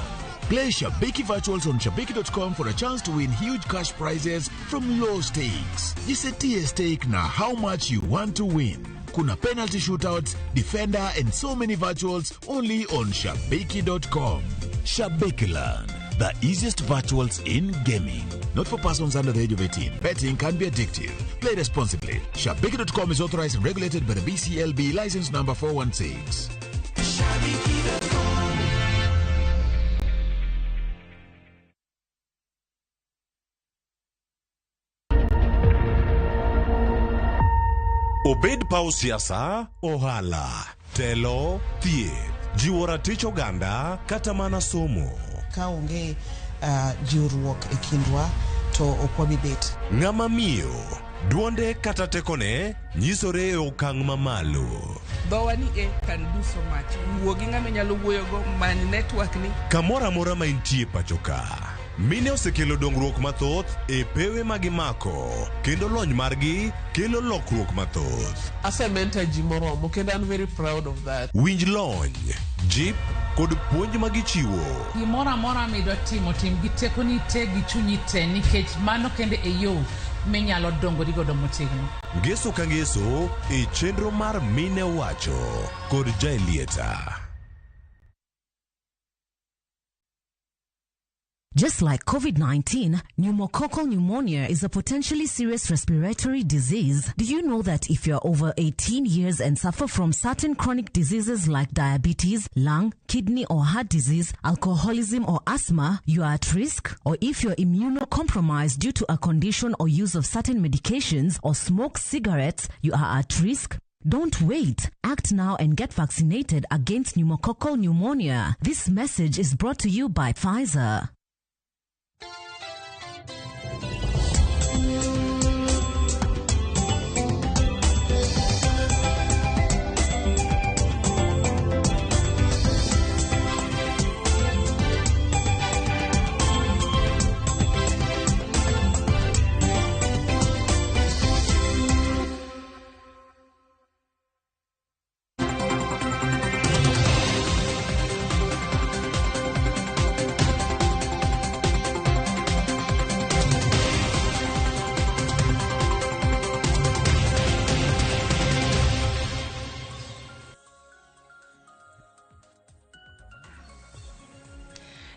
Play Shabiki Virtuals on Shabiki.com for a chance to win huge cash prizes from low stakes. Jisetie stake na how much you want to win. Kuna penalty shootouts, defender and so many virtuals only on Shabiki.com. Shabikiland, the easiest virtuals in gaming. Not for persons under the age of 18. Betting can be addictive. Play responsibly. Shabiki.com is authorized and regulated by the BCLB license number 416. Shabiki.com. Obed pau siasa, ohala, telo, thieth, jiwo ratich oganda, kata mana somo. Ka onge jiwruok e kindwa to okwabi bet. Ng'ama miyo, duonde kata tekone, nyisore e okang' mamalo. Dhowa ni can do so much. Wuogi ng'ama nyalo wuoyogo many network ni. Kamora mora ma intie pachoka. Mine osekelo dongruok mathoth e pewe magimako kendo lony margi kelo lokruok mathoth. Asementa ji moromo kendo I'm very proud of that. Winj lony, jip kod puonj magichiwo. Gimoro amora midwa timo tim gi tekoni te gi chunyi te nikech mano kende e yo minyalo dongori godo motegno. Ngeso ka ngeso e chenro mar Mine Wacho kod Jaelieta. Just like COVID-19, pneumococcal pneumonia is a potentially serious respiratory disease. Do you know that if you're over 18 years and suffer from certain chronic diseases like diabetes, lung, kidney or heart disease, alcoholism or asthma, you are at risk? Or if you're immunocompromised due to a condition or use of certain medications or smoke cigarettes, you are at risk? Don't wait. Act now and get vaccinated against pneumococcal pneumonia. This message is brought to you by Pfizer.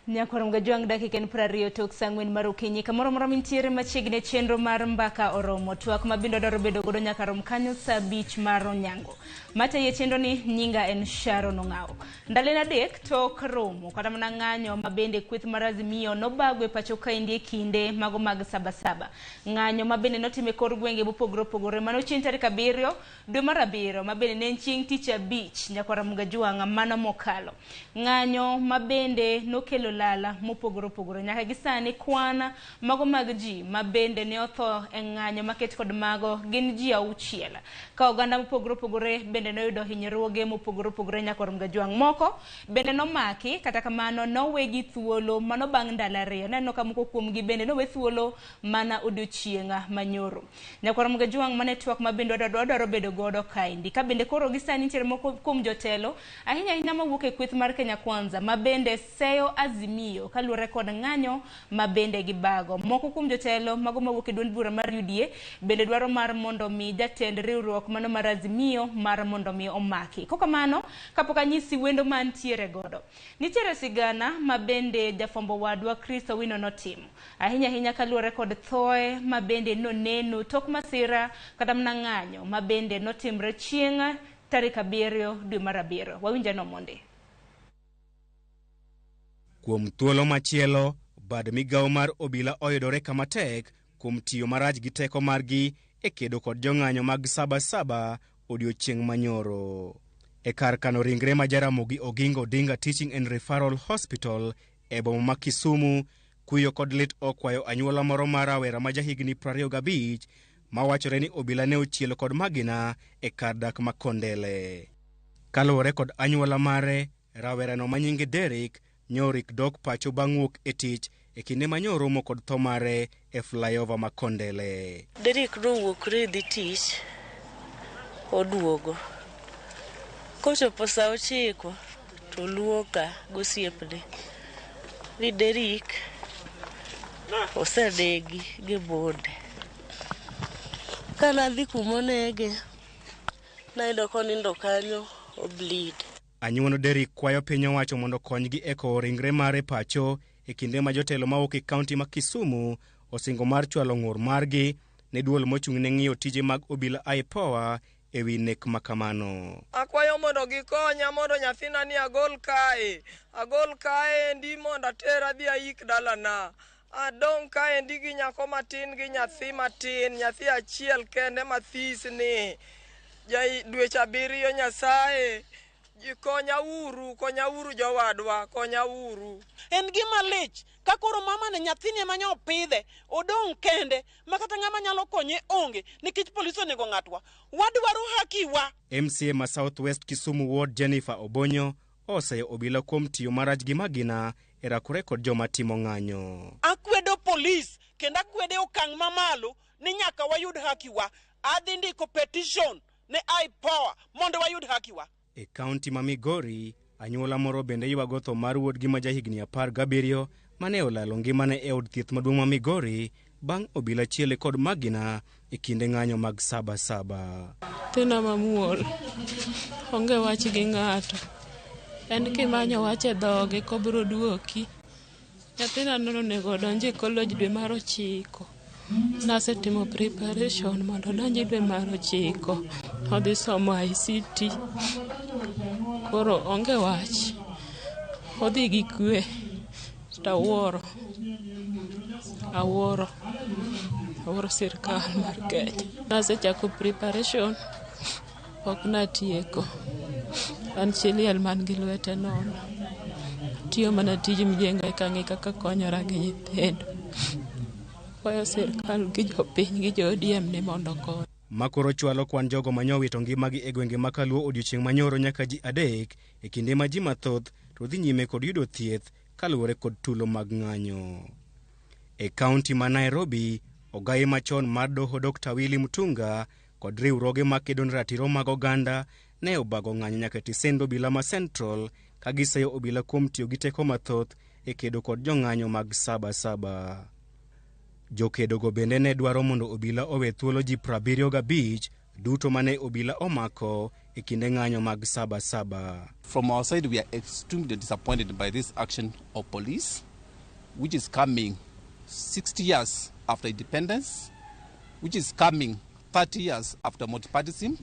Nyakorom gajuang dakika 20 tok sangwen marukinyi kamoro moro mintiere machiegni chenro mar mbaka oromo twak mabindo daro bedo godo nyakarom kanyo saa 5 mar onyango mate ye chenro ni nyinga en Sharon Ongao ndalena dek tok romo kata mana ng'anyo mabende kweth marazimio nobagwe pacho kaindie kinde mago mag sabasaba ng'anyo mabende notime kor gwenge mopogore mano chieng' tarik 7 dwe mar 7 mabende ne chieng' tich abich nyakorom gajuang mano mokalo ng'anyo mabende nokelo lala mopogore nyaka gisani kwana mago mag ji mabende ne otho e ng'anyo maket kod mago gin ji 6 ka oganda mopogore bende noyudo hinyruoge mopogore nyakorom gajuang moko bende nomaki kata kamano nowegi thuolo mano bang' ndalo 2 neno ka moko kuomgi bende nowe thuolo mana odiochienga manyoro nyakorom gajuang mane twak mabende dwaro bedo godo kaindi ka bende koro gisani nitiere moko kuom jotelo ahinya mawuok e kweth mar Kenya Kwanza mabende seyo azimio kaluwore kod ng'anyo mabende gibago moko kuom jotelo mago mawuok e duond bura mar UDA bende dwaro mar mondo mi jatend riwruok mano mar azimio mar mondo mi omaki kokamano kapok anyisi wendo mantiere godo nitiere sigana mabende jafombo wadwa Kristo Wino notimo ahinya kaluwore kod thoe mabende noneno tok masira kata mna ng'anyo mabende notimre chieng' tarik 7 dwe mar 7 wawinja no monde. Kuom thuolo machielo, bad migawo mar obila oyudore kama tek kuom tiyo marach gi teko margi e kedo kod jong'anyo mag sabasaba odiochieng' manyoro. E kar kano ringre ma Jaramogi Oginga Odinga Teaching and Referral Hospital e boma ma Kisumu, kuyo kod lit okwayo anyuola moro mar rawera ma jahigni 25 mawachore ni obila ne ochielo kod magina e kar dak ma Kondele. Kaluwore kod anyuola mare, rawerano manyinge Derek nyorik dok pacho bang' wuok e tich e kinde manyoro kod tho mare e flyover ma Kondele. Derek nowuokre dhi tich oduogo kochopo saa 9 to luoka gosiepne ni Derek osenegi gi bonde. Kana dhi kumonege nayudo konindo kanyo obleed. Anyuono Derek kwayo piny owacho mondo konygi e kowo ringre mare pacho e kinde ma jotelo mawuok e kaunti ma Kisumu osingo mar chwalo ng'ur margi ne duol mochung' ne ng'iyo tije mag obila IPOA e wi nek makamano. Akwayo mondo gikonya mondo nyathina ni agol kae ndi mondo atera dhi ayik dalana. Adong kae ndi gi nyako matin gi nyathi matin, nyathi achiel kende mathis ni. Dweche 7 Nyasaye konya uru jowadwa, konya uru. En gima lich ka koro mama ne nyathini manyo pidhe odong kende makata ng'ama nyalo konye onge nikech polisi onego ng'atwa. Wadwaro hakiwa. MCA ma Southwest Kisumu Ward Jennifer Obonyo oseyo obila kuom tiyo marach gi magina e rakore kod joma timo ng'anyo. Akwedo polis kendo akwede okang' mamalo ni nyaka wayud hakiwa. Adhi ndiko petition ne IPOA mondo wayud hakiwa. E kaunti ma Migori, anyuola moro bende ywago tho mar wuodgi ma jahigni 17 mane olalo ngimane e od thieth maduong' ma Migori bang' obila chiele kod magina e kinde ng'anyo mag sabasaba. Thina mamuol, onge wach gi ng'ato. En kimanyo wach e dhoge kobro duoki. Nyathina nonego donje college dwe mar 9. Nasetimo preparation mondo donje dwe mar 9. Odhi somo ICT. Koro onge wach. Odhi gi kwe. Awuoro sirkal mar Kenya. Nasechako preparation, ok natieko. An chiliel man gi lwete nono. Tiyo mana tij mjengo kang'i kaka konyora gi nyithindo. Kwayo sirkal gi jopiny gi jo ODM ni mondo kony. Makoro chwalo kwan jogo manyowito ngimagi e gwenge makaluo odiochieng' manyoro nyaka ji 3 e kinde ma ji mathoth to dhi nyime kod yudo thieth kaluwore kod tulo mag ng'anyo. E kaunti ma Nairobi, ogai machon mar doho Dr. Willy Mutunga kod riwruoge makedo ne ratiro mag oganda ne obago ng'anyo nyaka tisendo obila ma Central ka giseyo obila kuom tiyo gi teko mathoth e kedo kod jong'anyo mag Sabasaba. Jokedogo bende ne dwaro mondo obila owe thuolo ji 75 duto mane obila omako e kinde ng'anyo mag Sabasaba. From our side, we are extremely disappointed by this action of police, which is coming 60 years after independence, which is coming 30 years after multipartyism,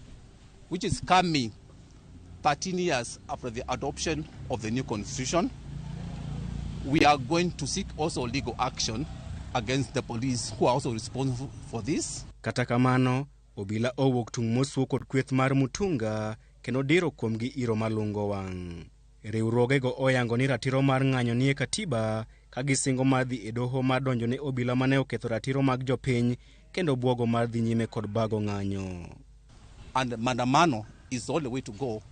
which is coming 13 years after the adoption of the new constitution. We are going to seek also legal action against the police who are also responsible for this. Kata kamano, obila owuok tung' mosuo kod kweth mar Mutunga kendo diro kuomgi iro malungo wang'. Riwruogego oyango ni ratiro mar ng'anyo nie katiba ka gisingo mar dhi e doho mar donjo ne obila mane oketho ratiro mag jopiny kendo buogo mar dhi nyime kod bago ng'anyo. And mandamano is the only way to go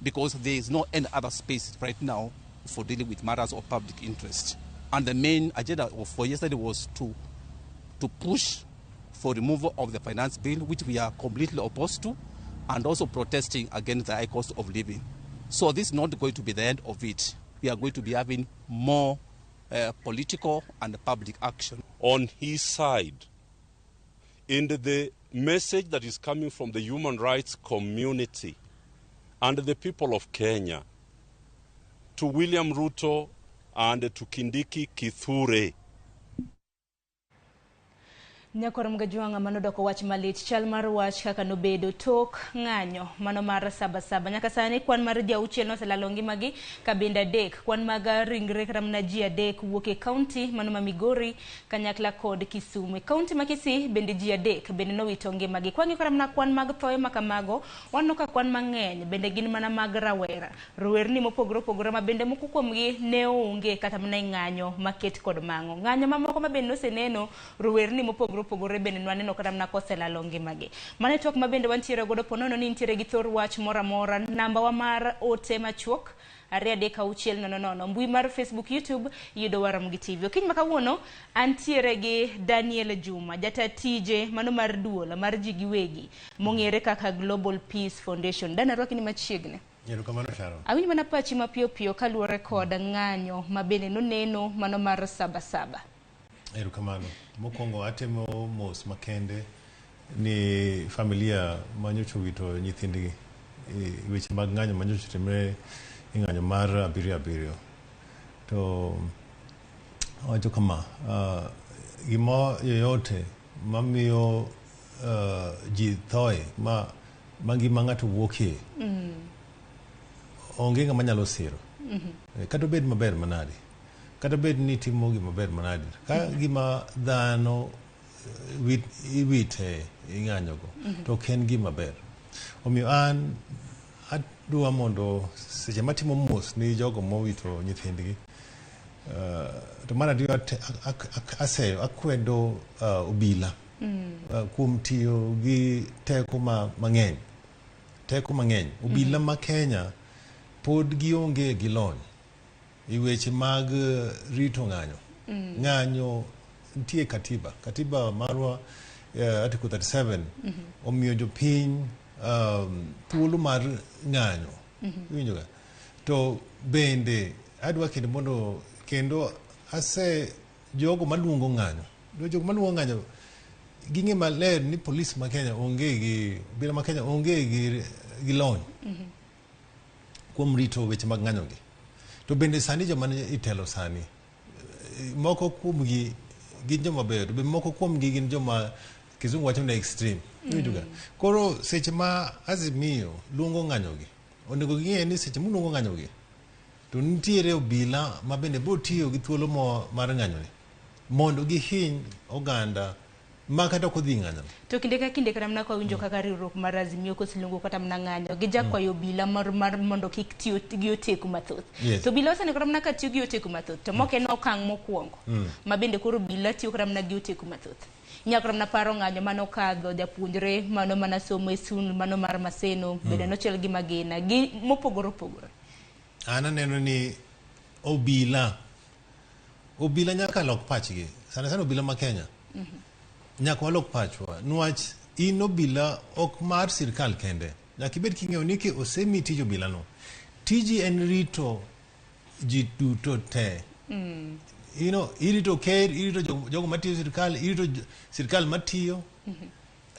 because there is no any other space right now for dealing with matters of public interest. And the main agenda for yesterday was to push for removal of the finance bill, which we are completely opposed to, and also protesting against the high cost of living. So this is not going to be the end of it. We are going to be having more political and public action. On his side, in the message that is coming from the human rights community and the people of Kenya, to William Ruto and to Kindiki Kithure. Nyakoro mgajuanga manodoko wach malit chal mar wach kaka nobedo tok ng'anyo mano mar Sabasaba nyaka sani kwan mar jauchiel noselalo ngimagi kabinda dek kwan mag ringre ramna ji 3 wuok e kaunti mano ma Migori kanyakla kod Kisumu. Kaunti ma Kisii bende ji 3 bende nowito ngimagi. Kwangi karamna kwan mag thoe makamago wanno ka kwan mang'eny bende gin mana mag rawera. Rowerni mopogore opogore ma bende moko kuomgi ne onge kata mana ng'anyo maket kod mango. Ng'anyo mamoko ma bende noseneno rowerni mopogore pogore bende nwaneno kata mna koselalo ngimagi. Mane tok mabende wantiere godo ponono ni ntiere gi thor wach mora namba wa mar ote machuok 33600 mbui mar Facebook, YouTube yudo Ramogi TV. Kiny makawuono antiere gi Daniel Juma jata tije mano mar duola mar ji giwegi mong'ere kaka Global Peace Foundation. Dana rwaki ni machiegni. Kamano Sharo. Awinj mana pachi mapiyo piyo kaluwore kod ng'anyo mabende noneno mano mar Sabasaba. Kamano. Mokwongo atemo mos makende ni familia manyocho wito nyithindgi weche mag ng'anyo manyocho timre ng'anyo mar 7 to wacho kama gimo yoyote mamiyo ji thoe ngima ng'ato wuokie onge ng'ama nyalo siro kata obed maber manade kata bed ni timo gima ber manade ka gima dhano iwite ing'anyogo to ken gima ber. Omiyo an adwa mondo seche matimo mos ni jogo mowito nyithindgi to mar ariyo aseyo akwedo obila kuom tiyo gi teko mang'eny obila ma Kenya pod gionge gi lony i weche mag rito ng'anyo nitie katiba marwa article 37 omiyo jopiny thuolo mar ng'anyo winjoga to bende adwa kendo mondo kendo jogo maluongo ng'anyo ging'e maler ni polis ma Kenya obila ma Kenya onge gi lony kuom rito weche mag ng'anyogi. To bende sani joma itelo sani moko kuomgi gin joma beyo to be moko kuomgi gin joma kizungu wacho na extreme. Koro seche ma Azimio luongo ng'anyogi, onego ging'e ni seche muluongo ng'anyogi to nitiere obila ma bende bo tiyo gi thuolo mar ng'anyoni mondo gihiny oganda ma kata ok odhi ng'anyo. To kinde ka kinde kata mana kawinjo kaka riwruok mar Azimio koseluongo kata mana ng'anyo gi jakwayo obila mar mondo kik tiyo gi oteku mathoth. To obila osene kata mana ka tiyo gi oteku mathoth to mok en okang' mokwongo ma bende koro obila tiyo kata mana gi oteku mathoth. Nyakoro na paro ng'anyo manokadho japuonjre mano mana somo e skul mano mar Maseno bende nochiel gi Magina gi mopogore opogore. An aneno ni obila nyaka lok pachgi sana obila ma Kenya nyaka walok pachwa niwach in obila ok mar sirkal kende nyaka ibed king'eyo ni osemi tij obila no tiji en rito ji duto te. Irito ker, irito jogo matiyo sirkal, irito sirkal matiyo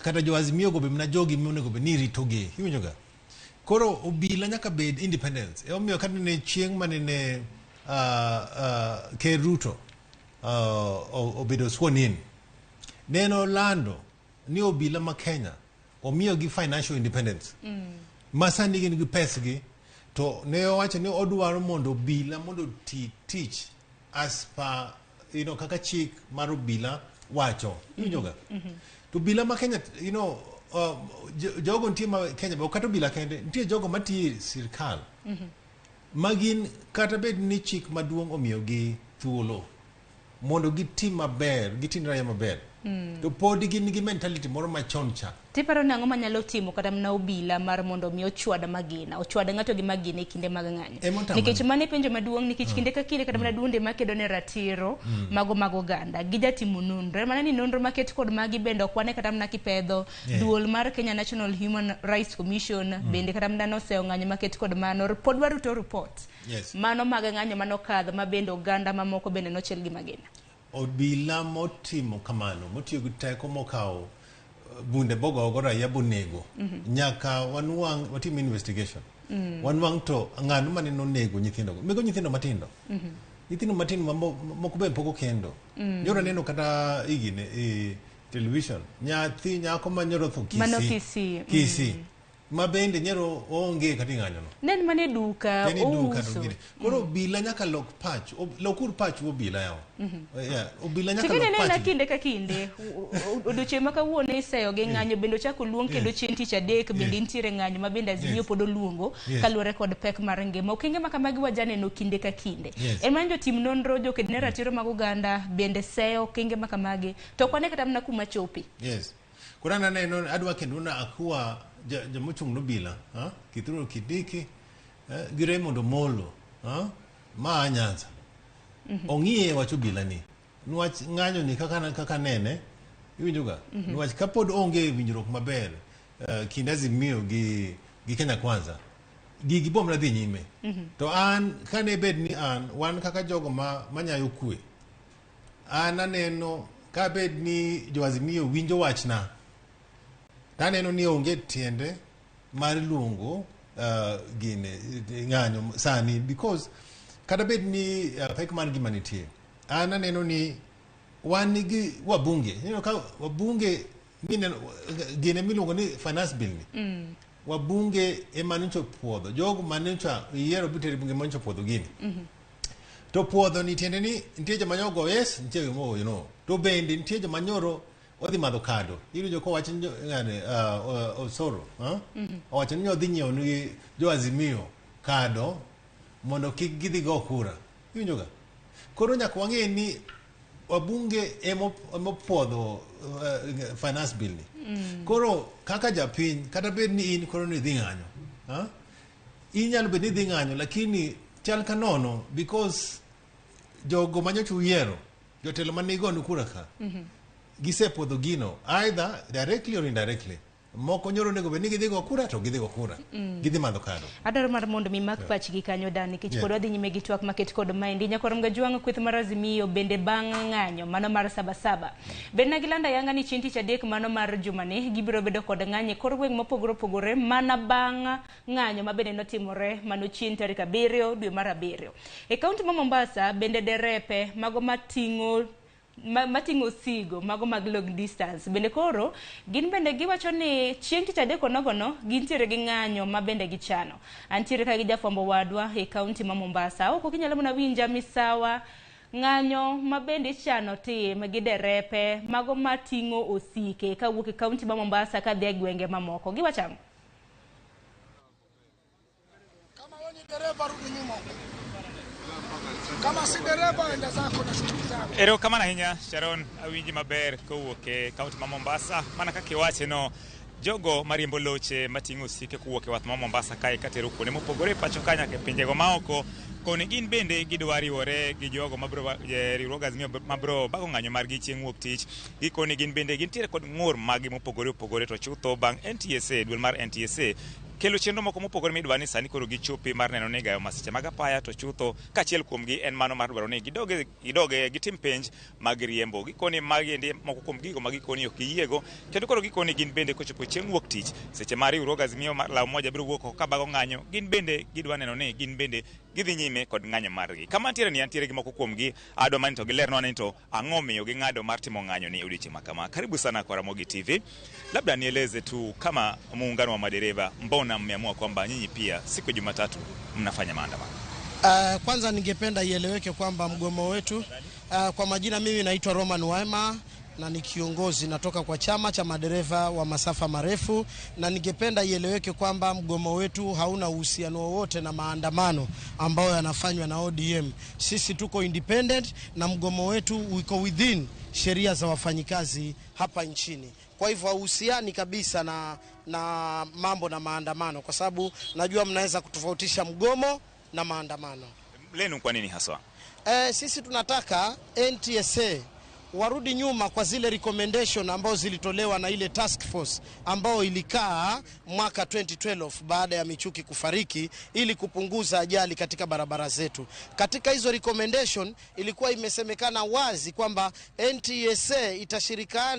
kata jo Azimio go be mna jogi monego be ni ritogi. Iwinjoga? Koro obila nyaka bed independence. Omiyo kata ne chieng' manene ker Ruto obedo sworn in, neno lando ni obila ma Kenya omiyo gi financial independence. Masani gin gi pesgi to ne owacho ni odwaro mondo obila mondo tich as per kaka chik mar obila wacho. Iwinjoga? To obila ma Kenya jogo nitie ma Kenya ba kata obila kende nitie jogo matiyo sirkal magin kata bed ni chik maduong' omiyo gi thuolo mondo gitim maber, gitim raya maber. To pod gin gi mentality moro machon cha. Tiparo nang'o manyalo timo kata mana obila mar mondo mi ochwad Magina, ochwad ng'ato gi Magina e kinde mag ng'anyo. Nikech mane penjo maduong' nikech kinde ka kinde kata mana duonde makedo ne ratiro mag oganda gijatimo nonro. Mana ni nonro maket kod magi bende ok wane kata mana kipedho duol mar Kenya National Human Rights Commission bende kata mana noseo ng'anyo maket kod mano pod waruto report. Mano mag ng'anyo manokadho ma bende oganda mamoko bende nochiel gi Magina. Obila motimo kamano motiyo gi teko mokawo bunde bogo raia bonego nyaka watim investigation wanwang' to ng'ano mane nonego nyithindogo mego nyithindo matindo moko be poko kendo nyoro neno kata igine television nyako manyoro tho Kisii ma bende nyero onge kata ng'anyo no nen mane duka ouso. Koro obila nyaka lokur pach obila yao. Obila nyaka lok pach. Tikene kinde ka kinde odiochieng' ma kawuono iseyo gi ng'anyo bende ochako luong kendo chieng' tich adek bende nitiere ng'anyo ma bende Azimio pod oluongo kaluwore kod pek mar ngima. Okenge ma kamagi wajaneno kinde ka kinde. En mana jotim nonro joked ne ratiro mag oganda bende seyo okenge ma kamagi to ok wane kata mana kuma chopi. Koro aneno adwa kendo na akwa jamochung' nobila Kithure Kindiki gi Raymond Omolo ma Nyanza ong'iye wach obila ni niwach ng'anyo ni kaka nene. Iwinjoga? Niwach kapod onge winjruok maber kind Azimio gi Kenya Kwanza gigi bomra dhi nyime. To an kane bed ni wan kaka jogo manyayo kwe an aneno ka bed ni jo Azimio winjo wachna taneno ni onge tiende mar luongo ng'anyo sani because kata bed ni pek man gima nitie an aneno ni wan nigi wabunge ka wabunge gine miluongo ni finance bill ni wabunge ema nyocha puodho jogo manyocha yiero biteri bunge manyocha puodho gini to puodho ni tiende ni nitie joma nyogo nitie mo to bende nitie joma nyoro odhi madho kado. Iwinjo ko wacho ng'ane Osoro owacho ni odhi nyiewo ni jo Azimio kado mondo kik gidhi go kura. Iwinjoga? Koro nyaka wang'e ni wabunge emopuodho finance bill ni. Koro kaka japiny kata bed ni in koro ni dhi ng'anyo inyalo bed ni dhi ng'anyo lakini chal ka nono because jogo manyocha uyiero jotelo manigonu kura ka gisepuodho gino either directly or indirectly. moko nyoro nego be ni gidhi go kura to gidhi go kura gidhi madho kado adaro mar mondo mi mak pachgi kanyo dani kich pod wadhi nyime gi twak maket kod maendi nyakorom ga jwang kweth mar Azimio bende bang' ng'anyo mano mar sabasaba bende na gilanda yanga ni chieng' tich adek mano mar jumani gibiro bedo kod ng'anyo kor gweng' mopogore opogore mana bang' ng'anyo mabende notimore mano chieng' tarik 7 dwe mar 7 e kaunti ma Mombasa bende derepe mago mating'o sigo mago mag long distance bende koro gin bende giwacho ni chieng' tich adek onogono gintiere gi ng'anyo ma bende gichano. Antiere ka gi jafwambo wadwa e kaunti ma Mombasa oko kinyalo mna winja misawa ng'anyo ma bende chano tim gi derepe mago mating'o osike kawuok e kaunti ma Mombasa ka dhi e gwenge mamoko giwachamo. Kama wewe ni dereva rudi nyuma. Kama si dereva enda zako na shughuli zako. Ero kama na hinya Sharon awinji maber kowuok e kaunti ma Mombasa mana kaka iwache no jogo mariembo loche mating'o osike kowuok e wath ma Mombasa kae katero kuonde mopogore pacho kanya ke pinjego maoko koni gin bende gidwa riwore gi jogo mabro riwruoga Azimio mabro bago ng'anyo margi chieng' wuok tich gikoni gin bende gintiere kod ng'ur magi mopogore opogore to chutho bang' NTSA duol mar NTSA kelo chenro moko mopogore midwa ni sani koro gichopi mar neno ni gayo masiche mag apaya to chutho kachiel kuomgi en mano mar dwaro ni gidoge gitim penj mag riembo gikoni magiendi moko kuom gigo magikoni ok giyiego kendo koro gikoni gin bende kochopo chieng' wuok tich seche mar riwruoga Azimio law moja biro wuok ka bago ng'anyo gin bende gidwa neno ni gin bende gidhi nyime kod ng'anyo margi kama antiere ni antiere gi moko kuomgi adwa manito gilerno ni to ang'o miyo ging'ado mar timo ng'anyo ni odiochieng' makama. Karibu sana kwa Ramogi TV. Labda nieleze tu kama muungano wa madereva mbona mmeamua kwamba nyinyi pia siku ya Jumatatu mnafanya maandamano? Kwanza ningependa ieleweke kwamba mgomo wetu kwa majina mimi naitwa Roman Waima na ni kiongozi natoka kwa chama cha madereva wa masafa marefu na ningependa ieleweke kwamba mgomo wetu hauna uhusiano wowote na maandamano ambayo yanafanywa na ODM. Sisi tuko independent na mgomo wetu uko within sheria za wafanyikazi hapa nchini. Kwa hivyo hauhusiani kabisa na mambo na maandamano kwa sababu najua mnaweza kutofautisha mgomo na maandamano. Lenu kwa nini haswa? Sisi tunataka NTSA warudi nyuma kwa zile recommendation ambao zilitolewa na ile task force ambao ilikaa mwaka 2012 baada ya Michuki kufariki ili kupunguza ajali katika barabara zetu. Katika hizo recommendation ilikuwa imesemekana wazi kwamba NTSA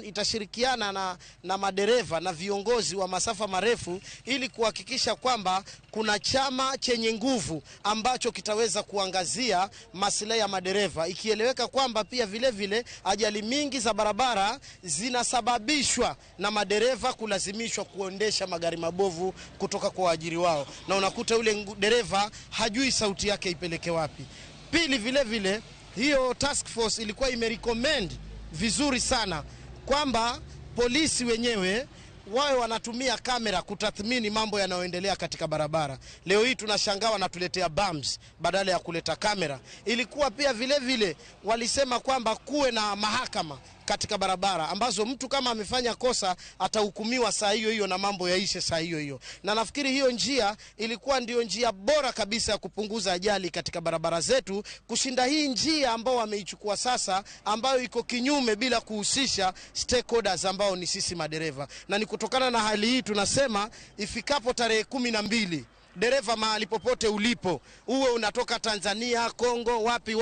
itashirikiana na madereva na viongozi wa masafa marefu ili kuhakikisha kwamba kuna chama chenye nguvu ambacho kitaweza kuangazia maslahi ya madereva, ikieleweka kwamba pia vile vile ajali mingi za barabara zinasababishwa na madereva kulazimishwa kuendesha magari mabovu kutoka kwa waajiri wao na unakuta yule dereva hajui sauti yake ipeleke wapi. Pili vile vile hiyo task force ilikuwa imerecommend vizuri sana kwamba polisi wenyewe wawe wanatumia kamera kutathmini mambo yanayoendelea katika barabara. Leo hii tunashangaa wanatuletea bumps badala ya kuleta kamera. Ilikuwa pia vile vile walisema kwamba kuwe na mahakama katika barabara ambazo mtu kama amefanya kosa atahukumiwa saa hiyo hiyo na mambo yaishe saa hiyo hiyo. Na nafikiri hiyo njia ilikuwa ndio njia bora kabisa ya kupunguza ajali katika barabara zetu kushinda hii njia ambao wameichukua sasa ambayo iko kinyume bila kuhusisha stakeholders ambao ni sisi madereva. Na ni kutokana na hali hii tunasema ifikapo tarehe 12 dereva mahali popote ulipo, uwe unatoka Tanzania, Kongo, wapi,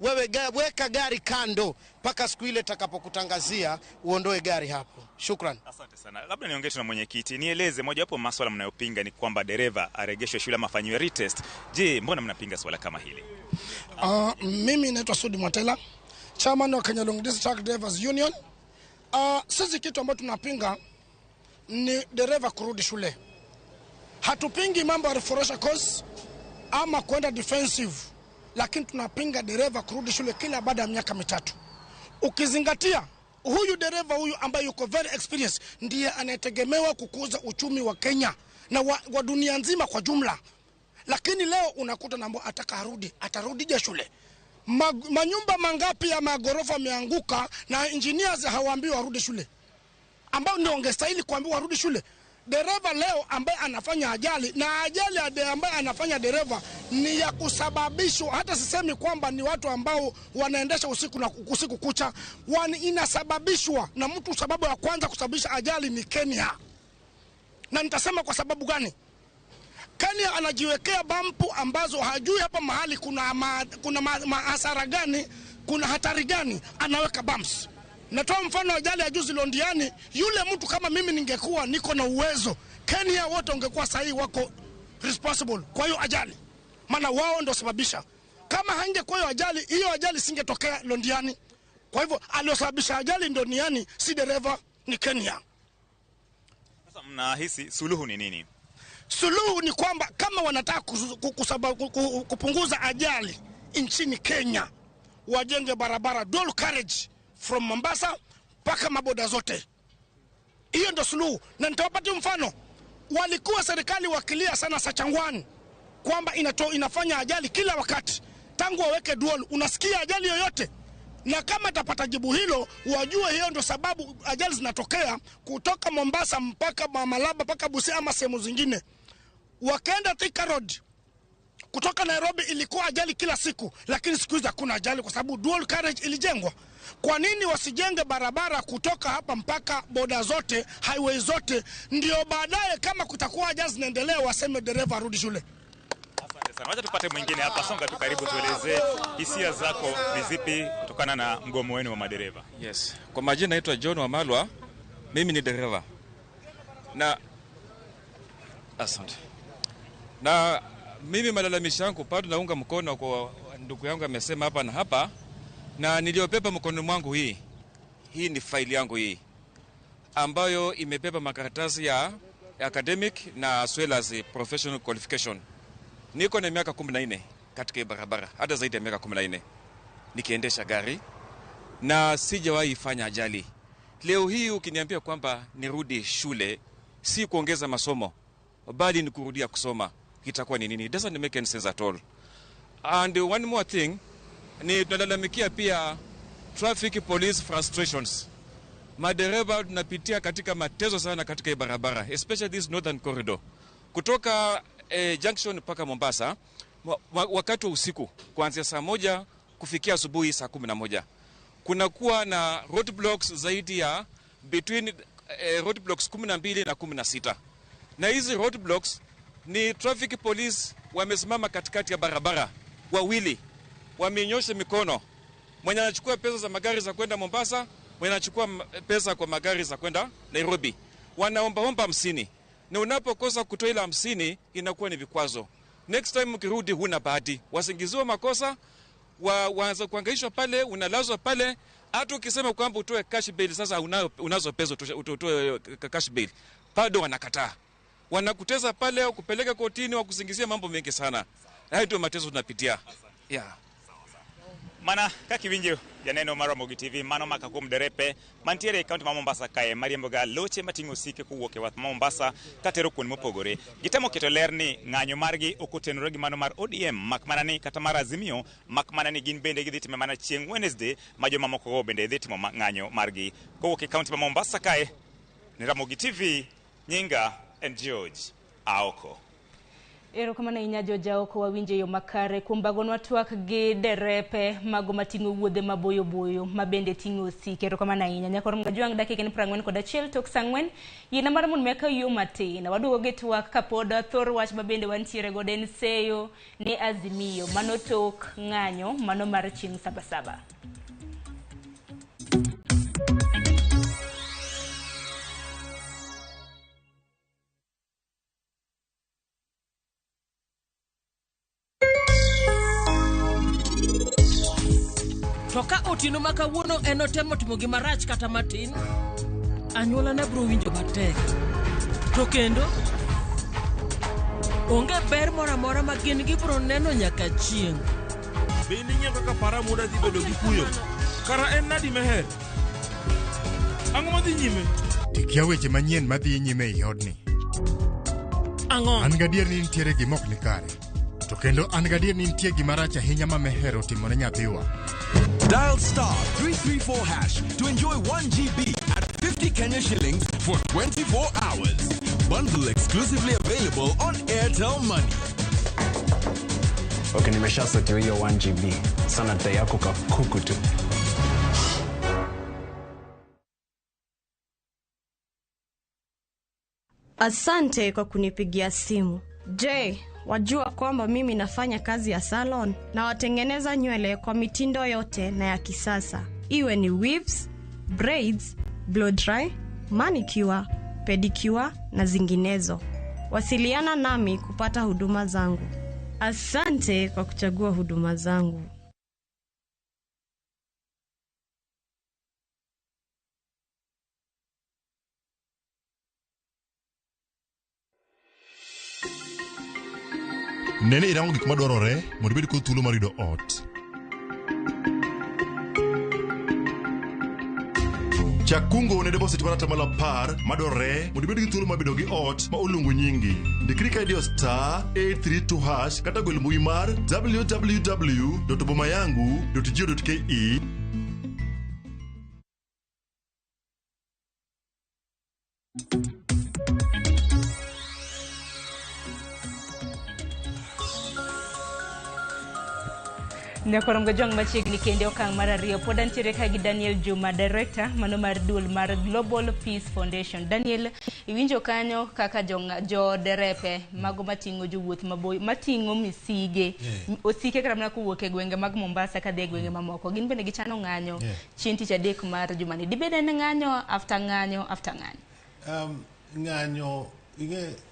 wewe weka gari kando mpaka siku ile takapokutangazia uondoe gari hapo. Shukran. Asante sana. Labda niongee na mwenyekiti, nieleze moja wapo masuala mnayopinga ni kwamba dereva aregeshwe shule ama afanyiwe retest. Je, mbona mnapinga swala kama hili? Mimi naitwa Sudi Mwatela, chairman wa Kenya Long Distance Truck Drivers Union. Sisi kitu ambacho tunapinga ni dereva kurudi shule. Hatupingi mambo ya refresher course ama kwenda defensive, lakini tunapinga dereva kurudi shule kila baada ya miaka 3. Ukizingatia huyu dereva huyu ambaye yuko very experienced ndiye anategemewa kukuza uchumi wa Kenya na wa dunia nzima kwa jumla. Lakini leo unakuta nambo atarudije shule? Manyumba mangapi ya magorofa yameanguka na engineers hawaambiwi warudi shule, ambao ndio ungestahili kuambiwa warudi shule. Dereva leo ambaye anafanya ajali na ajali ambaye anafanya dereva ni ya kusababishwa. Hata sisemi kwamba ni watu ambao wanaendesha usiku kucha, inasababishwa na mtu. Sababu ya kwanza kusababisha ajali ni Kenya. Na nitasema kwa sababu gani. Kenya anajiwekea bampu ambazo hajui hapa mahali kuna hasara gani, kuna hatari gani, anaweka bumps. Natoa mfano wa ajali ya juzi Londiani. Yule mtu kama mimi ningekuwa niko na uwezo, Kenya wote ungekuwa sahihi wako responsible kwa hiyo ajali. Maana wao ndio sababisha. Kama hangekuwa hiyo ajali singetokea Londiani. Kwa hivyo aliyosababisha ajali Londiani si dereva, ni Kenya. Sasa mnahisi suluhu ni nini? Suluhu ni kwamba kama wanataka kupunguza ajali nchini Kenya, wajenge barabara dual carriage from Mombasa mpaka maboda zote. Hiyo ndio suluhu. Na nitawapatia mfano. Walikuwa serikali wakilia sana Sachangwani kwamba inafanya ajali kila wakati. Tangu waweke dual, unasikia ajali yoyote? Na kama tapata jibu hilo, wajue hiyo ndio sababu ajali zinatokea kutoka Mombasa mpaka Malaba mpaka Busia ama sehemu zingine. Wakaenda Thika Road kutoka Nairobi ilikuwa ajali kila siku, lakini siku hizi hakuna ajali kwa sababu dual carriage ilijengwa. Kwa nini wasijenge barabara kutoka hapa mpaka boda zote, highway zote, ndio baadaye kama kutakuwa ajali zinaendelea waseme dereva arudi shule. Asante sana. Wacha tupate mwingine hapa. Songa tu karibu, tueleze hisia zako ni zipi kutokana na mgomo wenu wa madereva. Yes. Kwa majina naitwa John Wamalwa. Mimi ni dereva. Na asante. Na mimi malalamishi yangu bado naunga mkono kwa ndugu yangu amesema hapa na hapa, na niliopepa mkono mwangu hii ni faili yangu hii ambayo imepepa makaratasi ya academic na as well as professional qualification. Niko na miaka 14 katika barabara, hata zaidi ya miaka 14 nikiendesha gari na sijawahi fanya ajali. Leo hii ukiniambia kwamba nirudi shule, si kuongeza masomo bali ni kurudia kusoma, itakuwa ni nini? It doesn't make any sense at all. And one more thing, ni tunalalamikia pia traffic police frustrations. Madereva tunapitia katika mateso sana katika barabara, especially this northern corridor. Kutoka junction mpaka Mombasa, wakati wa usiku, kuanzia saa 1 kufikia asubuhi saa 11. Kunakuwa na roadblocks zaidi ya between roadblocks 12 na 16. Na hizi roadblocks ni traffic police wamesimama katikati ya barabara, wawili wamenyosha mikono. Mwenye anachukua pesa za magari za kwenda Mombasa, mwenye anachukua pesa kwa magari za kwenda Nairobi. Wanaomba 50. Na unapokosa kutoa ile 50 inakuwa ni vikwazo. Next time ukirudi huna bahati. Wasingiziwa makosa, waanza kuangaishwa pale, unalazwa pale. Hata ukisema kwamba utoe cash bail, sasa unazo pesa utoe cash bail, bado wanakataa. Wanakuteza pale, kupeleka kotini, wakusingizia mambo mengi sana. Hayo ndio mateso tunapitia. Yeah. Mana kakiwinjo janeno mar Ramogi TV mano makakum derepe mantiere kaunti ma Mombasa kae mariemboga loche matingo sike kuwuok e wath Mombasa katero kuonde mopogore. Gitemo keto ler ni ng'anyo margi okotenore gi mano mar ODM makmana ni kata mar Azimio, makmana ni gin bende gidhi time mana chieng' Wednesday ma joma moko go bende dhi timo ng'anyo margi. Kowuok e kaunti ma Mombasa kae ni Ramogi TV, nyinga and George Aoko. Erokamano ahinya George Aoko, wawinjo yo makare kuom bagonwa twak gi derepe mago mating'o wuodhe maboyo boyo mabende ting'o osike. Erokamano ahinya. Nyakoro mgajwang' dakika ni 41 tok saa 4 yina mar mon meka yo matin waduogo gi twak kapod thor wach mabende wantiere godo en seyo ni Azimio mano tok ng'anyo mano mar chieng' Sabasaba. Toka otino makawuono enotemo timo gima rach kata matin, anyuola ne bro winjo matek. To kendo onge ber moramora ma gin gibro neno nyaka chieng'. Bende nyaka kaka para muda dhi bedo gi kuyo. Kara en nadi meher? Ang'o madhi nyime? Tikia weche manyien madhi nyime e odni. Ang'o? An gadier ni nitiere gimok ni kare. To kendo an gadier ni nitie gima rach ahinya ma mehero timone nyathiwa. Dial *334# to enjoy 1 GB at 50 Kenya shillings for 24 hours. Bundle exclusively available on Airtel Money. Okay, nimesha setio hiyo 1 GB. Sana data yako kakuku tu. Asante kwa kunipigia simu. Je, wajua kwamba mimi nafanya kazi ya salon na watengeneza nywele kwa mitindo yote na ya kisasa. Iwe ni weaves, braids, blow dry, manicure, pedicure na zinginezo. Wasiliana nami kupata huduma zangu. Asante kwa kuchagua huduma zangu. Nene irango gik madwarore mondo ibed kod thuolo mar yudo ot. Chak kungo ne deposit mar atamalo 10 madwarore mondo ibed gi thuolo mar bedo gi ot ma oluongo nyingi. Ndikri ka idiyo *832# kata gwel mbui mar www.bomayangu.go.ke. Nyakorom gajong machiegni kende okang' mar ariyo pod antiere ka gi Daniel Juma, director mano mar duol mar Global Peace Foundation. Daniel, iwinjo kanyo kaka jo derepe mago mating'o jowuoth maboyo mating'o misige osike kata mana kowuok e gwenge mag Mombasa kadhi e gwenge mamoko, gin bende gichano ng'anyo chieng' tich adek mar jumani. Dibed en ng'anyo after ng'anyo? Ng'anyo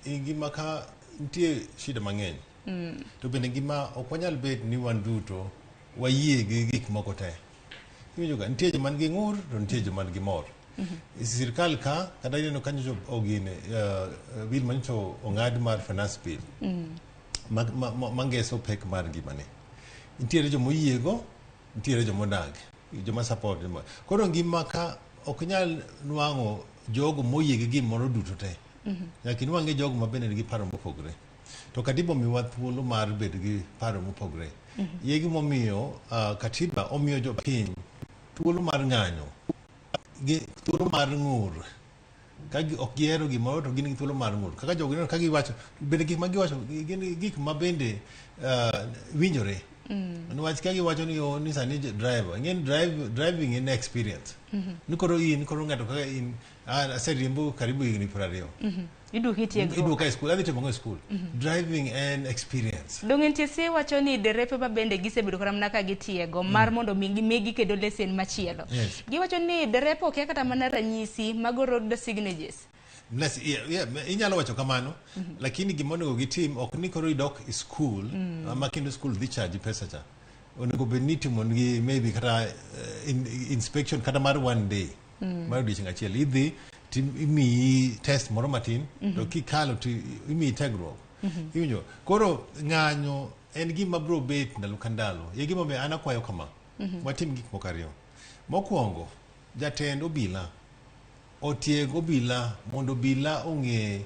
gima ka nitie shida mang'eny. To bende gima ok wanyal bet ni wan duto wayie gi gik moko te. Iwinjo ka nitie joman gi ng'ur to nitie joman gi mor. Sirkal ka kada ineno kanyo ogine bill manyo ong'ad mar finance bill mangeso pek mar ngimane. Nitiere jomoyiego, nitiere jomodag, joma support. Koro ngima ka ok nyal nwang'o jogo moyie gi gimoro duto te. Nyaka inwang'e jogo ma bende nigi paro mopogre. To katiba miwa thuolo mar bedo gi paro mopogre. Yegi momiyo katiba omiyo jopiny thuolo mar ng'anyo, thuolo mar ng'ur. Ka ok gihero gimoro to gin gi thuolo mar ng'ur. Kaka jogo neno ka giwacho, bende gik ma giwacho gin gik ma bende winjore. Niwach ka giwacho ni sani driver, ng'en driving in experience. Ni koro ng'ato kaka in aseriembo karibu higni 20. Iduoka e skul, adhi timo e skul. Driving and experience. Dong entie se wacho ni derepe ma bende gisebedo kata mana ka gitiego mar mondo migi kedo lesen machielo. Giwacho ni derepe okia kata mana ranyisi mago road signatures. Inyalo wacho kamano, lakini gimonego gitim ok ni koro idok e skul, ama kendo skul dhi charge pesa cha. Onego bed ni timo gi maybe kata inspection kata mar one day. Mar odiochieng' achiel idhi imiyi test moro matin, to kikalo to imiyi tiegruok. Iwinjo? Koro ng'anyo en gima bro bet ndalo ka ndalo. Ye gima be an akwayo kama. Watim gik moko ariyo. Mokwongo, jatend obila otieg obila mondo obila ong'e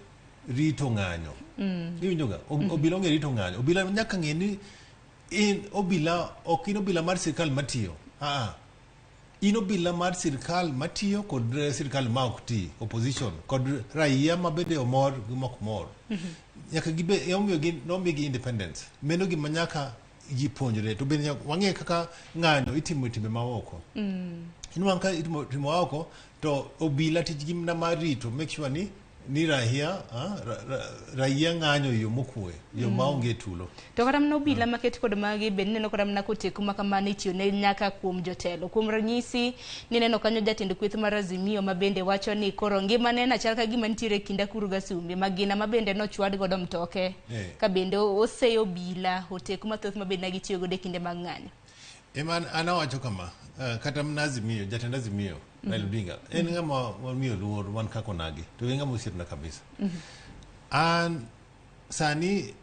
rito ng'anyo. Iwinjo ga? Obila ong'e rito ng'anyo. Obila nyaka ng'e ni in obila ok in obila mar sirkal matiyo. In obila mar sirkal matiyo kod sirkal ma ok ti, opposition, kod raia ma bende omor gi mok mor. Nyaka nomigi independence. Meno gima nyaka ji puonjre. To bende wang'e kaka ng'anyo itimo e timbe maoko. Inwang' ka itimo oko, to obila tijgi mana mar rito, make sure ni raia ng'anyo yo mokwe, yo maonge tulo. To kata mana obila maket kod magi bende neno kata mana koteku ma kamano itiyo ne nyaka kuom jotelo. Kuom ranyisi ni neno kanyo jatend kweth mar Azimio ma bende wacho ni koro ngimane en achal ka gima nitiere kind Akuru gi Sumbi, magina ma bende nochwad godo mtoke ka bende oseyo obila oteku mathoth ma bende gitiyo godo e kinde mag ng'anyo. Eman ana wacho kama, kata mana Azimio, jatend Azimio Raila Odinga, en ng'ama wamiyo luor wan kako nagi, to en ng'ama osiepna kabisa. An sani,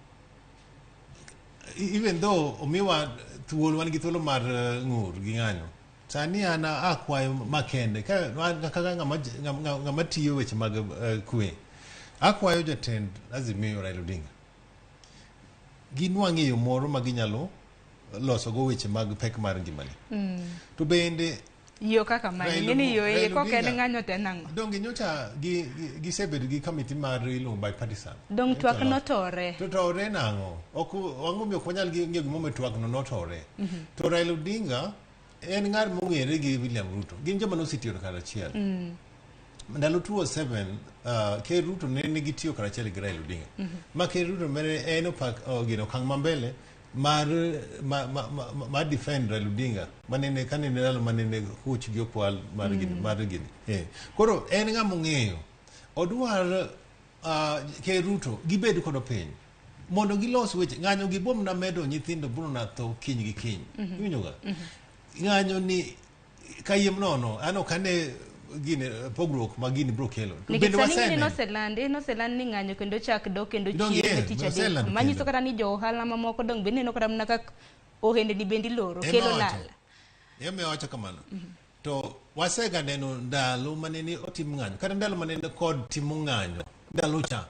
even though omiwa thuolo, wan gi thuolo mar ng'ur gi ng'anyo, sani an akwayo makende, kaka ng'ama tiyo weche mag kwe, akwayo jatend Azimio Raila Odinga, ginwang'e yo moro ma ginyalo loso go weche mag pek mar ngimani. To bende yo kaka mani ngini yo e ko ken ng'anyo te nang'o. Dong nyocha gisebedo gi committee mar iluongo bipartisan. Dong twak notore. To tore nang'o? Ok wang'o ok wanyal ng'eyo gimomiyo twak no notore. To Raila Odinga en ng'at mong'ere gi William Ruto. Gin joma nosetiyo kar achiel. ndalo 2007 Ker Ruto ne nigi tiyo karachiel gi Raila Odinga ma Ker Ruto mene en gino kang mambele mar defend Raila Odinga manene kanene ndalo manene huch gi okwal mar gini koro en ng'ama ong'eyo odwar Ker Ruto gibed kod piny mondo gilos weche ng'anyo gi bom na medo nyithindo bro na tho kiny gi kiny winyoga ng'anyo ni kayem nono ano kane gini pogruok ma gini bro kelo bende wasene no seland ni ng'anyo kendo chak do kendo chiemo ticha de manyiso kata ni jo ohala mamoko dong bende no kata mna kak ohende ni bendi loro kelo lal yeme wacho kamano to wasega neno ndalo manene otim ng'anyo kata ndalo manene kod timo ng'anyo ndalo cha